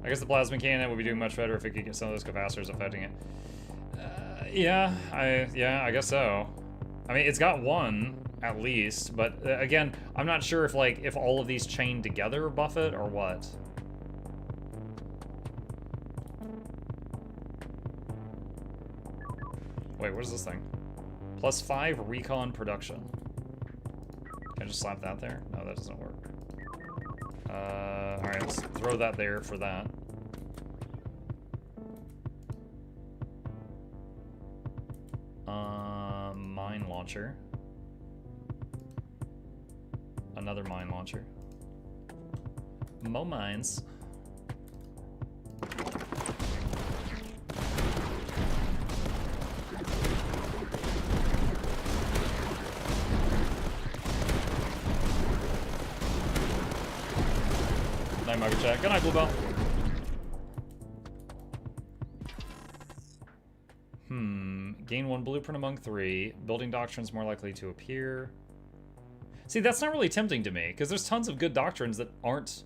I guess the plasma cannon would be doing much better if it could get some of those capacitors affecting it. Yeah, I guess so. I mean, it's got 1 at least, but again, I'm not sure if if all of these chain together buff it or what. Wait, what is this thing? Plus 5 recon production. Can I just slap that there? No, that doesn't work. Alright, let's throw that there for that. Mine launcher. Another mine launcher. Mo mines. Night, Margaret Chat. Good night, Bluebell. Gain 1 blueprint among 3. Building doctrines more likely to appear. See, that's not really tempting to me, because there's tons of good doctrines that aren't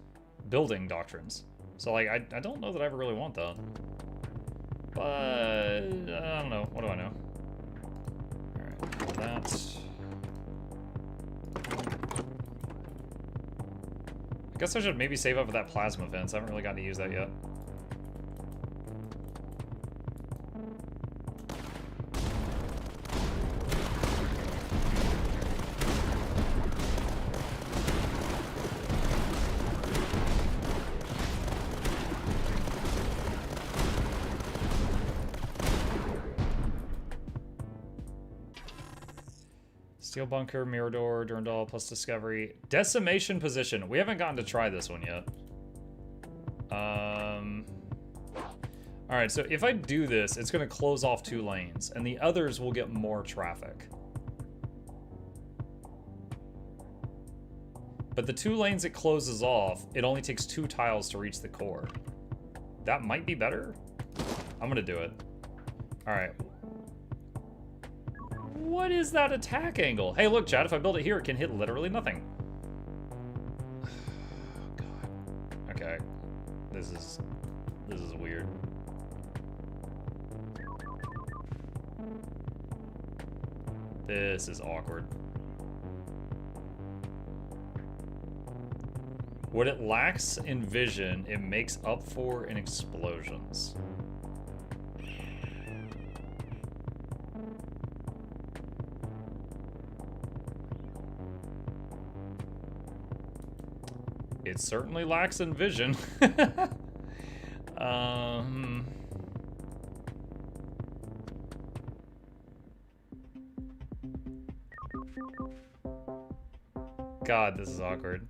building doctrines. So, I don't know that I ever really want that. But, I don't know. What do I know? Alright, that. I Guess I should maybe save up for that plasma fence. I haven't really gotten to use that yet. Steel bunker, mirror door, Durandal plus discovery. Decimation position. We haven't gotten to try this one yet. Alright, so if I do this, it's going to close off 2 lanes, and the others will get more traffic. But the 2 lanes it closes off, it only takes 2 tiles to reach the core. That might be better. I'm going to do it. Alright. What is that attack angle? Hey, look, Chad, if I build it here, it can hit literally nothing. God. Okay. This is weird. This is awkward. What it lacks in vision, it makes up for in explosions. It certainly lacks in vision. God, this is awkward.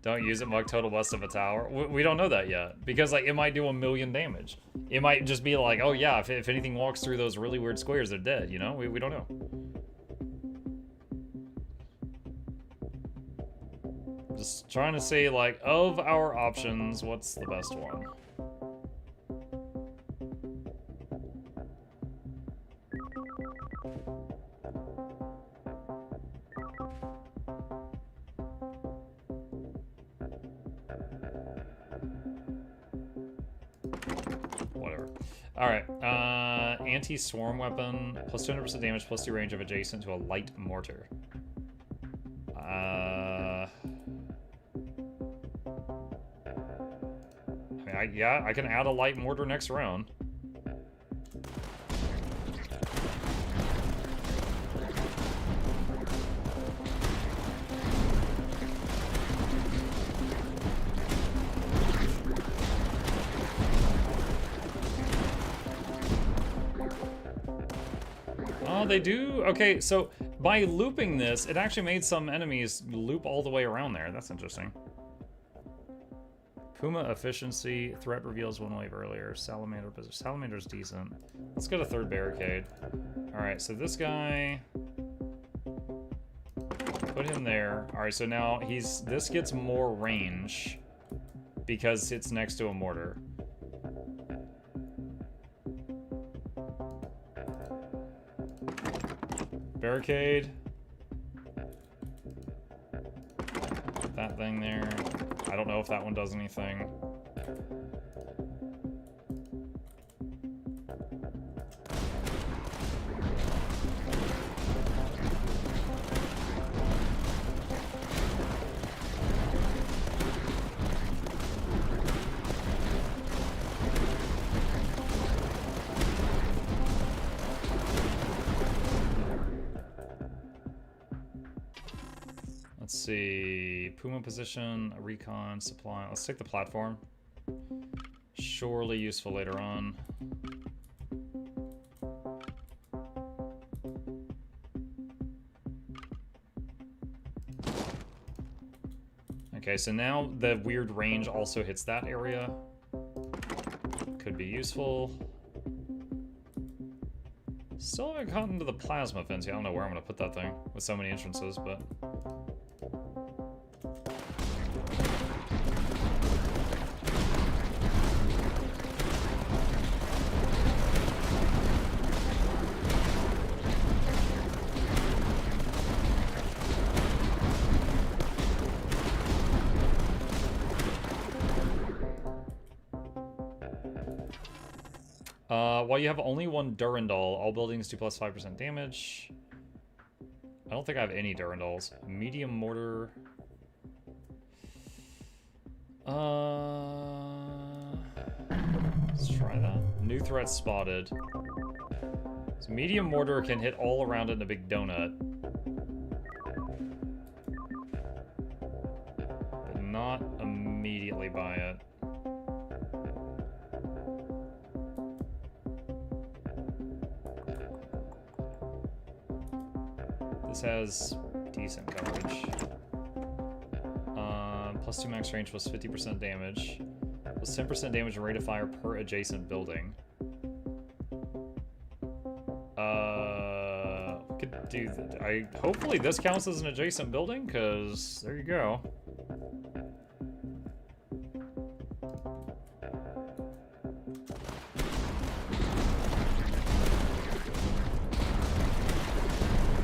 Don't use it, Mug. Total west of a tower. We don't know that yet. Because, like, it might do 1,000,000 damage. It might just be like, oh yeah, if anything walks through those really weird squares, they're dead, you know? We don't know. Just trying to see, like, of our options, what's the best one? Whatever. Alright, anti-swarm weapon, plus 200% damage, plus 2 range of adjacent to a light mortar. Yeah, I can add a light mortar next round. Oh, they do? Okay, so by looping this, it actually made some enemies loop all the way around there. That's interesting. Puma efficiency, threat reveals 1 wave earlier. Salamander position. Salamander's decent. Let's go to 3rd barricade. Alright, so this guy. Put him there. Alright, so now this gets more range because it's next to a mortar. Barricade. That thing there. I don't know if that one does anything. Let's see, Puma position, a recon, supply. Let's take the platform. Surely useful later on. Okay, so now the weird range also hits that area. Could be useful. Still haven't gotten to the plasma fence. I don't know where I'm gonna put that thing with so many entrances, but. While you have only 1 Durandal, all buildings do plus 5% damage. I don't think I have any Durandals. Medium mortar. Let's try that. New threat spotted. So medium mortar can hit all around it in a big donut. But not immediately by it. This has decent coverage. Plus 2 max range, plus 50% damage. Plus 10% damage and rate of fire per adjacent building. We could do that. Hopefully this counts as an adjacent building, because there you go.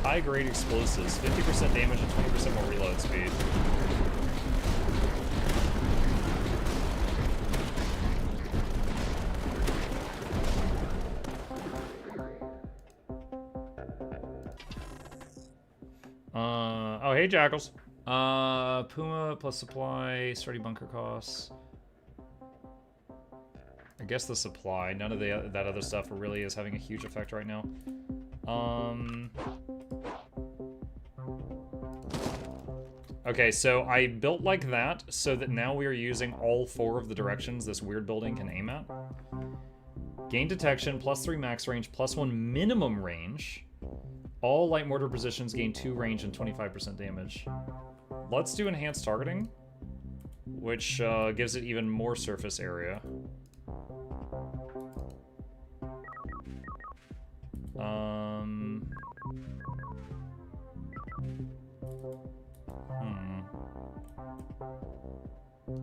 High grade explosives, 50% damage and 20% more reload speed. Oh, hey, Jackals. Puma plus supply, sturdy bunker costs. I guess the supply. None of that other stuff really is having a huge effect right now. Okay, so I built like that so that now we are using all 4 of the directions this weird building can aim at. Gain detection, plus 3 max range, plus 1 minimum range. All light mortar positions gain 2 range and 25% damage. Let's do enhanced targeting, which gives it even more surface area.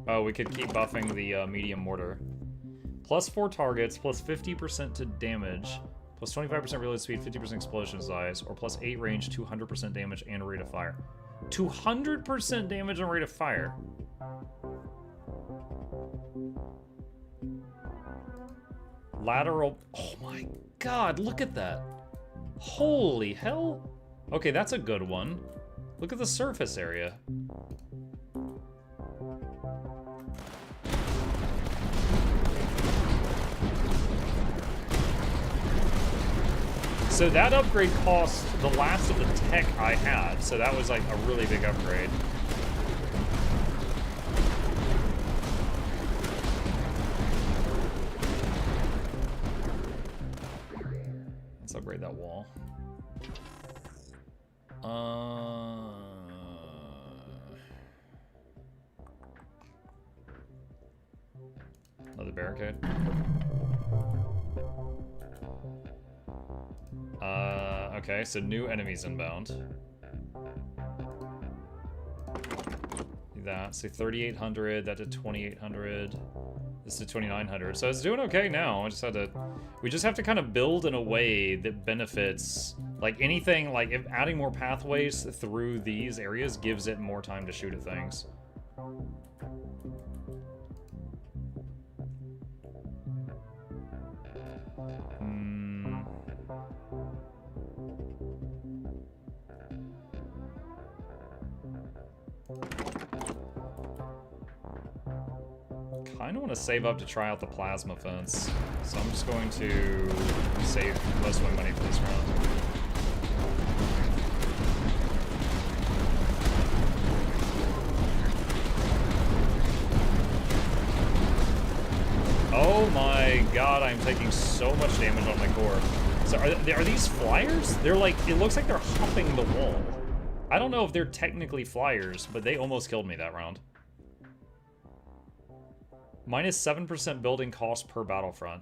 Oh, we could keep buffing the medium mortar. Plus 4 targets, plus 50% to damage, plus 25% reload speed, 50% explosion size, or plus 8 range, 200% damage, and rate of fire. 200% damage and rate of fire. Lateral... Oh my god, look at that. Holy hell. Okay, that's a good one. Look at the surface area. So that upgrade cost the last of the tech I had, so that was like a really big upgrade. Let's upgrade that wall. Another barricade. Okay, so new enemies inbound. Do that, so 3,800, that did 2,800. This did 2,900, so it's doing okay now. We just have to kind of build in a way that benefits, like anything, like if adding more pathways through these areas gives it more time to shoot at things. I want to save up to try out the plasma fence, so I'm just going to save most of my money for this round. Oh my god, I'm taking so much damage on my core. So are these flyers? They're like, it looks like they're hopping the wall. I don't know if they're technically flyers, but they almost killed me that round. Minus 7% building cost per battlefront.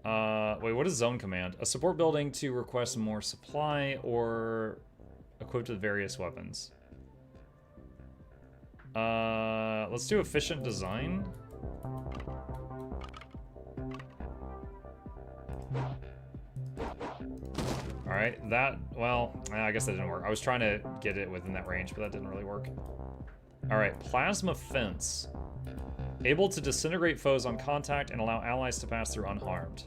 Wait, what is zone command? A support building to request more supply or equipped with various weapons. Let's do efficient design. Alright, well, I guess that didn't work. I was trying to get it within that range, but that didn't really work. Alright, plasma fence. Able to disintegrate foes on contact and allow allies to pass through unharmed.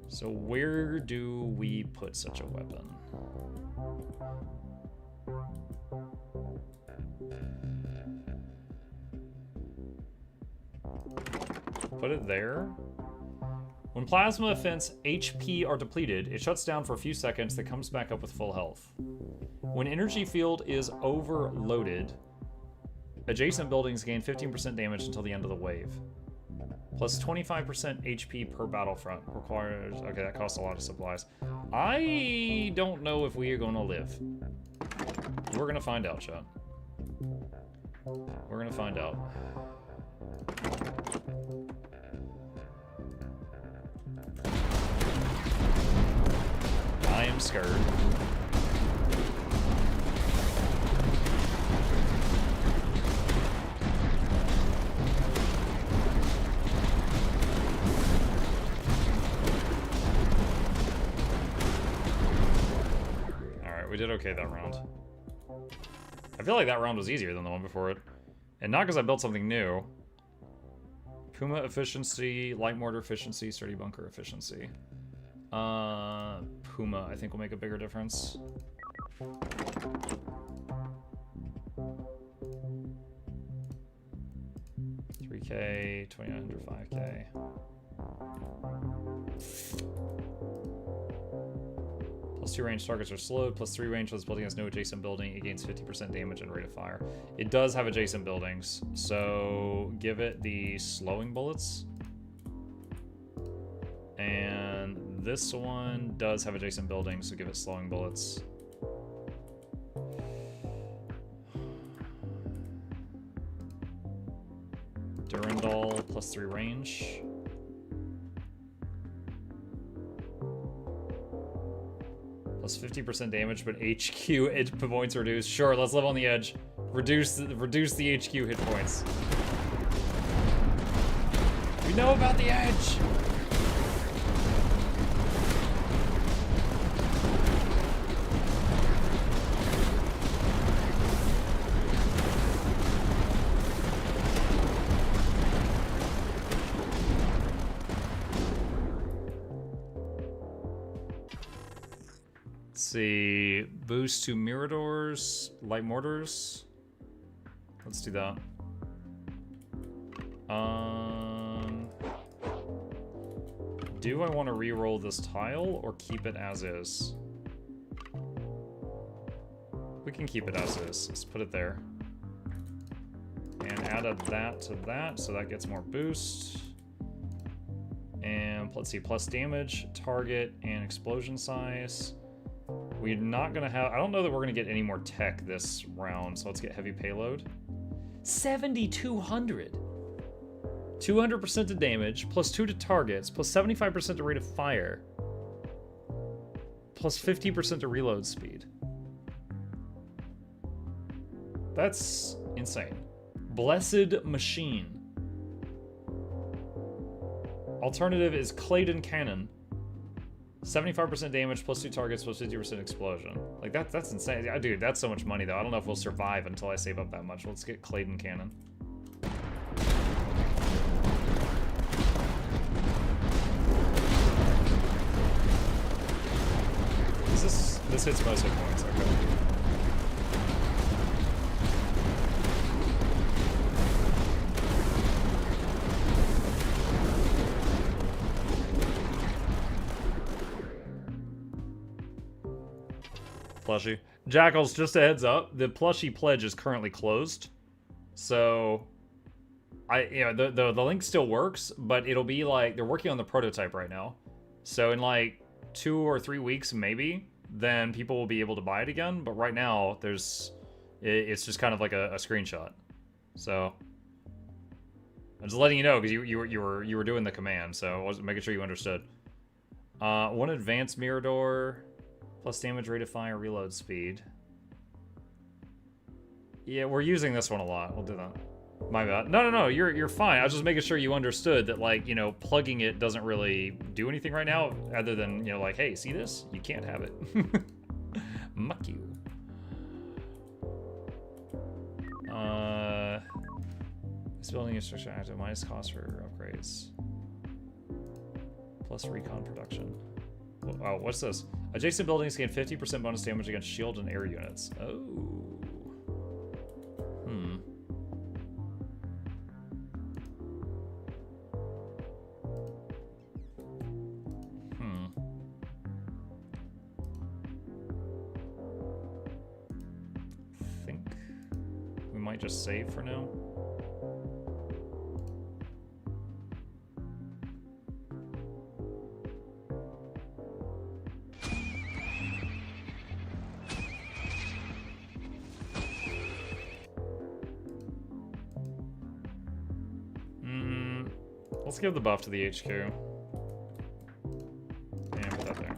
So where do we put such a weapon? Put it there. When plasma events HP are depleted, it shuts down for a few seconds, then comes back up with full health. When energy field is overloaded, adjacent buildings gain 15% damage until the end of the wave. Plus 25% HP per battlefront. Requires... Okay, that costs a lot of supplies. I don't know if we are going to live. We're going to find out, chat. We're going to find out. I am scared. Alright, we did okay that round. I feel like that round was easier than the one before it. And not because I built something new. Puma efficiency, light mortar efficiency, sturdy bunker efficiency. Puma, I think will make a bigger difference. $3K, 2,900, 5K. Plus 2 range targets are slowed. Plus 3 range was building has no adjacent building. It gains 50% damage and rate of fire. It does have adjacent buildings, so give it the slowing bullets. And this one does have adjacent buildings, so give it slowing bullets. Durandal, plus 3 range. Plus 50% damage, but HQ hit points reduced. Sure, let's live on the edge. Reduce the HQ hit points. We know about the edge! See, boost to Miradors, light mortars. Let's do that. Do I want to re-roll this tile or keep it as is? We can keep it as is. Let's put it there. And add that to that, so that gets more boost. And let's see, plus damage, target, and explosion size. We're not gonna have, I don't know that we're gonna get any more tech this round, so let's get heavy payload. 7,200. 200% to damage, plus 2 to targets, plus 75% to rate of fire, plus 50% to reload speed. That's insane. Blessed Machine. Alternative is Claydon Cannon. 75% damage, plus 2 targets, plus 50% explosion. Like, that's insane. Dude, that's so much money, though. I don't know if we'll survive until I save up that much. Let's get Claydon Cannon. This hits most hit points, okay. Plushie. Jackals, just a heads up, the plushie pledge is currently closed. So the link still works, but it'll be like they're working on the prototype right now. So in like 2 or 3 weeks maybe, then people will be able to buy it again, but right now it's just kind of like a screenshot. So I'm just letting you know because you were doing the command, so I was making sure you understood. One advanced Mirador. Plus damage, rate of fire, reload speed. Yeah, we're using this one a lot. We'll do that. My bad. No, you're fine. I was just making sure you understood that, like, you know, plugging it doesn't really do anything right now, other than, you know, like, hey, see this? You can't have it. Muck you. This building is structure active, minus cost for upgrades. Plus recon production. Oh, what's this? Adjacent buildings gain 50% bonus damage against shield and air units. Oh. might just save for now. Let's give the buff to the HQ. And put that there.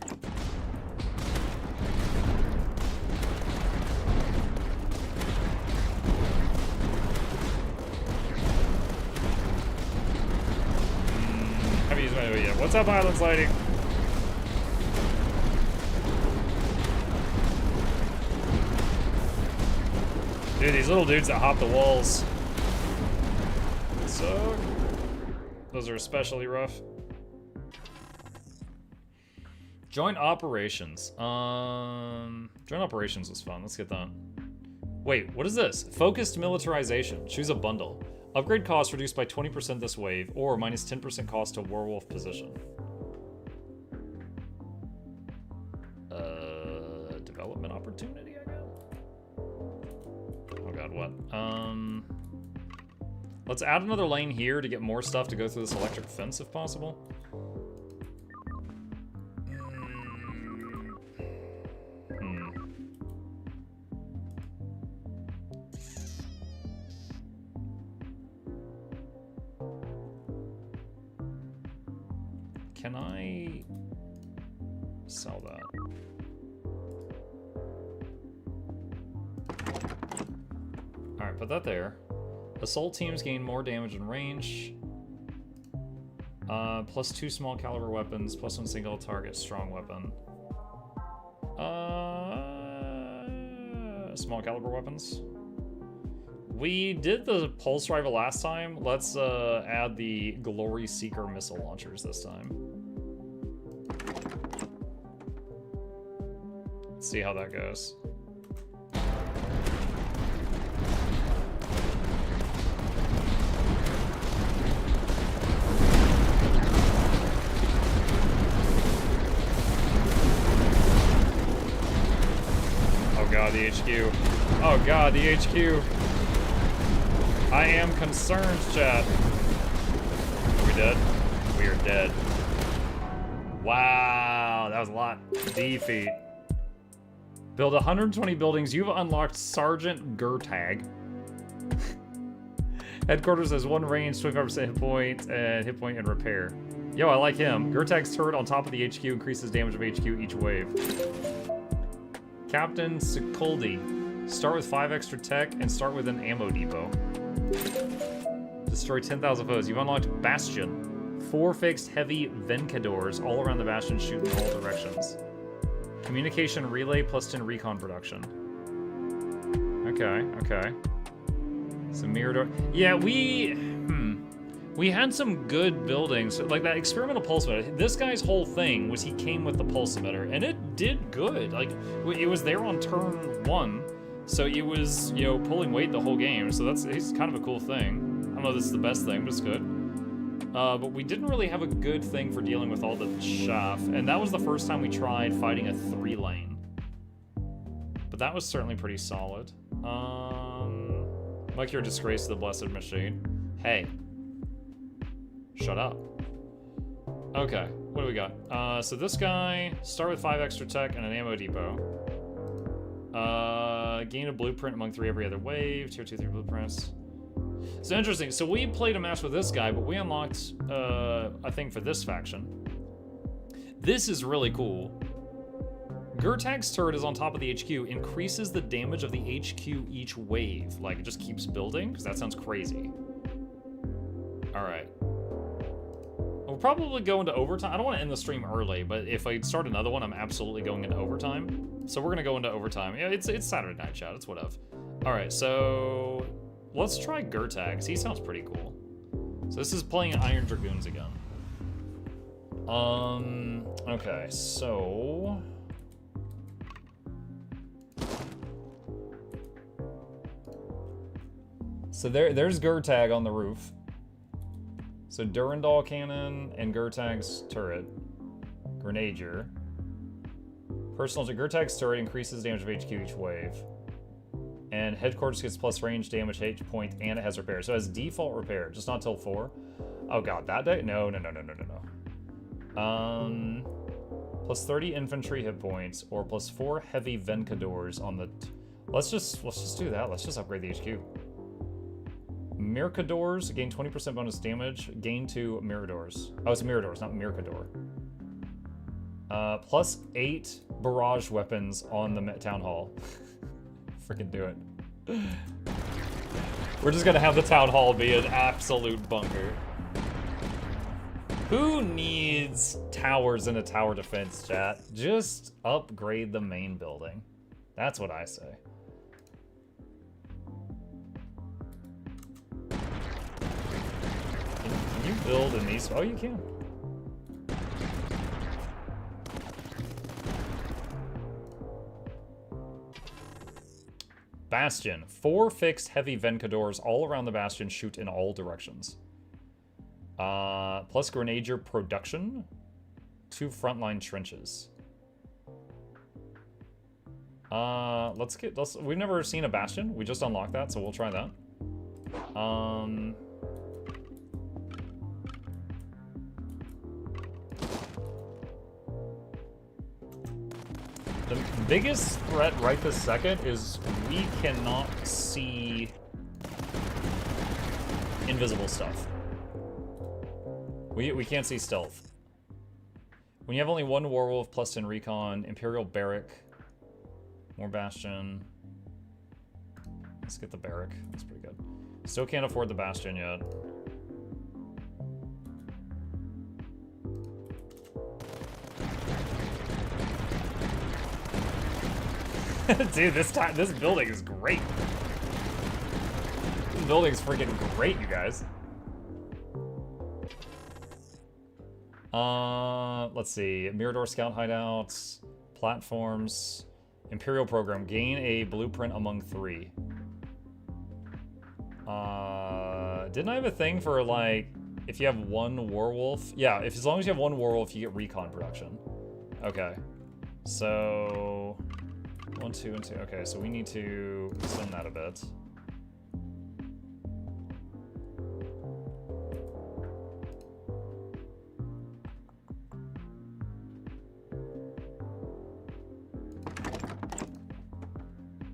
Haven't used my yet. What's up, Island Sliding? Dude, these little dudes that hop the walls suck. Those are especially rough. Joint operations. Joint operations was fun. Let's get that. Wait, what is this? Focused militarization. Choose a bundle. Upgrade cost reduced by 20% this wave, or minus 10% cost to werewolf position. Development opportunity, I guess. Oh god, what? Let's add another lane here to get more stuff to go through this electric fence if possible. Can I sell that? Alright, put that there. Assault teams gain more damage and range. Plus 2 small caliber weapons, plus 1 single target strong weapon. Small caliber weapons. We did the pulse rifle last time. Let's add the Glory Seeker missile launchers this time. Let's see how that goes. Oh god, the HQ. Oh god, the HQ. I am concerned, chat. Are we dead? We are dead. Wow, that was a lot. Defeat. Build 120 buildings. You've unlocked Sergeant Gertag. Headquarters has 1 range, 25% hit point, and hit point and repair. Yo, I like him. Gertag's turret on top of the HQ increases damage of HQ each wave. Captain Sikoldi. Start with 5 extra tech and start with an ammo depot. Destroy 10,000 foes. You've unlocked Bastion. 4 fixed heavy Vencadors all around the Bastion, shooting in all directions. Communication relay plus 10 recon production. Okay, okay. Some mirror door. Yeah, we had some good buildings. Like that experimental pulse emitter. This guy's whole thing was he came with the pulse emitter, and it did good. Like, it was there on turn 1. So it was, you know, pulling weight the whole game. So it's kind of a cool thing. I don't know if this is the best thing, but it's good. But we didn't really have a good thing for dealing with all the chaff. And that was the first time we tried fighting a 3-lane. But that was certainly pretty solid. Like you're a disgrace to the blessed machine. Hey. Shut up. Okay, what do we got? So this guy, start with 5 extra tech and an ammo depot. Gain a blueprint among 3 every other wave. Tier 2, 3 blueprints. So interesting. So we played a match with this guy, but we unlocked a thing for this faction. This is really cool. Gertag's turret is on top of the HQ. Increases the damage of the HQ each wave. Like, it just keeps building? Because that sounds crazy. Alright. We'll probably go into overtime. I don't want to end the stream early, but if I start another one, I'm absolutely going into overtime. So we're going to go into overtime. Yeah, it's Saturday night, chat. It's whatever. Alright, so let's try Gertag, because he sounds pretty cool. So this is playing Iron Dragoons again. Okay, so... So there's Gertag on the roof. So Durandal cannon and Gertag's turret. Grenadier. Personal to Gertag's turret increases damage of HQ each wave. And headquarters gets plus range, damage, H point, and it has repair. So it has default repair, just not till 4. Oh god, that day? No. Plus 30 infantry hit points, or plus 4 heavy Vencadors on the... Let's just do that. Let's just upgrade the HQ. Mircadors gain 20% bonus damage. Gain 2 Miradors. Oh, it's Miradors, not Mircador. Plus 8 barrage weapons on the town hall. Freaking do it. We're just gonna have the town hall be an absolute bunker. Who needs towers in a tower defense, chat? Just upgrade the main building. That's what I say. Can you build in these? Oh, you can. Bastion. 4 fixed heavy Vencadors all around the Bastion, shoot in all directions. Plus Grenadier production. 2 frontline trenches. We've never seen a Bastion. We just unlocked that, so we'll try that. The biggest threat right this second is we cannot see invisible stuff. We can't see stealth. When you have only 1 werewolf plus 10 recon, Imperial Barrack, more Bastion. Let's get the Barrack. That's pretty good. Still can't afford the Bastion yet. Dude, this building is great. This building is freaking great, you guys. Let's see. Mirador Scout hideouts, platforms, Imperial program. Gain a blueprint among 3. Didn't I have a thing for like if you have 1 werewolf? Yeah, as long as you have 1 werewolf, you get recon production. Okay. So 1, 2, and 2. Okay, so we need to extend that a bit.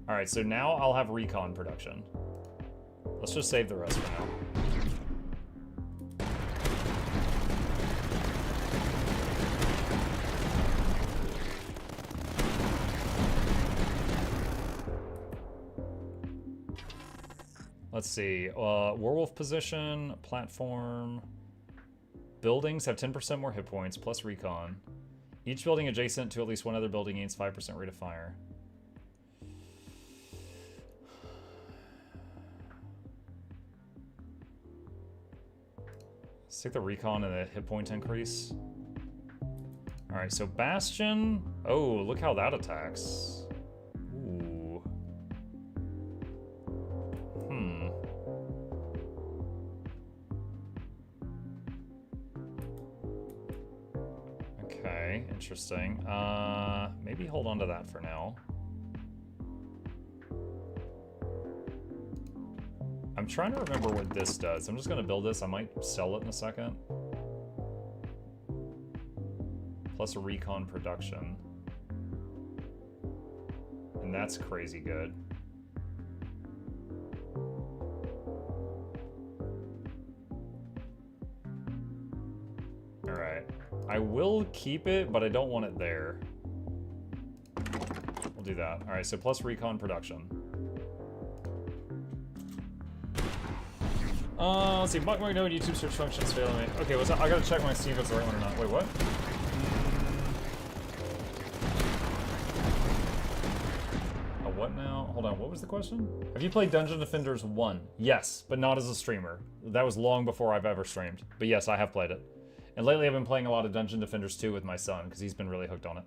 Alright, so now I'll have recon production. Let's just save the rest for now. Let's see, werewolf position, platform, buildings have 10% more hit points, plus recon. Each building adjacent to at least one other building gains 5% rate of fire. Let's take the recon and the hit point increase. Alright, so Bastion, oh, look how that attacks. Ooh. Okay, interesting. Maybe hold on to that for now. I'm trying to remember what this does. I'm just gonna build this. I might sell it in a second. Plus a recon production. And that's crazy good. Alright. I will keep it, but I don't want it there. We'll do that. Alright, so plus recon production. Let's see, Mukluk no YouTube search functions failing me. Okay, what's that? I gotta check my see if it's the right one or not. Wait, what? What now? Hold on, what was the question? Have you played Dungeon Defenders 1? Yes, but not as a streamer. That was long before I've ever streamed. But yes, I have played it. And lately I've been playing a lot of Dungeon Defenders 2 with my son, because he's been really hooked on it.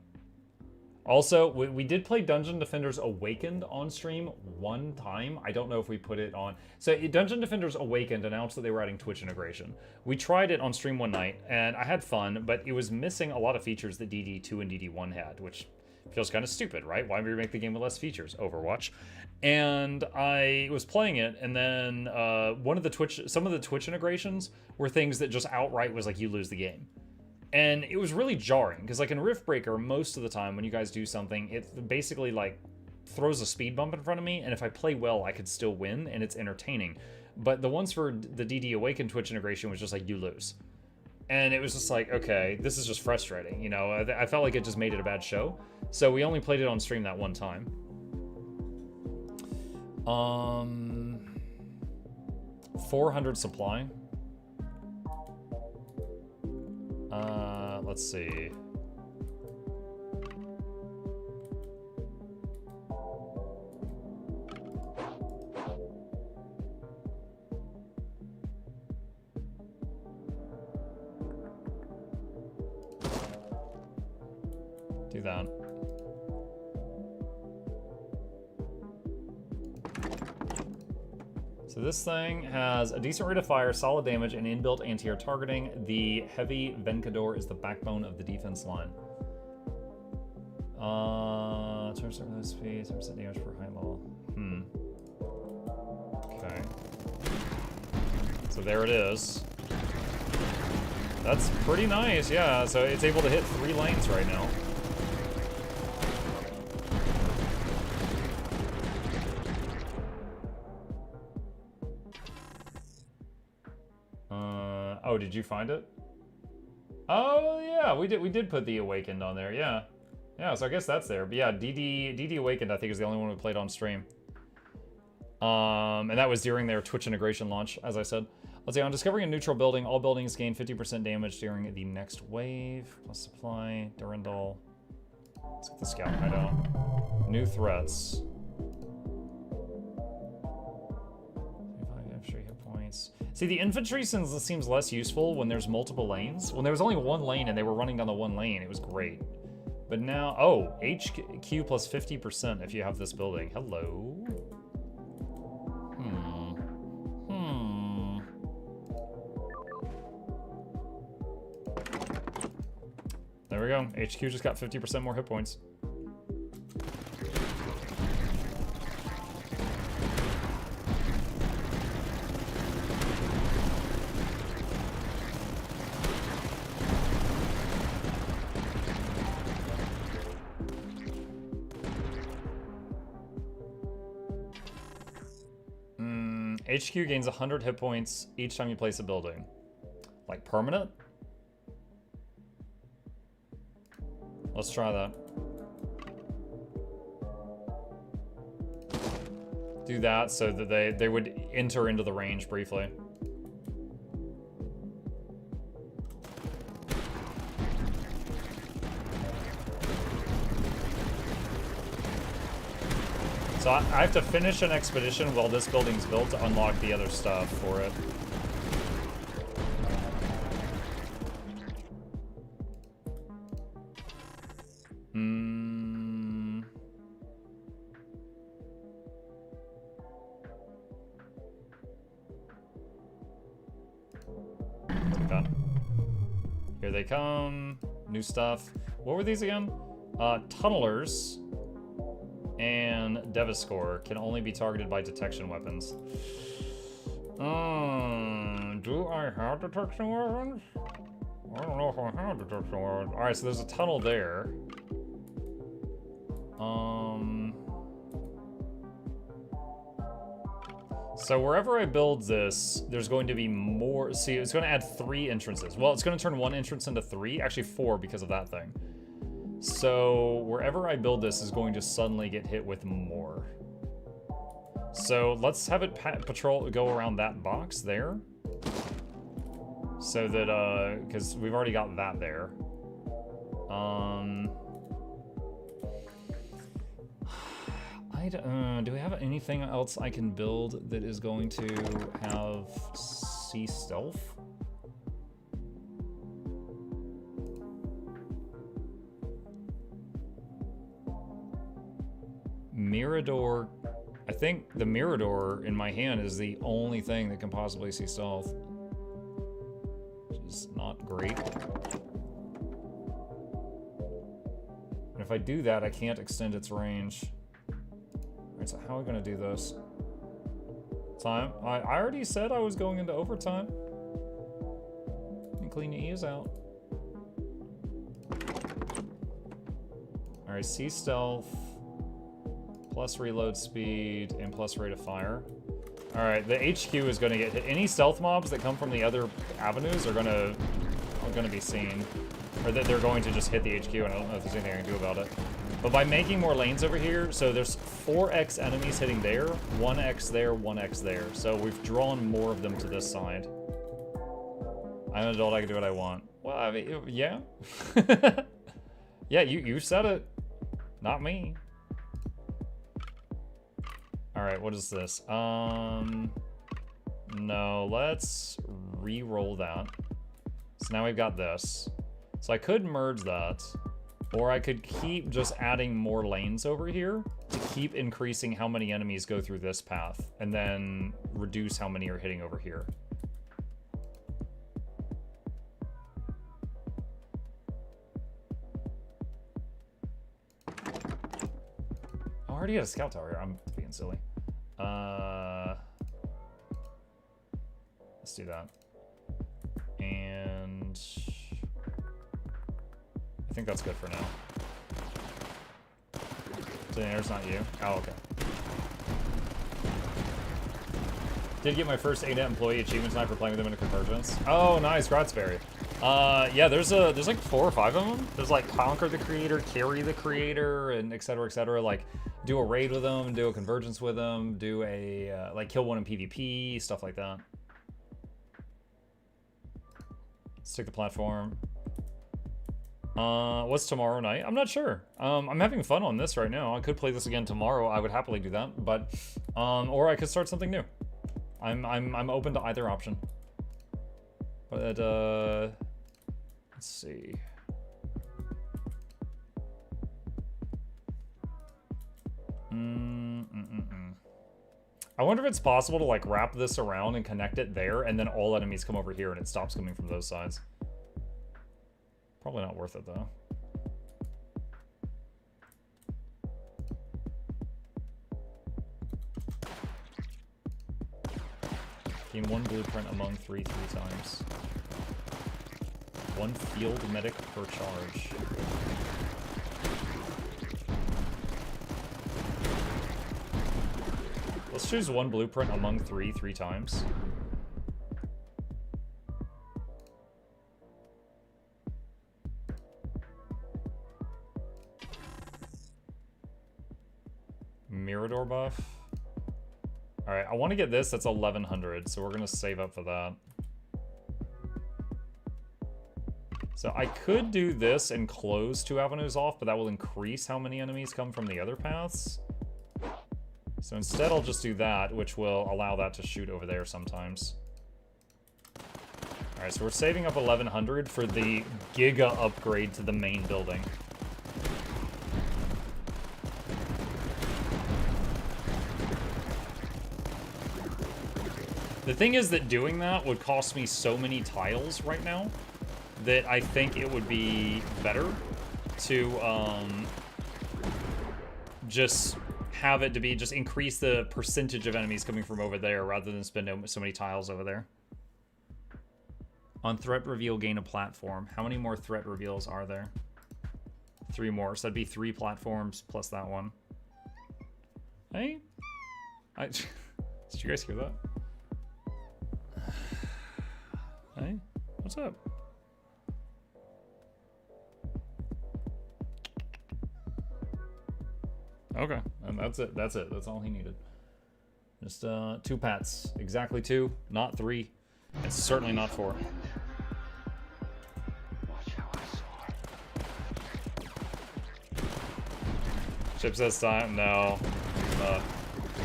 Also, we did play Dungeon Defenders Awakened on stream one time. I don't know if we put it on. So Dungeon Defenders Awakened announced that they were adding Twitch integration. We tried it on stream one night, and I had fun, but it was missing a lot of features that DD2 and DD1 had, which Feels kind of stupid, right? Why remake the game with less features? Overwatch. And I was playing it, and then some of the Twitch integrations were things that just outright was like, you lose the game. And it was really jarring, because like in Riftbreaker, most of the time when you guys do something, it basically like throws a speed bump in front of me, and if I play well, I could still win, and it's entertaining. But the ones for the DD Awaken Twitch integration was just like, you lose. And it was just like, okay, this is just frustrating, you know? I felt like it just made it a bad show. So we only played it on stream that one time. 400 supply. Let's see. Do that. So this thing has a decent rate of fire, solid damage, and inbuilt anti-air targeting. The heavy Vencador is the backbone of the defense line. 20% reload speed, 10% damage per high level. Okay. So there it is. That's pretty nice, yeah. So it's able to hit 3 lanes right now. Oh, did you find it? Oh yeah, we did put the Awakened on there, yeah. Yeah, so I guess that's there. But yeah, DD Awakened I think is the only one we played on stream. And that was during their Twitch integration launch, as I said. Let's see, on discovering a neutral building, all buildings gain 50% damage during the next wave. Plus supply, Durandal. Let's get the scout hideout. New threats. 25 extra hit points. See, the infantry seems less useful when there's multiple lanes. When there was only one lane and they were running down the one lane, it was great. But now, oh, HQ plus 50% if you have this building. Hello. There we go. HQ just got 50% more hit points. HQ gains 100 hit points each time you place a building. Like permanent? Let's try that. Do that so that they would enter into the range briefly. So I have to finish an expedition while this building's built to unlock the other stuff for it. Okay. Here they come. New stuff. What were these again? Tunnelers and Deviscore can only be targeted by detection weapons. Do I have detection weapons? I don't know if I have detection weapons. Alright, so there's a tunnel there. So wherever I build this, there's going to be more. See, it's going to add 3 entrances. Well, it's going to turn 1 entrance into 3. Actually 4 because of that thing. So wherever I build this is going to suddenly get hit with more. So let's have it go around that box there. So that, because we've already got that there. Do we have anything else I can build that is going to have sea stealth? Mirador. I think the Mirador in my hand is the only thing that can possibly see stealth. Which is not great. And if I do that, I can't extend its range. Alright, so how are we gonna do this? Time? I already said I was going into overtime. And clean your ears out. Alright, C stealth, plus reload speed, and plus rate of fire. Alright, the HQ is gonna get hit. Any stealth mobs that come from the other avenues are gonna be seen. Or that they're going to just hit the HQ, and I don't know if there's anything I can do about it. But by making more lanes over here, so there's 4x enemies hitting there, 1x there, 1x there. So we've drawn more of them to this side. I'm an adult, I can do what I want. Well, I mean, yeah. Yeah, you said it. Not me. Alright, what is this? No, let's re-roll that. So now we've got this. So I could merge that, or I could keep just adding more lanes over here to keep increasing how many enemies go through this path, and then reduce how many are hitting over here. I already had a scout tower here. I'm being silly. Let's do that. And I think that's good for now. So there's not you. Oh, okay. Did get my first ADET employee achievement tonight for playing with them in a Convergence. Oh, nice, Gratzberry. Yeah, there's like 4 or 5 of them. There's like conquer the creator, carry the creator, and etc. etc. Like do a raid with them, do a convergence with them, do a like kill one in PvP, stuff like that. Stick the platform. What's tomorrow night? I'm not sure. I'm having fun on this right now. I could play this again tomorrow. I would happily do that, but or I could start something new. I'm open to either option. But let's see. I wonder if it's possible to like wrap this around and connect it there, and then all enemies come over here and it stops coming from those sides. Probably not worth it though. Gain 1 blueprint among 3 times. 1 field medic per charge. Let's choose 1 blueprint among 3 times. Mirador buff. Alright, I want to get this. That's 1100, so we're going to save up for that. So I could do this and close 2 avenues off, but that will increase how many enemies come from the other paths. So instead I'll just do that, which will allow that to shoot over there sometimes. Alright, so we're saving up 1100 for the Giga upgrade to the main building. The thing is that doing that would cost me so many tiles right now that I think it would be better to just have it to be, just increase the percentage of enemies coming from over there rather than spend so many tiles over there. On threat reveal, gain a platform. How many more threat reveals are there? 3 more, so that'd be 3 platforms plus that one. Hey? Did you guys hear that? Hey, what's up? Okay, and that's it. That's it. That's all he needed. Just 2 pats. Exactly 2, not 3. And certainly not 4. Chip says time. No.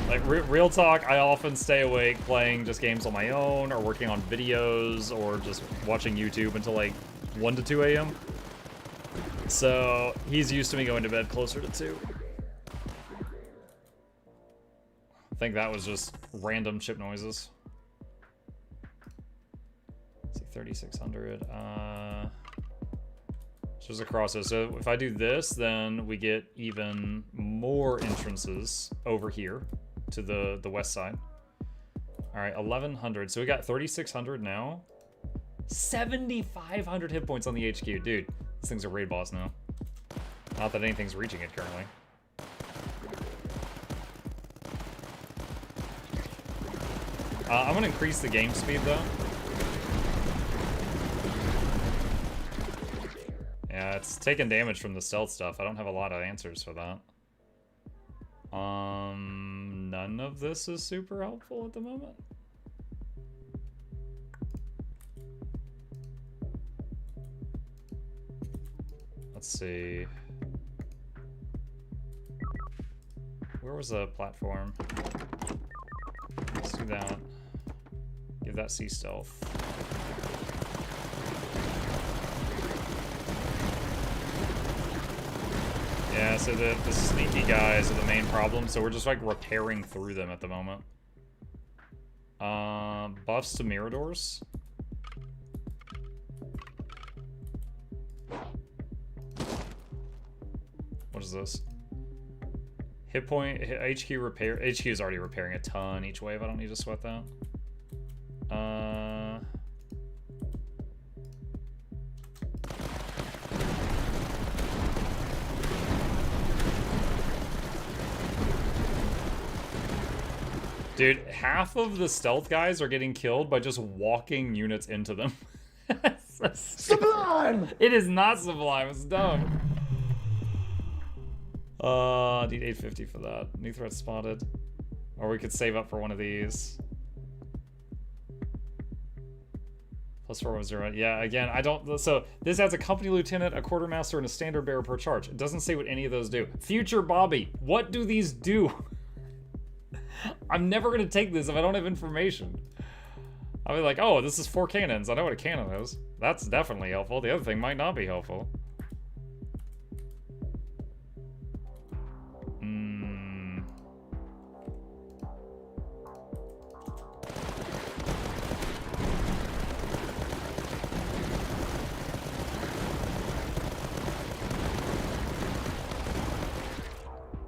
Like, real talk, I often stay awake playing just games on my own, or working on videos, or just watching YouTube until like 1 to 2 a.m. So, he's used to me going to bed closer to 2. I think that was just random chip noises. Let's see, 3600. So there's a crossover. So if I do this, then we get even more entrances over here to the west side. All right, 1100. So we got 3600 now. 7500 hit points on the HQ. Dude, this thing's a raid boss now. Not that anything's reaching it currently. I'm gonna increase the game speed though. Yeah, it's taking damage from the stealth stuff. I don't have a lot of answers for that. None of this is super helpful at the moment. Let's see. Where was the platform? Let's do that. Give that sea stealth. Yeah, so the sneaky guys are the main problem, so we're just like repairing through them at the moment. Buffs to Miradors. What is this? Hit point, HQ repair. HQ is already repairing a ton each wave. I don't need to sweat that. Dude, half of the stealth guys are getting killed by just walking units into them. Sublime! It is not sublime, it's dumb. Need 850 for that. New threat spotted. Or we could save up for one of these. Plus 410. Yeah, again, I don't... So, this has a company lieutenant, a quartermaster, and a standard bearer per charge. It doesn't say what any of those do. Future Bobby, what do these do? I'm never going to take this if I don't have information. I'll be like, oh, this is 4 cannons. I know what a cannon is. That's definitely helpful. The other thing might not be helpful.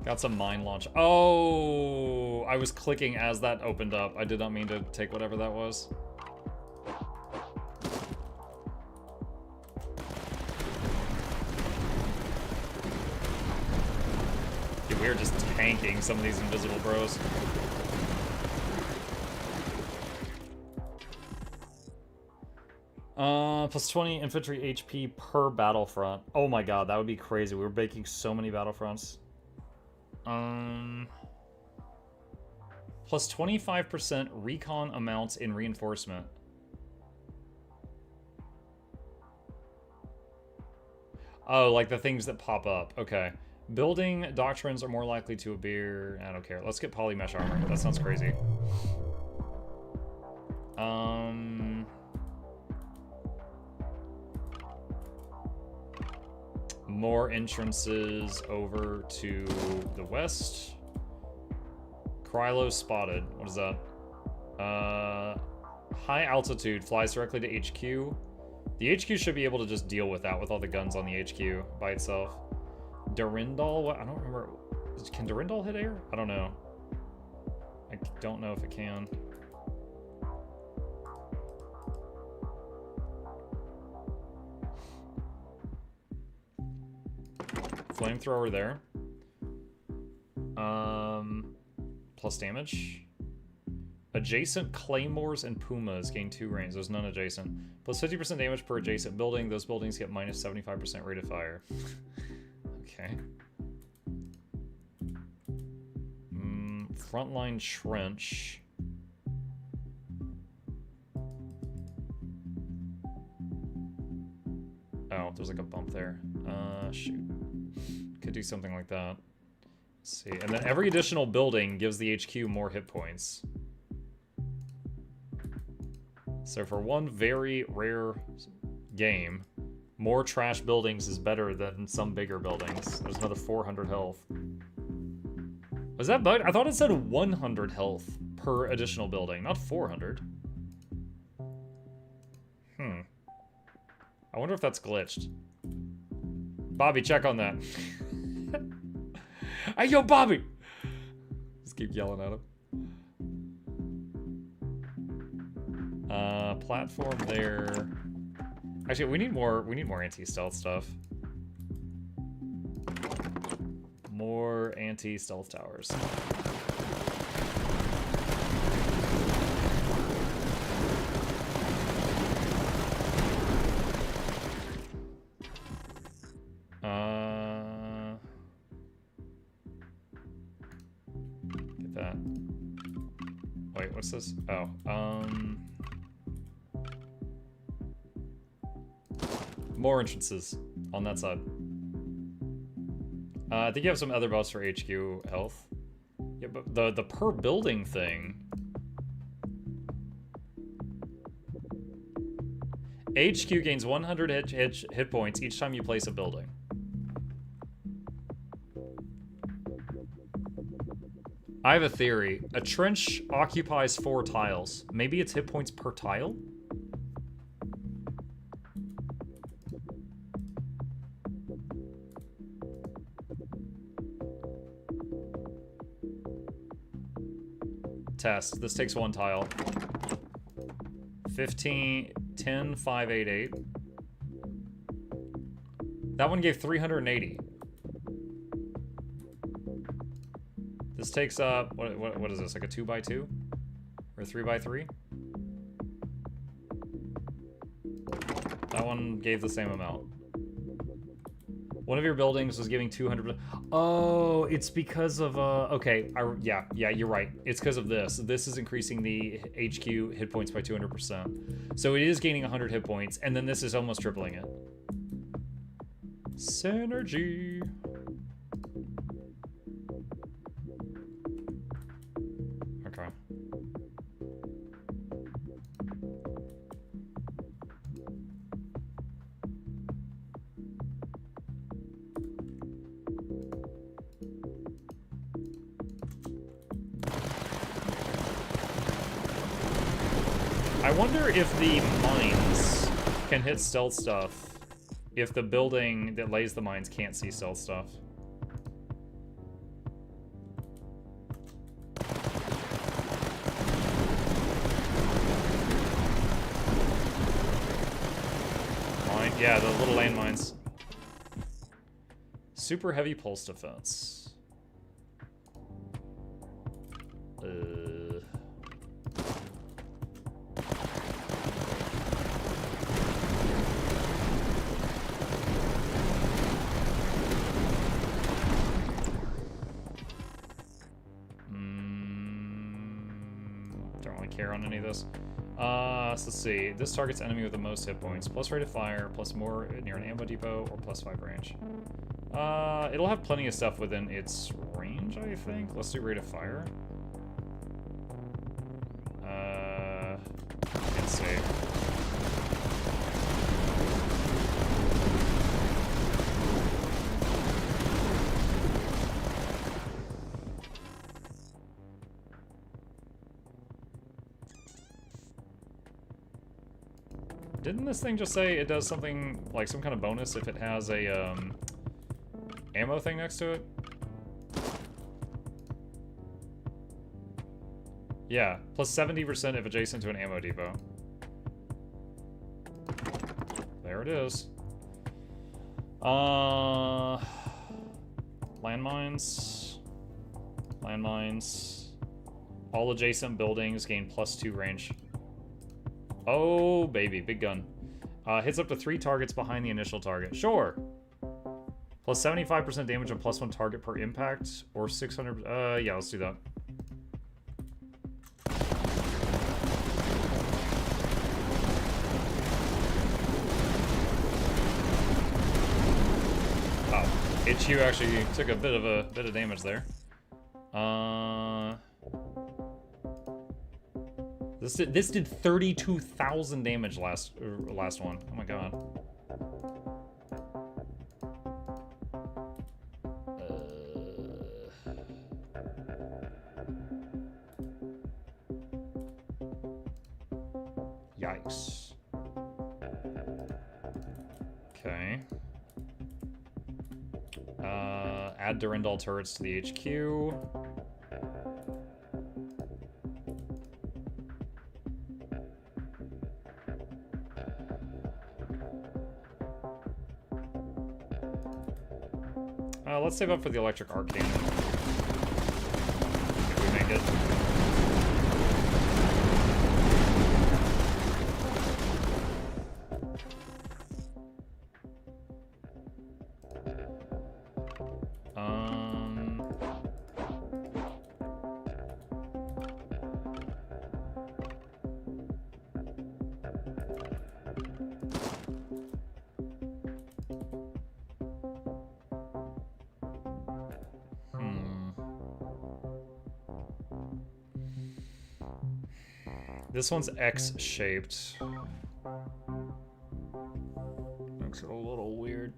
Got some mine launch. Oh, I was clicking as that opened up. I did not mean to take whatever that was. Dude, we are just tanking some of these invisible bros. Plus 20 infantry HP per battlefront. Oh my god, that would be crazy. We were making so many battlefronts. Plus 25% recon amounts in reinforcement. Oh, like the things that pop up. Okay. Building doctrines are more likely to appear. I don't care. Let's get polymesh armor. That sounds crazy. More entrances over to the west. Krylo spotted. What is that? High altitude flies directly to HQ. The HQ should be able to just deal with that with all the guns on the HQ by itself. Durindal? What? I don't remember. Can Durindal hit air? I don't know. I don't know if it can. Flamethrower there. Plus damage. Adjacent claymores and pumas gain 2 range. There's none adjacent. Plus 50% damage per adjacent building. Those buildings get minus 75% rate of fire. Okay. Frontline trench. Oh, there's like a bump there. Shoot. Could do something like that. Let's see. And then every additional building gives the HQ more hit points. So for one very rare game, more trash buildings is better than some bigger buildings. There's another 400 health. Was that bugged? I thought it said 100 health per additional building, not 400. I wonder if that's glitched. Bobby, check on that. Hey, yo, Bobby! Just keep yelling at him. Platform there. Actually, we need more anti-stealth stuff. More anti-stealth towers. Get that. Wait, what's this? Oh, more entrances on that side. I think you have some other buffs for HQ health. Yeah, but the per building thing. HQ gains 100 hit points each time you place a building. I have a theory. A trench occupies 4 tiles. Maybe it's hit points per tile? Test. This takes 1 tile. 15, 10, 5, 8, 8. That one gave 380. This takes up, what is this, like a 2x2? Or 3x3? That one gave the same amount. One of your buildings was giving 200. Oh, it's because of, okay, yeah, you're right. It's because of this. This is increasing the HQ hit points by 200%. So it is gaining 100 hit points, and then this is almost tripling it. Synergy. Okay. I wonder if the mines can hit stealth stuff if the building that lays the mines can't see stealth stuff. Mine, yeah, the little landmines. Super heavy pulse defense. Don't really care on any of this. So let's see. This targets enemy with the most hit points. Plus rate of fire, plus more near an ammo depot, or plus 5 range. It'll have plenty of stuff within its range, I think. Let's do rate of fire. Let's see. Didn't this thing just say it does something, like some kind of bonus if it has a, ammo thing next to it? Yeah, plus 70% if adjacent to an ammo depot. There it is. Landmines. Landmines. All adjacent buildings gain plus 2 range. Oh, baby, big gun. Hits up to 3 targets behind the initial target. Sure. Plus 75% damage on plus 1 target per impact, or 600. Yeah, let's do that. Oh, HU actually took a bit of damage there. This did 32,000 damage last one. Oh my god. Yikes. Okay. add Durandal turrets to the HQ. Let's save up for the electric arc cannon. If we make it. This one's X-shaped. Makes it a little weird.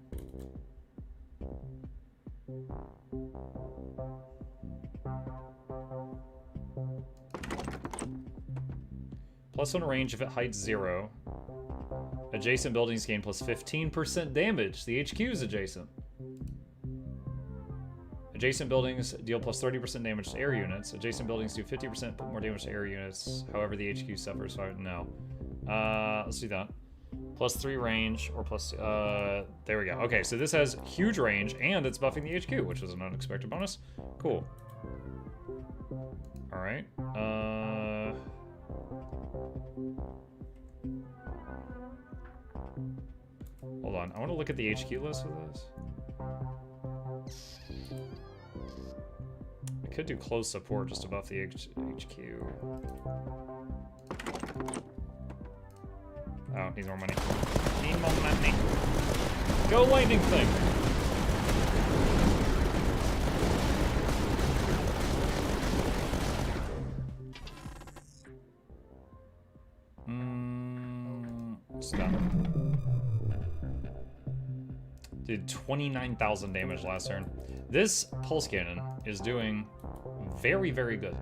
+1 range if it heights 0. Adjacent buildings gain plus 15% damage. The HQ is adjacent. Adjacent buildings deal plus 30% damage to air units. Adjacent buildings do 50% more damage to air units. However, the HQ suffers. No. Let's do that. +3 range or plus... there we go. Okay, so this has huge range and it's buffing the HQ, which is an unexpected bonus. Cool. Alright. Hold on. I want to look at the HQ list for this. I could do close support just to buff the HQ. Oh, needs more money. Need more money. Go lightning thing! Stop. Did 29,000 damage last turn. This pulse cannon is doing very, very good.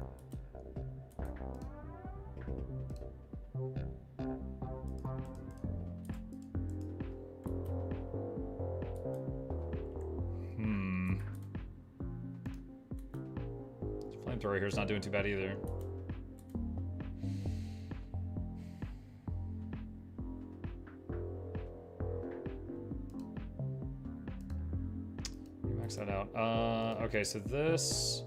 Flamethrower here is not doing too bad either. Max that out. Okay, so this...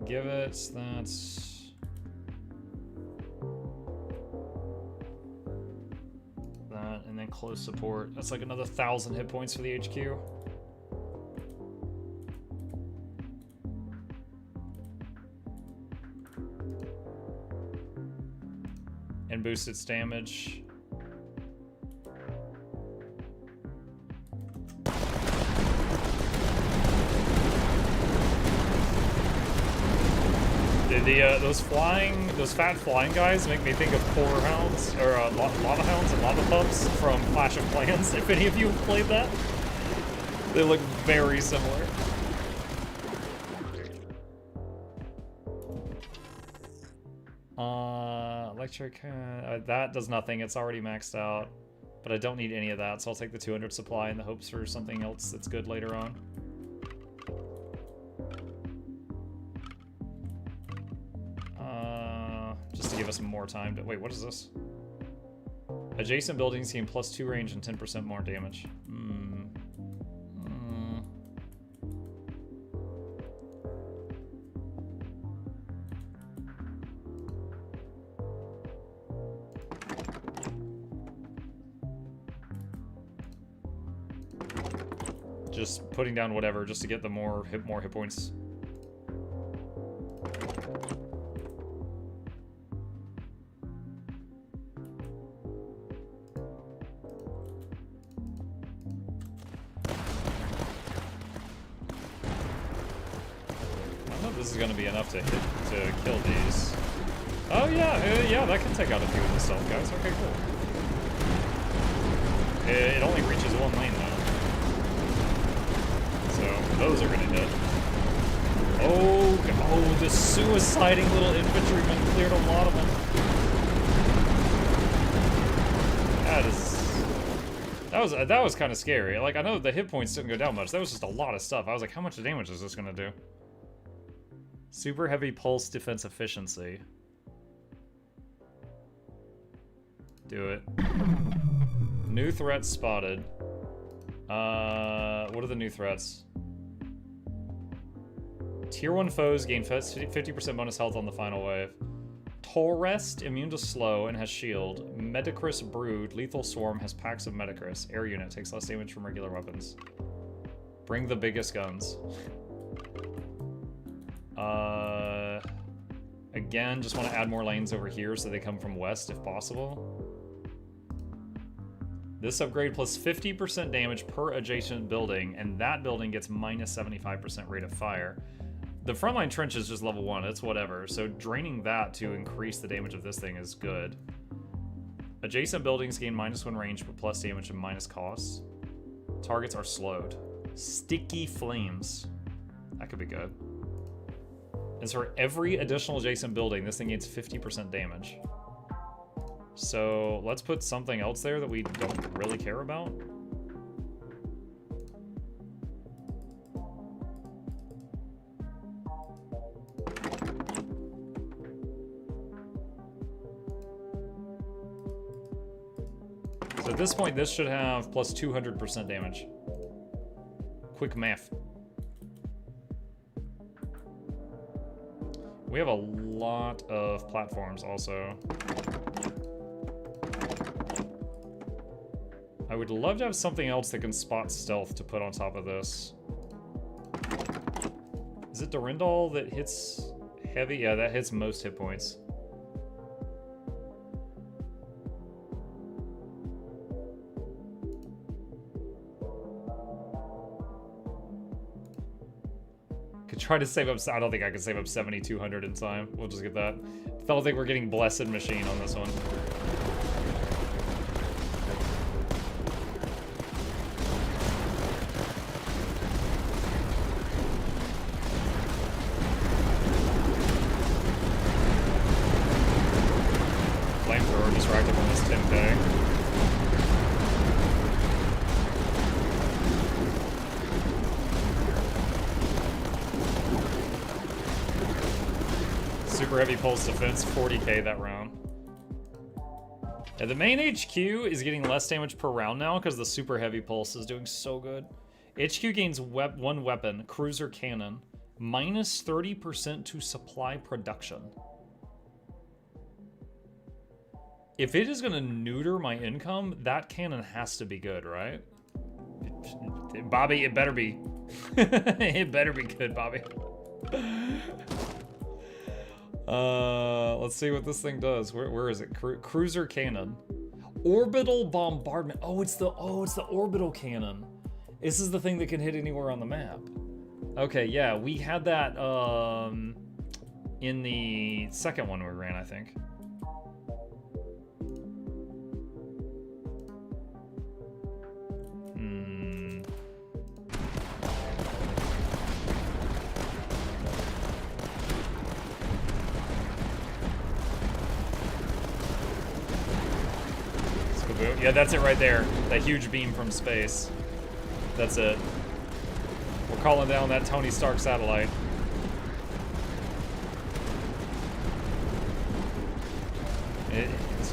Give it, that's... That, and then close support. That's like another 1,000 hit points for the HQ. And boost its damage. Those fat flying guys make me think of Core Hounds, or Lava Hounds and Lava Pups from Clash of Clans, if any of you have played that. They look very similar. Electric, that does nothing, it's already maxed out. But I don't need any of that, so I'll take the 200 supply in the hopes for something else that's good later on. Just to give us some more time to... Wait, what is this? Adjacent buildings gain +2 range and 10% more damage. Just putting down whatever just to get the more hit points. This is going to be enough to kill these. Oh yeah, yeah, that can take out a few of the stealth guys. Okay, cool. It only reaches one lane though, so those are going to hit. Oh, the suiciding little infantryman cleared a lot of them. That is That was kind of scary. Like, I know the hit points didn't go down much. That was just a lot of stuff. I was like, how much damage is this gonna do? Super heavy pulse defense efficiency. Do it. New threats spotted. What are the new threats? Tier 1 foes gain 50% bonus health on the final wave. Torrest, immune to slow and has shield. Medicris Brood, lethal swarm, has packs of Medicris. Air unit, takes less damage from regular weapons. Bring the biggest guns. Again, just want to add more lanes over here so they come from west if possible. This upgrade plus 50% damage per adjacent building, and that building gets minus 75% rate of fire. The frontline trench is just level 1, it's whatever, so draining that to increase the damage of this thing is good. Adjacent buildings gain -1 range but plus damage and minus costs. Targets are slowed. Sticky flames. That could be good. And so for every additional adjacent building, this thing gains 50% damage. So let's put something else there that we don't really care about. So at this point, this should have plus 200% damage. Quick math. We have a lot of platforms also. I would love to have something else that can spot stealth to put on top of this. Is it Durandal that hits heavy? Yeah, that hits most hit points. Try to save up. I don't think I can save up 7,200 in time. We'll just get that. I don't think we're getting Blessed Machine on this one. Flamethrower just racked up almost 10k. Super heavy pulse defense, 40k that round. Yeah, the main HQ is getting less damage per round now because the super heavy pulse is doing so good. HQ gains one weapon, cruiser cannon, minus 30% to supply production. If it is gonna neuter my income, that cannon has to be good, right? Bobby, it better be. It better be good, Bobby. Let's see what this thing does. Where is it? Cruiser cannon. Orbital bombardment. Oh, it's the orbital cannon. This is the thing that can hit anywhere on the map. Okay, yeah, we had that in the second one we ran, I think. Yeah, that's it right there. That huge beam from space. That's it. We're calling down that Tony Stark satellite. It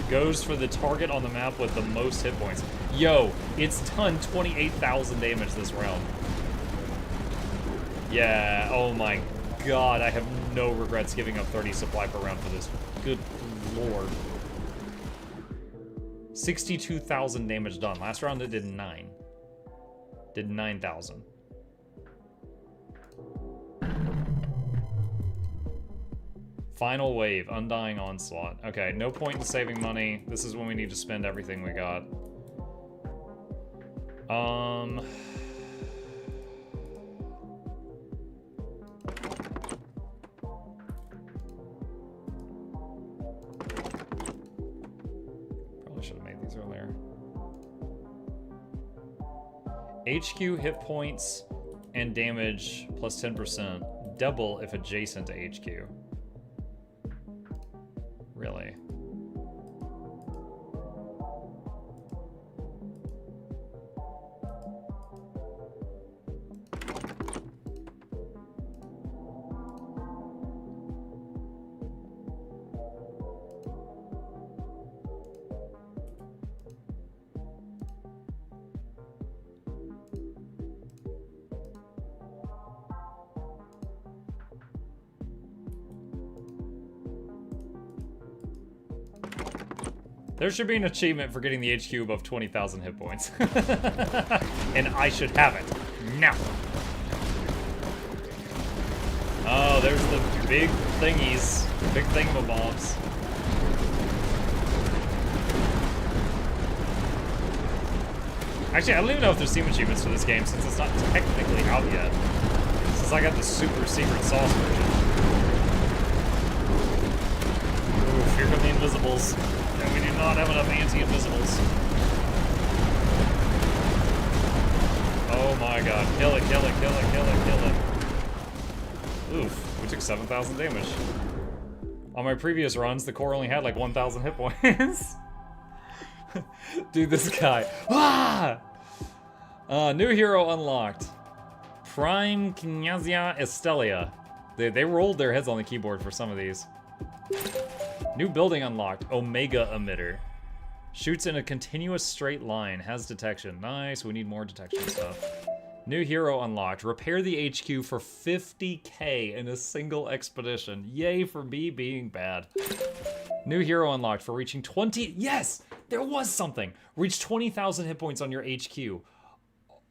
goes for the target on the map with the most hit points. Yo, it's done 28,000 damage this round. Yeah, oh my god, I have no regrets giving up 30 supply per round for this. Good lord. 62,000 damage done. Last round it did 9. Did 9,000. Final wave, Undying Onslaught. Okay, no point in saving money. This is when we need to spend everything we got. Probably should have made these earlier. HQ hit points and damage plus 10%. Double if adjacent to HQ. Really? There should be an achievement for getting the HQ above 20,000 hit points. And I should have it. Now. Oh, there's the big thingies. Big thingamabobs. Actually, I don't even know if there's Steam achievements for this game since it's not technically out yet. Since I got the super secret sauce version. Oof, here come the invisibles. And we do not have enough anti-invisibles. Oh my god. Kill it, kill it, kill it, kill it, kill it. Oof, we took 7,000 damage. On my previous runs, the core only had like 1,000 hit points. Dude, this guy. Ah! New hero unlocked. Prime Knyazia Estelia. They rolled their heads on the keyboard for some of these. New building unlocked. Omega Emitter. Shoots in a continuous straight line. Has detection. Nice, we need more detection stuff. New hero unlocked. Repair the HQ for 50k in a single expedition. Yay for me being bad. New hero unlocked for reaching 20... Yes! There was something! Reach 20,000 hit points on your HQ.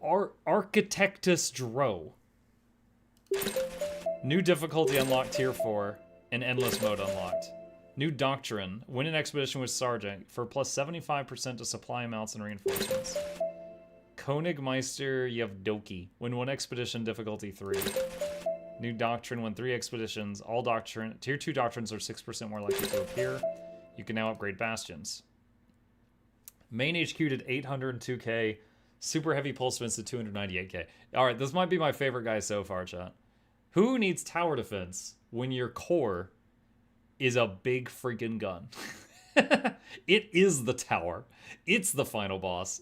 Architectus Dro. New difficulty unlocked tier 4. And endless mode unlocked. New doctrine. Win an expedition with Sergeant for plus 75% to supply amounts and reinforcements. Konigmeister Yevdoki. Win one expedition, difficulty 3. New doctrine. Win 3 expeditions. All doctrine. Tier 2 doctrines are 6% more likely to appear. You can now upgrade bastions. Main HQ did 802k. Super heavy pulse defense did 298k. Alright, this might be my favorite guy so far, chat. Who needs tower defense when your core is a big freaking gun? It is the tower. It's the final boss.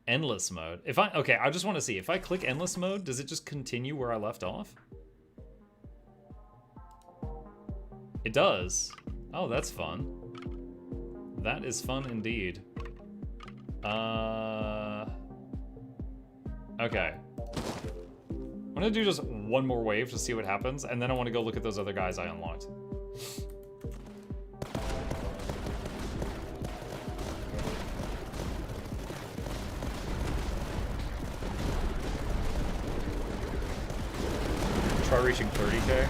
Endless mode. Okay, I just want to see. If I click endless mode, does it just continue where I left off? It does. Oh, that's fun. That is fun indeed. Okay. I'm gonna do just one more wave to see what happens, and then I want to go look at those other guys I unlocked. Try reaching 30k.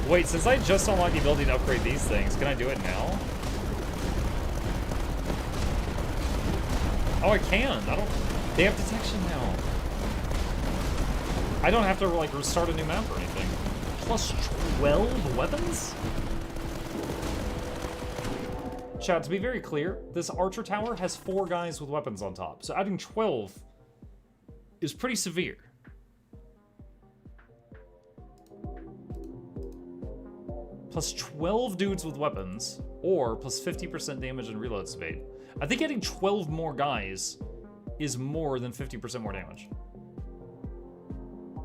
Wait, since I just unlocked the ability to upgrade these things, can I do it now? Oh, I can. They have detection now. I don't have to, like, restart a new map or anything. Plus 12 weapons? Chat, to be very clear, this archer tower has 4 guys with weapons on top, so adding 12 is pretty severe. Plus 12 dudes with weapons, or plus 50% damage and reload speed. I think adding 12 more guys is more than 50% more damage.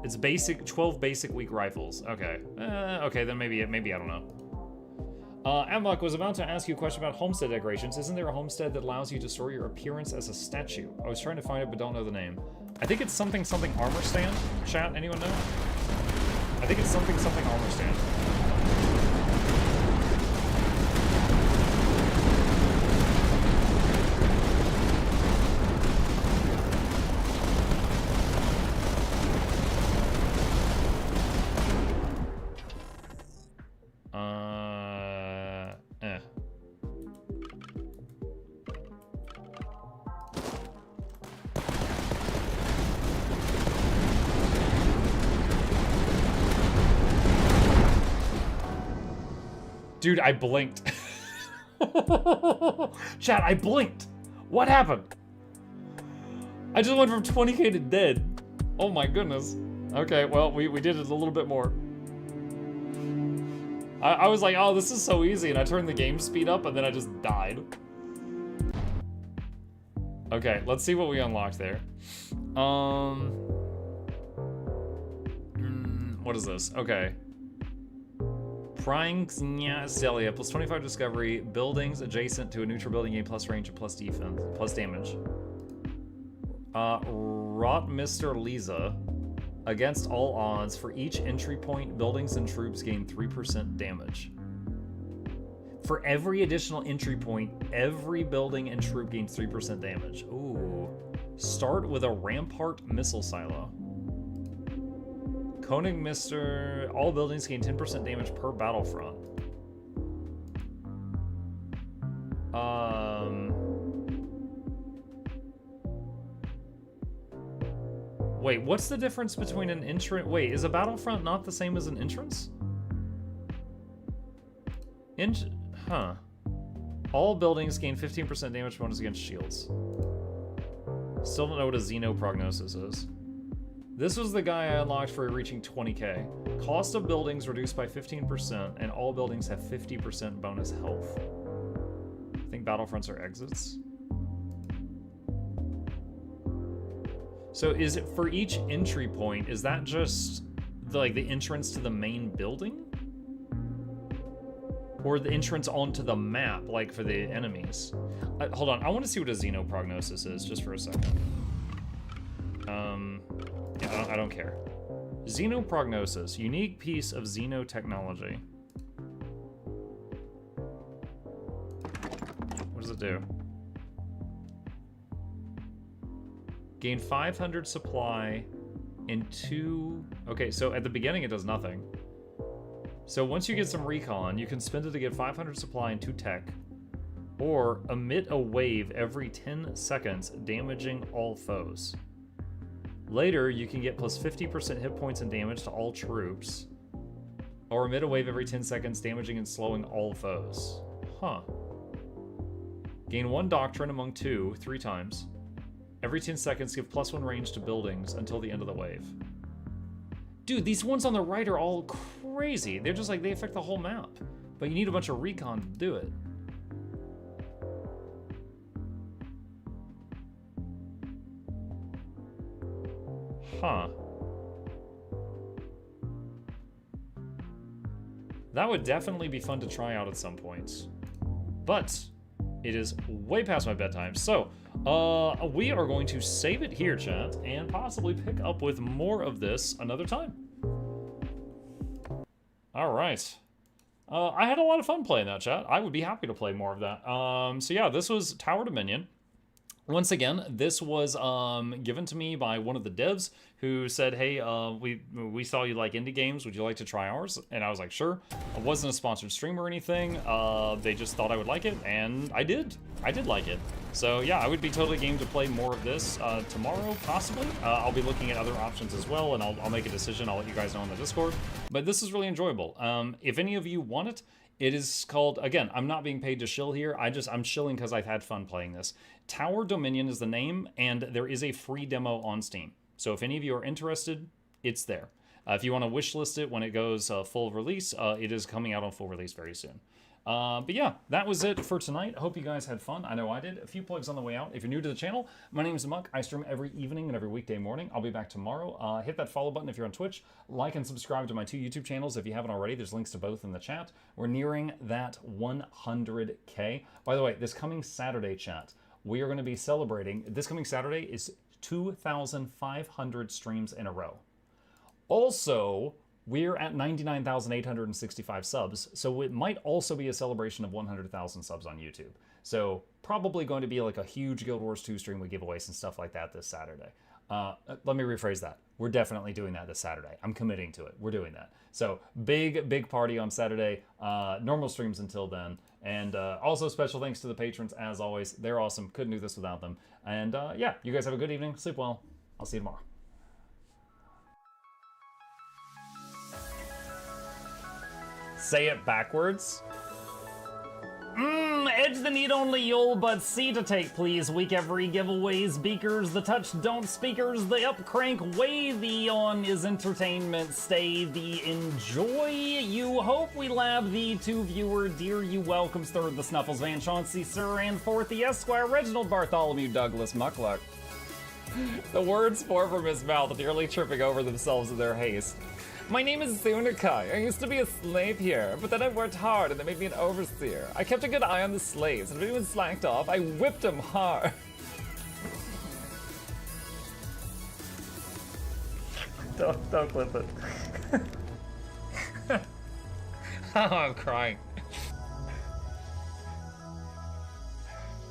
It's basic, 12 basic weak rifles. Okay. Okay, then maybe I don't know. Amok was about to ask you a question about homestead decorations. Isn't there a homestead that allows you to store your appearance as a statue? I was trying to find it, but don't know the name. I think it's something armor stand. Chat, anyone know? I think it's something armor stand. Dude, I blinked. Chat, I blinked. What happened? I just went from 20k to dead. Oh my goodness. Okay, well, we did it a little bit more. I was like, oh, this is so easy, and I turned the game speed up, and then I just died. Okay, let's see what we unlocked there. What is this? Okay. Prying Zelia, plus 25 discovery, buildings adjacent to a neutral building gain plus range and plus defense, plus damage. Rotmister Lisa. Against all odds, for each entry point, buildings and troops gain 3% damage. For every additional entry point, every building and troop gains 3% damage. Ooh. Start with a Rampart missile silo. Konigmister, all buildings gain 10% damage per battlefront. Wait, what's the difference between an entrance? Wait, is a battlefront not the same as an entrance? Huh. All buildings gain 15% damage bonus against shields. Still don't know what a Xenoprognosis is. This was the guy I unlocked for reaching 20k. Cost of buildings reduced by 15%, and all buildings have 50% bonus health. I think battlefronts are exits. So is it for each entry point, is that just like the entrance to the main building? Or the entrance onto the map, like for the enemies? Hold on, I want to see what a Xenoprognosis is, just for a second. Yeah, I don't care. Xenoprognosis, unique piece of xenotechnology. What does it do? Gain 500 supply in 2... Okay, so at the beginning it does nothing. So once you get some recon, you can spend it to get 500 supply and 2 tech. Or emit a wave every 10 seconds, damaging all foes. Later, you can get plus 50% hit points and damage to all troops. Or emit a wave every 10 seconds, damaging and slowing all foes. Huh. Gain 1 doctrine among 2, 3 times. Every 10 seconds, give +1 range to buildings until the end of the wave. Dude, these ones on the right are all crazy. They're just like, they affect the whole map. But you need a bunch of recon to do it. Huh. That would definitely be fun to try out at some point. But it is way past my bedtime, so we are going to save it here, chat, and possibly pick up with more of this another time. All right. I had a lot of fun playing that, chat. I would be happy to play more of that. So yeah, this was Tower Dominion. Once again, this was given to me by one of the devs who said, hey, we saw you like indie games. Would you like to try ours? And I was like, sure. I wasn't a sponsored stream or anything. They just thought I would like it, and I did. I did like it. So yeah, I would be totally game to play more of this tomorrow, possibly. I'll be looking at other options as well, and I'll make a decision. I'll let you guys know on the Discord. But this is really enjoyable. If any of you want it, it is called, again, I'm not being paid to shill here. I'm shilling because I've had fun playing this. Tower Dominion is the name, and there is a free demo on Steam. So if any of you are interested, it's there. If you want to wishlist it when it goes full release, it is coming out on full release very soon. But yeah, that was it for tonight. I hope you guys had fun. I know I did. A few plugs on the way out. If you're new to the channel, my name is Muck. I stream every evening and every weekday morning. I'll be back tomorrow. Hit that follow button if you're on Twitch. Like and subscribe to my 2 YouTube channels if you haven't already. There's links to both in the chat. We're nearing that 100K. By the way, this coming Saturday, chat, we are going to be celebrating. This coming Saturday is 2,500 streams in a row. Also, we're at 99,865 subs, so it might also be a celebration of 100,000 subs on YouTube. So probably going to be like a huge Guild Wars 2 stream with giveaways and stuff like that this Saturday. Let me rephrase that. We're definitely doing that this Saturday. I'm committing to it. We're doing that. So big party on Saturday. Normal streams until then. And also special thanks to the patrons, as always. They're awesome. Couldn't do this without them. And yeah, you guys have a good evening. Sleep well. I'll see you tomorrow. Say it backwards. Edge the need only you'll but C to take, please. Week every giveaways, beakers, the touch don't speakers, the up crank, way the on is entertainment, stay the enjoy. You hope we lab the 2 viewer, dear you welcomes, third the Snuffles, Van Chauncey, Sir, and fourth the Esquire, Reginald Bartholomew, Douglas, Mukluk. The words pour from his mouth, nearly tripping over themselves in their haste. My name is Zunikai. I used to be a slave here, but then I worked hard and they made me an overseer. I kept a good eye on the slaves, and if anyone slacked off, I whipped them hard. Don't clip it. Oh, I'm crying.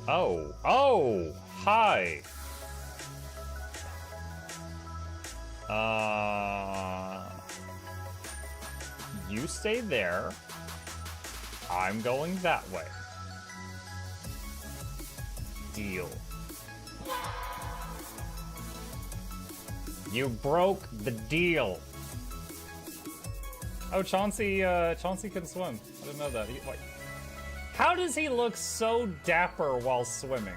Oh, hi. You stay there. I'm going that way. Deal. You broke the deal. Oh, Chauncey can swim. I didn't know that. How does he look so dapper while swimming?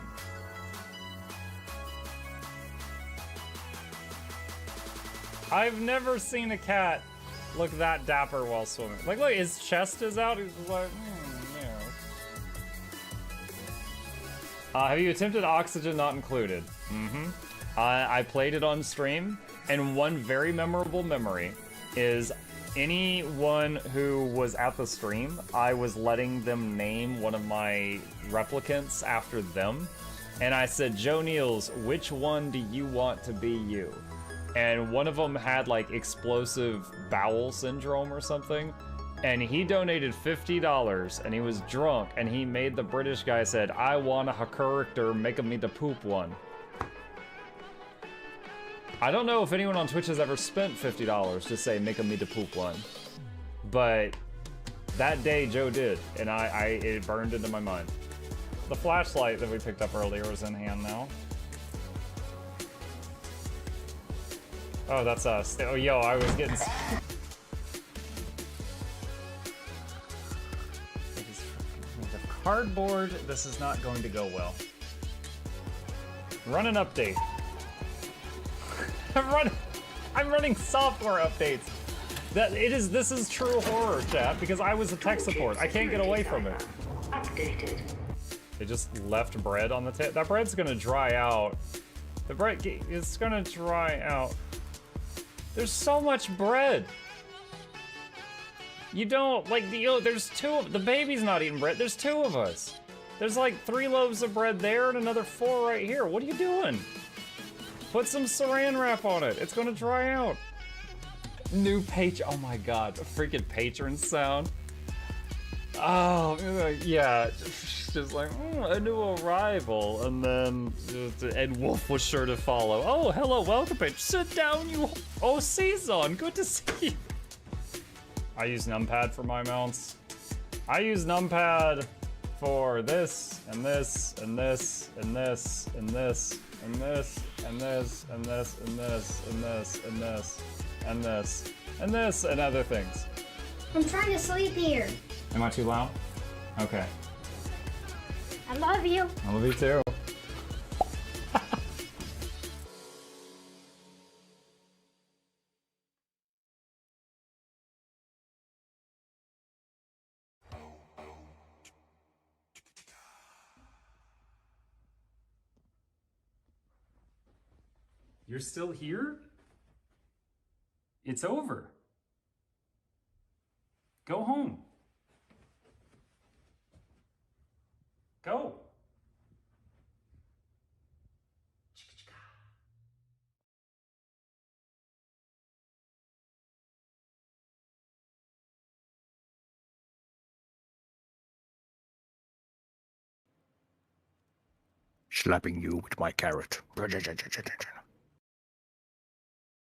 I've never seen a cat look that dapper while swimming. Like, look, his chest is out. He's just like, yeah. Have you attempted Oxygen Not Included? Mm-hmm. I played it on stream, and one very memorable memory is anyone who was at the stream, I was letting them name one of my replicants after them. And I said, Joe Niels, which one do you want to be you? And one of them had like explosive bowel syndrome or something. And he donated $50 and he was drunk and he made the British guy said, I want a character, make me the poop one. I don't know if anyone on Twitch has ever spent $50 to say, make me the poop one. But that day Joe did, and it burned into my mind. The flashlight that we picked up earlier is in hand now. Oh, that's us. Oh, yo, I was getting... The cardboard, this is not going to go well. Run an update. I'm running software updates. This is true horror, chat, because I was a tech support. I can't get away from it. Updated. They just left bread on the table. That bread's gonna dry out. The bread is gonna dry out. There's so much bread. You don't, like, there's the baby's not eating bread. There's 2 of us. There's like 3 loaves of bread there and another 4 right here. What are you doing? Put some saran wrap on it. It's gonna dry out. New oh my god, a freaking patron sound. Oh, yeah. Just like, a new arrival. And then Ed Wolf was sure to follow. Oh, hello, welcome, page. Sit down, you. Oh, Season, good to see you. I use numpad for my mounts. I use numpad for this, and this, and this, and this, and this, and this, and this, and this, and this, and this, and this, and this, and this, and other things. I'm trying to sleep here. Am I too loud? Okay. I love you. I love you too. You're still here? It's over. Go home. Go. Slapping you with my carrot.